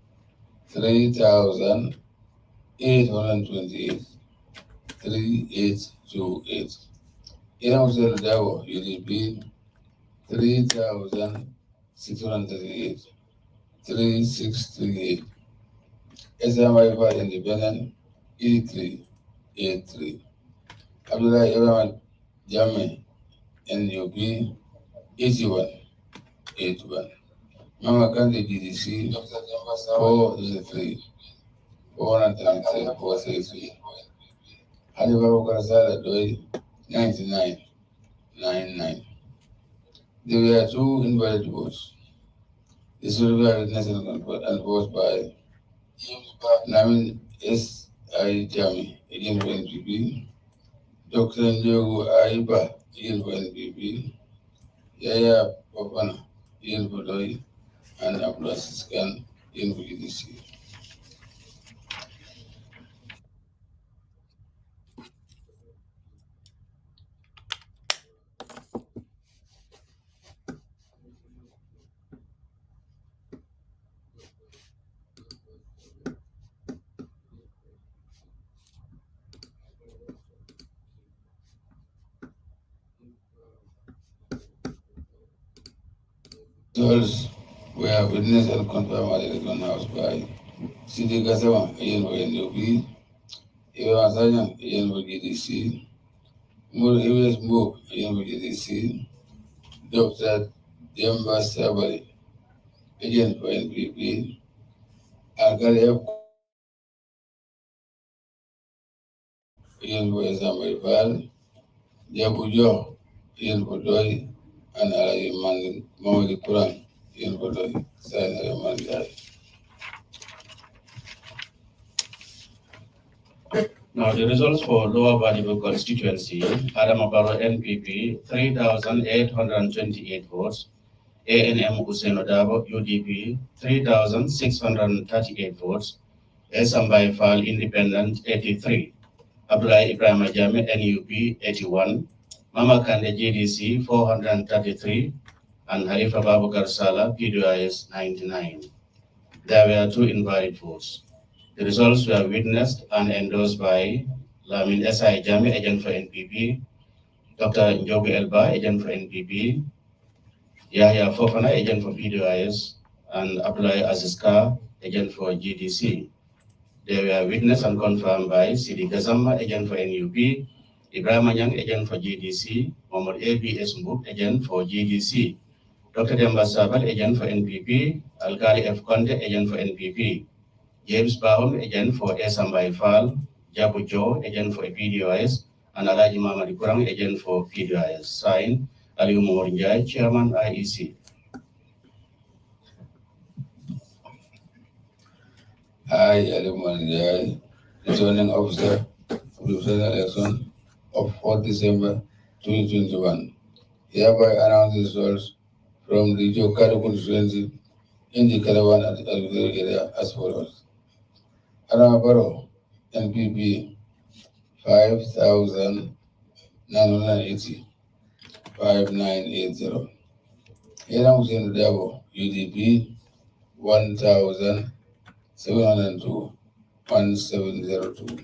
Speaker 12: 3,828, 3828. Iram Hussein Dawo UDP 3,638, 3638. SMI Independent 8383. Abdullah Ibrahim Jame NUP 8181. Mama Kandi DDC 403, 433, 433. Halibabu Karasala Doi 9999. There were 2 invalid votes. This will be witnessed and voted by Namin S. I. Jami, again for NPP, Dr. Njogu Aiba, again for NPP, Yaya Papana, again for Doi, and Abdullah Siskan, again for EDC. Results were witnessed and confirmed at the election house by Sidi Gasama, again for NUP, Ibrahim Sanyan, again for GDC, Mur Iwes Mbu, again for GDC, Dr. Demba Sabari, again for NPP, Alkali F. again for Esam Baifal, Jabu Jo, again for Doi, and Alaji Mamadi Kurang, again for Doi, signed Alaji Mamadi.
Speaker 14: Now the results for lower Badibu constituency, Adamabaro NPP 3,828 votes, ANM Hussein Odabo UDP 3,638 votes, Esambai Fal Independent 83, Abdullah Ibrahim Ajame NUP 81, Mama Kande GDC 433, and Halifa Babu Garsala PDIS 99. There were 2 invalid votes. The results were witnessed and endorsed by Lamin S.I. Jami, agent for NPP, Dr. Njogu Elba, agent for NPP, Yahya Fofana, agent for PDIS, and Abdullah Azizka, agent for GDC. They were witnessed and confirmed by Sidi Gazama, agent for NUP, Ibrahim Anyang, agent for GDC, Mohamed A.B.S. Mbuk, agent for GDC, Dr. Demba Sabal, agent for NPP, Alkali F. Conte, agent for NPP, James Baum, agent for Esambai Fal, Jabu Joe, agent for PDIS, and Alaji Mamadi Kurang, agent for PDIS. Signed, Aliu Morinjai, Chairman IEC.
Speaker 12: I, Edmund Jai, returning officer of the presidential election of 4th December 2021, hereby announce the results from the Jokado constituency in the Caravan at the area as follows. Adama Barrow, NPP 5,980, 5980. Iram Hussein Dabo, UDP 1,702, 1702.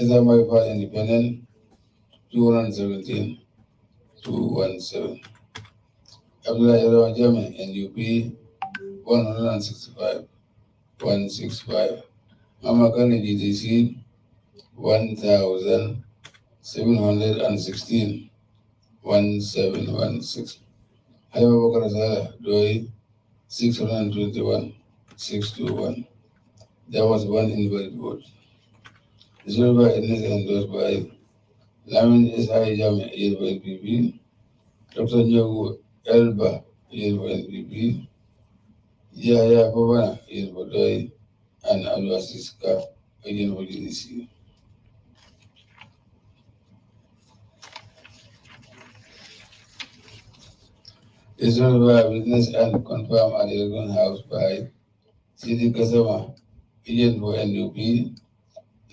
Speaker 12: Esam Independent 217, 217. Abdullah Ibrahim Jame, NUP 165, 165. Mama Kani GDC 1,716, 1716. Halifa Bakar Salah Doi 621, 621. There was 1 invalid vote. The silver is endorsed by Lamin S.I. Jame, NPP, Dr. Nyogu Elba, again for NPP, Yaya Pavana, again for Doi, and Alwa Siska, again for GDC. This was by witness and confirmed at the Election House by Sidi Kasama, agent for NUP,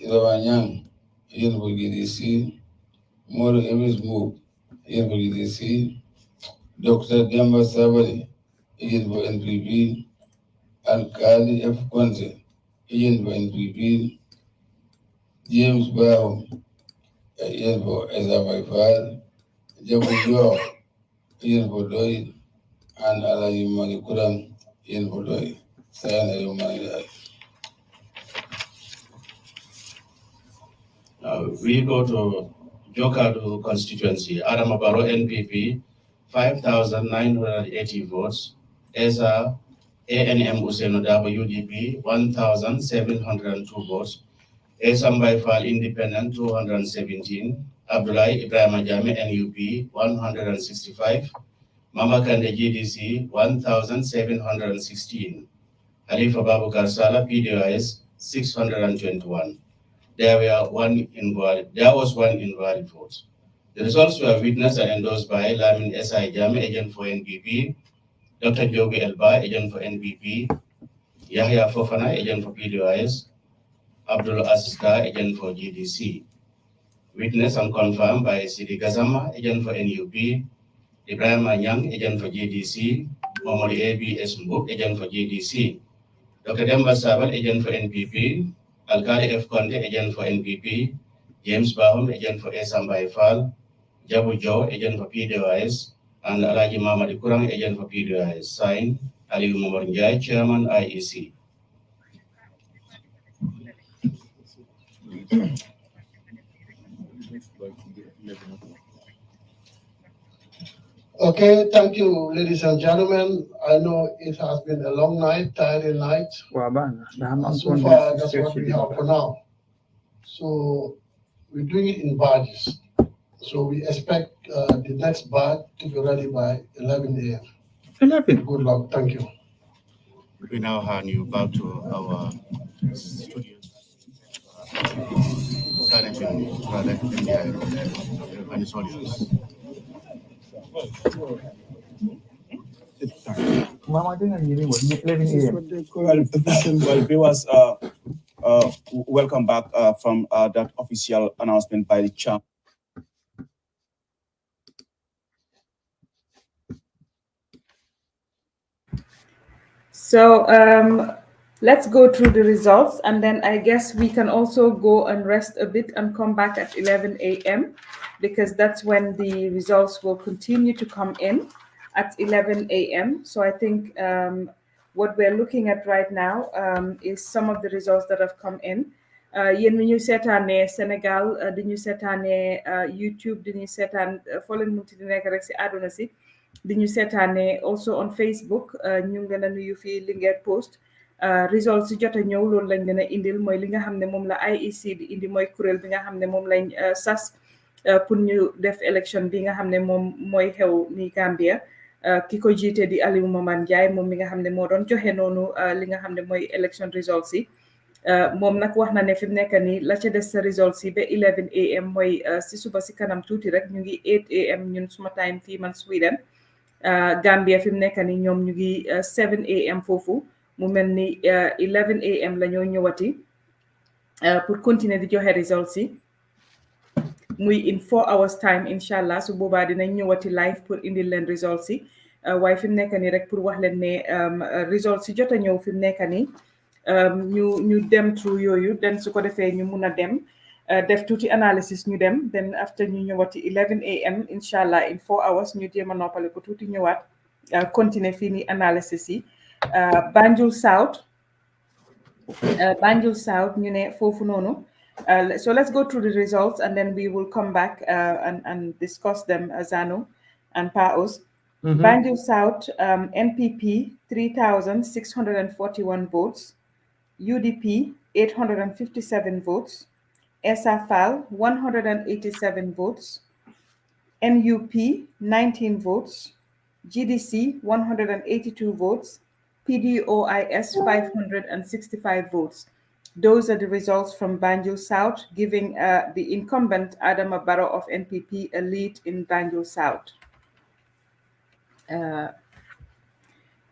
Speaker 12: Irawanyang, agent for GDC, Moro Evis Move, agent for GDC, Dr. Demba Sabari, agent for NPP, and Kali F. Conte, agent for NPP, James Brown, agent for Ezamaifal, Jabu Joe, agent for Doi, and Alayi Manikuram, agent for Doi. Sign Ayumani.
Speaker 14: We go to Jokadu constituency, Adamabaro NPP, 5,980 votes. ESA ANM Usenodabo UDP, 1,702 votes. ESA Mbaifal Independent, 217. Abdullahi Ibrahim Ajame NUP, 165. Mama Kande GDC, 1,716. Halifa Babu Karsala PDIS, 621. There was one invalid vote. The results were witnessed and endorsed by Lamin S.I. Jame, agent for NPP, Dr. Jogi Elba, agent for NPP, Yahya Fofana, agent for PDIS, Abdul Asiska, agent for GDC. Witnessed and confirmed by Sidi Gazama, agent for NUP, Ibrahim Anyang, agent for GDC, Momori A.B.S. Mbuk, agent for GDC, Dr. Demba Sabal, agent for NPP, Alkali F. Conte, agent for NPP, James Bahum, agent for Esamba Ifal, Jabu Joe, agent for PDOIS, and Alaji Mamadi Kurang, agent for PDOIS. Signed, Ali Umarinjai, Chairman, IEC.
Speaker 13: Okay, thank you, ladies and gentlemen. I know it has been a long night, tiring night. And so far, that's what we have for now. So we're doing it in batches. So we expect the next batch to be ready by 11 a.m.
Speaker 3: 11.
Speaker 13: Good luck. Thank you.
Speaker 14: We now hand you back to our studio. And its audience.
Speaker 11: Well, viewers, welcome back from that official announcement by the champ.
Speaker 2: So let's go through the results, and then I guess we can also go and rest a bit and come back at 11 a.m. because that's when the results will continue to come in at 11 a.m. So I think what we're looking at right now is some of the results that have come in. Yen mi ñu seetaane Sénégal di ñu seetaane YouTube di ñu seetaan foo leen munti di nekk rek si àdduna si di ñu seetaane also on Facebook ñu ngi leen a nuyu fii Linguère Post results si jot a ñëw loolu lañ leen a indil mooy li nga xam ne moom la IEC di indi mooy kuréel bi nga xam ne moom lañ sas pour ñu def élection bi nga xam ne moom mooy xew ni Gambia ki ko jiite di Alieu Momar Njie moom mi nga xam ne moo doon joxe noonu li nga xam ne mooy élection results yi moom nag wax na ne fi mu nekk nii la ca des sa results yi ba 11 am mooy si suba si kanam tuuti rek ñu ngi 8 am ñun suma time fii man Sweden Gambia fi mu nekk nii ñoom ñu ngi 7 am foofu mu mel ni 11 am la ñoo ñëwati pour continuer di joxe results yi muy in 4 hours time incha allah su boobaa dinañ ñëwati live pour indil leen results yi waaye fi mu nekk nii rek pour wax leen ne results yi jot a ñëw fi mu nekk nii ñu dem through yooyu den su ko defee ñu mun a dem def tuuti analysis ñu dem then after ñu ñëwati 11 am incha allah in 4 hours ñu jéem a noppale ko tuuti ñëwaat continuer fii nii analysis yi Banjul South ñu ne foofu noonu so let's go through the results and then we will come back and discuss them Zano and Paos. Banjul South NPP 3,641 votes, UDP 857 votes, SFL 187 votes, NUP 19 votes, GDC 182 votes, PDOIS 565 votes. Those are the results from Banjul South, giving the incumbent Adama Barrow of NPP a lead in Banjul South.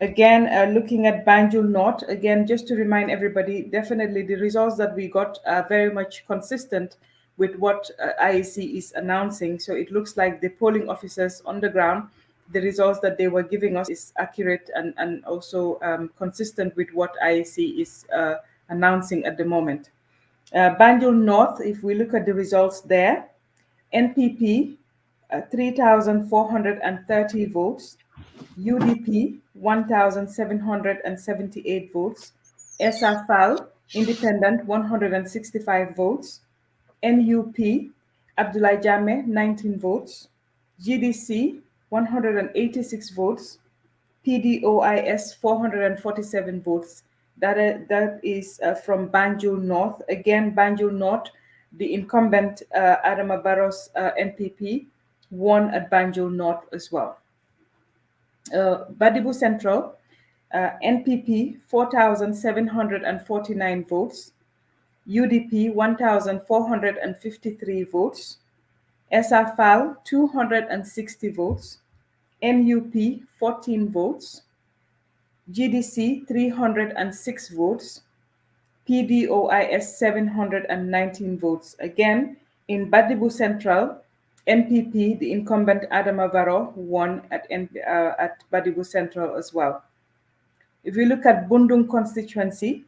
Speaker 2: Again, looking at Banjul North, again, just to remind everybody, definitely the results that we got are very much consistent with what IEC is announcing. So it looks like the polling officers on the ground, the results that they were giving us is accurate and also consistent with what IEC is announcing at the moment. Banjul North, if we look at the results there, NPP 3,430 votes, UDP 1,778 votes, SAFAL Independent 165 votes, NUP Abdullah Jame 19 votes, GDC 186 votes, PDOIS 447 votes. That is from Banjul North. Again, Banjul North, the incumbent Adama Barrow's NPP won at Banjul North as well. Badibu Central, NPP 4,749 votes, UDP 1,453 votes, SAFAL 260 votes, NUP 14 votes, GDC 306 votes, PDOIS 719 votes. Again, in Badibu Central, NPP, the incumbent Adama Barrow, won at Badibu Central as well. If we look at Bundung constituency,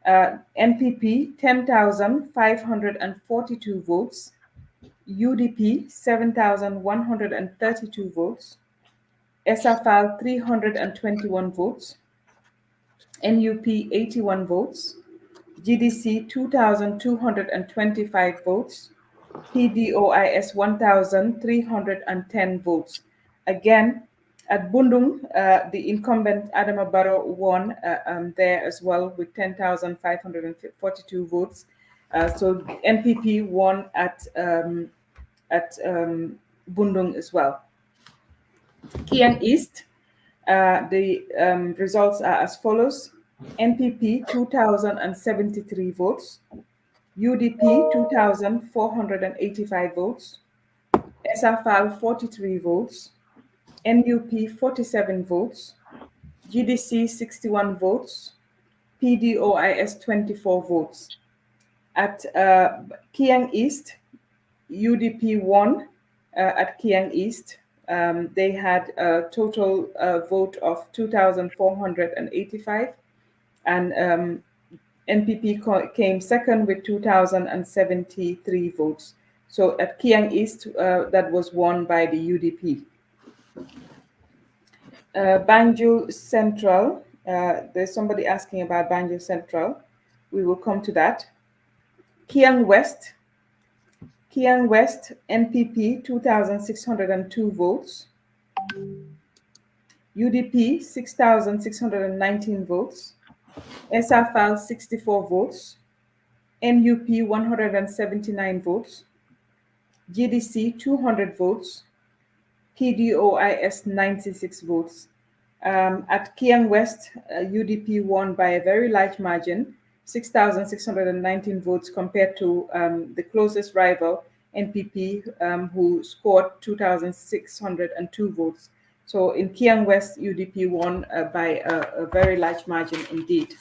Speaker 2: NPP 10,542 votes, UDP 7,132 votes, SAFAL 321 votes, NUP 81 votes, GDC 2,225 votes, PDOIS 1,310 votes. Again, at Bundung, the incumbent Adama Barrow won there as well with 10,542 votes. So NPP won at Bundung as well. Kiang East, the results are as follows. NPP 2,073 votes, UDP 2,485 votes, SAFAL 43 votes, NUP 47 votes, GDC 61 votes, PDOIS 24 votes. At Kiang East, UDP won at Kiang East. They had a total vote of 2,485, and NPP came second with 2,073 votes. So at Kiang East, that was won by the UDP. Banjul Central, there's somebody asking about Banjul Central. We will come to that. Kiang West, NPP 2,602 votes, UDP 6,619 votes, SAFAL 64 votes, NUP 179 votes, GDC 200 votes, PDOIS 96 votes. At Kiang West, UDP won by a very large margin, 6,619 votes compared to the closest rival, NPP, who scored 2,602 votes. So in Kiang West, UDP won by a very large margin indeed.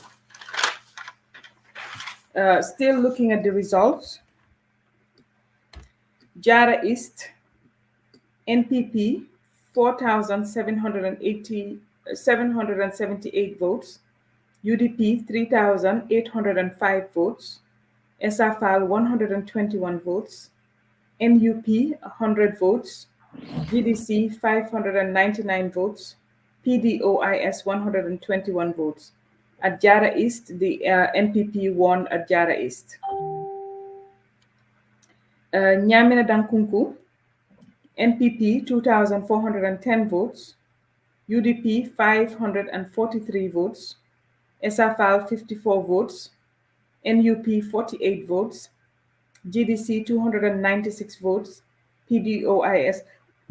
Speaker 2: Still looking at the results, Jara East, NPP 4,778 votes, UDP 3,805 votes, SAFAL 121 votes, NUP 100 votes, GDC 599 votes, PDOIS 121 votes. At Jara East, the NPP won at Jara East. Nyamina Dankunku, NPP 2,410 votes, UDP 543 votes, SAFAL 54 votes, NUP 48 votes, GDC 296 votes, PDOIS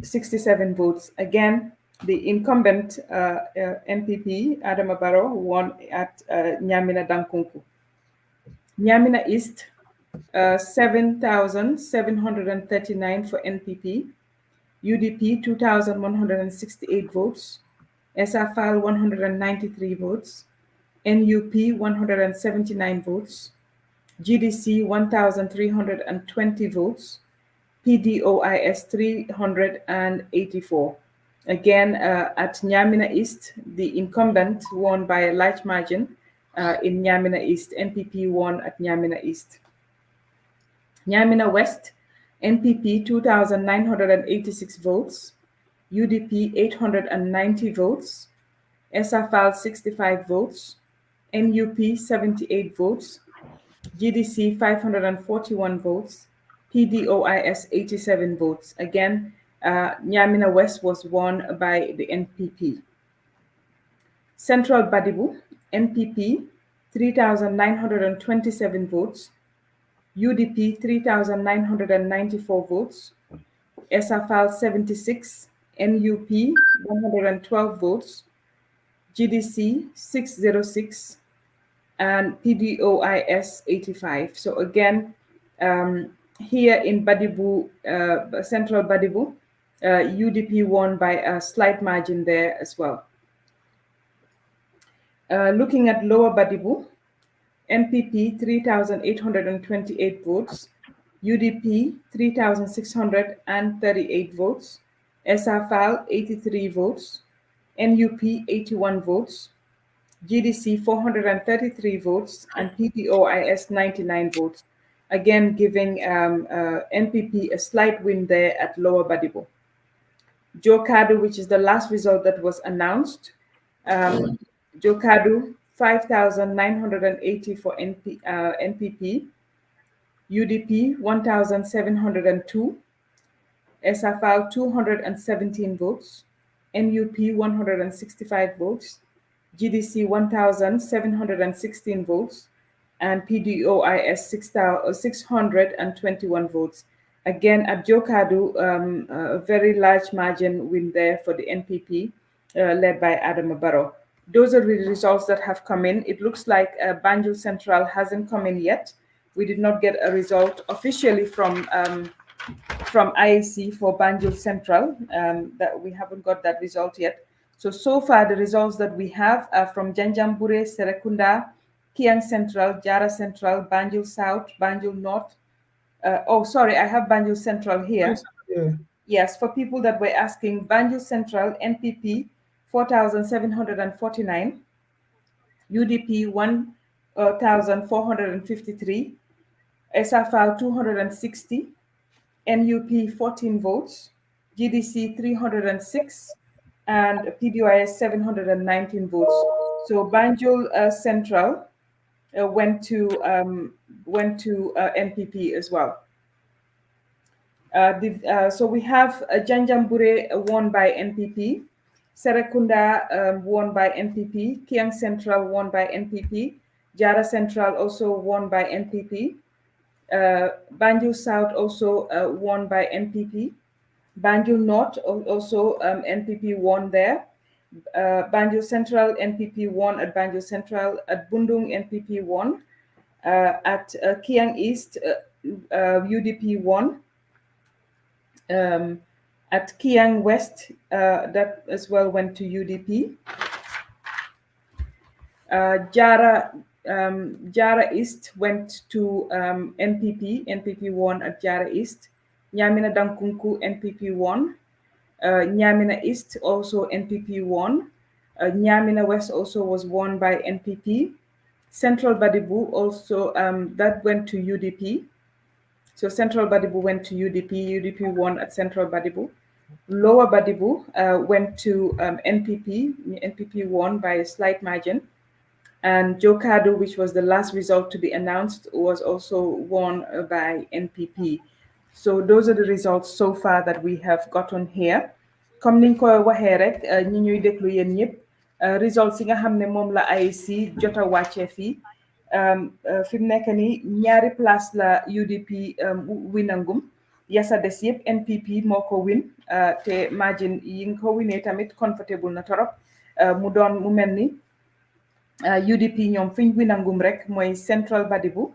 Speaker 2: 67 votes. Again, the incumbent NPP, Adama Barrow, won at Nyamina Dankunku. Nyamina East, 7,739 for NPP, UDP 2,168 votes, SFL 193 votes, NUP 179 votes, GDC 1,320 votes, PDOIS 384. Again, at Nyamina East, the incumbent won by a large margin in Nyamina East. NPP won at Nyamina East. Nyamina West, NPP 2,986 votes, UDP 890 votes, SFL 65 votes, NUP 78 votes, GDC 541 votes, PDOIS 87 votes. Again, Nyamina West was won by the NPP. Central Badibu, NPP 3,927 votes, UDP 3,994 votes, SFL 76, NUP 112 votes, GDC 606, and PDOIS 85. So again, here in Badibu, Central Badibu, UDP won by a slight margin there as well. Looking at Lower Badibu, NPP 3,828 votes, UDP 3,638 votes, SFL 83 votes, NUP 81 votes, GDC 433 votes, and PDOIS 99 votes. Again, giving NPP a slight win there at Lower Badibu. Jokadu, which is the last result that was announced, Jokadu 5,980 for NPP, UDP 1,702, SFL 217 votes, NUP 165 votes, GDC 1,716 votes, and PDOIS 621 votes. Again, at Jokadu, a very large margin win there for the NPP, led by Adama Barrow. Those are the results that have come in. It looks like Banjul Central hasn't come in yet. We did not get a result officially from IEC for Banjul Central. That we haven't got that result yet. So far, the results that we have are from Janjambure, Serekunda, Kiang Central, Jara Central, Banjul South, Banjul North. Sorry, I have Banjul Central here.
Speaker 15: Yeah.
Speaker 2: Yes, for people that were asking, Banjul Central, NPP, 4,749, UDP, 1,453, SFL, 260, NUP, 14 votes, GDC, 306, and PDOIS 719 votes. So Banjul Central went to NPP as well. So we have Janjambure won by NPP, Serekunda won by NPP, Kiang Central won by NPP, Jara Central also won by NPP, Banjul South also won by NPP, Banjul North also NPP won there. Banjul Central NPP won at Banjul Central. At Bundung NPP won. At Kiang East UDP won. At Kiang West that as well went to UDP. Jara East went to NPP. NPP won at Jara East. Nyamina Dankunku NPP won. Nyamina East also NPP won. Nyamina West also was won by NPP. Central Badibu also that went to UDP. So Central Badibu went to UDP. UDP won at Central Badibu. Lower Badibu went to NPP. NPP won by a slight margin. And Jokadu, which was the last result to be announced, was also won by NPP. So those are the results so far that we have gotten here. Comme niñ ko waxee rek ñi ñuy déglu yéen ñëpp results yi nga xam ne moom la IEC jot a wàccee fii fi mu nekk nii ñaari place la UDP winangum yasa des yëpp NPP moo ko win te margin yi nga ko winee tamit comfortable na torop mu doon mu mel ni UDP ñoom fiñ winangum rek mooy Central Badibu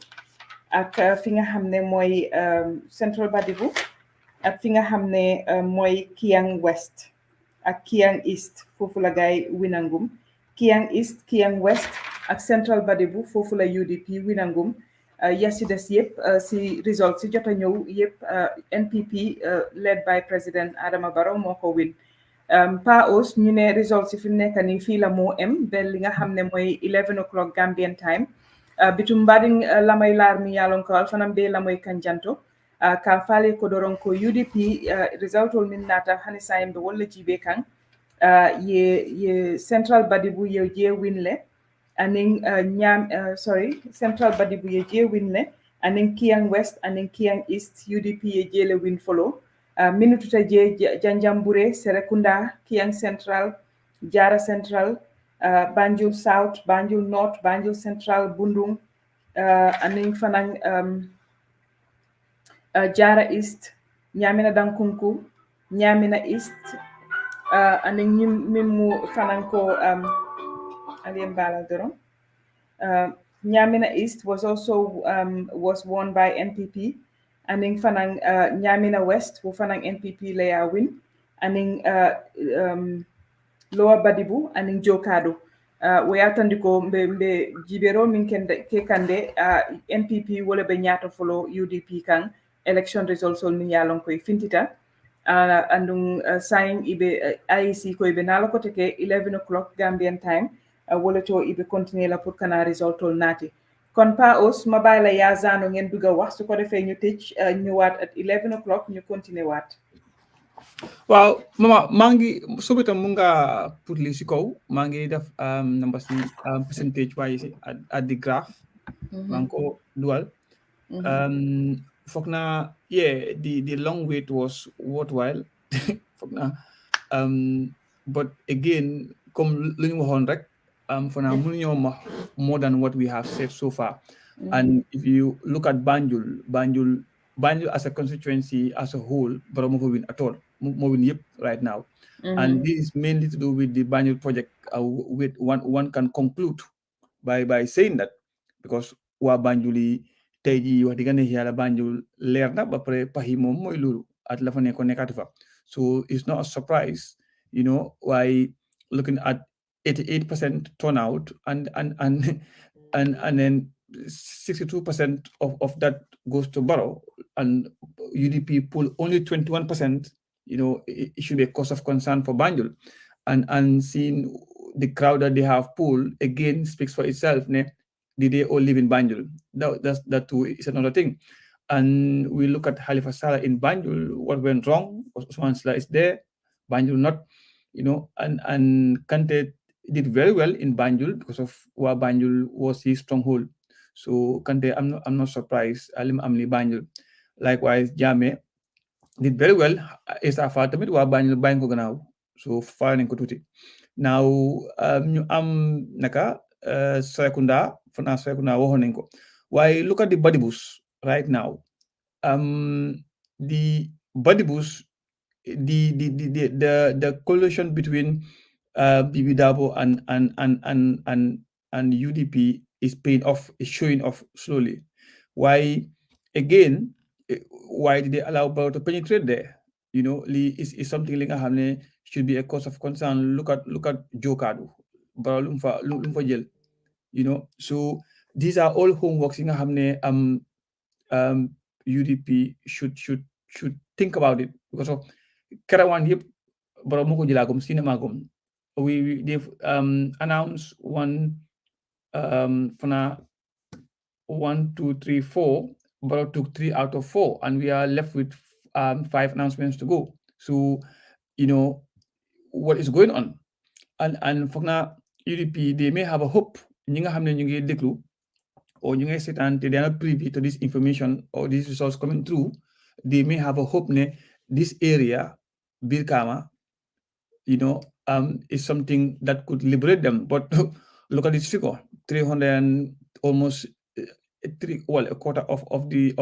Speaker 2: ak fi nga xam ne mooy Central Badibu ak fi nga xam ne mooy Kiang West ak Kiang East foofu la gaay winangum Kiang East Kiang West ak Central Badibu foofu la UDP winangum yes si des yëpp si result si jot a ñëw yëpp NPP led by President Adama Barrow moo ko win PAOS ñu ne result si fi mu nekk nii fii la moo em ba li nga xam ne mooy 11 o'clock Gambian time bitum mbaɗin lamay laarmi yalon ko alfanam be lamoy kanjanto ka faale ko doron ko UDP result ol min nata hani sayimbe walla jibe kan ye Central Badibu ye je winle anin Central Badibu ye je winle anin Kiang West anin Kiang East UDP ye jele win follow minututa je Janjambure Serekunda Kiang Central Jara Central Banjul South Banjul North Banjul Central Bundung anin fanang Jara East Nyamina Dankunku Nyamina East anin mimu fanang ko alien bala doron Nyamina East was also was won by NPP aning fanang Nyamina West wo fanang NPP laya win aning Lower Badibu aning Jokado we atandiko mbe jibero min ke kande NPP wala be nyaato follow UDP kan election results on min yalon koy fintita andung sign ibe IEC koy be nala ko teke 11 o'clock Gambian time wala to ibe continue la pour kana result ol nati kon pa os ma bayla ya zano ngeen duga wax su ko defé ñu tecc ñëwaat at 11 o'clock ñu continuer waat
Speaker 3: waaw mama maa ngi suba itam mun nga put li si kaw maa ngi def number si percentage waaye si at the graph maa ngi ko dual foog naa the long wait was worthwhile foog naa but again comme lu ñu waxoon rek foog naa mënuñoo ma more than what we have said so far and if you look at Banjul as a constituency as a whole but moo win at all moo win yëpp right now and this is mainly to do with the Banjul project with one can conclude by saying that because waa Banjul yi tey jii wax dëgg yàlla Banjul leer na ba pare pax yi moom mooy loolu at la fa nekkoon nekkaatu fa so it's not a surprise why looking at 88% turnout and then 62% of that goes to Barrow and UDP pull only 21%. It should be a cause of concern for Banjul, and seeing the crowd that they have pulled again speaks for itself. Did they all live in Banjul? That too is another thing. And we look at Halifa Saleh in Banjul. What went wrong? Osman Sala is there, Banjul not. And Kante did very well in Banjul because of where Banjul was his stronghold. So Kante, I'm not surprised. Alim Amli Banjul. Likewise, Jame did very well. Is a fatamit wa Banjul Banko Ganao. So far in Kututi. Now naka Sekunda Fana Sekunda Wohonenko. Why look at the Badibus right now? The Badibus, the coalition between Bibi Dabo and UDP is paying off, is showing off slowly. Why again? Why did they allow Barrow to penetrate there? Is something like should be a cause of concern. Look at Jokadu, Barrow lumfa jël. So these are all homeworks in UDP should think about it because of Karawan hip Baramuko Jilagum Cinema Gum. They've announced one Fana 1, 2, 3, 4, but took 3 out of 4, and we are left with 5 announcements to go. So what is going on, and Fana UDP they may have a hope. Or you sit and they are not privy to this information or these results coming through, they may have a hope this area, Birkama, is something that could liberate them. But look at this figure, 300 and almost a quarter of the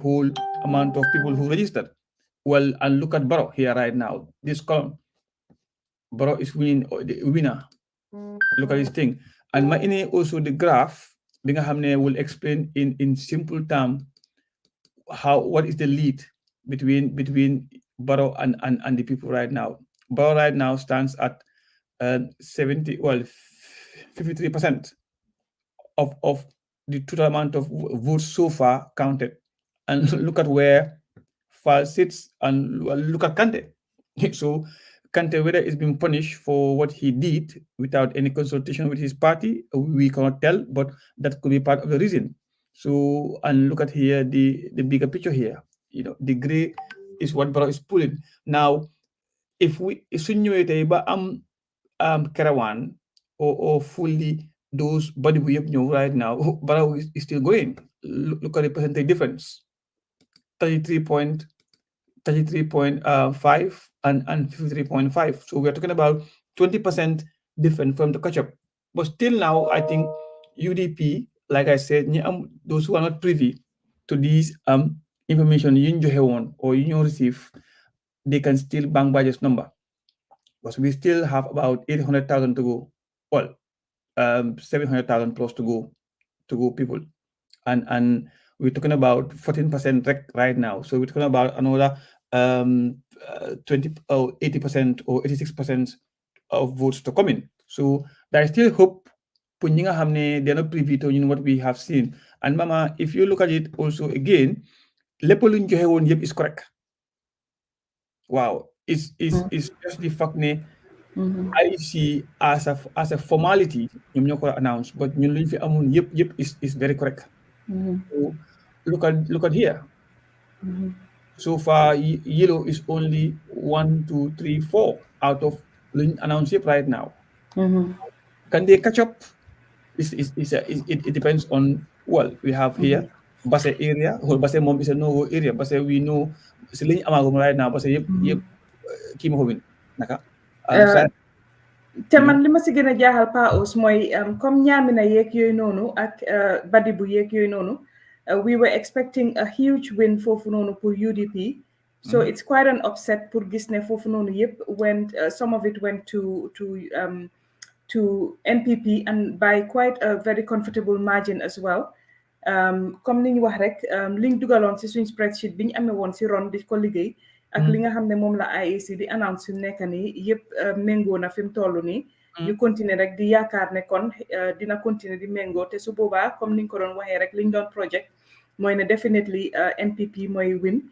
Speaker 3: whole amount of people who registered. Well, and look at Barrow here right now. This column, Barrow is winning, the winner. Look at this thing. And also the graph, will explain in simple terms what is the lead between Barrow and the people right now. Barrow right now stands at 53% of the total amount of votes so far counted. And look at where Fall sits, and look at Kante. So Kante, whether it's been punished for what he did without any consultation with his party, we cannot tell, but that could be part of the reason. So, and look at here, the bigger picture here. The gray is what Barrow is pulling. Now, if we insinuate Karawan or fully those body we have right now, Barrow is still going. Look at the percentage difference. 33.5 and 53.5. So we're talking about 20% different from the catch-up. But still now, I think UDP, like I said, those who are not privy to these information or you receive, they can still bang by this number. Because we still have about 800,000 to go. Well, 700,000 plus to go people. And we're talking about 14% right now. So we're talking about another 20 or 80% or 86% of votes to come in. So there is still hope. They're not privy to what we have seen. And Mama, if you look at it also again, Lepolun Johewon is correct. Wow. It's just the fact I see as a formality, announced, but is very correct. So look at here. So far, yellow is only 1, 2, 3, 4 out of announced right now. Can they catch up? It depends on, well, we have here Basse area, whole Basse mom is a no area. Basse we know Selin Amagum right now, Basse Kimo Naka.
Speaker 2: te man li ma si gën a jaaxal Pa Ous mooy comme ñaamina yeeg yooyu noonu ak Badibu yeeg yooyu noonu we were expecting a huge win foofu noonu pour UDP. So it's quite an upset pour gis ne foofu noonu yëpp went some of it went to NPP and by quite a very comfortable margin as well. Comme ni ñu wax rek liñ dugaloon si suñ spreadsheet bi ñu amee woon si ron di ko liggéey ak li nga xam ne moom la IEC di announce fi mu nekk nii yëpp méngoo na fi mu toll nii. ñu continuer rek di yaakaar ne kon dina continuer di méngoo te su boobaa comme ni nga ko doon waxee rek liñ doon project mooy ne definitely NPP mooy win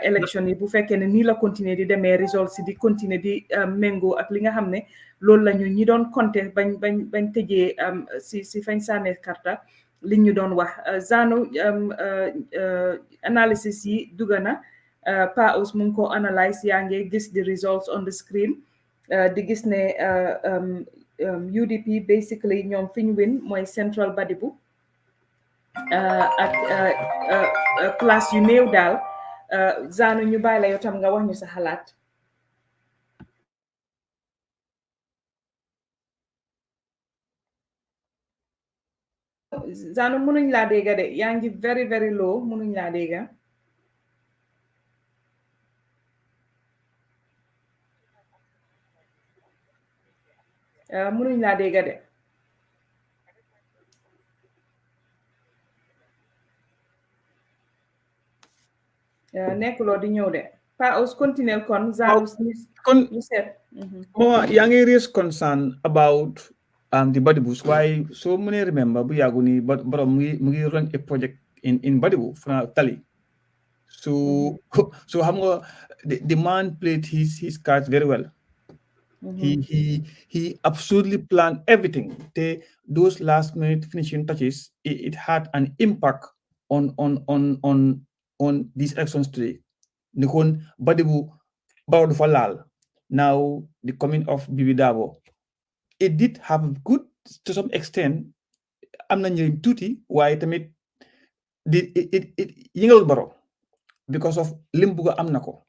Speaker 2: élection yi bu fekkee ne nii la continuer di demee results yi di continuer di méngoo ak li nga xam ne loolu la ñu ñi doon compter bañ tëjee si fañ sànnee karta li ñu doon wax zaanu analysis yi dugga na Pa Ous mu ngi ko analyse yaa ngi gis the results on the screen di gis ne UDP basically ñoom fi ñu win mooy Central Badibu ak place yu néew daal zaanu ñu bàyyi la yow tam nga wax ñu sa xalaat. Zaanu mënuñ laa dégga de yaa ngi very very low mënuñ laa dégga. mënuñ laa dégga de. nekkuloo di ñëw de Pa Ous continuer kon zaanu ñu seet.
Speaker 3: Mama, yaa ngi raise concern about the Badibus. Why so many remember bu yàggu ni borom mu ngi run a project in Badibu from Tali. So xam nga the man played his cards very well. He absolutely planned everything. Those last minute finishing touches, it had an impact on these elections today. Nikon Badibu Bawdu Falal. Now the coming of Bibi Dabo, it did have good to some extent. I'm not hearing tutti why it yingal baro because of Limbuga Amnako.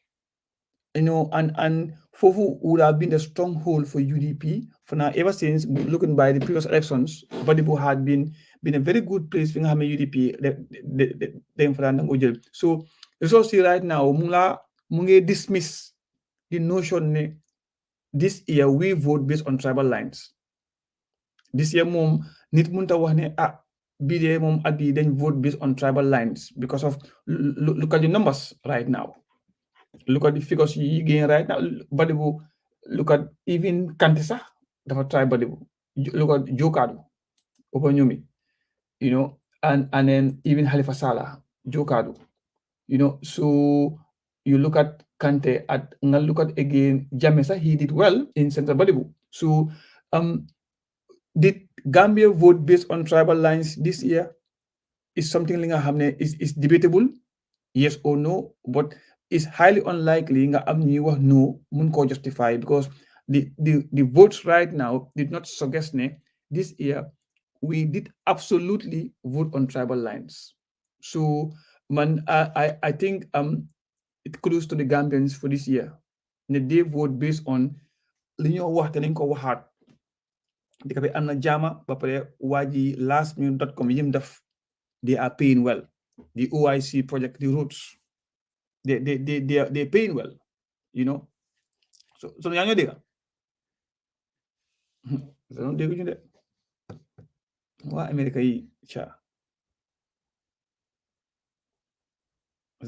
Speaker 3: And Fofu would have been a stronghold for UDP for now ever since looking by the previous elections. Badibu had been been a very good place fi nga xam ne UDP dem fa daan jël so results yi right now mu ngi dismiss the notion ne this year we vote based on tribal lines this year moom nit mënta wax ne bii de moom at bii dañ vote based on tribal lines because of look at the numbers right now look at the figures yi gain right now Badibu look at even Kanti sax dafa try Badibu look at Jokadu Opanyumi you know and then even Halifa Sallah Jokadu you know so you look at Kante at look at again Jamesa he did well in Central Badibu so did Gambia vote based on tribal lines this year is something li nga xam ne is debatable yes or no but it's highly unlikely nga am ñuy wax no mun koo justify because the votes right now did not suggest ne this year we did absolutely vote on tribal lines so man I think it close to the Gambians for this year ne they vote based on li ñoo wax te nañ ko waxaat dika bi am na jaama ba pare waa ji lastminute.com yim def they are paying well the OIC project the routes they're paying well you know so yaa ñoo dégga so déggu ñu de waa America yi ca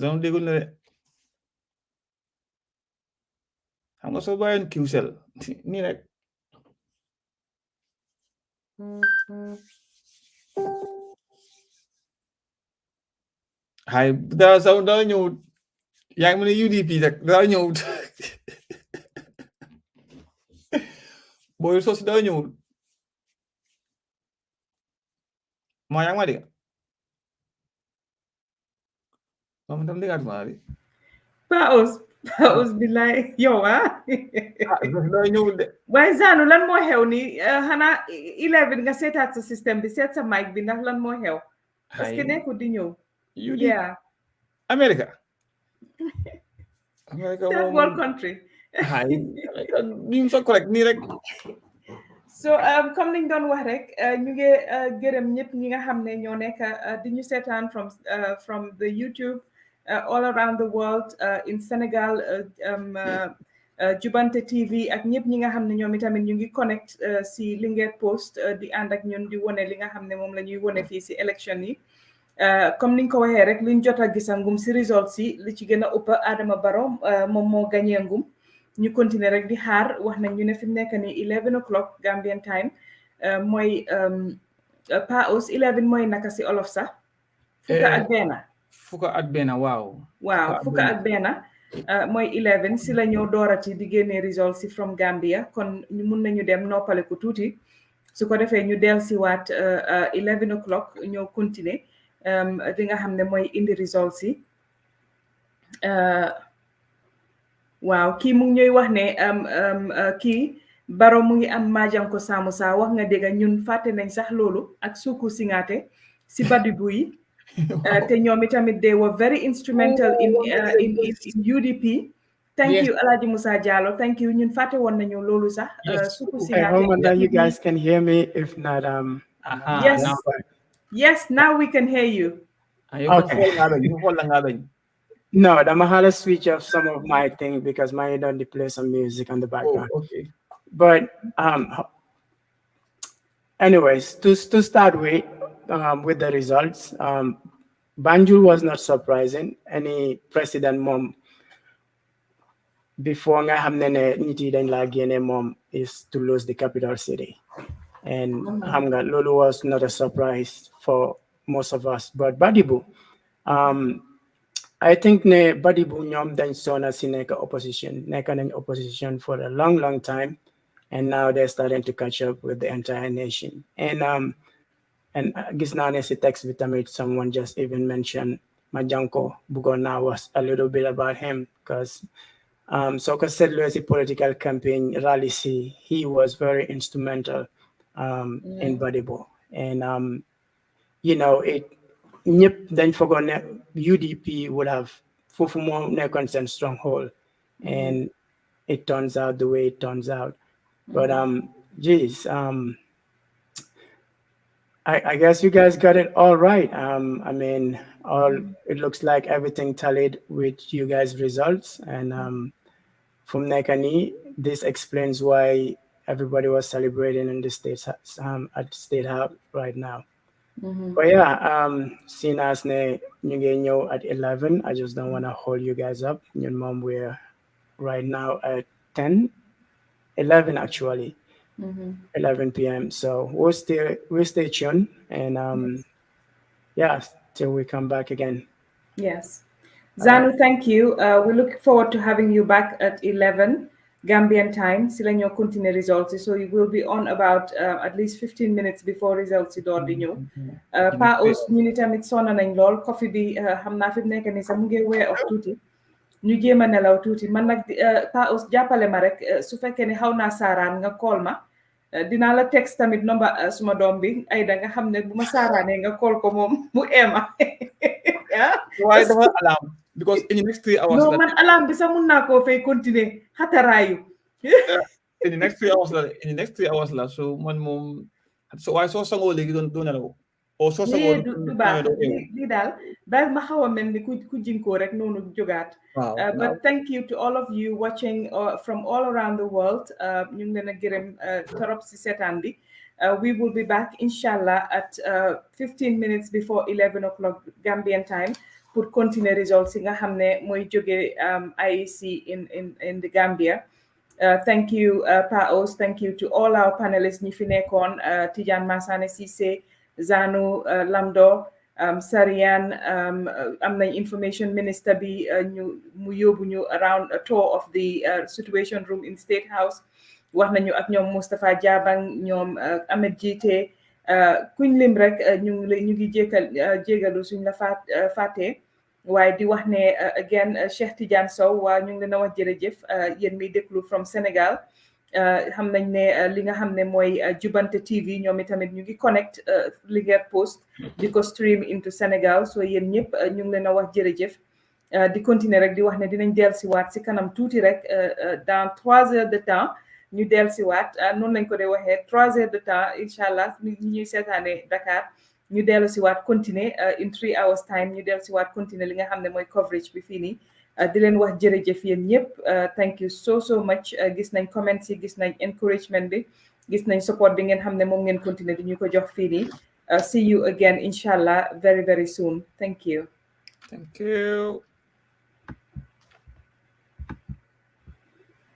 Speaker 3: so déggu na de xam nga soo bàyyoon QCell nii rek hay dara sax dara ñëw yaa ngi mën a UDP rek dara ñëw booy sos dara ñëw maa yaa ngi ma dégg moom tam déggaat maa di
Speaker 2: Paus billaay yow
Speaker 3: dara ñëw de
Speaker 2: waaye Zanu lan moo xew ni xanaa 11 nga seetaat sa système bi seet sa mic bi ndax lan moo xew parce que nekkul di ñëw yeah
Speaker 3: America
Speaker 2: third world country
Speaker 3: ñu so correct nii rek
Speaker 2: so comme niñ doon wax rek ñu ngi gërëm ñëpp ñi nga xam ne ñoo nekk di ñu seetaan from the YouTube all around the world in Senegal Jubante TV ak ñëpp ñi nga xam ne ñoom itamit ñu ngi connect si Linguère Post di ànd ak ñun di wone li nga xam ne moom la ñuy wone fii si élection yi comme niñ ko waxee rek liñ jot a gisangum si results yi li ci gën a ëpp Adama Barrow moom moo gañee ngum ñu continuer rek di xaar wax nañ ñu ne fi mu nekk ni 11 o'clock Gambian time mooy Paos 11 mooy naka si olof sax
Speaker 3: fukka ak benn waaw
Speaker 2: fukka ak benn mooy 11 si la ñoo doorati di génnee results si from Gambia kon mun nañu dem noppale ko tuuti su ko defee ñu del si waat 11 o'clock ñoo continuer di nga xam ne mooy indi results yi waaw kii mu ngi ñuy wax ne kii Barrow mu ngi am Majanko Samusa wax nga dégg ñun fàtte nañ sax loolu ak Suku Singate si Badibu yi te ñoom itamit they were very instrumental in UDP thank you Alhaji Musa Jallow thank you ñun fàtte woon nañu loolu sax Suku Singate
Speaker 10: I hope that you guys can hear me if not
Speaker 2: yes now we can hear you
Speaker 10: okay no, I'm gonna switch off some of my things because I don't play some music on the background.
Speaker 3: Okay.
Speaker 10: But anyways, to start with the results, Banjul was not surprising. Any president mom before nga hamne niti den la gene mom is to lose the capital city, and hamga Lulu was not a surprise for most of us. But Badibu, I think ne Badibu ñom dañ sona si nekk opposition for a long time, and now they're starting to catch up with the entire nation. And gis naa ne si text bi tamit someone just even mentioned Majanko Bugona was a little bit about him because so ko seetloo si political campaign rally si he was very instrumental in Badibu, and you know it. Ñëpp dañ fogoon ne UDP would have foofu moo nekkoon seen stronghold, and it turns out the way it turns out. But geez, I guess you guys got it all right. I mean, it looks like everything tallied with you guys' results, and from Nekani, this explains why everybody was celebrating in the state at the state house right now. But yeah, seeing as ne ñu at 11, I just don't want to hold you guys up. Your mom, we're right now at 10, 11 actually. 11 p.m. So we'll stay tuned, and yeah, till we come back again.
Speaker 2: Yes. Zanu, thank you. We look forward to having you back at 11 Gambian time. Silenyo continue results. So you will be on about at least 15 minutes before results door di ñëw. Pa us ñu ni tamit sonna nañ lool coffee bi xam naa fi mu nekk ni sax mu ngi way off tuuti. Ñu jéem a nelaw tuuti man nag Pa us jàppale ma rek su fekkee ne xaw naa saaraan nga call ma. Dinaa la text tamit number suma doom bi ay da nga xam ne bu ma saaraanee nga call ko moom mu ema.
Speaker 3: Why the alarm? Because in the next 3 hours.
Speaker 2: No, man, alarm bi sax mun naa koo fay continuer xataraayu.
Speaker 3: In the next 3 hours la so man moom so waaye soo sangoo léegi doon nelaw o soo sangoo
Speaker 2: du baax lii daal daal ma xaw a mel ni ku jinkoo rek noonu jógaat. But thank you to all of you watching from all around the world. ñu ngi leen a gërëm torop si seetaan bi. We will be back inshallah at 15 minutes before 11 o'clock Gambian time pour continuer results yi nga xam ne mooy jóge IEC in the Gambia. Thank you, Pa Os. Thank you to all our panelists. ñi fi nekkoon Tijan Masane Cissé, Zanu Lamdo, Sarian, am nañ information minister bi mu yóbbu ñu around a tour of the situation room in State House. Wax nañu ak ñoom Moustapha Jabang ñoom Ahmed Jite kuñ lim rek ñu ngi jégalu suñ la fàttee waaye di wax ne again Cheikh Tidiane Sow waa ñu ngi leen a wax jërëjëf yéen miy déglu from Sénégal xam nañ ne li nga xam ne mooy Jubante TV ñoom itamit ñu ngi connect Linguère Post di ko stream into Sénégal so yéen ñëpp ñu ngi leen a wax jërëjëf di continuer rek di wax ne dinañ dellusiwaat si kanam tuuti rek dans 3 heures de temps ñu dellusiwaat noonu lañ ko dee waxee 3 heures de temps incha allah ñuy seetaane Dakar ñu dellusiwaat continuer in 3 hours time ñu dellusiwaat continuer li nga xam ne mooy coverage bi fii nii di leen wax jërëjëf yéen ñëpp thank you so much gis nañ comments yi gis nañ encouragement bi gis nañ support bi ngeen xam ne moom ngeen continuer di ñu ko jox fii nii see you again incha allah very very soon thank you.
Speaker 3: Thank you.